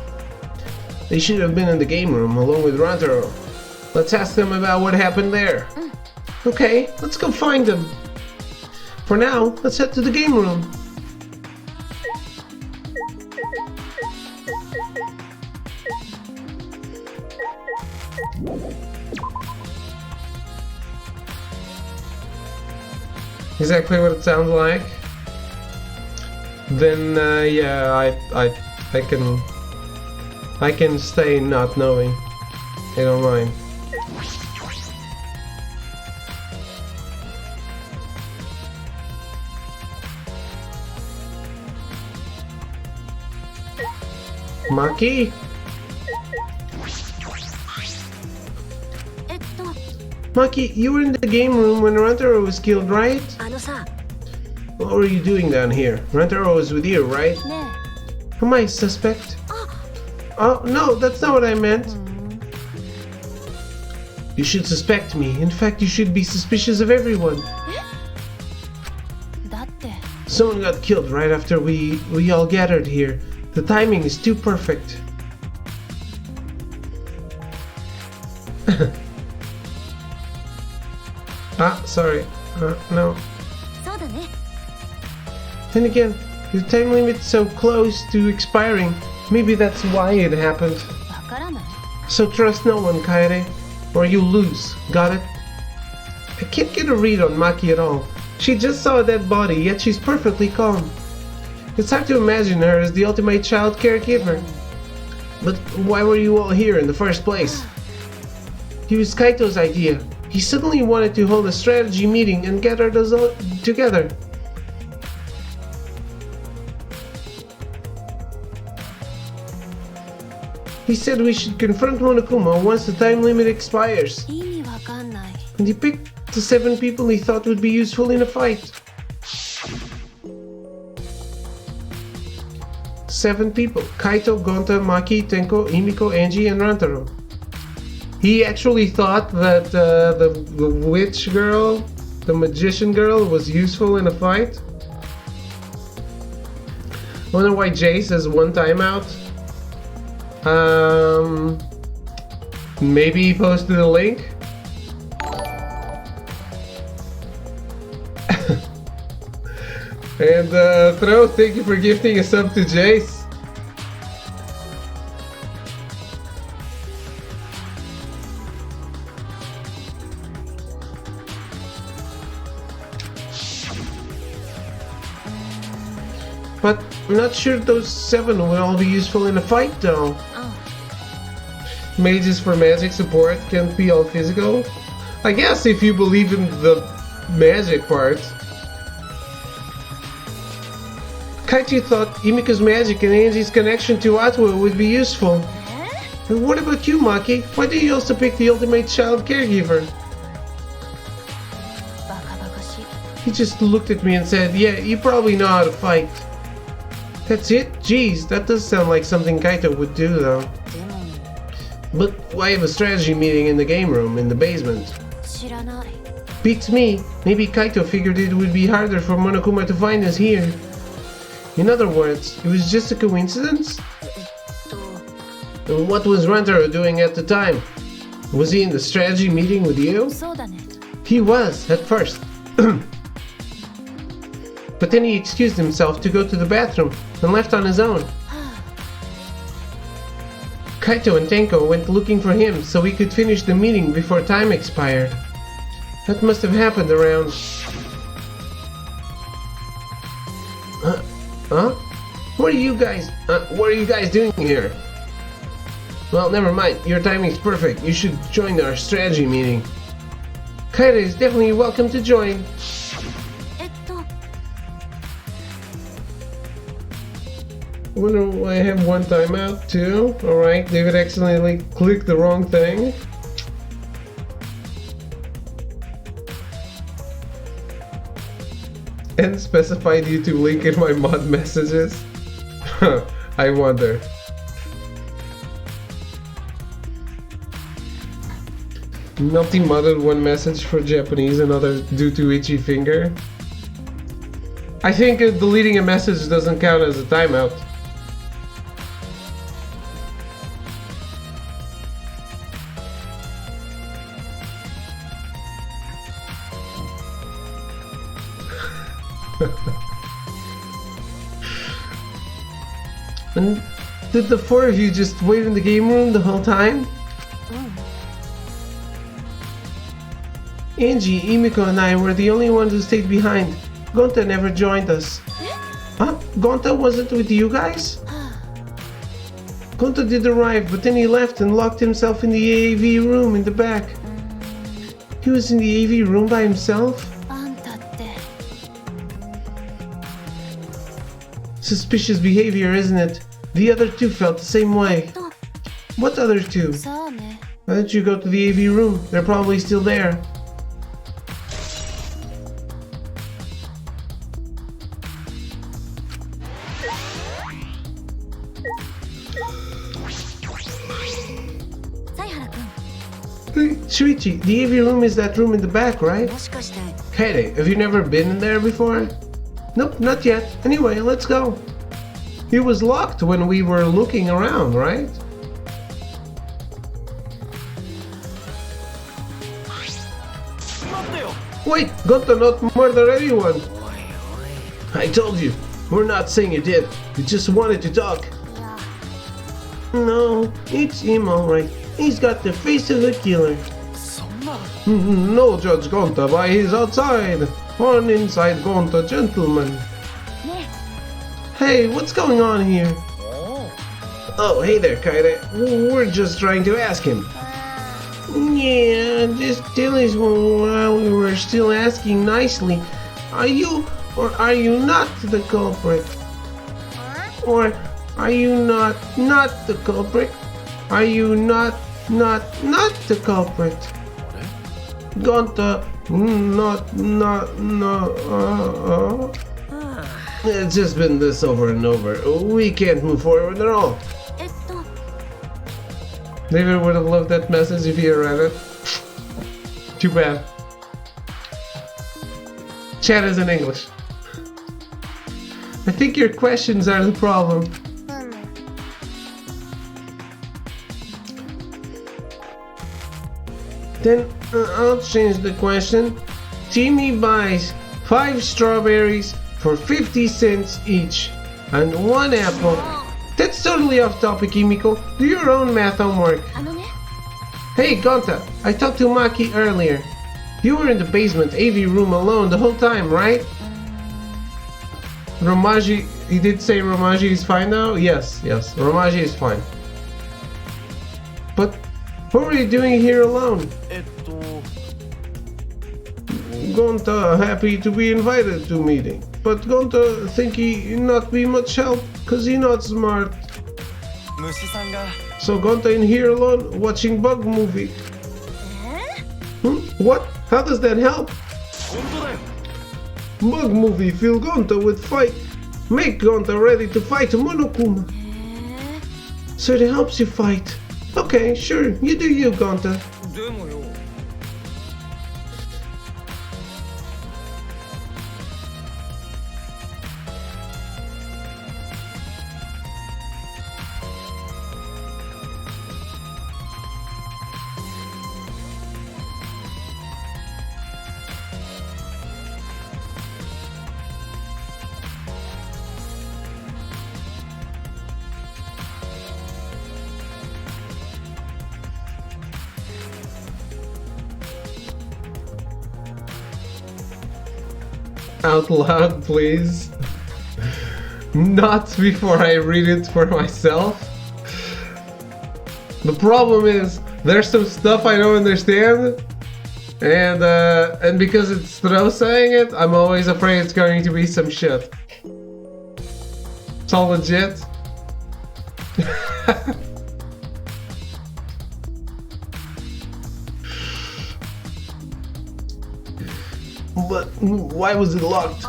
They should have been in the game room along with Rantaro. Let's ask them about what happened there. Okay, let's go find them. For now, let's head to the game room. Exactly what it sounds like. Then yeah, I can stay not knowing. I don't mind. Maki? Maki, you were in the game room when Rantaro was killed, right? What were you doing down here? Rantaro was with you, right? Am I a suspect? Oh, no, that's not what I meant. You should suspect me. In fact, you should be suspicious of everyone. Someone got killed right after we all gathered here. The timing is too perfect. Sorry. No. Then again, the time limit's so close to expiring. Maybe that's why it happened. So trust no one, Kaede, or you lose. Got it? I can't get a read on Maki at all. She just saw a dead body, yet she's perfectly calm. It's hard to imagine her as the ultimate child caregiver. But why were you all here in the first place? It was Kaito's idea. He suddenly wanted to hold a strategy meeting and gather us all together. He said we should confront Monokuma once the time limit expires. 意味わかんない。 And he picked the 7 people he thought would be useful in a fight. 7 people. Kaito, Gonta, Maki, Tenko, Himiko, Angie, and Rantaro. He actually thought that the witch girl, the magician girl, was useful in a fight. I wonder why Jace has 1 timeout. Maybe he posted a link. And Throw, thank you for gifting a sub to Jace. But I'm not sure those 7 will all be useful in a fight though. Mages for magic support can't be all physical. I guess if you believe in the magic part. Kaito thought Himiko's magic and Angie's connection to Atwa would be useful. And what about you, Maki? Why do you also pick the ultimate child caregiver? バカバカしい。 He just looked at me and said, yeah, you probably know how to fight. That's it? Jeez, that does sound like something Kaito would do though. でも But why have a strategy meeting in the game room in the basement? 知らない。 Beats me. Maybe Kaito figured it would be harder for Monokuma to find us here. In other words, it was just a coincidence? And what was Rantaro doing at the time? Was he in the strategy meeting with you? そうだね。 He was, at first. But then he excused himself to go to the bathroom and left on his own. Kaito and Tenko went looking for him so we could finish the meeting before time expired. That must have happened around... Huh? What are you guys doing here? Well, never mind. Your timing's perfect. You should join our strategy meeting. Kaito is definitely welcome to join. えっと、 Wonder why I have 1 timeout too. Alright, David accidentally clicked the wrong thing. And specified YouTube link in my mod messages. I wonder. Multi-modded 1 message for Japanese, another due to itchy finger. I think deleting a message doesn't count as a timeout. And did the 4 of you just wait in the game room the whole time? Angie, Himiko, and I were the only ones who stayed behind. Gonta never joined us. Huh? Gonta wasn't with you guys? Gonta did arrive, but then he left and locked himself in the AAV room in the back. He was in the AV room by himself? あんたって。 Suspicious behavior, isn't it? The other 2 felt the same way. と、 What other 2? さあね。 Why don't you go to the AV room? They're probably still there. Hey, Shuichi, the AV room is that room in the back, right? もしかして Kaede, have you never been in there before? Nope, not yet. Anyway, let's go. It was locked when we were looking around, right? Wait, Gonta not murder anyone. I told you, we're not saying you did. We just wanted to talk. いや、 No, it's him alright. He's got the face of a killer. そんな No judge Gonta by his outside. On inside Gonta, gentlemen. ね Hey, what's going on here? Oh, hey there, Kaede. We're just trying to ask him. Yeah, just tell us while we were still asking nicely. Are you or are you not the culprit? Or are you not the culprit? Are you not the culprit? Gonta, no. It's just been this over and over. We can't move forward at all. David would have loved that message if he had read it. Too bad. Chat is in English. I think your questions are the problem. Then I'll change the question. Timmy buys 5 strawberries for 50 cents each and 1 apple. That's totally off topic, Himiko. Do your own math homework. Hey, Gonta, I talked to Maki earlier. You were in the basement AV room alone the whole time, right? Romaji, he did say Romaji is fine now? Yes, Romaji is fine. But what were you doing here alone? Gonta happy to be invited to meeting, but Gonta think he not be much help cause he not smart. So Gonta in here alone watching bug movie. What? How does that help? Bug movie fill Gonta with fight. Make Gonta ready to fight Monokuma. So it helps you fight. Okay, sure, you do you, Gonta. Out loud, please. Not before I read it for myself. The problem is, there's some stuff I don't understand, and because it's Throw saying it, I'm always afraid it's going to be some shit. It's all legit. But why was it locked?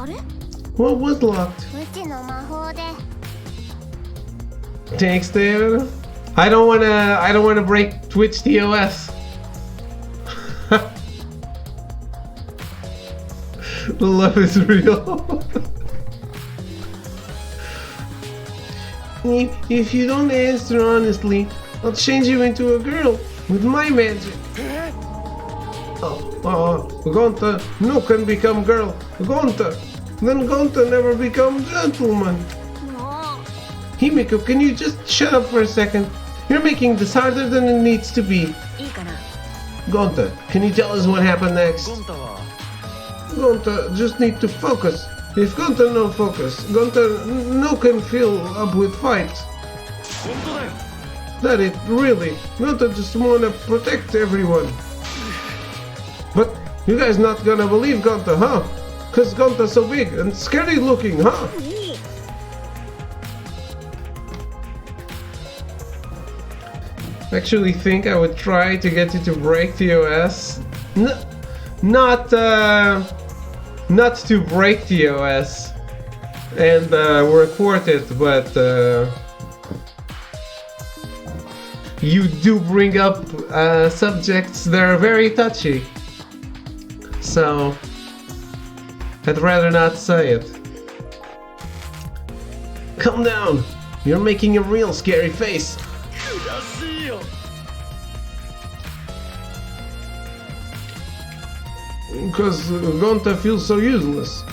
What was locked? Thanks, David. I don't wanna break Twitch TOS. The love is real. If you don't answer honestly, I'll change you into a girl with my magic. Gonta, no can become girl. Gonta, then Gonta never become gentleman. Himiko, can you just shut up for a second? You're making this harder than it needs to be. Gonta, can you tell us what happened next? Gonta just need to focus. If Gonta no focus, Gonta no can fill up with fight. That it really. Gonta just wanna protect everyone. But you guys not gonna believe Gonta, huh? Cause Gonta's so big and scary looking, huh? Actually think I would try to get you to break TOS. Not to break TOS and report it, but you do bring up subjects that are very touchy. So I'd rather not say it. Calm down. You're making a real scary face. Because Gonta feels so useless.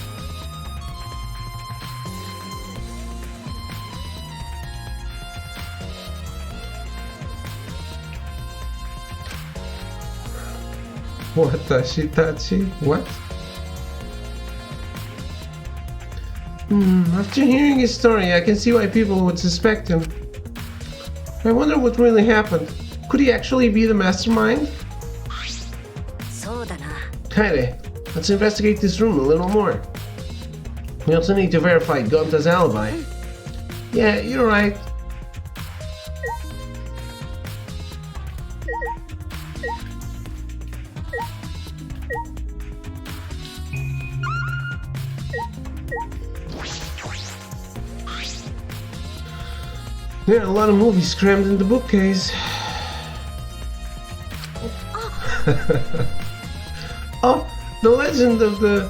Watashi? What? After hearing his story, I can see why people would suspect him. I wonder what really happened. Could he actually be the mastermind? Kaede, let's investigate this room a little more. We also need to verify Gonta's alibi. Yeah, you're right. There are a lot of movies crammed in the bookcase. Oh, The Legend of the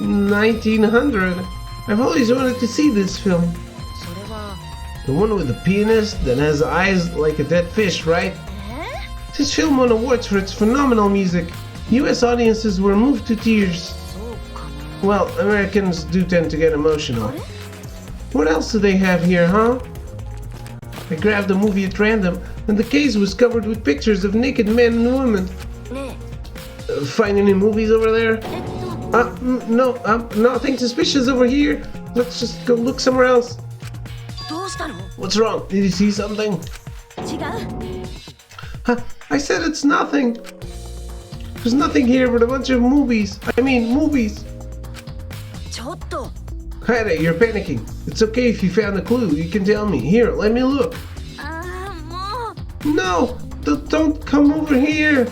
1900. I've always wanted to see this film. The one with the pianist that has eyes like a dead fish, right? This film won awards for its phenomenal music. US audiences were moved to tears. Well, Americans do tend to get emotional. What else do they have here, huh? I grabbed a movie at random, and the case was covered with pictures of naked men and women. Find any movies over there? No, nothing suspicious over here. Let's just go look somewhere else. What's wrong? Did you see something? I said it's nothing. There's nothing here but a bunch of movies. I mean, movies. Kaede, you're panicking. It's okay if you found a clue. You can tell me. Here, let me look. No! Don't come over here!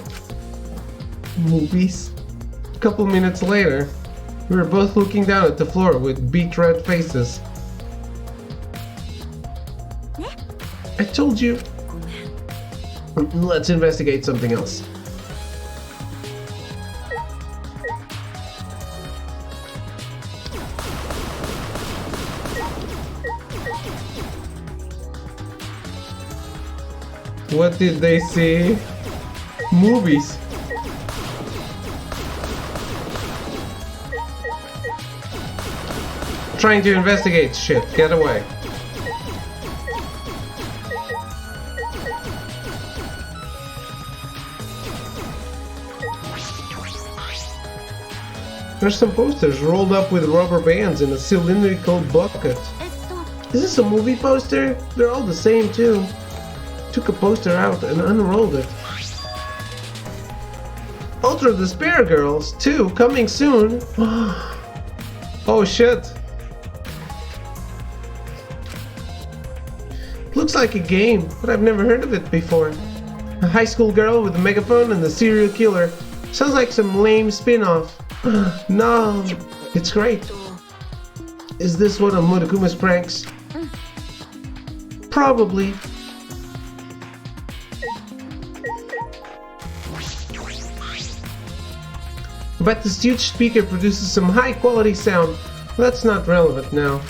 Movies. A couple minutes later, we were both looking down at the floor with beet red faces. I told you. Let's investigate something else. What did they see? Movies. Trying to investigate shit. Get away. There's some posters rolled up with rubber bands in a cylindrical bucket. Is this a movie poster? They're all the same too. Took a poster out and unrolled it. Ultra Despair Girls 2 coming soon. Oh shit. Looks like a game, but I've never heard of it before. A high school girl with a megaphone and a serial killer. Sounds like some lame spin-off. No, it's great. Is this one of Mudakuma's pranks? Probably. But this huge speaker produces some high quality sound. That's not relevant now.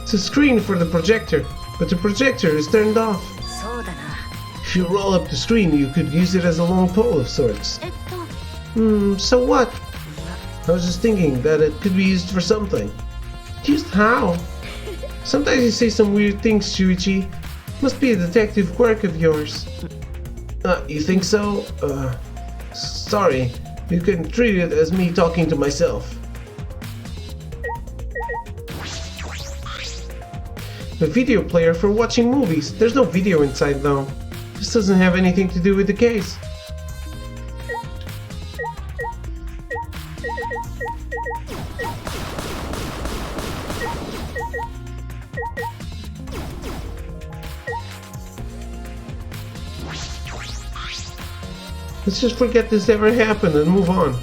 It's a screen for the projector, but the projector is turned off. If you roll up the screen, you could use it as a long pole of sorts. So what? I was just thinking that it could be used for something. Used how? Sometimes you say some weird things, Shuichi. Must be a detective quirk of yours. You think so? Sorry. You can treat it as me talking to myself. A video player for watching movies. There's no video inside though. This doesn't have anything to do with the case. Let's just forget this ever happened and move on.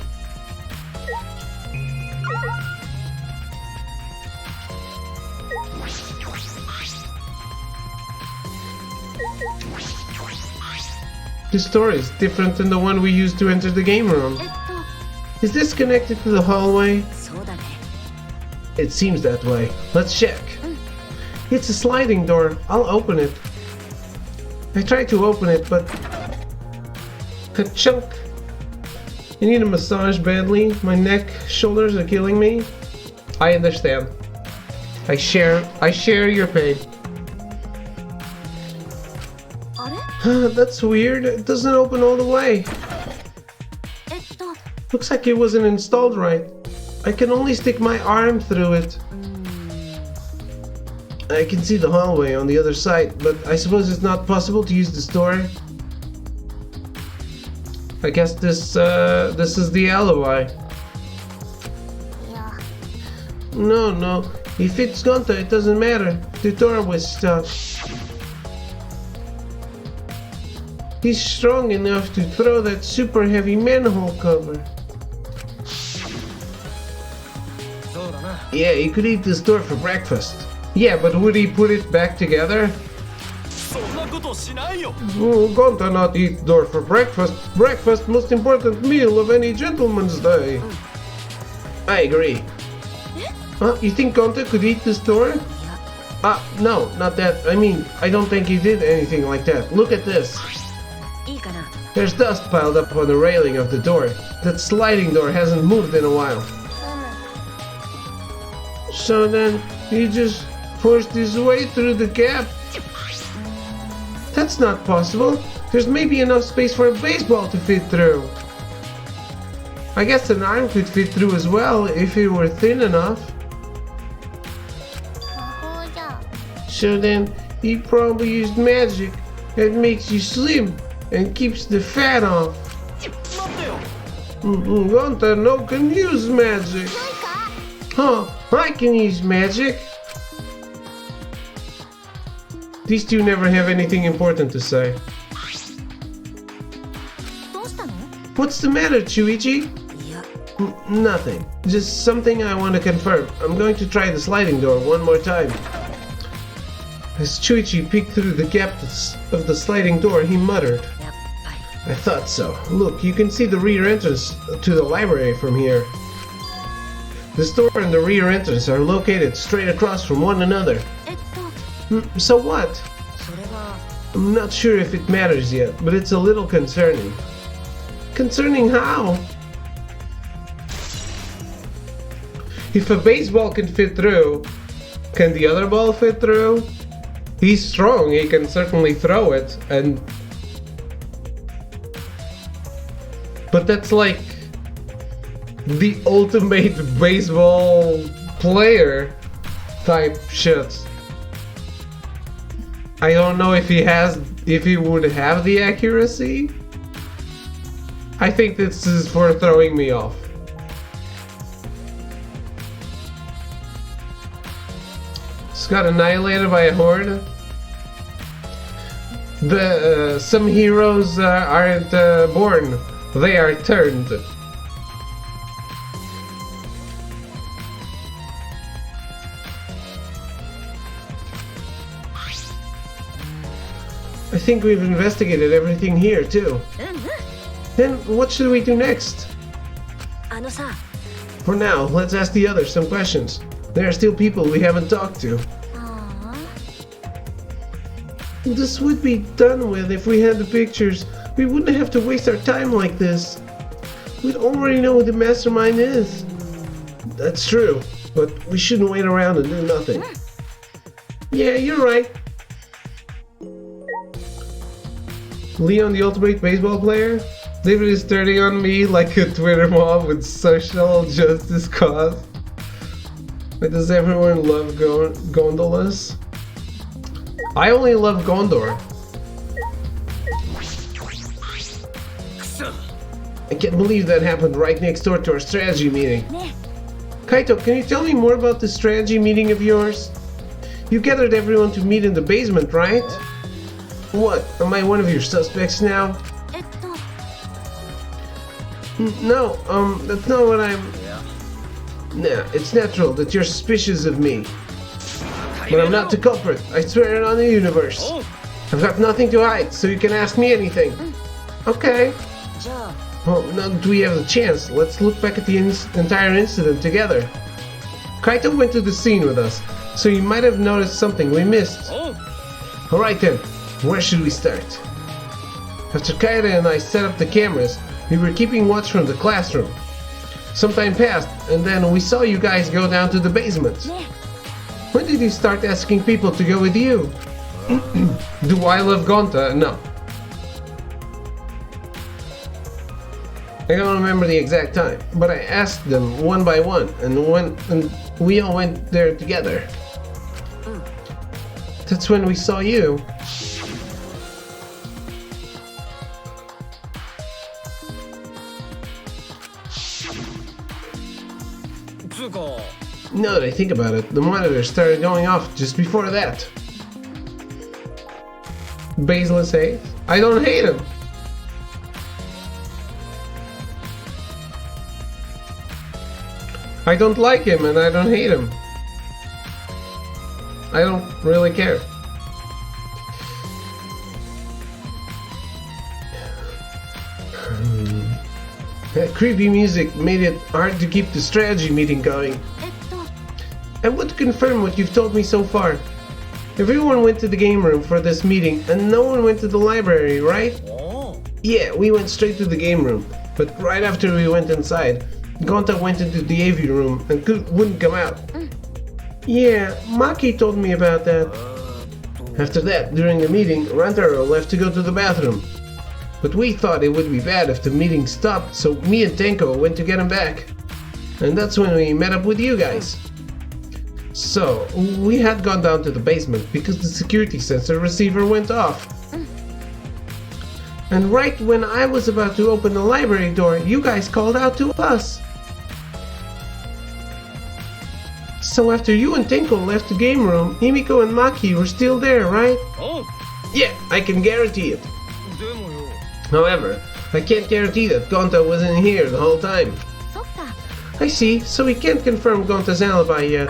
This story is different than the one we used to enter the game room. Is this connected to the hallway? It seems that way. Let's check. It's a sliding door. I'll open it. I tried to open it, but... Ka-chunk! I need a massage badly. My neck, shoulders are killing me. I understand. I share your pain. That's weird. It doesn't open all the way. Looks like it wasn't installed right. I can only stick my arm through it. I can see the hallway on the other side, but I suppose it's not possible to use this door. I guess this is the alibi. いや No. If it's Gonta, it doesn't matter. The door was stuck. He's strong enough to throw that super heavy manhole cover. Yeah, he could eat this door for breakfast. Yeah, but would he put it back together? Oh, Gonta not eat door for breakfast. Breakfast, most important meal of any gentleman's day. I agree. Huh? You think Gonta could eat this door? No, not that. I mean, I don't think he did anything like that. Look at this. いいかな There's dust piled up on the railing of the door. That sliding door hasn't moved in a while. So then, he just pushed his way through the gap. That's not possible. There's maybe enough space for a baseball to fit through. I guess an arm could fit through as well if it were thin enough. 魔法じゃ So then, he probably used magic that makes you slim and keeps the fat off. Gonta no can use magic. Huh, I can use magic. These two never have anything important to say. どうしたの What's the matter, Chuichi? いや Nothing. Just something I want to confirm. I'm going to try the sliding door one more time. As Chuichi peeked through the gap of the sliding door, he muttered, やっぱり I thought so. Look, you can see the rear entrance to the library from here. The store and the rear entrance are located straight across from one another. えっと So what? それは I'm not sure if it matters yet, but it's a little concerning. Concerning how? If a baseball can fit through, can the other ball fit through? He's strong, he can certainly throw it, but that's like the ultimate baseball player type shit. I don't know if he would have the accuracy. I think this is for throwing me off. Just got annihilated by a horde. Some heroes aren't born, they are turned. I think we've investigated everything here too. うんうん Then what should we do next? あのさ For now, let's ask the others some questions. There are still people we haven't talked to. あ This would be done with if we had the pictures. We wouldn't have to waste our time like this. We'd already know who the mastermind is. That's true, but we shouldn't wait around and do nothing. Yeah, you're right. Leon, the ultimate baseball player? David is turning on me like a Twitter mob with social justice cause. Why does everyone love gondolas? I only love Gondor. I can't believe that happened right next door to our strategy meeting. ね Kaito, can you tell me more about the strategy meeting of yours? You gathered everyone to meet in the basement, right? What? Am I one of your suspects now? えっと No, that's not what I'm... Nah, it's natural that you're suspicious of me. But I'm not the culprit, I swear it on the universe. I've got nothing to hide, so you can ask me anything. Okay. じゃあ Well, now that we have the chance, let's look back at the entire incident together. Kaito went to the scene with us, so you might have noticed something we missed. Alright then, where should we start? After Kaita and I set up the cameras, we were keeping watch from the classroom. Some time passed, and then we saw you guys go down to the basement. ね When did you start asking people to go with you? Do I love Gonta? No. I don't remember the exact time, but I asked them one by one, and we all went there together. That's when we saw you. Now that I think about it, the monitor started going off just before that. Baseless hate? I don't hate him. I don't like him and I don't hate him. I don't really care. That creepy music made it hard to keep the strategy meeting going. I want to confirm what you've told me so far. Everyone went to the game room for this meeting and no one went to the library, right? Yeah, we went straight to the game room. But right after we went inside, Gonta went into the AV room and wouldn't come out. Yeah, Maki told me about that. After that, during the meeting, Rantaro left to go to the bathroom. But we thought it would be bad if the meeting stopped, so me and Tenko went to get him back. And that's when we met up with you guys. So, we had gone down to the basement because the security sensor receiver went off. And right when I was about to open the library door, you guys called out to us. So after you and Tenko left the game room, Himiko and Maki were still there, right? Yeah, I can guarantee it. However, I can't guarantee that Gonta wasn't here the whole time. I see, so we can't confirm Gonta's alibi yet.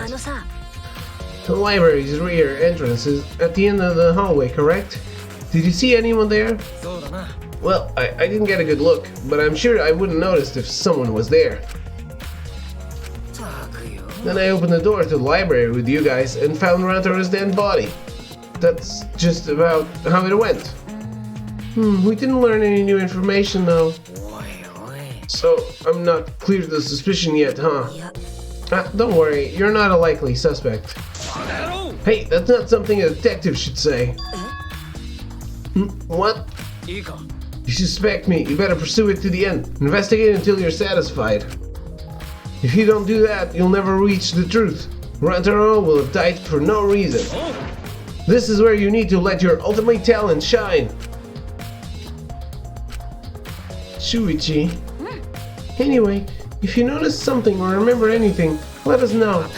The library's rear entrance is at the end of the hallway, correct? Did you see anyone there? Well, I didn't get a good look, but I'm sure I wouldn't noticed if someone was there. Then I opened the door to the library with you guys and found Rantaro's dead body. That's just about how it went. We didn't learn any new information though. So, I'm not clear to the suspicion yet, huh? Don't worry, you're not a likely suspect. Hey, that's not something a detective should say. What? You suspect me, you better pursue it to the end. Investigate until you're satisfied. If you don't do that, you'll never reach the truth. Rantaro will have died for no reason. This is where you need to let your ultimate talent shine. Shuichi. Anyway, if you notice something or remember anything, let us know.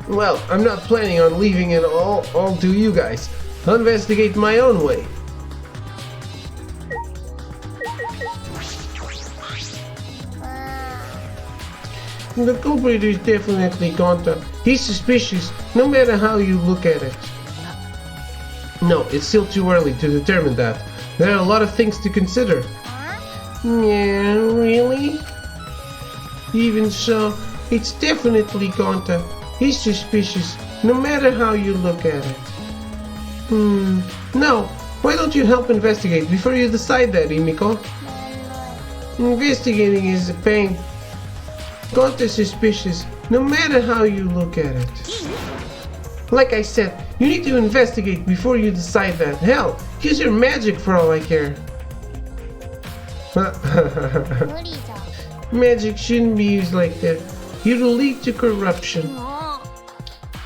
Well, I'm not planning on leaving it all to you guys. I'll investigate my own way. The culprit is definitely Gonta. He's suspicious, no matter how you look at it. No, it's still too early to determine that. There are a lot of things to consider. Yeah, really? Even so, it's definitely Gonta. He's suspicious, no matter how you look at it. No, why don't you help investigate before you decide that, Himiko? Investigating is a pain. Gonta's suspicious, no matter how you look at it. Like I said, you need to investigate before you decide that. Hell, use your magic for all I care. Magic shouldn't be used like that. It'll lead to corruption.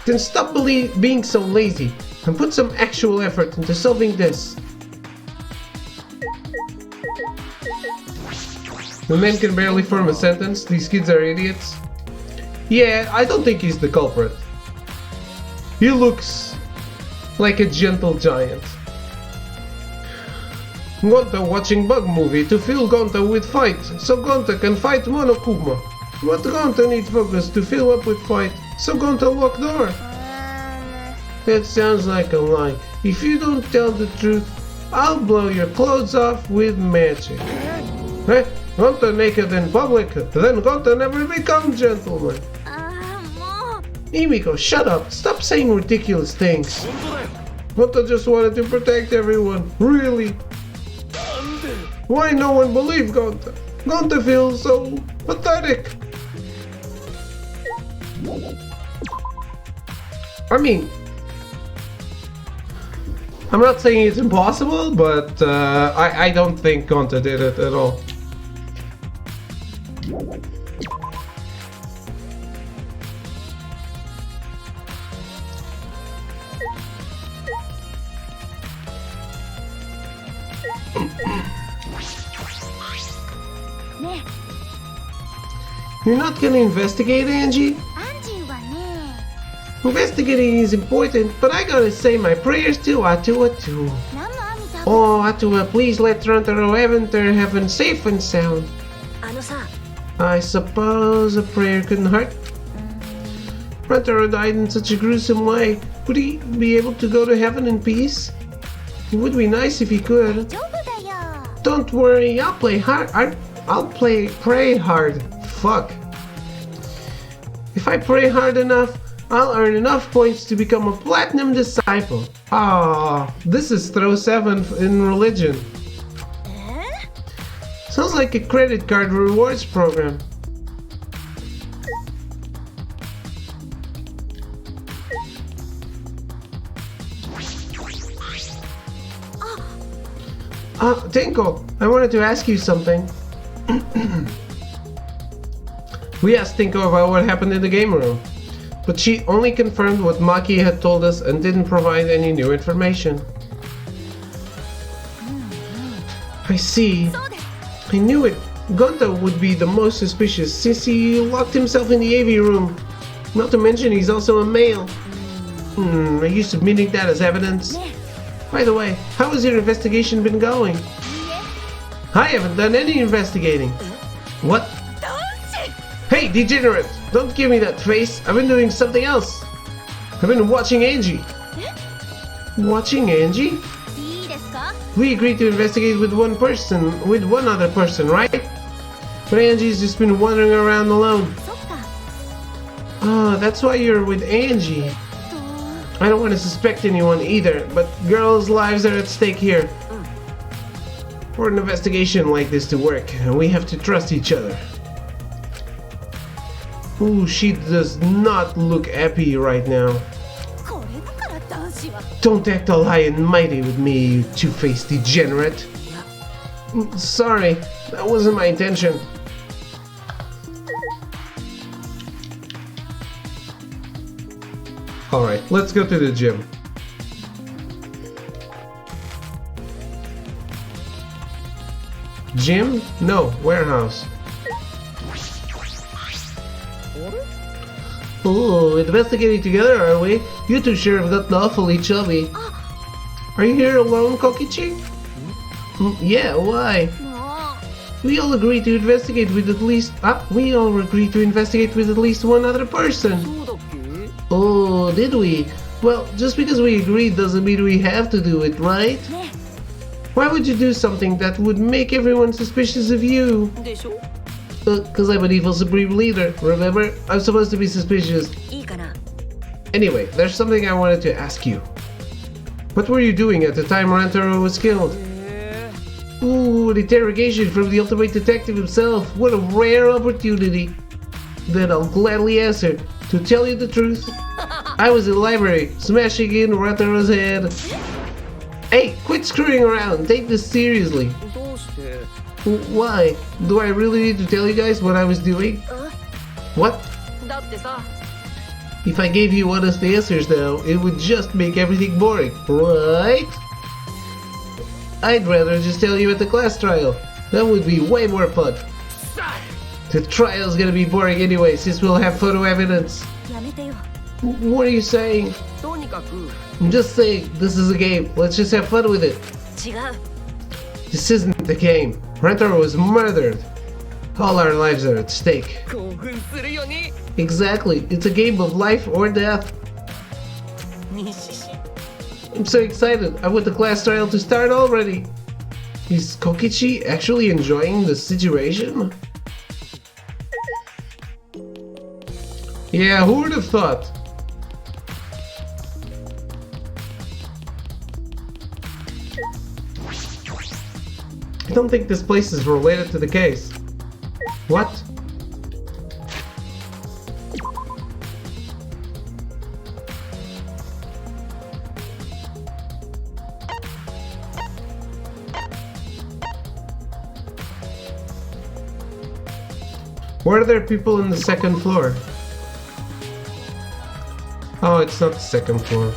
Then stop being so lazy and put some actual effort into solving this. The man can barely form a sentence. These kids are idiots. Yeah, I don't think he's the culprit. He looks like a gentle giant. Gonta watching bug movie to fill Gonta with fight, so Gonta can fight Monokuma. But Gonta needs focus to fill up with fight, so Gonta lock door. That sounds like a lie. If you don't tell the truth, I'll blow your clothes off with magic. Eh? Gonta naked in public, then Gonta never become gentleman. Himiko, shut up. Stop saying ridiculous things. Gonta just wanted to protect everyone. Really? Why no one believed Gonta? Gonta feels so pathetic. I mean, I'm not saying it's impossible, but I don't think Gonta did it at all. You're not gonna investigate, Angie? アンジーはね、 Investigating is important, but I gotta say my prayers to Atu Atu. 何のアミタ Oh, Atua, please let Rantaro enter heaven safe and sound. あのさ、 I suppose a prayer couldn't hurt. Rantaro died in such a gruesome way. Would he be able to go to heaven in peace? It would be nice if he could. 丈夫だよ。 Don't worry, I'll play hard. I'll pray hard. Fuck. If I pray hard enough, I'll earn enough points to become a platinum disciple. Ah, this is throw 7 in religion. Sounds like a credit card rewards program. Tenko, I wanted to ask you something. We asked Tenko about what happened in the game room, but she only confirmed what Maki had told us and didn't provide any new information. I see. I knew it. Gonta would be the most suspicious since he locked himself in the AV room. Not to mention he's also a male. Are you submitting that as evidence? By the way, how has your investigation been going? I haven't done any investigating. What? Hey, degenerate! Don't give me that face. I've been doing something else. I've been watching Angie. Watching Angie? いいですか？ We agreed to investigate with one other person, right? But Angie's just been wandering around alone. そっか。 Ah, that's why you're with Angie. I don't want to suspect anyone either, but girls' lives are at stake here. For an investigation like this to work, we have to trust each other. Ooh, she does not look happy right now. これだから男子は。 Don't act all high and mighty with me, you two-faced degenerate. Sorry, that wasn't my intention. Alright, let's go to the gym. Gym? No, warehouse. Oh, investigating together, are we? You two sure have gotten awfully chubby. Are you here alone, Kokichi? Yeah, why? も We all agreed to investigate with at least... we all agreed to investigate with at least one other person. Oh, did we? Well, just because we agreed doesn't mean we have to do it, right? うね。 Why would you do something that would make everyone suspicious of you? でしょ Because I'm an evil supreme leader, remember? I'm supposed to be suspicious. いいかな Anyway, there's something I wanted to ask you. What were you doing at the time Rantaro was killed? Ooh, an interrogation from the ultimate detective himself. What a rare opportunity. Then I'll gladly answer. To tell you the truth, I was in the library, smashing in Rantaro's head. Hey, quit screwing around. Take this seriously. どうして Why? Do I really need to tell you guys what I was doing? What? だってさ If I gave you honest answers though, it would just make everything boring, right? I'd rather just tell you at the class trial. That would be way more fun. The trial's gonna be boring anyway, since we'll have photo evidence. やめてよ。 What are you saying? とにかく I'm just saying, this is a game. Let's just have fun with it. 違う。 This isn't the game. Rantaro was murdered. All our lives are at stake. 興奮するよね Exactly. It's a game of life or death. にしし I'm so excited. I want the class trial to start already. Is Kokichi actually enjoying the situation? Yeah, who would have thought? I don't think this place is related to the case. What? Were there people in the second floor? Oh, it's not the second floor.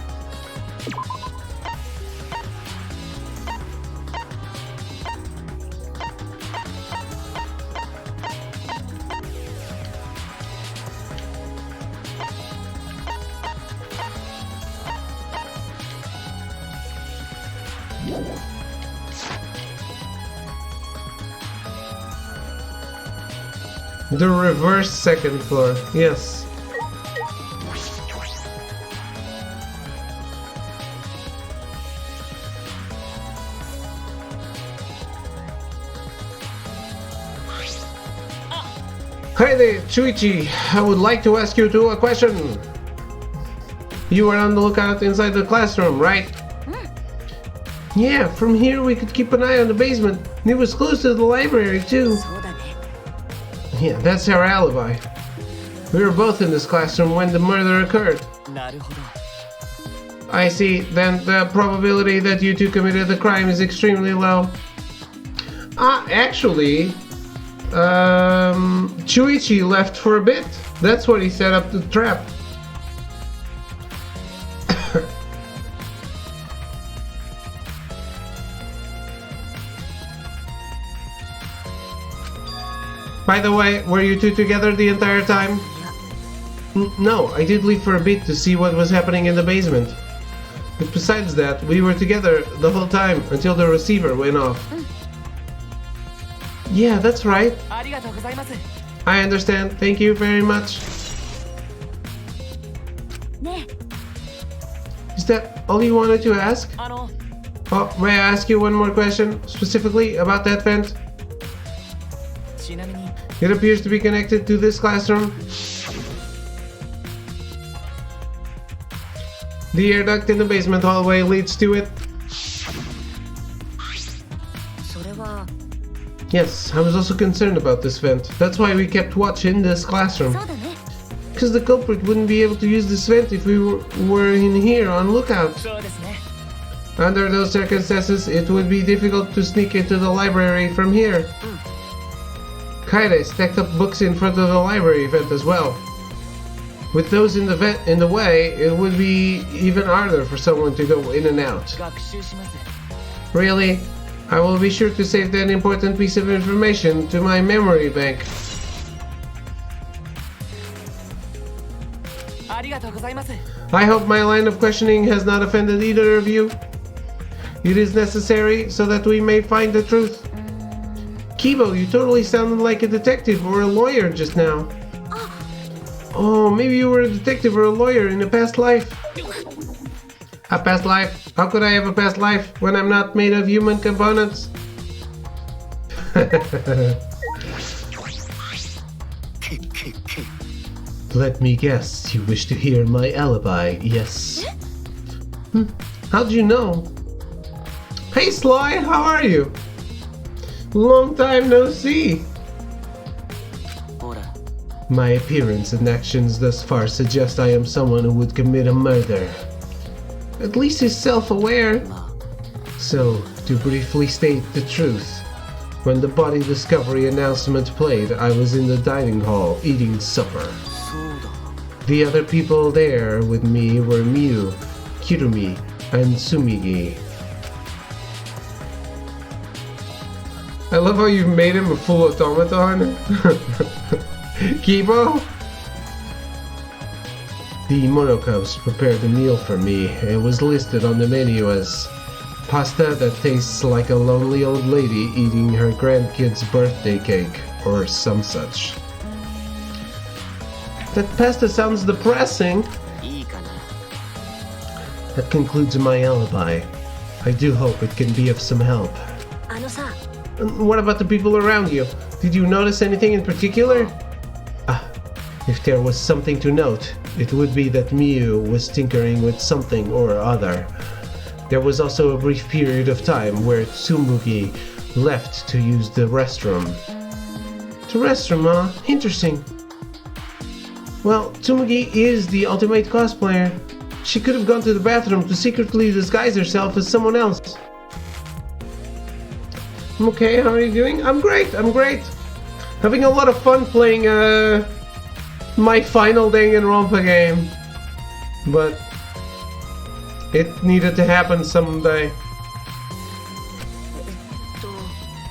The reverse second floor, yes. Hi there, Chuichi. I would like to ask you a question. You were on the lookout inside the classroom, right? Yeah, from here we could keep an eye on the basement. And it was close to the library too. Yeah, that's our alibi. We were both in this classroom when the murder occurred. I see. Then the probability that you two committed the crime is extremely low. Actually, Chuichi left for a bit. That's what he set up the trap. By the way, were you two together the entire time? No, I did leave for a bit to see what was happening in the basement. But besides that, we were together the whole time until the receiver went off. Yeah, that's right. I understand. Thank you very much. Is that all you wanted to ask? Oh, may I ask you one more question, specifically about that vent? It appears to be connected to this classroom. The air duct in the basement hallway leads to it. Yes, I was also concerned about this vent. That's why we kept watch in this classroom. Because the culprit wouldn't be able to use this vent if we were in here on lookout. Under those circumstances, it would be difficult to sneak into the library from here. Kaede stacked up books in front of the library vent as well. With those in the way, it would be even harder for someone to go in and out. Really? I will be sure to save that important piece of information to my memory bank. I hope my line of questioning has not offended either of you. It is necessary so that we may find the truth. Kibo, you totally sounded like a detective or a lawyer just now. Oh, maybe you were a detective or a lawyer in a past life. A past life? How could I have a past life when I'm not made of human components? Let me guess, you wish to hear my alibi, yes? How'd you know? Hey Sly, how are you? Long time no see. My appearance and actions thus far suggest I am someone who would commit a murder. At least he's self-aware. So, to briefly state the truth, when the body discovery announcement played, I was in the dining hall eating supper. The other people there with me were Miu, Kirumi, and Sumigi. I love how you've made him a full automaton. Kibo? The Monokos prepared a meal for me. It was listed on the menu as pasta that tastes like a lonely old lady eating her grandkid's birthday cake, or some such. That pasta sounds depressing. That concludes my alibi. I do hope it can be of some help. What about the people around you? Did you notice anything in particular? If there was something to note, it would be that Miu was tinkering with something or other. There was also a brief period of time where Tsumugi left to use the restroom. The restroom, huh? Interesting. Well, Tsumugi is the ultimate cosplayer. She could have gone to the bathroom to secretly disguise herself as someone else. Okay, how are you doing? I'm great. Having a lot of fun playing my final Danganronpa game. But it needed to happen someday.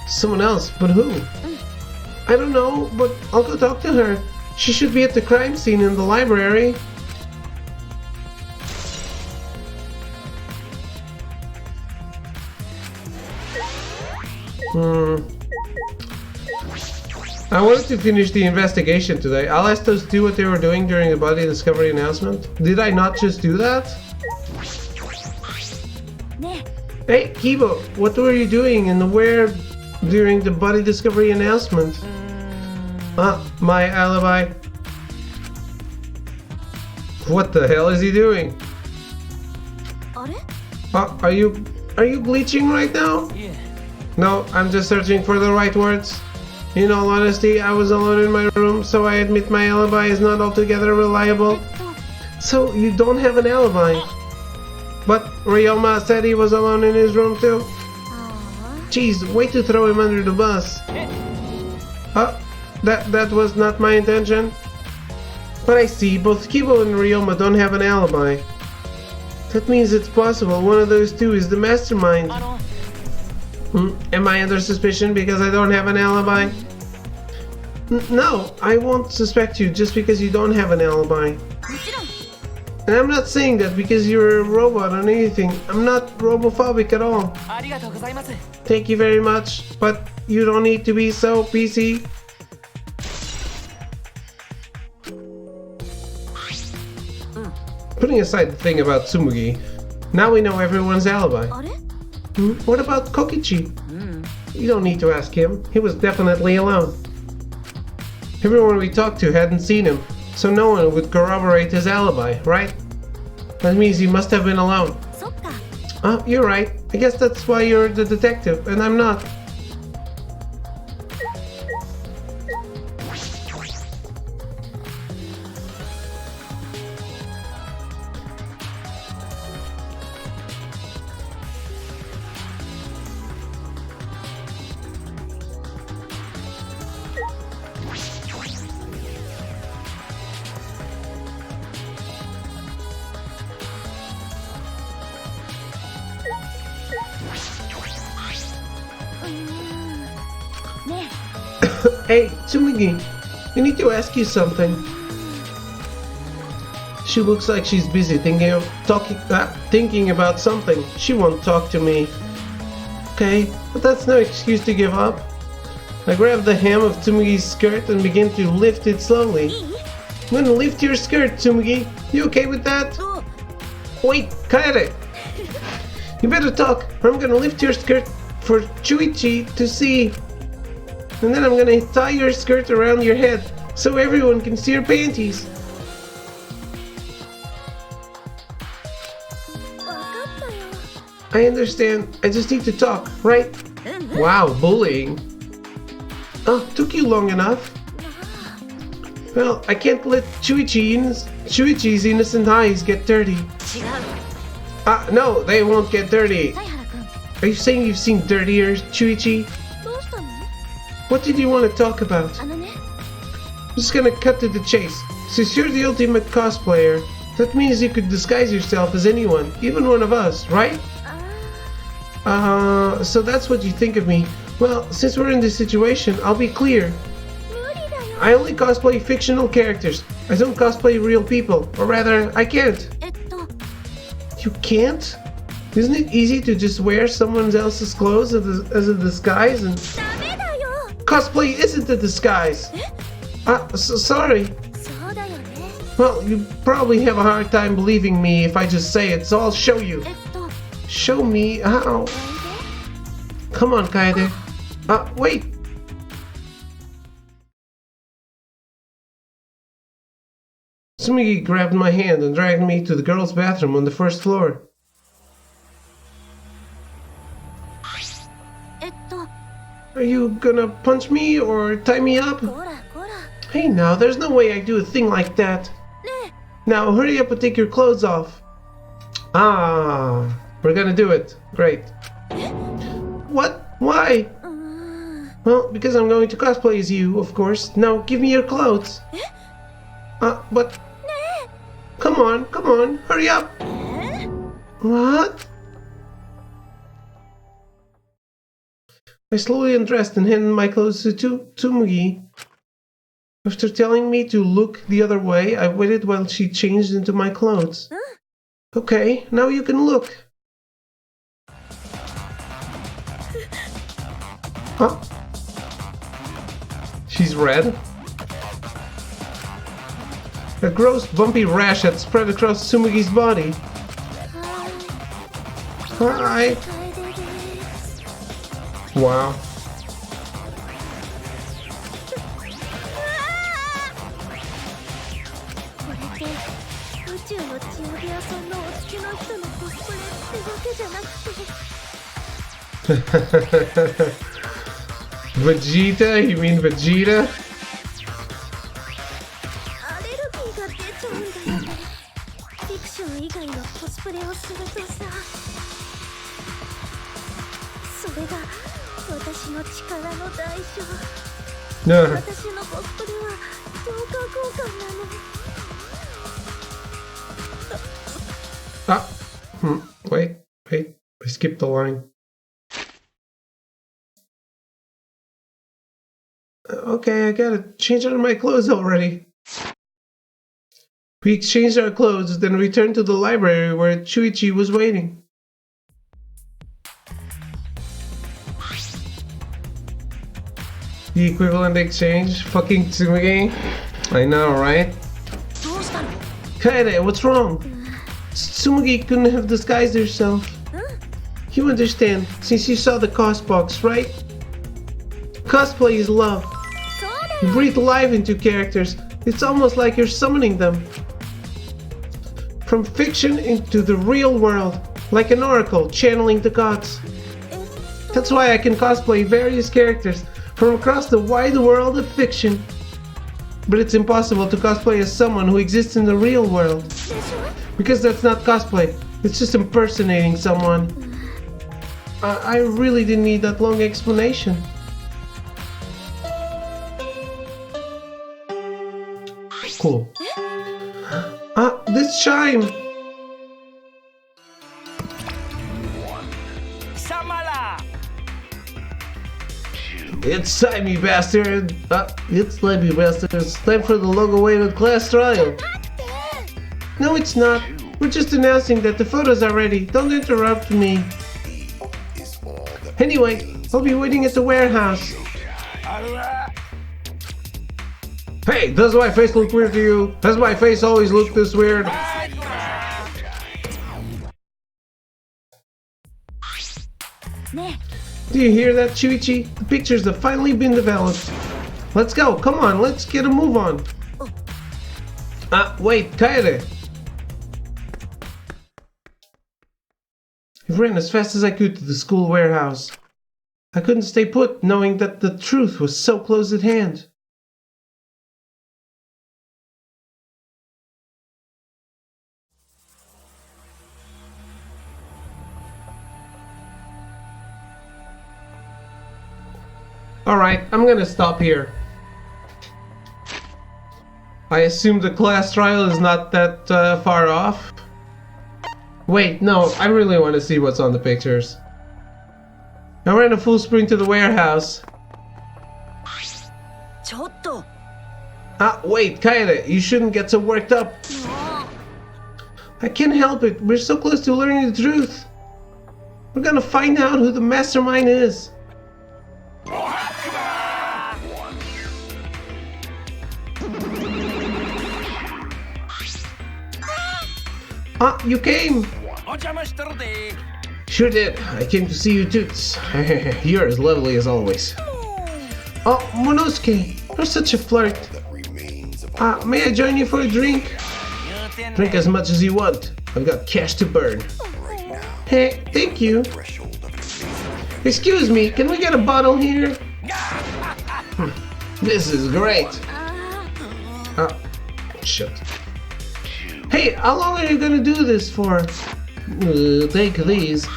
Someone else, but who? I don't know, but I'll go talk to her. She should be at the crime scene in the library. I wanted to finish the investigation today. I'll ask those two what they were doing during the body discovery announcement. Did I not just do that? Hey, Kibo, what were you doing and where during the body discovery announcement? My alibi. What the hell is he doing? Are you bleaching right now? Yeah. No, I'm just searching for the right words. In all honesty, I was alone in my room, so I admit my alibi is not altogether reliable. So you don't have an alibi? But Ryoma said he was alone in his room too. Jeez, way to throw him under the bus. That was not my intention. But I see, both Kibo and Ryoma don't have an alibi. That means it's possible one of those two is the mastermind. Am I under suspicion because I don't have an alibi? No, I won't suspect you just because you don't have an alibi. And I'm not saying that because you're a robot or anything. I'm not robophobic at all. Thank you very much, but you don't need to be so PC. Putting aside the thing about Tsumugi, now we know everyone's alibi. What about Kokichi? You don't need to ask him. He was definitely alone. Everyone we talked to hadn't seen him, so no one would corroborate his alibi, right? That means he must have been alone. Oh, you're right. I guess that's why you're the detective, and I'm not. Hey, Tsumugi, I need to ask you something. She looks like she's busy thinking about something. She won't talk to me. Okay, but that's no excuse to give up. I grabbed the hem of Tsumugi's skirt and began to lift it slowly. I'm gonna lift your skirt, Tsumugi. You okay with that? Wait, Kaede! You better talk, or I'm gonna lift your skirt for Chuichi to see. And then I'm gonna tie your skirt around your head so everyone can see your panties. I understand. I just need to talk, right? Wow, bullying. Oh, took you long enough. Well, I can't let Chuichi's innocent eyes get dirty. No, they won't get dirty. Are you saying you've seen dirtier, Chuichi? What did you want to talk about? I'm just gonna cut to the chase. Since you're the ultimate cosplayer, that means you could disguise yourself as anyone, even one of us, right? So that's what you think of me. Well, since we're in this situation, I'll be clear. I only cosplay fictional characters. I don't cosplay real people. Or rather, I can't. You can't? Isn't it easy to just wear someone else's clothes as a disguise and... Cosplay isn't a disguise! Sorry. Well, you probably have a hard time believing me if I just say it, so I'll show you. Show me how? Come on, Kaede. Wait! Tsumugi grabbed my hand and dragged me to the girls' bathroom on the first floor. Are you gonna punch me or tie me up? Hey now, there's no way I do a thing like that. Now hurry up and take your clothes off. We're gonna do it. Great. What? Why? Well, because I'm going to cosplay as you, of course. Now give me your clothes. But... Come on, hurry up. What? I slowly undressed and handed my clothes to Tsumugi. After telling me to look the other way, I waited while she changed into my clothes. Okay, now you can look. She's red. A gross bumpy rash had spread across Tsumugi's body. Hi. Wow. Vegeta? You mean Vegeta? アレルギーが出ちゃうんだよね。フィクション以外のコスプレをするとさ、それが私の力の代償。No. 私のコスプレは等価交換なの。 Ah. Wait. I skipped the line. Okay, I gotta change out of my clothes already. We exchanged our clothes, then returned to the library where Chuichi was waiting. The equivalent exchange? Fucking Tsumugi? I know, right? Kaede, what's wrong? Tsumugi couldn't have disguised herself. You understand, since you saw the cost box, right? Cosplay is love. You breathe life into characters. It's almost like you're summoning them. From fiction into the real world, like an oracle channeling the gods. That's why I can cosplay various characters from across the wide world of fiction. But it's impossible to cosplay as someone who exists in the real world. Because that's not cosplay, it's just impersonating someone. I really didn't need that long explanation. Cool. Ah, this chime! It's time, you bastard! It's time, you bastard. It's time for the long-awaited class trial. No, it's not. We're just announcing that the photos are ready. Don't interrupt me. Anyway, I'll be waiting at the warehouse. Hey, does my face look weird to you? Does my face always look this weird? Do you hear that, Chuichi? The pictures have finally been developed. Let's go, come on, let's get a move on. Wait, Kaede. I ran as fast as I could to the school warehouse. I couldn't stay put, knowing that the truth was so close at hand. Alright, I'm gonna stop here. I assume the class trial is not that far off. Wait, no, I really want to see what's on the pictures. I ran a full sprint to the warehouse. Wait, Kaede, you shouldn't get so worked up. I can't help it, we're so close to learning the truth. We're gonna find out who the mastermind is. You came! Sure did. I came to see you toots. You're as lovely as always. Oh, Monosuke, you're such a flirt. May I join you for a drink? Drink as much as you want. I've got cash to burn. Hey, thank you. Excuse me, can we get a bottle here? This is great. Shit. Hey, how long are you gonna do this for? Take these.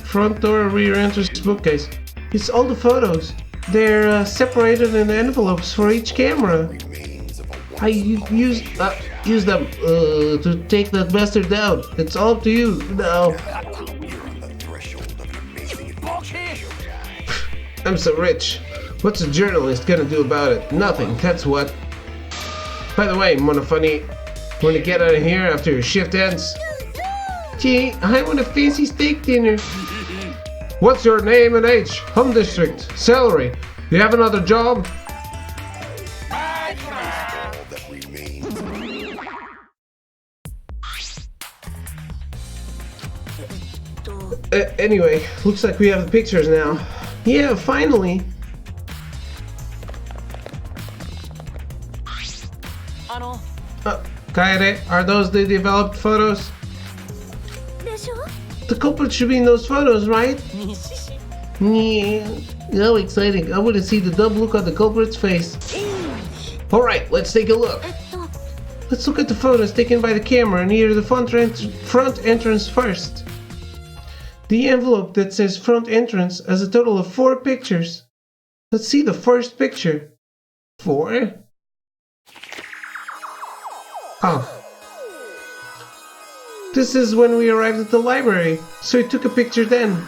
Front door, rear entrance bookcase. It's all the photos. They're separated in envelopes for each camera. I use them to take that bastard down. It's all up to you now. I'm so rich. What's a journalist gonna do about it? Nothing, that's what. By the way, Monofunny, want to get out of here after your shift ends? Gee, I want a fancy steak dinner. What's your name and age? Home district, salary, You have another job? All that remains. Anyway, looks like we have the pictures now. Yeah, finally. Kaede, are those the developed photos? でしょ The culprit should be in those photos, right? Yeah. How exciting. I want to see the dumb look on the culprit's face. Alright, let's take a look. Let's look at the photos taken by the camera near the front entrance first. The envelope that says front entrance has a total of 4 pictures. Let's see the first picture. 4? Oh. This is when we arrived at the library, so I took a picture then.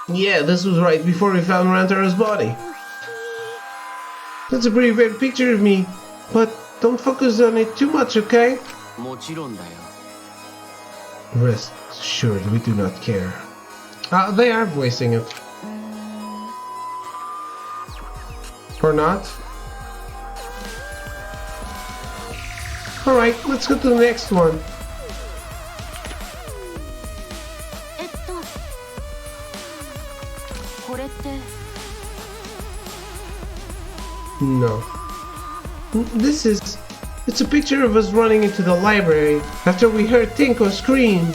Yeah, this was right before we found Rantaro's body. That's a pretty bad picture of me, but don't focus on it too much, okay? もちろんだよ。 Rest assured, we do not care. They are voicing it. Or not? Alright, let's go to the next one. これって No. It's a picture of us running into the library after we heard Tinko scream.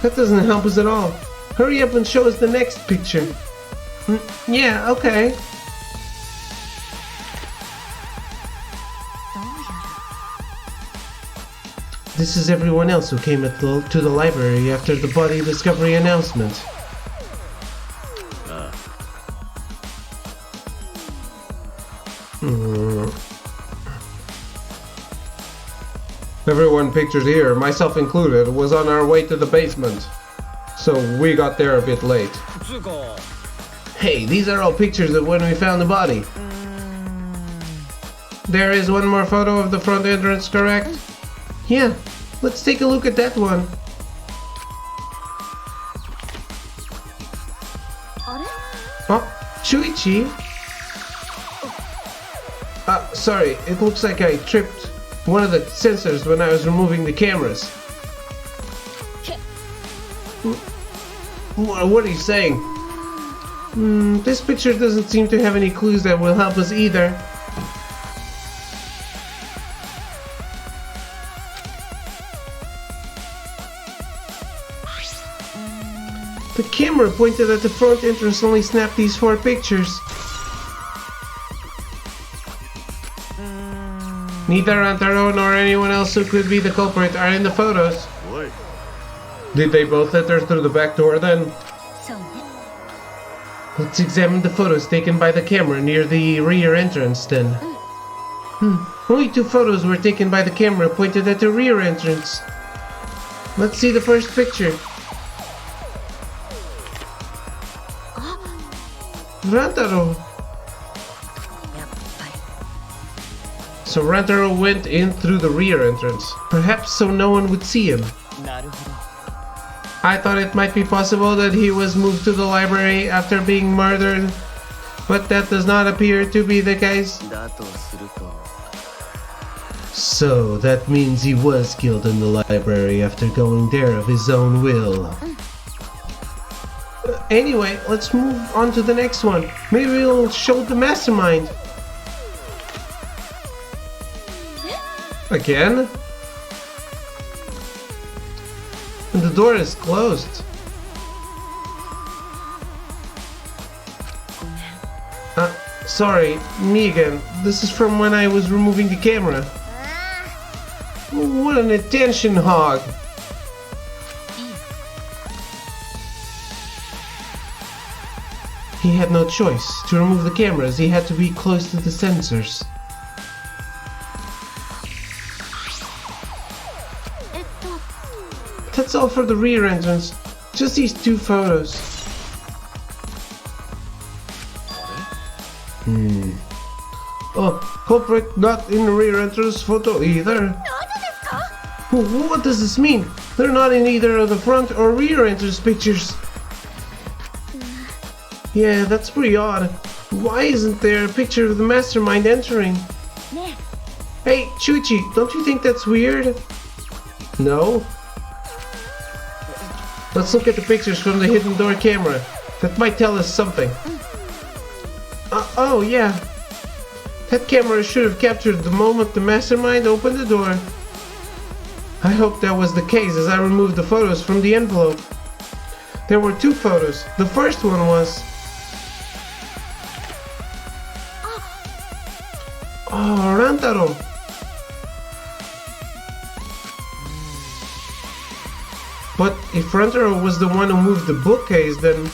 That doesn't help us at all. Hurry up and show us the next picture. Yeah, okay. This is everyone else who came to the library after the body discovery announcement. Everyone pictured here, myself included, was on our way to the basement. So we got there a bit late. Hey, these are all pictures of when we found the body. There is one more photo of the front entrance, correct? Yeah, let's take a look at that one. あれ Oh, Shuichi? Sorry, it looks like I tripped one of the sensors when I was removing the cameras. What are you saying? This picture doesn't seem to have any clues that will help us either. The camera pointed at the front entrance only snapped these 4 pictures. Neither Rantaro nor anyone else who could be the culprit are in the photos. Did they both enter through the back door then? そうね Let's examine the photos taken by the camera near the rear entrance then. Only 2 photos were taken by the camera pointed at the rear entrance. Let's see the first picture. Rantaro! やっぱり So Rantaro went in through the rear entrance, perhaps so no one would see him. なるほど。 I thought it might be possible that he was moved to the library after being murdered, but that does not appear to be the case. だとすると。 So that means he was killed in the library after going there of his own will. Anyway, let's move on to the next one. Maybe we'll show the mastermind. Again? And the door is closed. Sorry, me again. This is from when I was removing the camera. What an attention hog. He had no choice. To remove the cameras, he had to be close to the sensors. えっと That's all for the rear entrance. Just these 2 photos. Oh, culprit not in the rear entrance photo either. なんでですか What does this mean? They're not in either of the front or rear entrance pictures. Yeah, that's pretty odd. Why isn't there a picture of the mastermind entering? Hey, Chuichi, don't you think that's weird? No? Let's look at the pictures from the hidden door camera. That might tell us something. Oh, yeah. That camera should have captured the moment the mastermind opened the door. I hope that was the case as I removed the photos from the envelope. There were 2 photos. The first one was... Oh, Rantaro! But if Rantaro was the one who moved the bookcase, then...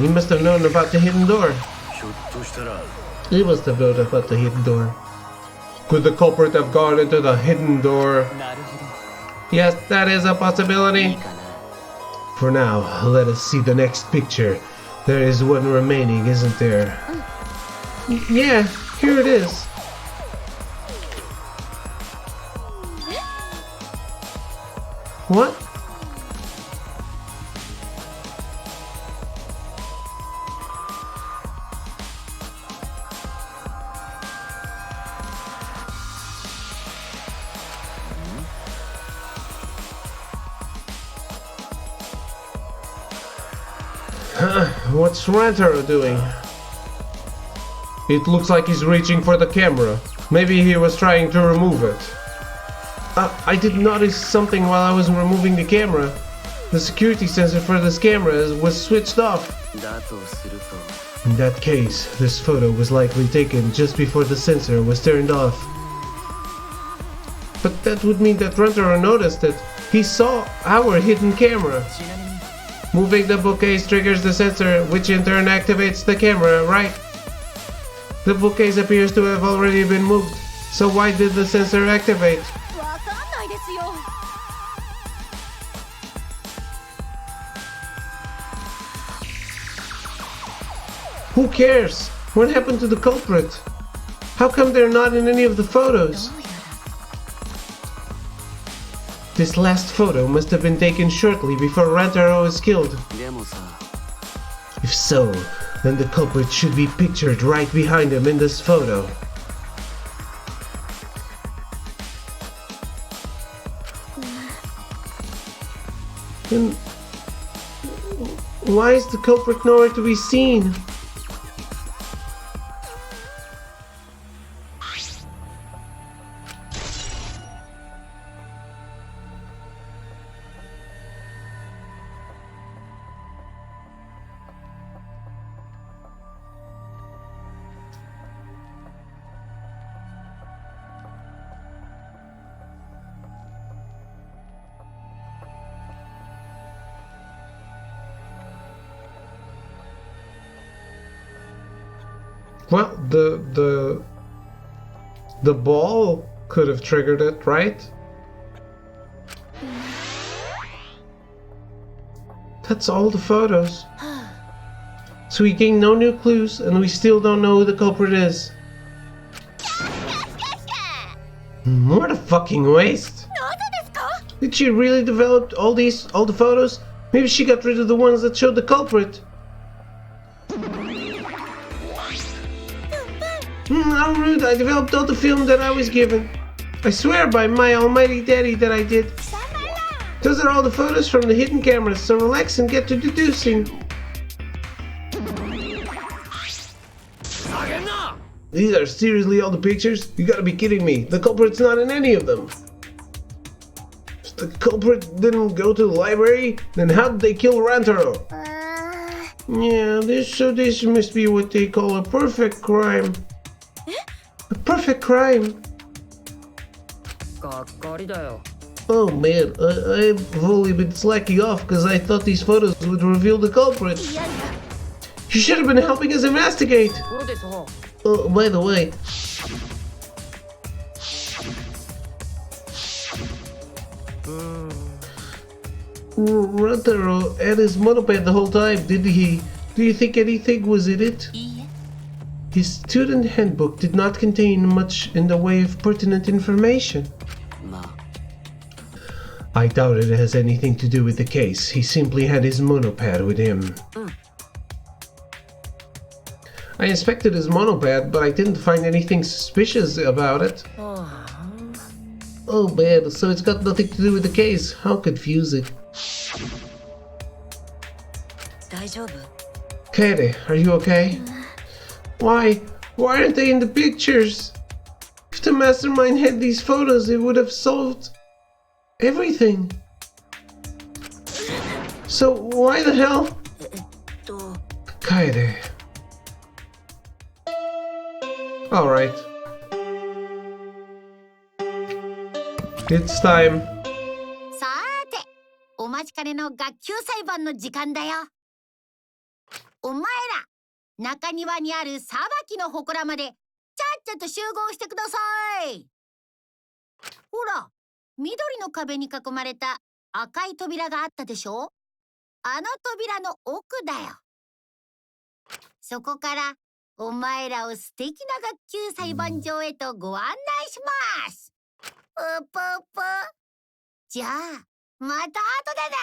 he must have known about the hidden door. He must have known about the hidden door. Could the culprit have gone into the hidden door? Yes, that is a possibility. For now, let us see the next picture. There is one remaining, isn't there? Yeah, here it is. What? What's Rantaro doing? It looks like he's reaching for the camera. Maybe he was trying to remove it. I did notice something while I was removing the camera. The security sensor for this camera was switched off. In that case, this photo was likely taken just before the sensor was turned off. But that would mean that Rantaro noticed it. He saw our hidden camera. Moving the bookcase triggers the sensor, which in turn activates the camera, right? The bookcase appears to have already been moved. So why did the sensor activate? Who cares? What happened to the culprit? How come they're not in any of the photos? This last photo must have been taken shortly before Rantaro was killed. If so, then the culprit should be pictured right behind him in this photo. Then why is the culprit nowhere to be seen? Well, the ball could have triggered it, right? That's all the photos. So we gained no new clues, and we still don't know who the culprit is. What a fucking waste! Did she really develop all the photos? Maybe she got rid of the ones that showed the culprit. How rude, I developed all the film that I was given. I swear by my almighty daddy that I did. Those are all the photos from the hidden cameras, so relax and get to deducing. These are seriously all the pictures? You gotta be kidding me. The culprit's not in any of them. If the culprit didn't go to the library, then how did they kill Rantaro? Yeah, this must be what they call a perfect crime. A perfect crime. Oh man, I've only been slacking off because I thought these photos would reveal the culprit. You should have been helping us investigate. Oh, by the way. Rantaro had his monoped the whole time, didn't he? Do you think anything was in it? His student handbook did not contain much in the way of pertinent information. I doubt it has anything to do with the case. He simply had his monopad with him. I inspected his monopad, but I didn't find anything suspicious about it. Oh man, so it's got nothing to do with the case. How confusing. Kaede, are you okay? Why? Why aren't they in the pictures? If the mastermind had these photos, it would have solved everything. So why the hell? Kaede. Alright. It's time. さーて、お待ちかねの学級裁判の時間だよ。お前ら、中庭にある裁きの祠までちゃっちゃと集合してください。ほら、緑の壁に囲まれた赤い扉があったでしょ？あの扉の奥だよ。そこからお前らを素敵な学級裁判場へとご案内します。ぷぷぷ。じゃあ、また後でね。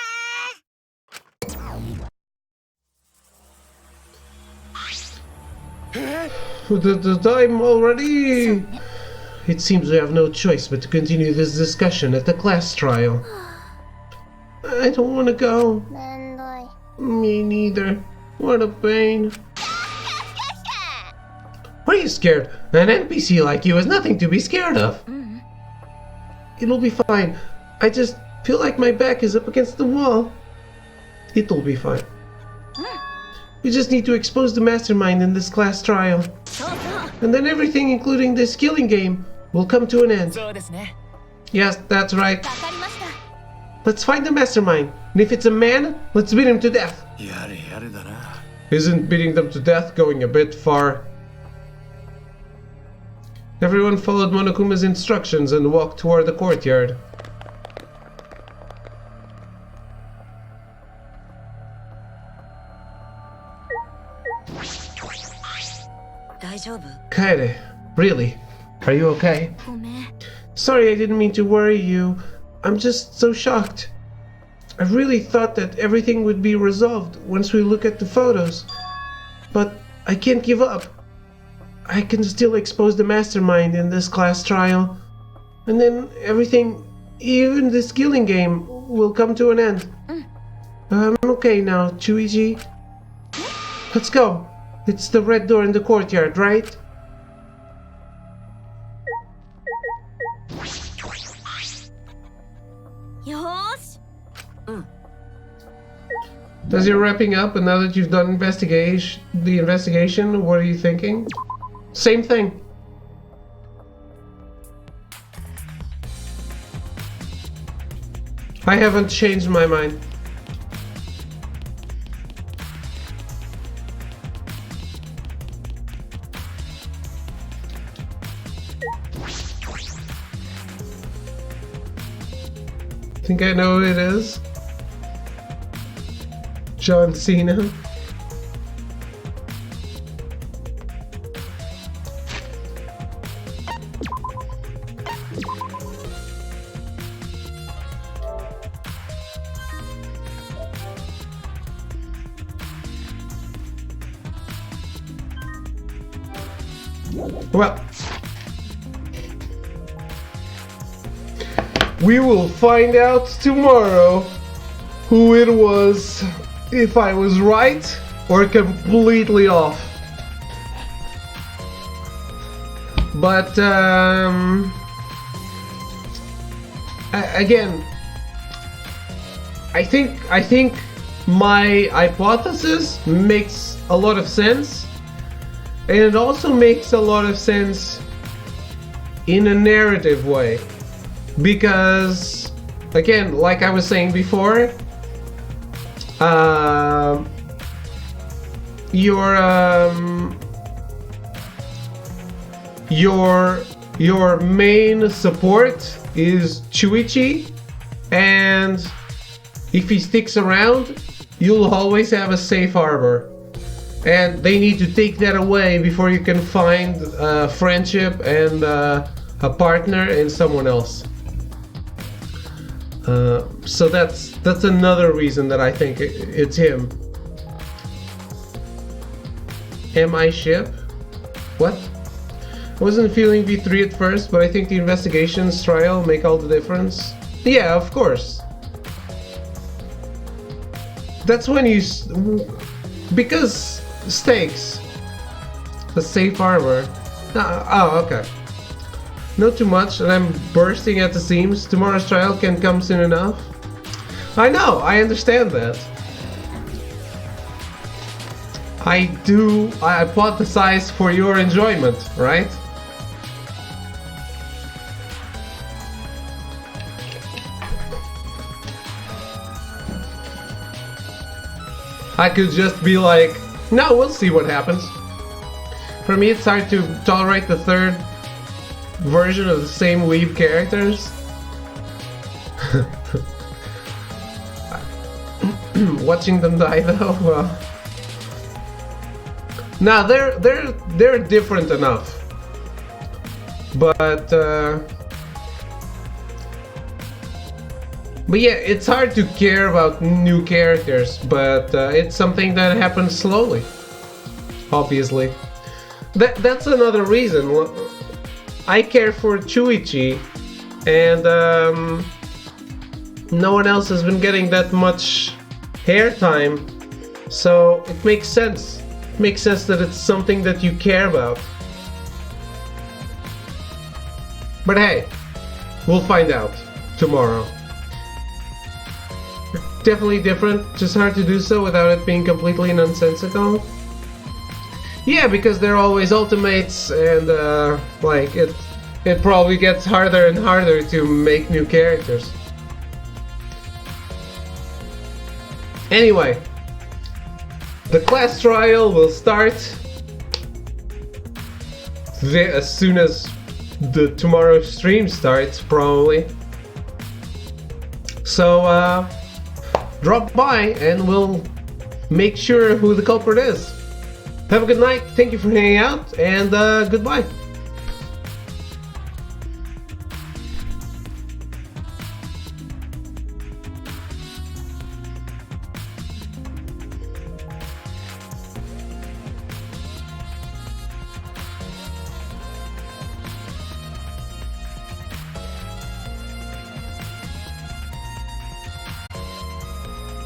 The time already! It seems we have no choice but to continue this discussion at the class trial. I don't want to go. Me neither. What a pain. What are you scared? An NPC like you is nothing to be scared of. It'll be fine. I just feel like my back is up against the wall. It'll be fine. We just need to expose the mastermind in this class trial. And then everything, including this killing game, will come to an end. Yes, that's right. Let's find the mastermind. And if it's a man, let's beat him to death. Isn't beating them to death going a bit far? Everyone followed Monokuma's instructions and walked toward the courtyard. Kaede, really? Are you okay? Sorry, I didn't mean to worry you. I'm just so shocked. I really thought that everything would be resolved once we look at the photos. But I can't give up. I can still expose the mastermind in this class trial. And then everything, even this killing game, will come to an end. I'm okay now, Chuichi. Let's go. It's the red door in the courtyard, right? As you're wrapping up, and now that you've done the investigation, what are you thinking? Same thing. I haven't changed my mind. Think I know who it is? John Cena. Well, we will find out tomorrow who it was, if I was right or completely off. But again, I think my hypothesis makes a lot of sense, and it also makes a lot of sense in a narrative way. Because, again, like I was saying before, your main support is Chuichi, and if he sticks around, you'll always have a safe harbor. And they need to take that away before you can find friendship and a partner in someone else. So that's another reason that I think it's him. Am I ship? What? I wasn't feeling V3 at first, but I think the investigations trial make all the difference. Yeah, of course. That's when you... Because stakes. The safe harbor. Oh, okay. Not too much, and I'm bursting at the seams. Tomorrow's trial can come soon enough. I know, I understand that. I hypothesize for your enjoyment, right? I could just be like, no, we'll see what happens. For me, it's hard to tolerate the third version of the same weave characters. Watching them die though, well... Nah, they're different enough. But yeah, it's hard to care about new characters, but it's something that happens slowly. Obviously. That's another reason. I care for Chuichi, and no one else has been getting that much hair time, so it makes sense. It makes sense that it's something that you care about. But hey, we'll find out tomorrow. Definitely different, just hard to do so without it being completely nonsensical. Yeah, because they're always ultimates, and like it probably gets harder and harder to make new characters. Anyway, the class trial will start as soon as the tomorrow's stream starts, probably. So drop by and we'll make sure who the culprit is. Have a good night, thank you for hanging out, and goodbye.